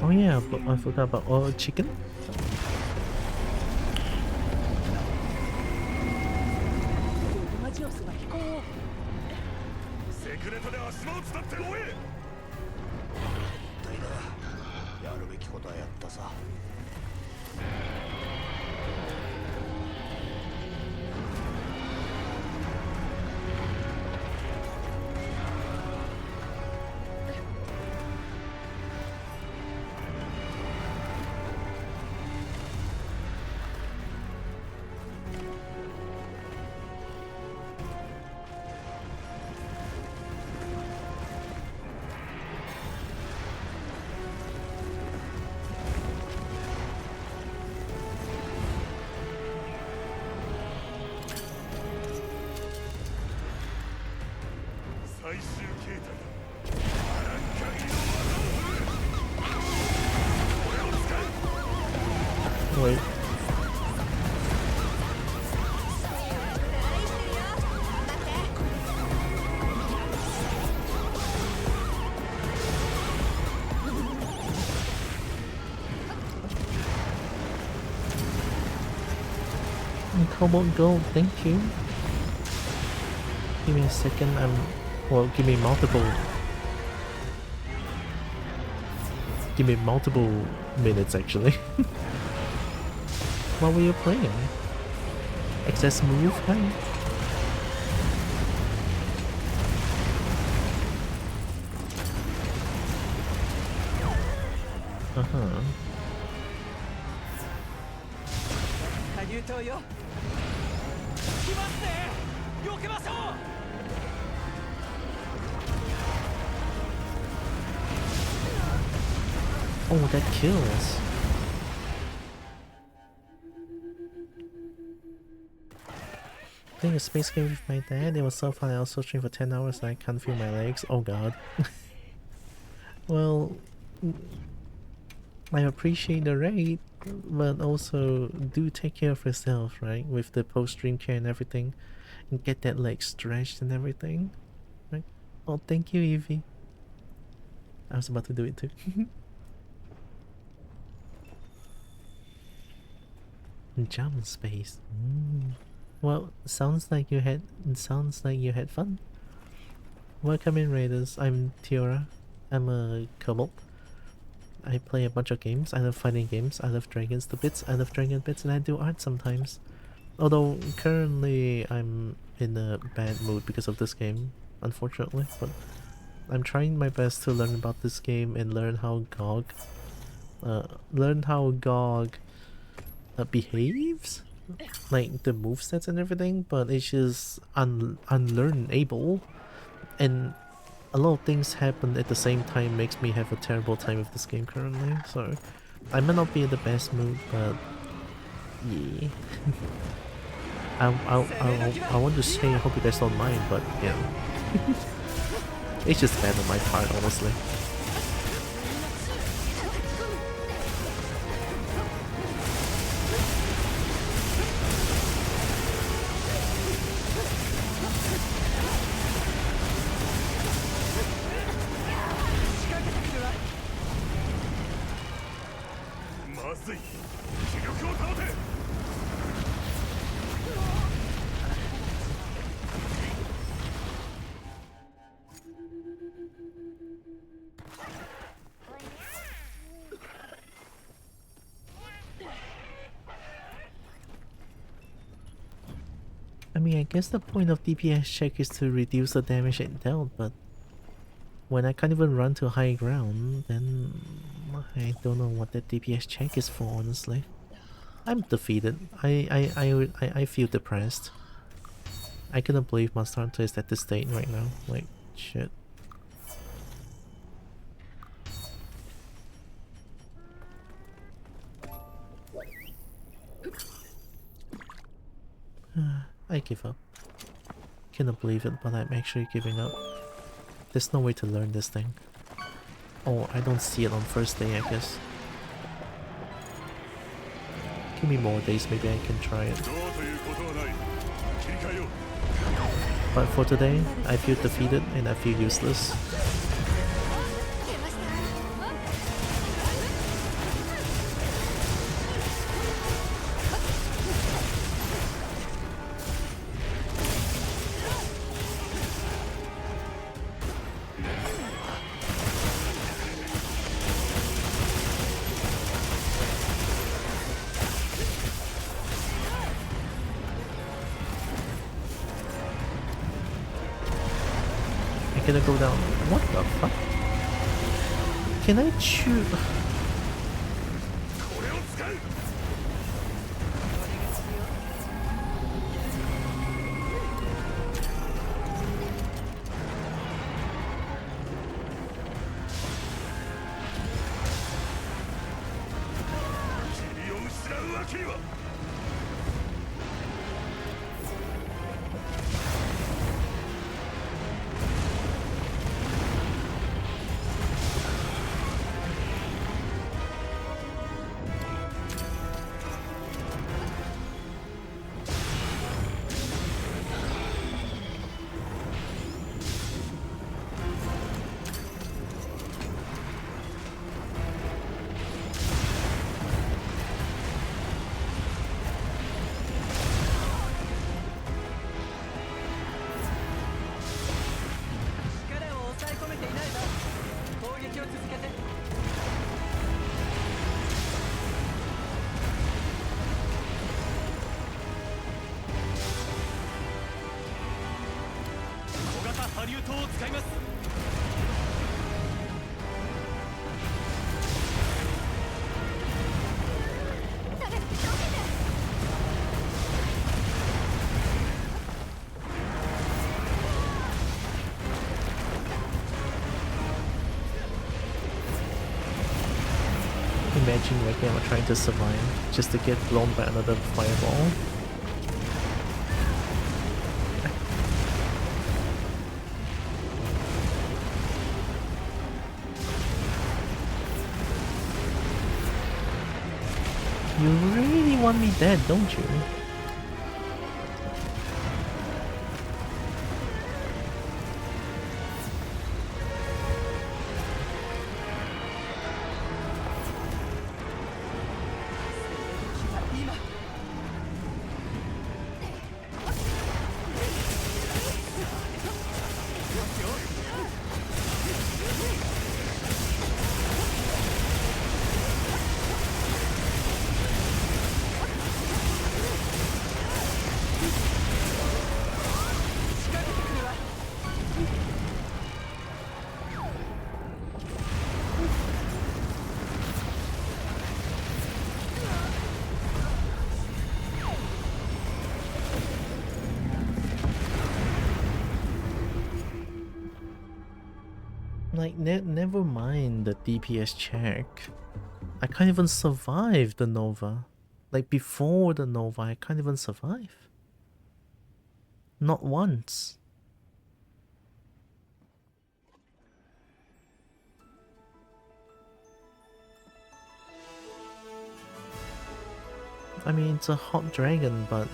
Oh yeah, but I forgot about chicken. Wait. Kobo gold, thank you. Give me a second, well, give me multiple minutes actually. What were you playing? Excess move, huh? Uh-huh. Oh, that kills. Playing a space game with my dad, it was so fun. I was searching for 10 hours and I can't feel my legs. Oh god. Well, I appreciate the raid, but also do take care of yourself, right? With the post-stream care and everything. And get that leg stretched and everything. Right? Oh, thank you, Evie. I was about to do it too. Jump space. Well, sounds like you had fun. Welcome in, Raiders. I'm Tiora. I'm a kobold. I play a bunch of games. I love fighting games. I love dragons to bits. I love dragon bits, and I do art sometimes. Although currently I'm in a bad mood because of this game, unfortunately. But I'm trying my best to learn about this game and learn how Gog behaves, like the movesets and everything, but it's just unlearnable, and a lot of things happen at the same time makes me have a terrible time with this game currently, so I might not be in the best mood, but yeah. I want to say I hope you guys don't mind, but yeah. It's just bad on my part, honestly. I mean, I guess the point of DPS check is to reduce the damage it dealt, but when I can't even run to high ground, then I don't know what that DPS check is for, honestly. I'm defeated. I feel depressed. I cannot believe Monster Hunter is at this state right now. Like, shit. I give up. Cannot believe it, but I'm actually giving up. There's no way to learn this thing. Oh, I don't see it on first day, I guess. Give me more days, maybe I can try it. But for today, I feel defeated and I feel useless. Gonna go down. What the fuck? Can I choose? 波竜刀を使います。Imagine Wake trying to survive just to get blown by another fireball. You really want me dead, don't you? Like, never mind the DPS check. I can't even survive the Nova. Like, before the Nova, I can't even survive. Not once. I mean, it's a hot dragon, but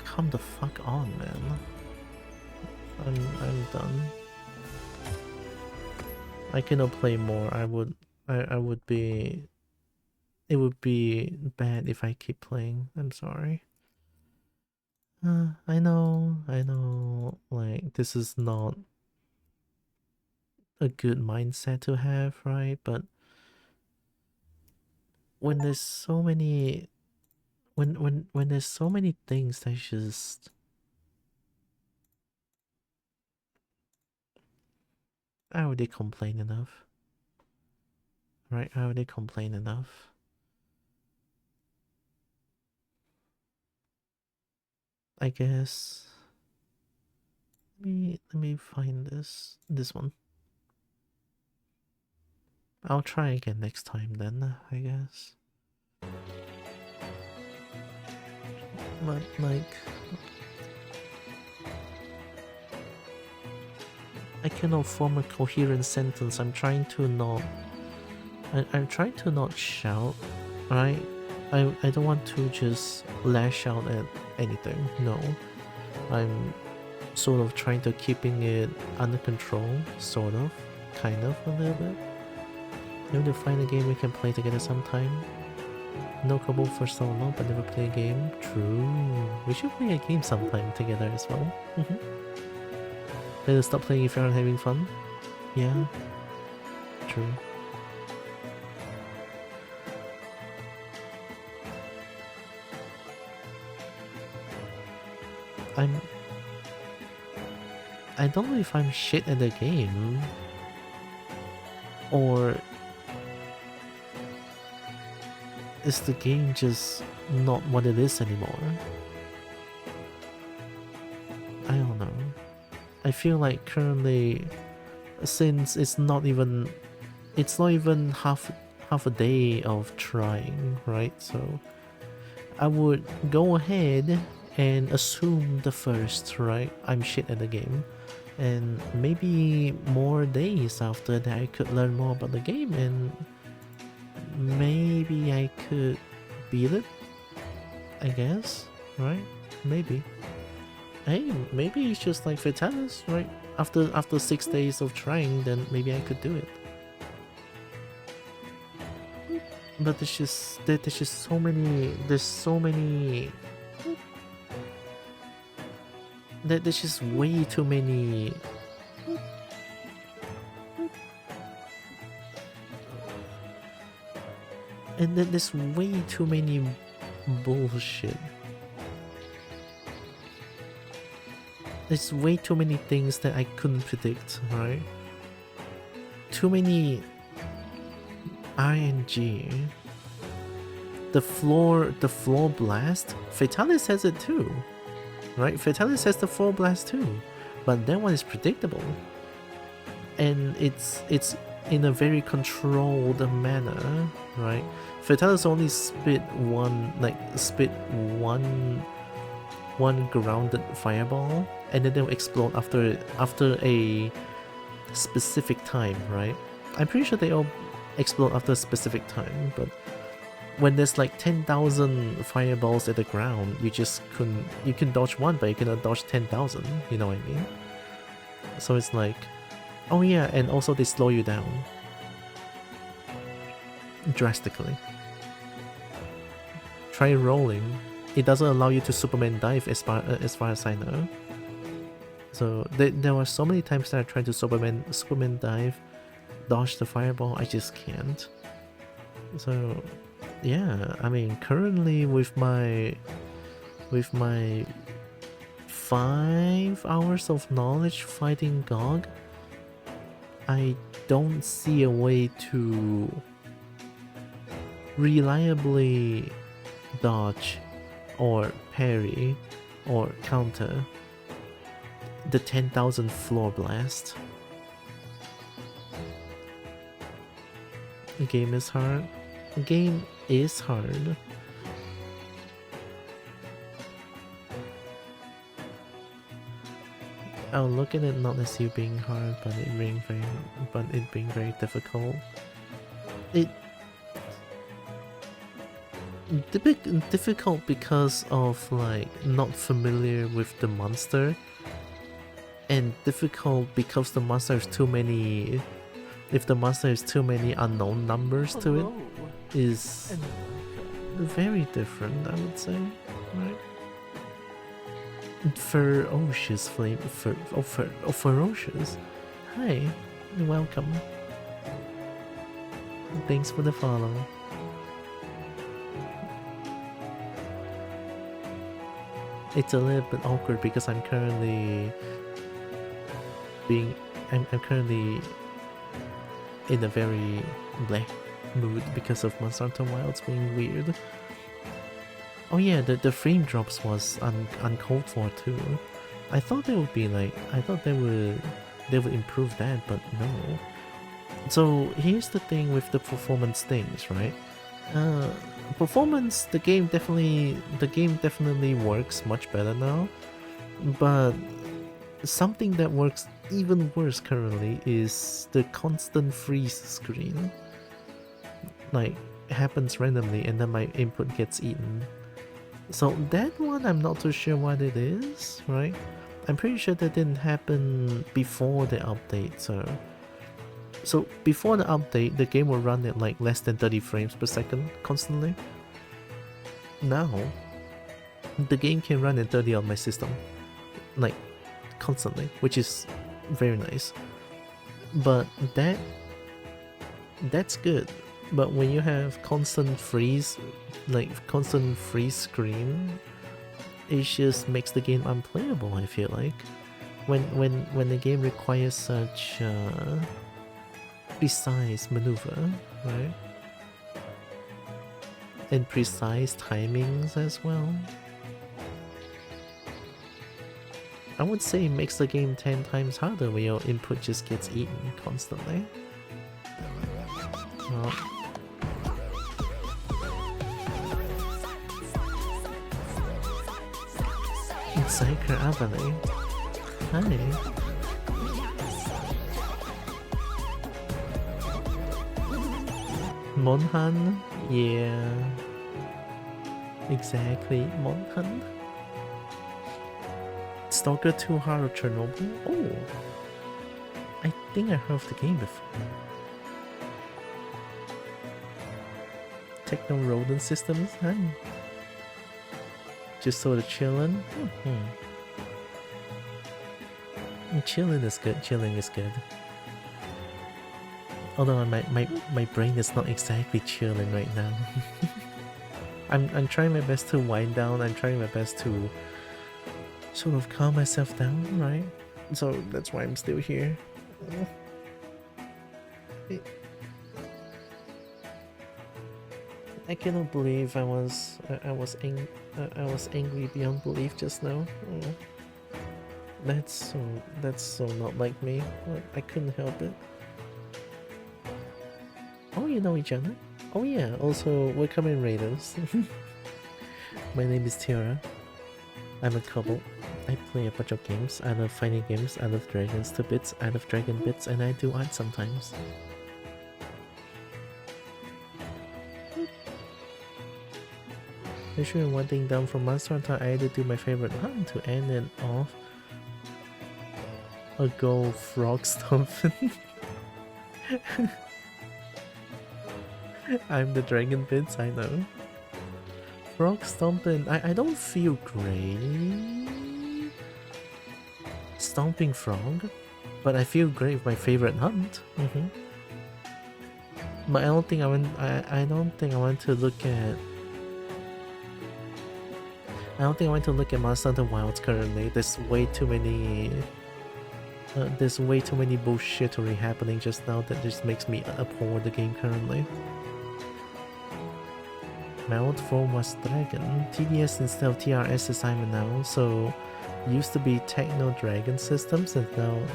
come the fuck on, man. I'm done. I cannot play more. I would be... It would be bad if I keep playing. I'm sorry. I know, like, this is not a good mindset to have, right? But when there's so many... When there's so many things that just... I already complain enough. Right, I already complain enough. I guess... Let me find this one. I'll try again next time then, I guess. But, like... I cannot form a coherent sentence. I'm trying to not... I'm trying to not shout, right? I don't want to just lash out at anything, no. I'm sort of trying to keeping it under control, sort of, kind of, a little bit. Maybe to find a game we can play together sometime. No Kobo for so long, but never play a game. True. We should play a game sometime together as well. Better stop playing if you aren't having fun. Yeah. True. I don't know if I'm shit at the game, or is the game just not what it is anymore? I don't know. I feel like currently, since it's not even half a day of trying, right? So I would go ahead and assume the first, right? I'm shit at the game, and maybe more days after that I could learn more about the game, and maybe I could beat it, I guess, right? Maybe. Hey, maybe it's just like Vitalis, right? After 6 days of trying, then maybe I could do it. But there's just so many. There's just way too many. And then there's way too many bullshit. There's way too many things that I couldn't predict, right? Too many RNG. The floor blast, Fatalis has it too, right? Fatalis has the floor blast too, but that one is predictable, and it's in a very controlled manner, right? Fatalis only spit one grounded fireball, and then they'll explode after a specific time, right? I'm pretty sure they all explode after a specific time, but when there's like 10,000 fireballs at the ground, you can dodge one, but you cannot dodge 10,000, you know what I mean? So it's like, oh yeah, and also they slow you down drastically. Try rolling. It doesn't allow you to Superman dive as far as I know. So there were so many times that I tried to Superman dive, dodge the fireball, I just can't. So yeah, I mean, currently with my 5 hours of knowledge fighting Gog, I don't see a way to reliably dodge or parry or counter the 10,000 floor blast. The game is hard. The game is hard. I'll look at it not as you being hard, but it being very difficult. Difficult because of like not familiar with the monster, and difficult because the monster has too many. If the monster has too many unknown numbers to it, is very different, I would say, right? Ferocious flame, ferocious. Hi, welcome. Thanks for the follow. It's a little bit awkward because I'm currently I'm currently in a very bleh mood because of Monster Hunter Wilds being weird. Oh yeah, the frame drops was uncalled for too. I thought they would be like, I thought they would improve that, but no. So here's the thing with the performance things, right? Performance, the game definitely works much better now, but something that works even worse currently is the constant freeze screen. Like, it happens randomly and then my input gets eaten. So that one I'm not too sure what it is, right? I'm pretty sure that didn't happen before the update, so before the update, the game will run at like less than 30 frames per second constantly. Now, the game can run at 30 on my system, like constantly, which is very nice. But that's good. But when you have constant freeze screen, it just makes the game unplayable, I feel like. When the game requires such precise maneuver, right? And precise timings as well. I would say it makes the game 10 times harder when your input just gets eaten constantly. Psyker Avenue. Hi. Monhan? Yeah. Exactly, Monhan. Stalker 2 Horror Chernobyl? Oh! I think I heard of the game before. Techno Rodent Systems? Hi. Just sort of chillin'? Chilling is good. Although my brain is not exactly chilling right now. I'm trying my best to wind down. I'm trying my best to sort of calm myself down, right? So that's why I'm still here. I cannot believe I was angry beyond belief just now. That's so not like me. I couldn't help it. Oh, you know each other? Oh yeah, also we're Kamen Raiders. My name is Tiara. I'm a Kobo. I play a bunch of games. I love fighting games, I love dragons to bits, I love dragon bits, and I do art sometimes. Usually one thing down from Monster Hunter, I either do my favorite hunt to end it off or go frog stomping. I'm the dragon bits, I know. Frog stomping, I don't feel great stomping frog, but I feel great with my favorite hunt. But I don't think I want to look at Monster Hunter Wilds currently. There's way too many bullshittery happening just now that just makes me abhor the game currently. My old form was Dragon. TDS instead of TRS assignment now, so used to be Techno Dragon systems and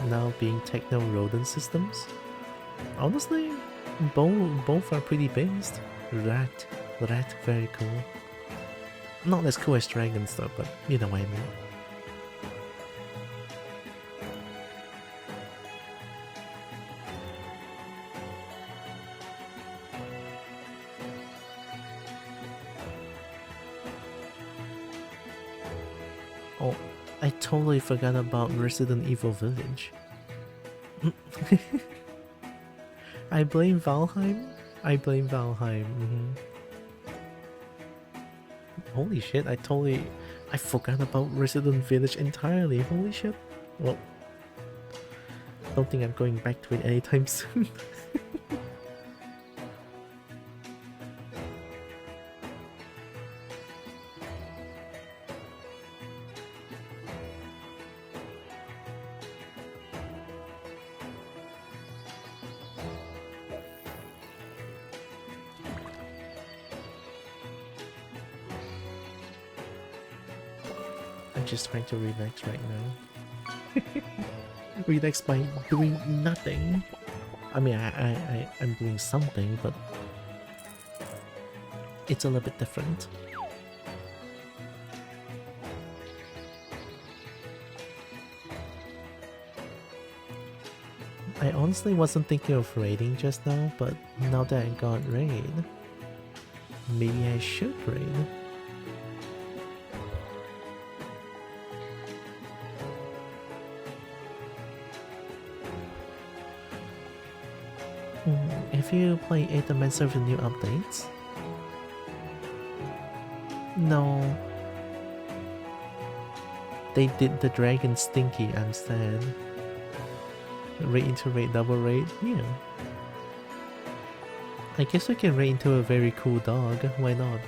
now being Techno Rodent systems. Honestly, both are pretty based. Rat, very cool. Not as cool as dragons though, but you know what I mean. Oh, I totally forgot about Resident Evil Village. I blame Valheim. Holy shit, I forgot about Resident Village entirely. Holy shit. Well, don't think I'm going back to it anytime soon. Just trying to relax right now. Relax by doing nothing. I mean, I'm doing something, but it's a little bit different. I honestly wasn't thinking of raiding just now, but now that I got raid, maybe I should raid. If you play 8 Dimensions with the new updates? No. They did the dragon stinky instead. Raid into raid, double raid? Yeah. I guess we can raid into a very cool dog, why not?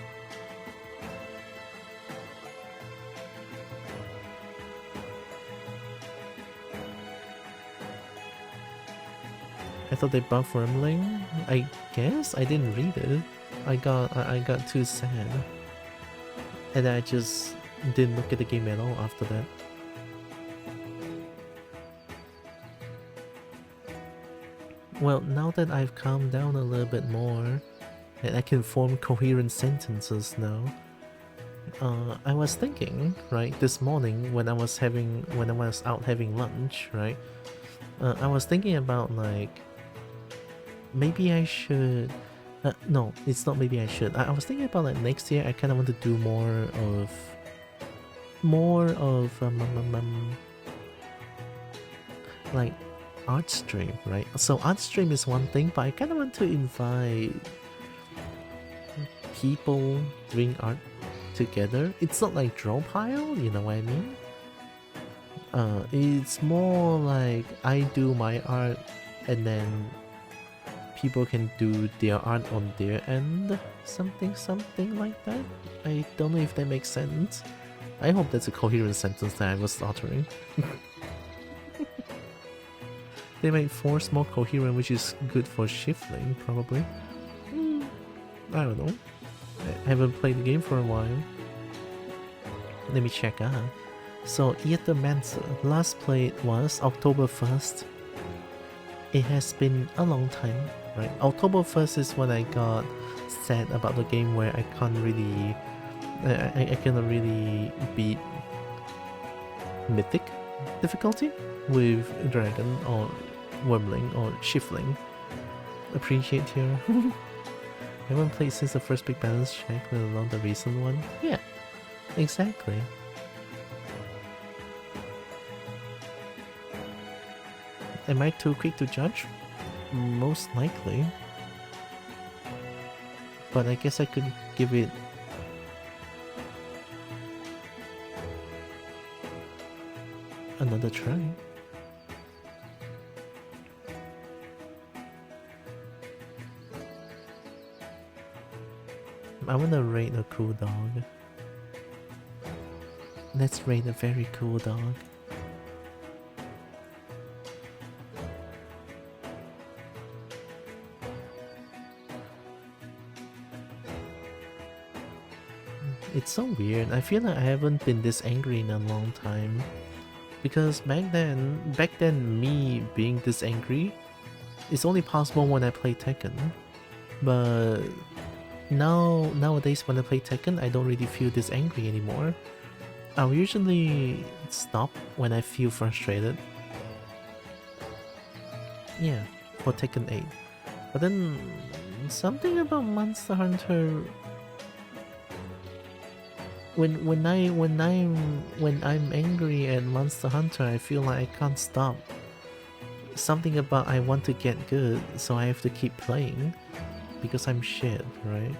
I thought they buffed Rambling. I guess I didn't read it. I got too sad, and I just didn't look at the game at all after that. Well, now that I've calmed down a little bit more, and I can form coherent sentences now, I was thinking, right, this morning when I was out having lunch, right, I was thinking about like, maybe I should. No, it's not maybe I should. I was thinking about like next year I kind of want to do more of like art stream, right? So art stream is one thing, but I kind of want to invite people doing art together. It's not like draw pile, you know what I mean? It's more like I do my art and then people can do their art on their end, something like that. I don't know if that makes sense. I hope that's a coherent sentence that I was uttering. They might force more coherent, which is good for shifting, probably. I don't know. I haven't played the game for a while. Let me check out. So, Mancer, last played was October 1st. It has been a long time, right? October 1st is when I got sad about the game where I can't really... I cannot really beat Mythic difficulty with Dragon or Wormling or Shiftling. Appreciate here. I haven't played since the first big balance check, let alone the recent one. Yeah, exactly. Am I too quick to judge? Most likely. But I guess I could give it another try. I wanna rate a cool dog. Let's rate a very cool dog. It's so weird. I feel like I haven't been this angry in a long time. Because back then me being this angry is only possible when I play Tekken. But nowadays when I play Tekken, I don't really feel this angry anymore. I'll usually stop when I feel frustrated. Yeah, for Tekken 8. But then something about Monster Hunter, when I'm angry at Monster Hunter, I feel like I can't stop. Something about I want to get good, so I have to keep playing because I'm shit, right?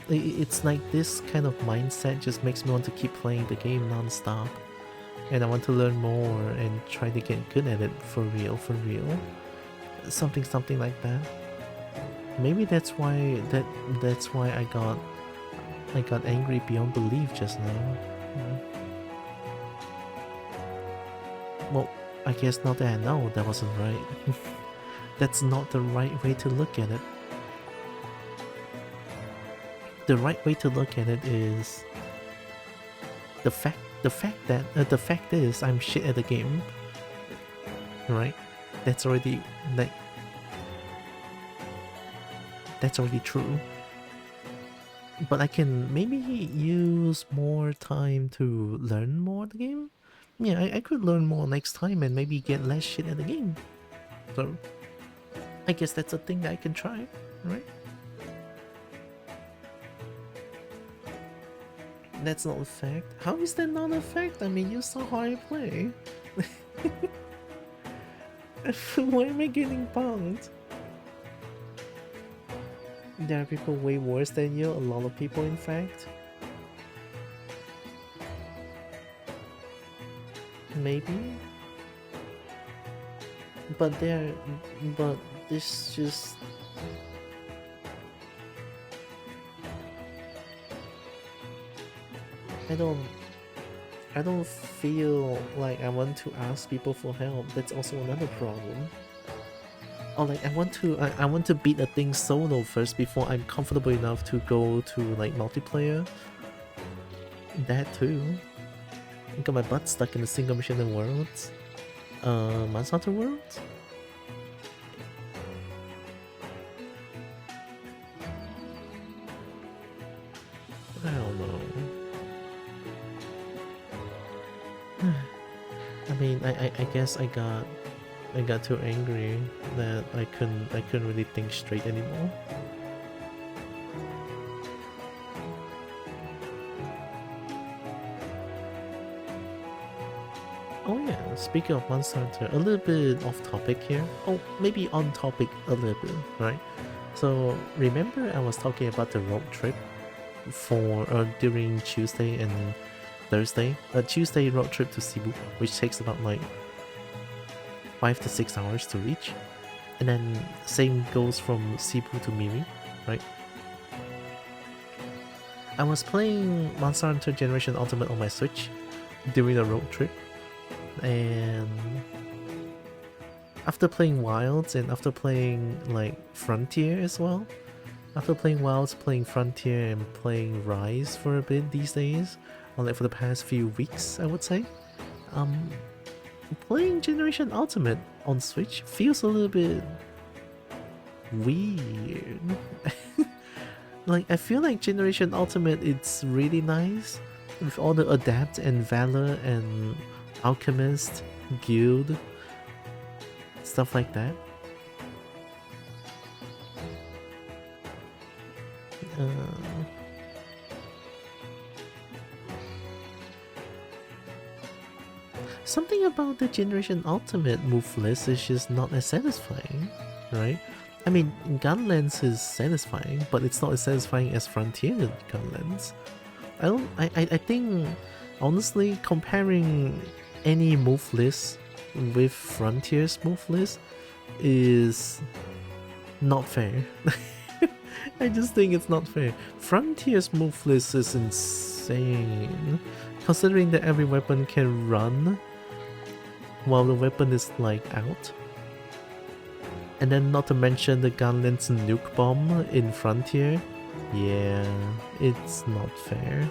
It's like this kind of mindset just makes me want to keep playing the game non-stop, and I want to learn more and try to get good at it for real. Something like that. Maybe that's why I got angry beyond belief just now. Well, I guess now that I know, that wasn't right. That's not the right way to look at it. The right way to look at it is the fact is I'm shit at the game. Right? That's already true. But I can maybe use more time to learn more of the game. Yeah, I could learn more next time and maybe get less shit at the game. So, I guess that's a thing that I can try, right? That's not a fact. How is that not a fact? I mean, you saw how I play. Why am I getting punked? There are people way worse than you, a lot of people in fact. Maybe? But this just... I don't feel like I want to ask people for help. That's also another problem. Or like I want to beat a thing solo first before I'm comfortable enough to go to like multiplayer. That too. I got my butt stuck in a single mission in Worlds. Monster Hunter Worlds? I don't know. I mean, I guess I got too angry that I couldn't really think straight anymore. Oh yeah, speaking of Monster Hunter, a little bit off topic here. Oh, maybe on topic a little bit, right? So remember I was talking about the road trip for during Tuesday and Thursday? A Tuesday road trip to Cebu, which takes about like 5 to 6 hours to reach, and then same goes from Cebu to Miri, right? I was playing Monster Hunter Generation Ultimate on my Switch, during a road trip. And after playing Wilds and after playing like Frontier as well, after playing Wilds, playing Frontier, and playing Rise for a bit these days, or like for the past few weeks, I would say, playing Generation Ultimate on Switch feels a little bit weird. Like, I feel like Generation Ultimate, it's really nice with all the Adapt and Valor and Alchemist, Guild, stuff like that. Something about the Generation Ultimate move list is just not as satisfying, right? I mean, Gunlance is satisfying, but it's not as satisfying as Frontier Gunlance. I think, honestly, comparing any move list with Frontier's move list is not fair. I just think it's not fair. Frontier's move list is insane, considering that every weapon can run while the weapon is like out. And then not to mention the Gunlance Nuke Bomb in Frontier. Yeah, it's not fair.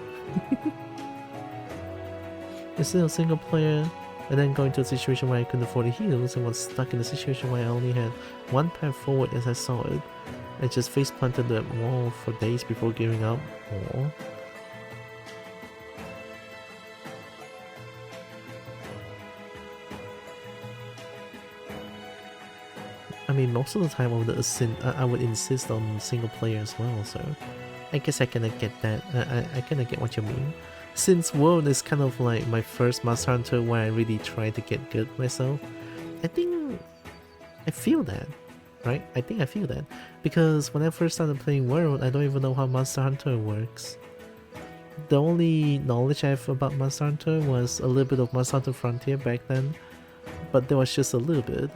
Instead of single player, and then going to a situation where I couldn't afford the heals and was stuck in a situation where I only had one path forward as I saw it, I just face planted the wall for days before giving up. Aww. I mean, most of the time I would insist on single player as well, so I guess I kinda get that. I kinda get what you mean. Since World is kind of like my first Monster Hunter where I really try to get good myself, I think I feel that, right? I think I feel that. Because when I first started playing World, I don't even know how Monster Hunter works. The only knowledge I have about Monster Hunter was a little bit of Monster Hunter Frontier back then, but there was just a little bit.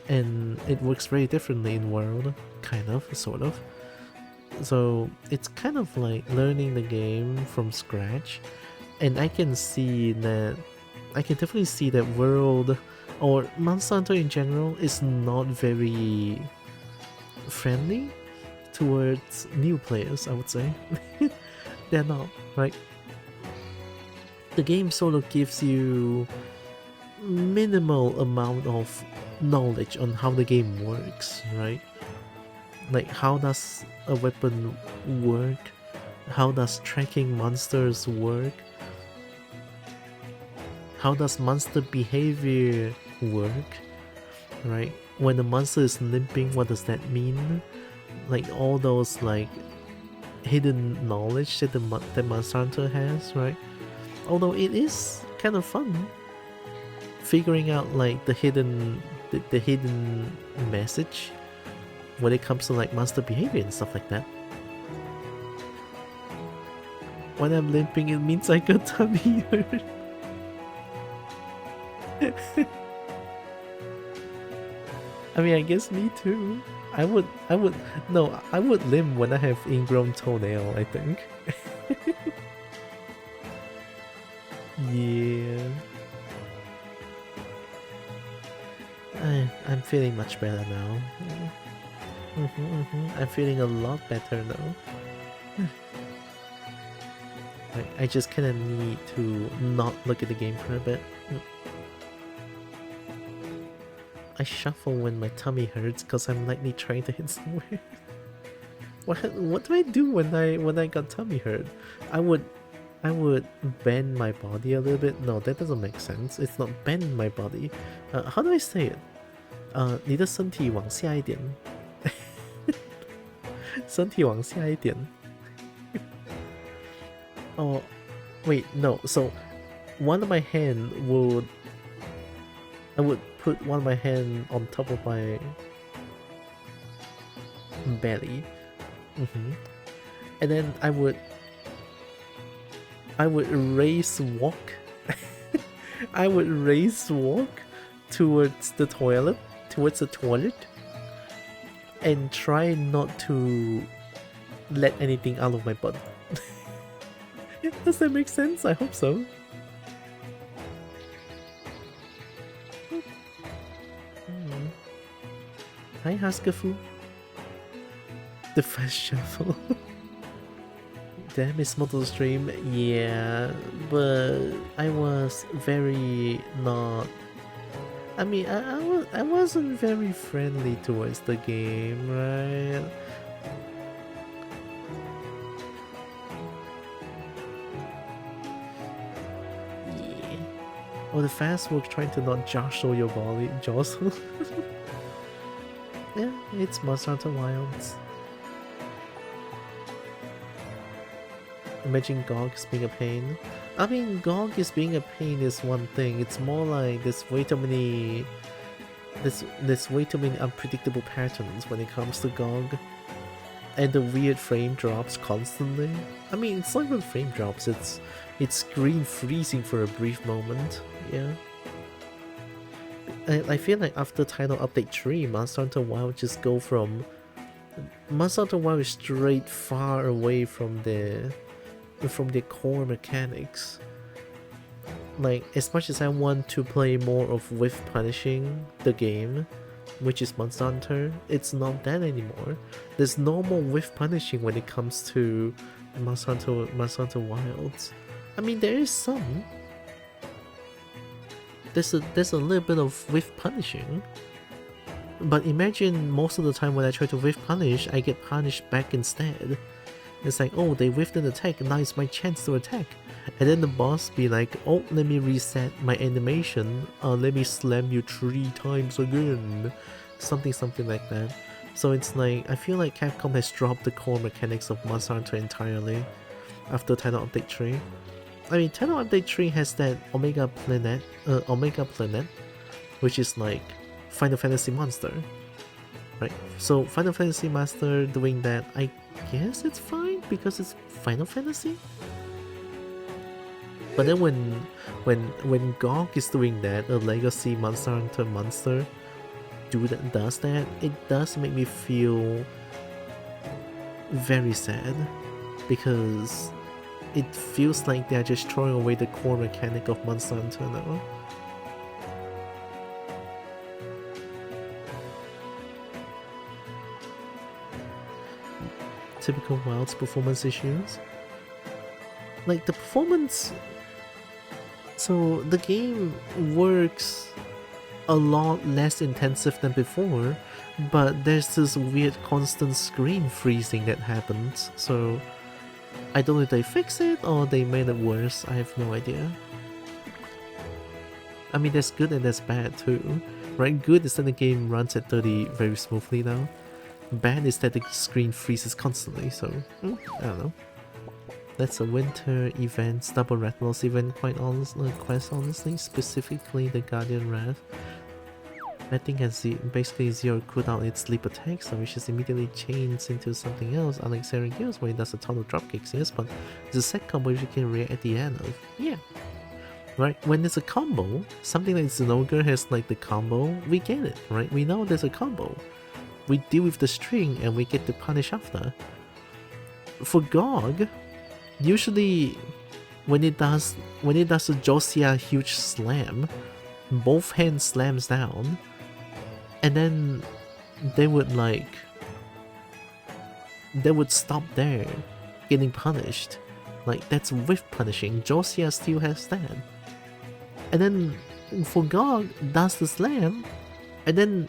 And it works very differently in World, kind of, sort of. So it's kind of like learning the game from scratch, and I can definitely see that World, or Monster Hunter in general, is not very friendly towards new players, I would say. They're not, right? The game sort of gives you minimal amount of knowledge on how the game works, right? Like, how does a weapon work? How does tracking monsters work? How does monster behavior work? Right? When the monster is limping, what does that mean? Like, all those like hidden knowledge that the Monster Hunter has, right? Although it is kind of fun figuring out like the hidden message when it comes to like monster behavior and stuff like that. When I'm limping, it means I got tummy hurt. I mean, I guess me too. I would limp when I have ingrown toenail, I think. Yeah. I'm feeling much better now. I'm feeling a lot better now. I just kinda need to not look at the game for a bit. I shuffle when my tummy hurts because I'm likely trying to hit somewhere. What do I do when I got tummy hurt? I would bend my body a little bit. No, that doesn't make sense. It's not bend my body. How do I say it? 你的身体往下一点。身体往下一点。Oh, wait, no. So, one of my hand I would put one of my hand on top of my belly. And then I would race walk. I would race walk towards the toilet, and try not to let anything out of my butt. Does that make sense? I hope so. Hi, Haskafu. The fast shuffle. Damn, it's motor stream. Yeah, but I was very not. I mean, I wasn't very friendly towards the game, right? Yeah. Oh, the fast work trying to not jostle your body, jostle. Yeah, it's Monster Hunter Wilds. Imagine Gog is being a pain. I mean, Gog is being a pain is one thing. It's more like there's way too many unpredictable patterns when it comes to Gog. And the weird frame drops constantly. I mean, it's not even frame drops, it's screen freezing for a brief moment. Yeah. I feel like after Title Update 3, Monster Hunter Wild just go from... Monster Hunter Wild is straight far away from the core mechanics. Like, as much as I want to play more of whiff punishing the game, which is Monster Hunter, it's not that anymore. There's no more whiff punishing when it comes to Monster Hunter Wilds. I mean, there is some. There's a little bit of whiff punishing. But imagine most of the time when I try to whiff punish, I get punished back instead. It's like, oh, they whiffed an attack, now it's my chance to attack. And then the boss be like, oh, let me reset my animation, let me slam you 3 times again. Something like that. So it's like, I feel like Capcom has dropped the core mechanics of Monster Hunter entirely after Title Update 3. I mean, Title Update 3 has that Omega Planet, which is like Final Fantasy Monster, right? So Final Fantasy Monster doing that, I guess it's fine because it's Final Fantasy. But then when GOG is doing that, a Legacy Monster Hunter monster does that, it does make me feel very sad because it feels like they're just throwing away the core mechanic of Monster Hunter now. Typical Wilds performance issues. Like the performance... So the game works a lot less intensive than before, but there's this weird constant screen freezing that happens, so I don't know if they fix it or they made it worse, I have no idea. I mean, there's good and there's bad too, right? Good is that the game runs at 30 very smoothly now. Bad is that the screen freezes constantly, so I don't know. That's a winter event, double red loss event, quite honestly, specifically the Guardian Wrath. That thing has basically 0 cooldown its sleep attacks, so which is immediately changed into something else, unlike Serengeos where it does a ton of dropkicks, yes, but it's a set combo you can react at the end of. Yeah. Right? When there's a combo, something like Zinogre has like the combo, we get it, right? We know there's a combo. We deal with the string and we get to punish after. For GOG, usually when it does a Josia huge slam, both hands slams down, and then they would stop there, getting punished. Like, that's whiff punishing. Josia still has that. And then for GOG does the slam, and then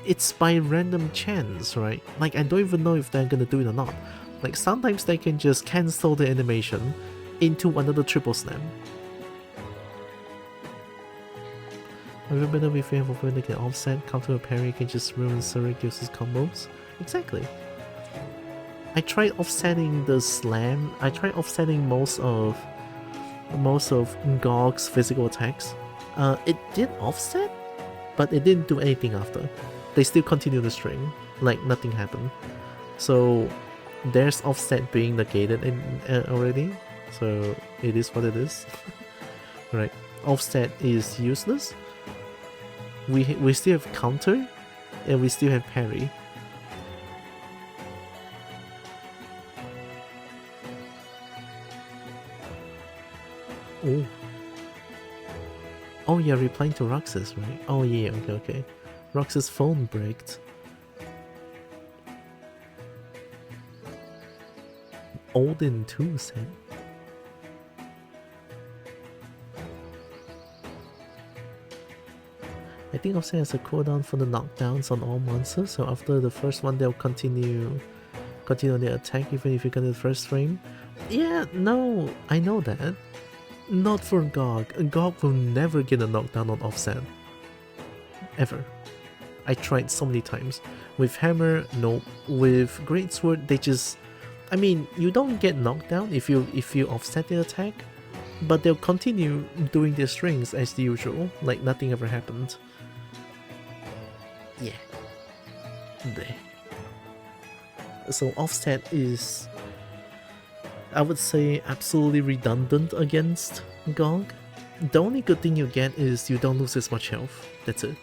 it's by random chance, right? Like, I don't even know if they're gonna do it or not. Like, sometimes they can just cancel the animation into another triple slam. I remember that if you have a friend that can offset, counter a parry, you can just ruin Serengeos' combos. Exactly. I tried offsetting the slam. I tried offsetting most of GOG's physical attacks. It did offset, but it didn't do anything after. They still continue the string, like nothing happened. So there's offset being negated already. So it is what it is. Right. Offset is useless. We still have counter, and we still have parry. Oh, you're replying to Roxas, right? Oh yeah, okay. Roxas' phone bricked. Olden 2 said. I think Offset has a cooldown for the knockdowns on all monsters, so after the first one they'll continue their attack even if you get the first frame. Yeah, no, I know that. Not for Gog. Gog will never get a knockdown on Offset. Ever. I tried so many times. With Hammer, no. With Greatsword, they just... I mean, you don't get knocked down if you offset the attack, but they'll continue doing their strings as usual, like nothing ever happened. Yeah. There. So offset is, I would say, absolutely redundant against Gog. The only good thing you get is you don't lose as much health. That's it.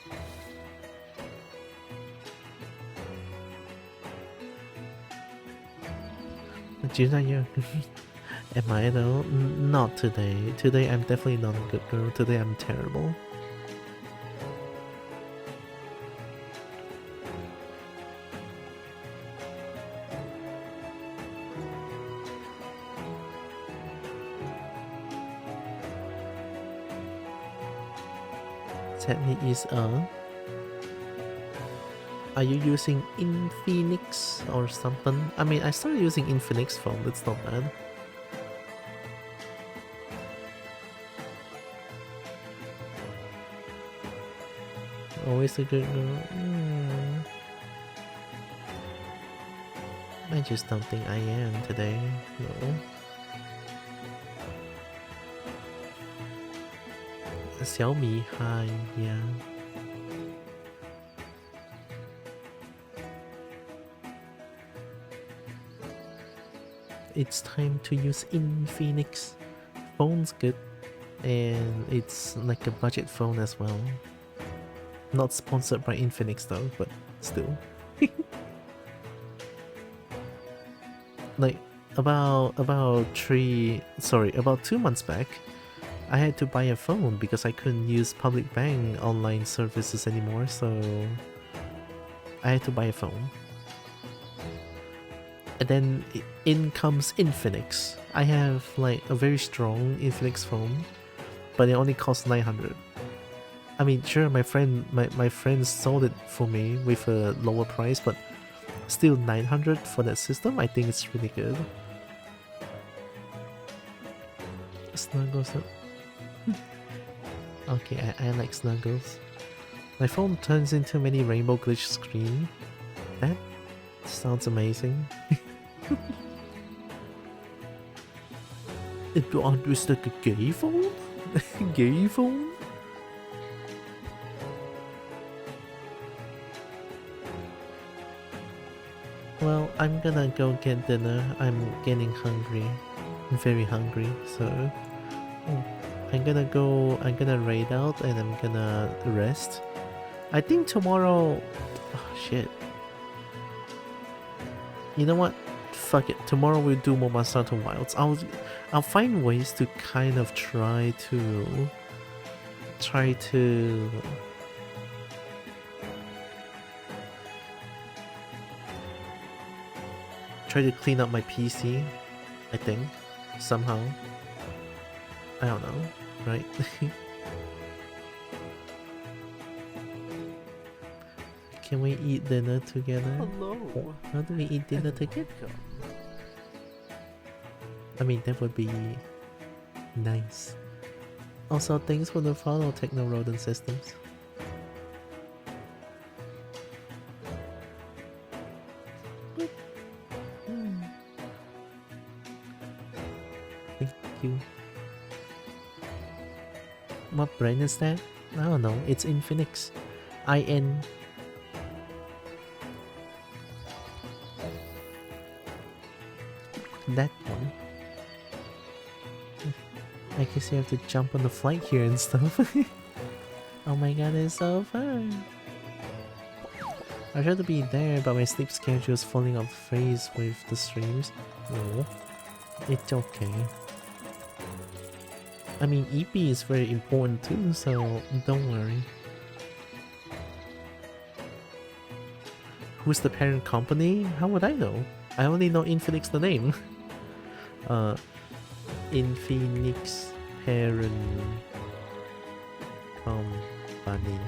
Junior, am I though? Not today. Today I'm definitely not a good girl. Today I'm terrible. Technique is are you using Infinix or something? I mean, I started using Infinix phone, that's not bad. Always a good girl. I just don't think I am today. No. Xiaomi, hi, yeah. It's time to use Infinix. Phone's good, and it's like a budget phone as well. Not sponsored by Infinix though, but still. Like about 2 months back, I had to buy a phone because I couldn't use public bank online services anymore, so I had to buy a phone. And then in comes Infinix. I have like a very strong Infinix phone, but it only costs 900. I mean, sure, my friend sold it for me with a lower price, but still 900 for that system. I think it's really good. Snuggles. Okay, I like Snuggles. My phone turns into many rainbow glitch screen. That sounds amazing. It was like a gay phone? Gay phone? Well, I'm gonna go get dinner. I'm getting hungry. I'm very hungry, so I'm gonna raid out and I'm gonna rest. I think tomorrow... Oh shit. You know what? Fuck it. Tomorrow we'll do more Monster Hunter Wilds. I'll find ways to kind of try to try to clean up my PC, I think, somehow. I don't know, right? Can we eat dinner together? Hello. How do we eat dinner together? I mean, that would be nice. Also, thanks for the follow, Techno Rodent Systems. Thank you. What brand is that? I don't know. It's Infinix. IN. That one. I guess you have to jump on the flight here and stuff. Oh my god, it's so fun. I tried to be there, but my sleep schedule is falling off phase with the streams. No, it's okay. I mean, EP is very important too, so don't worry. Who's the parent company? How would I know? I only know Infinix the name. Infinix parent company.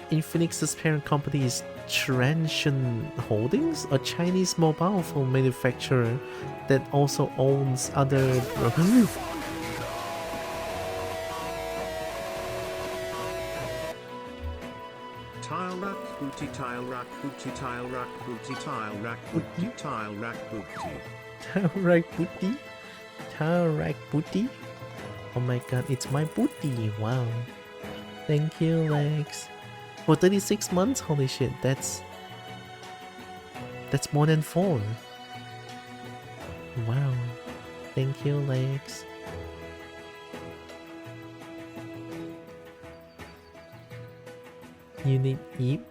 Infinix's parent company is Transsion Holdings, a Chinese mobile phone manufacturer that also owns other Tile rack booty, tile rack booty, tile rack booty, tile rack booty, tile rack booty. Tile rack booty? Tile rack booty? Oh my god, it's my booty! Wow. Thank you, Lex. For 36 months? Holy shit, that's more than 4. Wow. Thank you, Lex. You need eat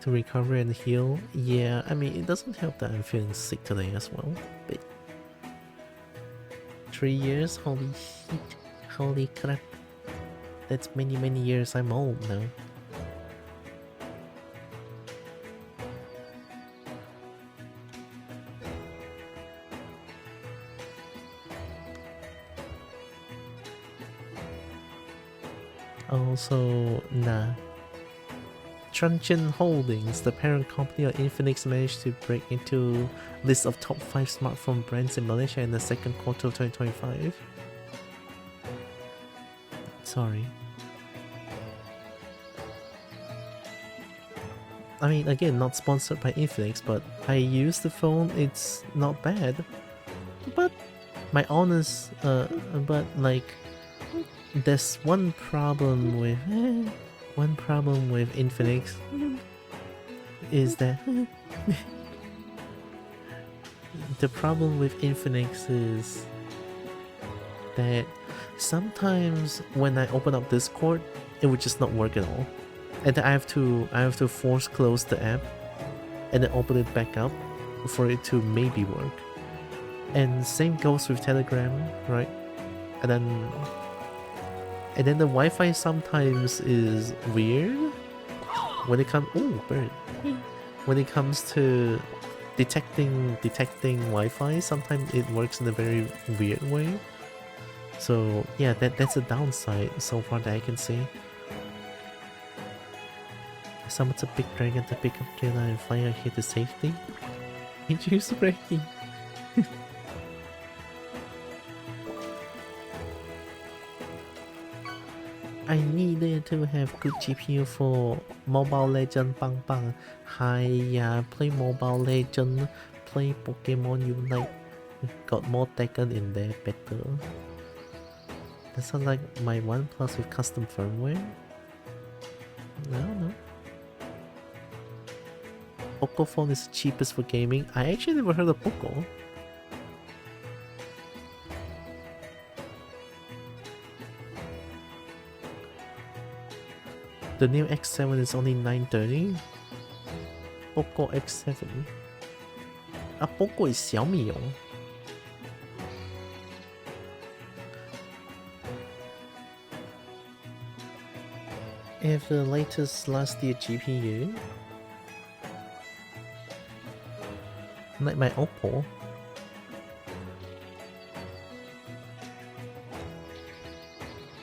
to recover and heal? Yeah, I mean, it doesn't help that I'm feeling sick today as well. But 3 years? Holy shit. Holy crap. That's many years. I'm old now. Also, nah. Transsion Holdings, the parent company of Infinix, managed to break into list of top 5 smartphone brands in Malaysia in the second quarter of 2025. Sorry. I mean, again, not sponsored by Infinix, but I use the phone, it's not bad. But my honest, but like, there's one problem with Infinix is that the problem with Infinix is that sometimes when I open up Discord, it would just not work at all, and I have to force close the app and then open it back up for it to maybe work. And same goes with Telegram, right? And then the Wi-Fi sometimes is weird when it comes. Oh, bird! When it comes to detecting Wi-Fi, sometimes it works in a very weird way. So yeah, that's a downside so far that I can see. Summons a big dragon to pick up Kayla and fly her here to safety. Introduce breaking. I needed to have good GPU for Mobile Legend Bang Bang. Hi, play Mobile Legend, play Pokemon Unite. Got more Tekken in there, better. That sounds like my OnePlus with custom firmware. I don't know. Poco phone is the cheapest for gaming. I actually never heard of Poco. The new X7 is only $930. Poco X7. Poco is Xiaomi. I have the latest last year GPU. Like my Oppo.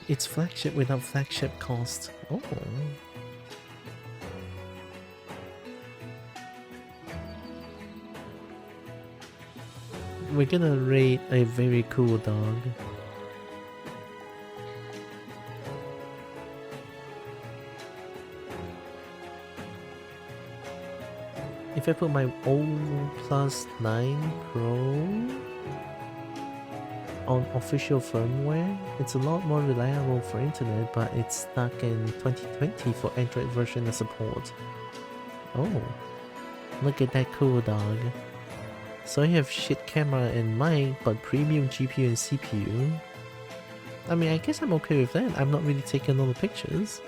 It's flagship without flagship cost. Oh. We're gonna rate a very cool dog. If I put my OnePlus 9 Pro on official firmware, it's a lot more reliable for internet, but it's stuck in 2020 for Android version of support. Oh, look at that cool dog. So I have shit camera and mic, but premium GPU and CPU. I mean, I guess I'm okay with that. I'm not really taking all the pictures.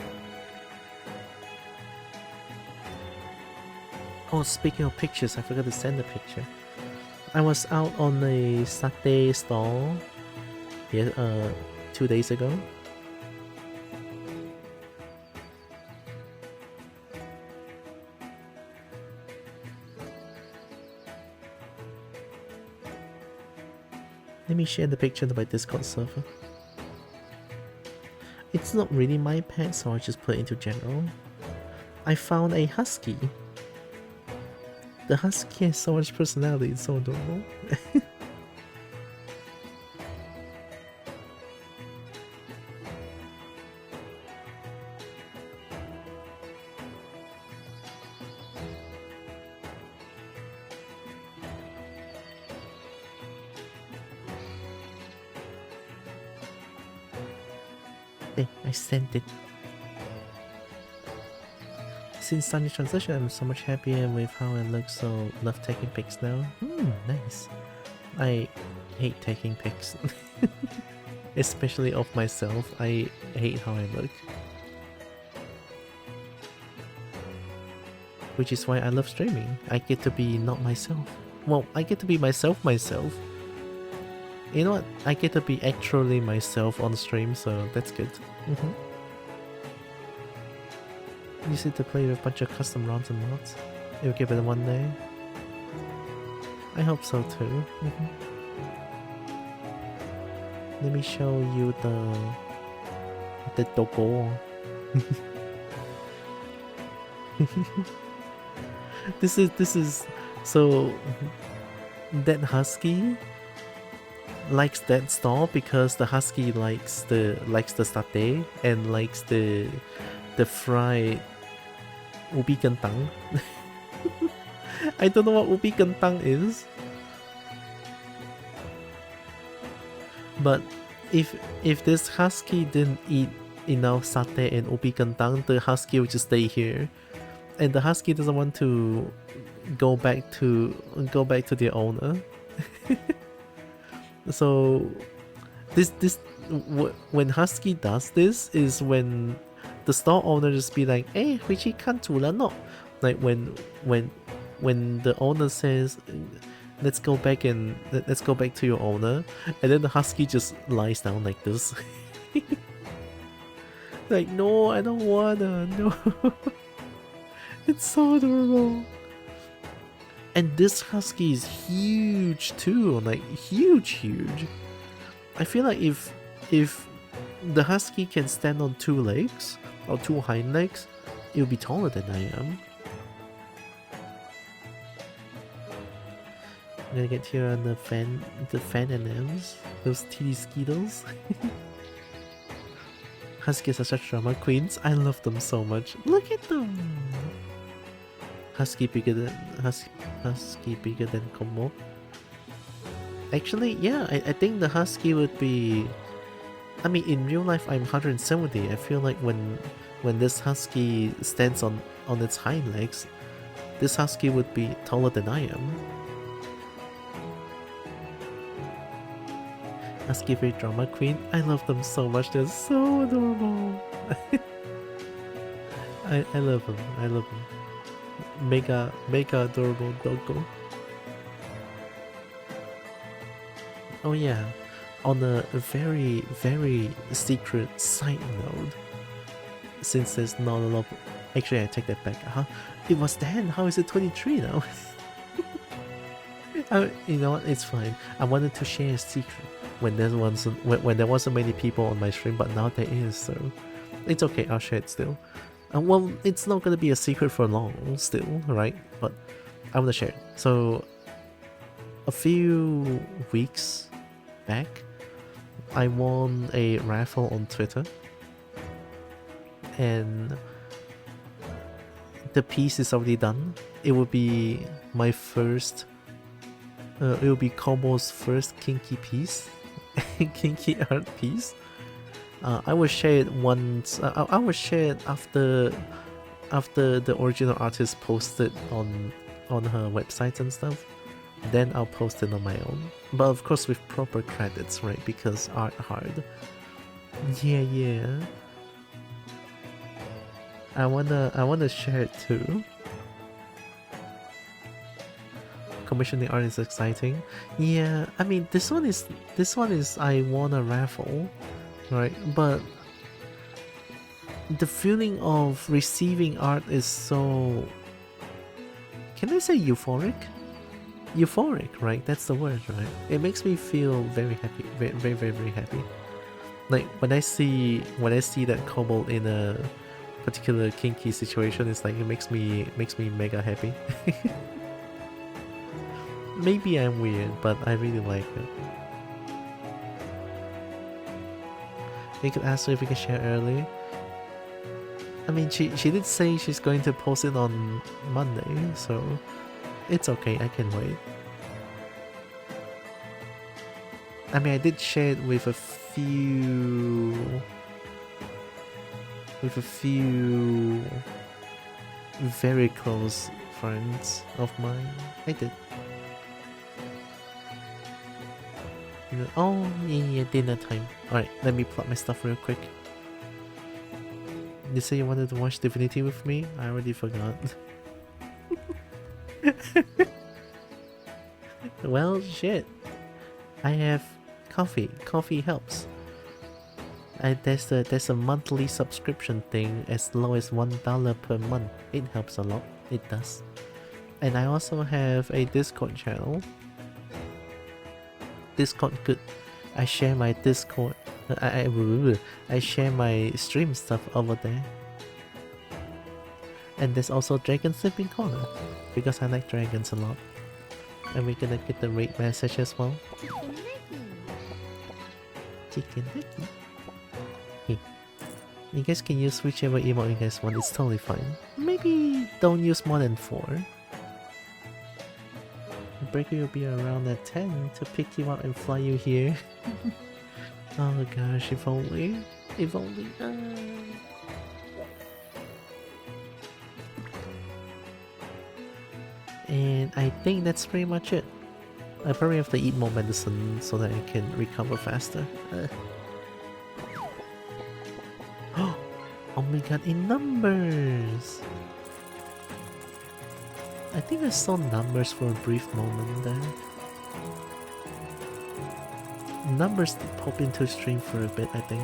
Oh, speaking of pictures, I forgot to send a picture. I was out on a satay stall 2 days ago. Let me share the picture to my Discord server. It's not really my pet, so I just put it into general. I found a husky. The husky has so much personality, it's so adorable. Hey, I sent it. Since Sunny transition, I'm so much happier with how I look, so love taking pics now. Nice. I hate taking pics. Especially of myself, I hate how I look. Which is why I love streaming. I get to be not myself. Well, I get to be myself. You know what? I get to be actually myself on stream, so that's good. You sit to play with a bunch of custom ROMs and mods. You'll give it one day. I hope so too. Let me show you the doggo. This is so that husky likes that stall because the husky likes the satay and likes the fried ubi kentang. I don't know what ubi kentang is, but if this husky didn't eat enough satay and ubi kentang, the husky would just stay here, and the husky doesn't want to go back to the owner. So when husky does this is when the store owner just be like, "Hey, 回去看主人哦." Like when the owner says, let's go back to your owner, and then the husky just lies down like this. Like, no, I don't wanna, no. It's so adorable. And this husky is huge too, like huge. I feel like if the husky can stand on 2 legs or 2 hind legs, it'll be taller than I am. I'm gonna get here on the fan M&Ms, those TD Skittles. Huskies are such drama queens. I love them so much. Look at them. Husky bigger than Kobo. Actually, yeah, I think the husky would be. I mean, in real life, I'm 170. I feel like when this husky stands on its hind legs, this husky would be taller than I am. Husky very drama queen. I love them so much. They're so adorable. I love them. I love them. Mega adorable doggo. Oh yeah, on a very, very secret side note, since there's not a lot. Actually, I take that back. It was 10. How is it 23 now? You know what? It's fine. I wanted to share a secret when there wasn't many people on my stream, but now there is, so it's okay. I'll share it still. Well, it's not gonna be a secret for long still, right? But I want to share it. So a few weeks back, I won a raffle on Twitter, and the piece is already done. It will be my first. It will be Kobo's first kinky piece, kinky art piece. I will share it once. I will share it after the original artist posted on her websites and stuff. Then I'll post it on my own, but of course with proper credits, right? Because art hard. Yeah. I wanna share it too. commissioning art is exciting. Yeah, I mean this one is I won a raffle, right? But the feeling of receiving art is so, can I say euphoric? Euphoric, right? That's the word, right? It makes me feel very happy, very happy. Like when I see that Kobo in a particular kinky situation, it's like it makes me mega happy. Maybe I'm weird, but I really like it. We could ask her if we can share early. I mean, she did say she's going to post it on Monday, so it's okay, I can wait. I mean, I did share it with a few very close friends of mine. I did. Oh, yeah, dinner time. Alright, let me plot my stuff real quick. You say you wanted to watch Divinity with me? I already forgot. Well, shit. I have coffee. Coffee helps. There's a monthly subscription thing as low as $1 per month. It helps a lot. It does. And I also have a Discord channel. Discord good. I share my Discord. I share my stream stuff over there. And there's also Dragon Sleeping Corner because I like dragons a lot. And we're gonna get the raid message as well. Chicken Nucky. Hey. You guys can use whichever emote you guys want, it's totally fine. Maybe don't use more than 4. Breaker will be around at 10 to pick you up and fly you here. Oh gosh, if only. If only. And I think that's pretty much it. I probably have to eat more medicine so that I can recover faster. Oh my god, in numbers! I think I saw numbers for a brief moment there. Numbers did pop into stream for a bit, I think.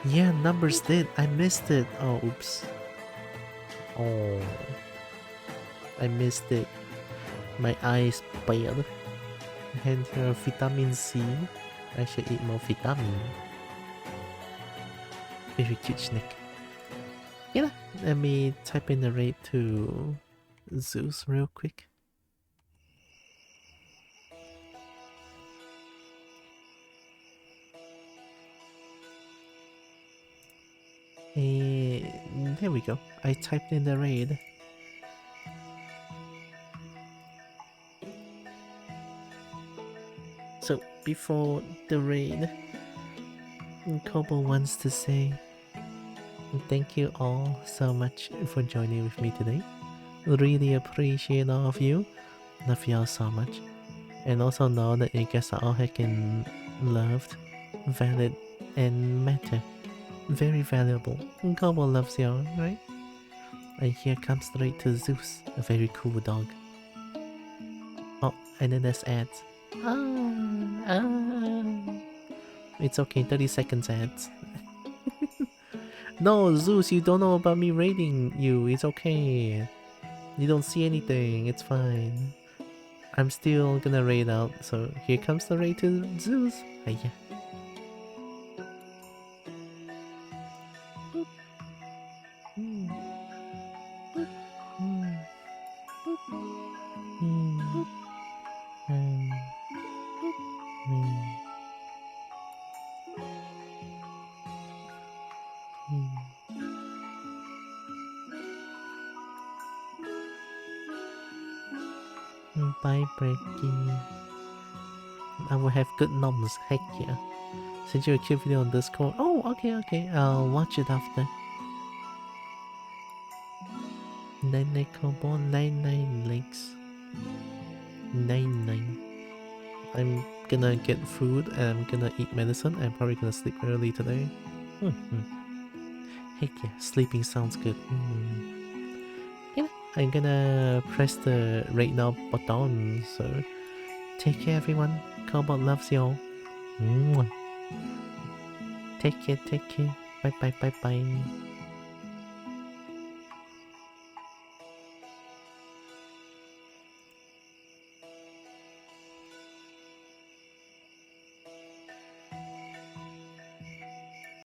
Yeah, numbers did. I missed it. Oh, oops. Oh. I missed it. My eyes failed. And vitamin C. I should eat more vitamin. Very cute snake. Yeah, let me type in the raid to Zeus real quick. And there we go. I typed in the raid. So before the raid, Kobo wants to say thank you all so much for joining with me today. Really appreciate all of you. Love y'all so much. And also know that you guys are all heckin' loved, valid, and matter. Very valuable. Kobo loves y'all, right? And here comes straight to Zeus, a very cool dog. Oh, and then there's ads. It's okay, 30 seconds ads. No, Zeus, you don't know about me raiding you. It's okay. You don't see anything. It's fine. I'm still gonna raid out. So here comes the raid to Zeus. Hiya. Bye, Breaky. I will have good noms, heck yeah. Send you a cute video on Discord. Oh, okay. I'll watch it after. 99 Kobo, 99 legs. 99. I'm gonna get food and I'm gonna eat medicine. I'm probably gonna sleep early today. Heck yeah, sleeping sounds good. Yeah, I'm gonna press the right now button. So take care, everyone. Kobo loves you all. Mwah. Take care, take care. Bye bye, bye bye.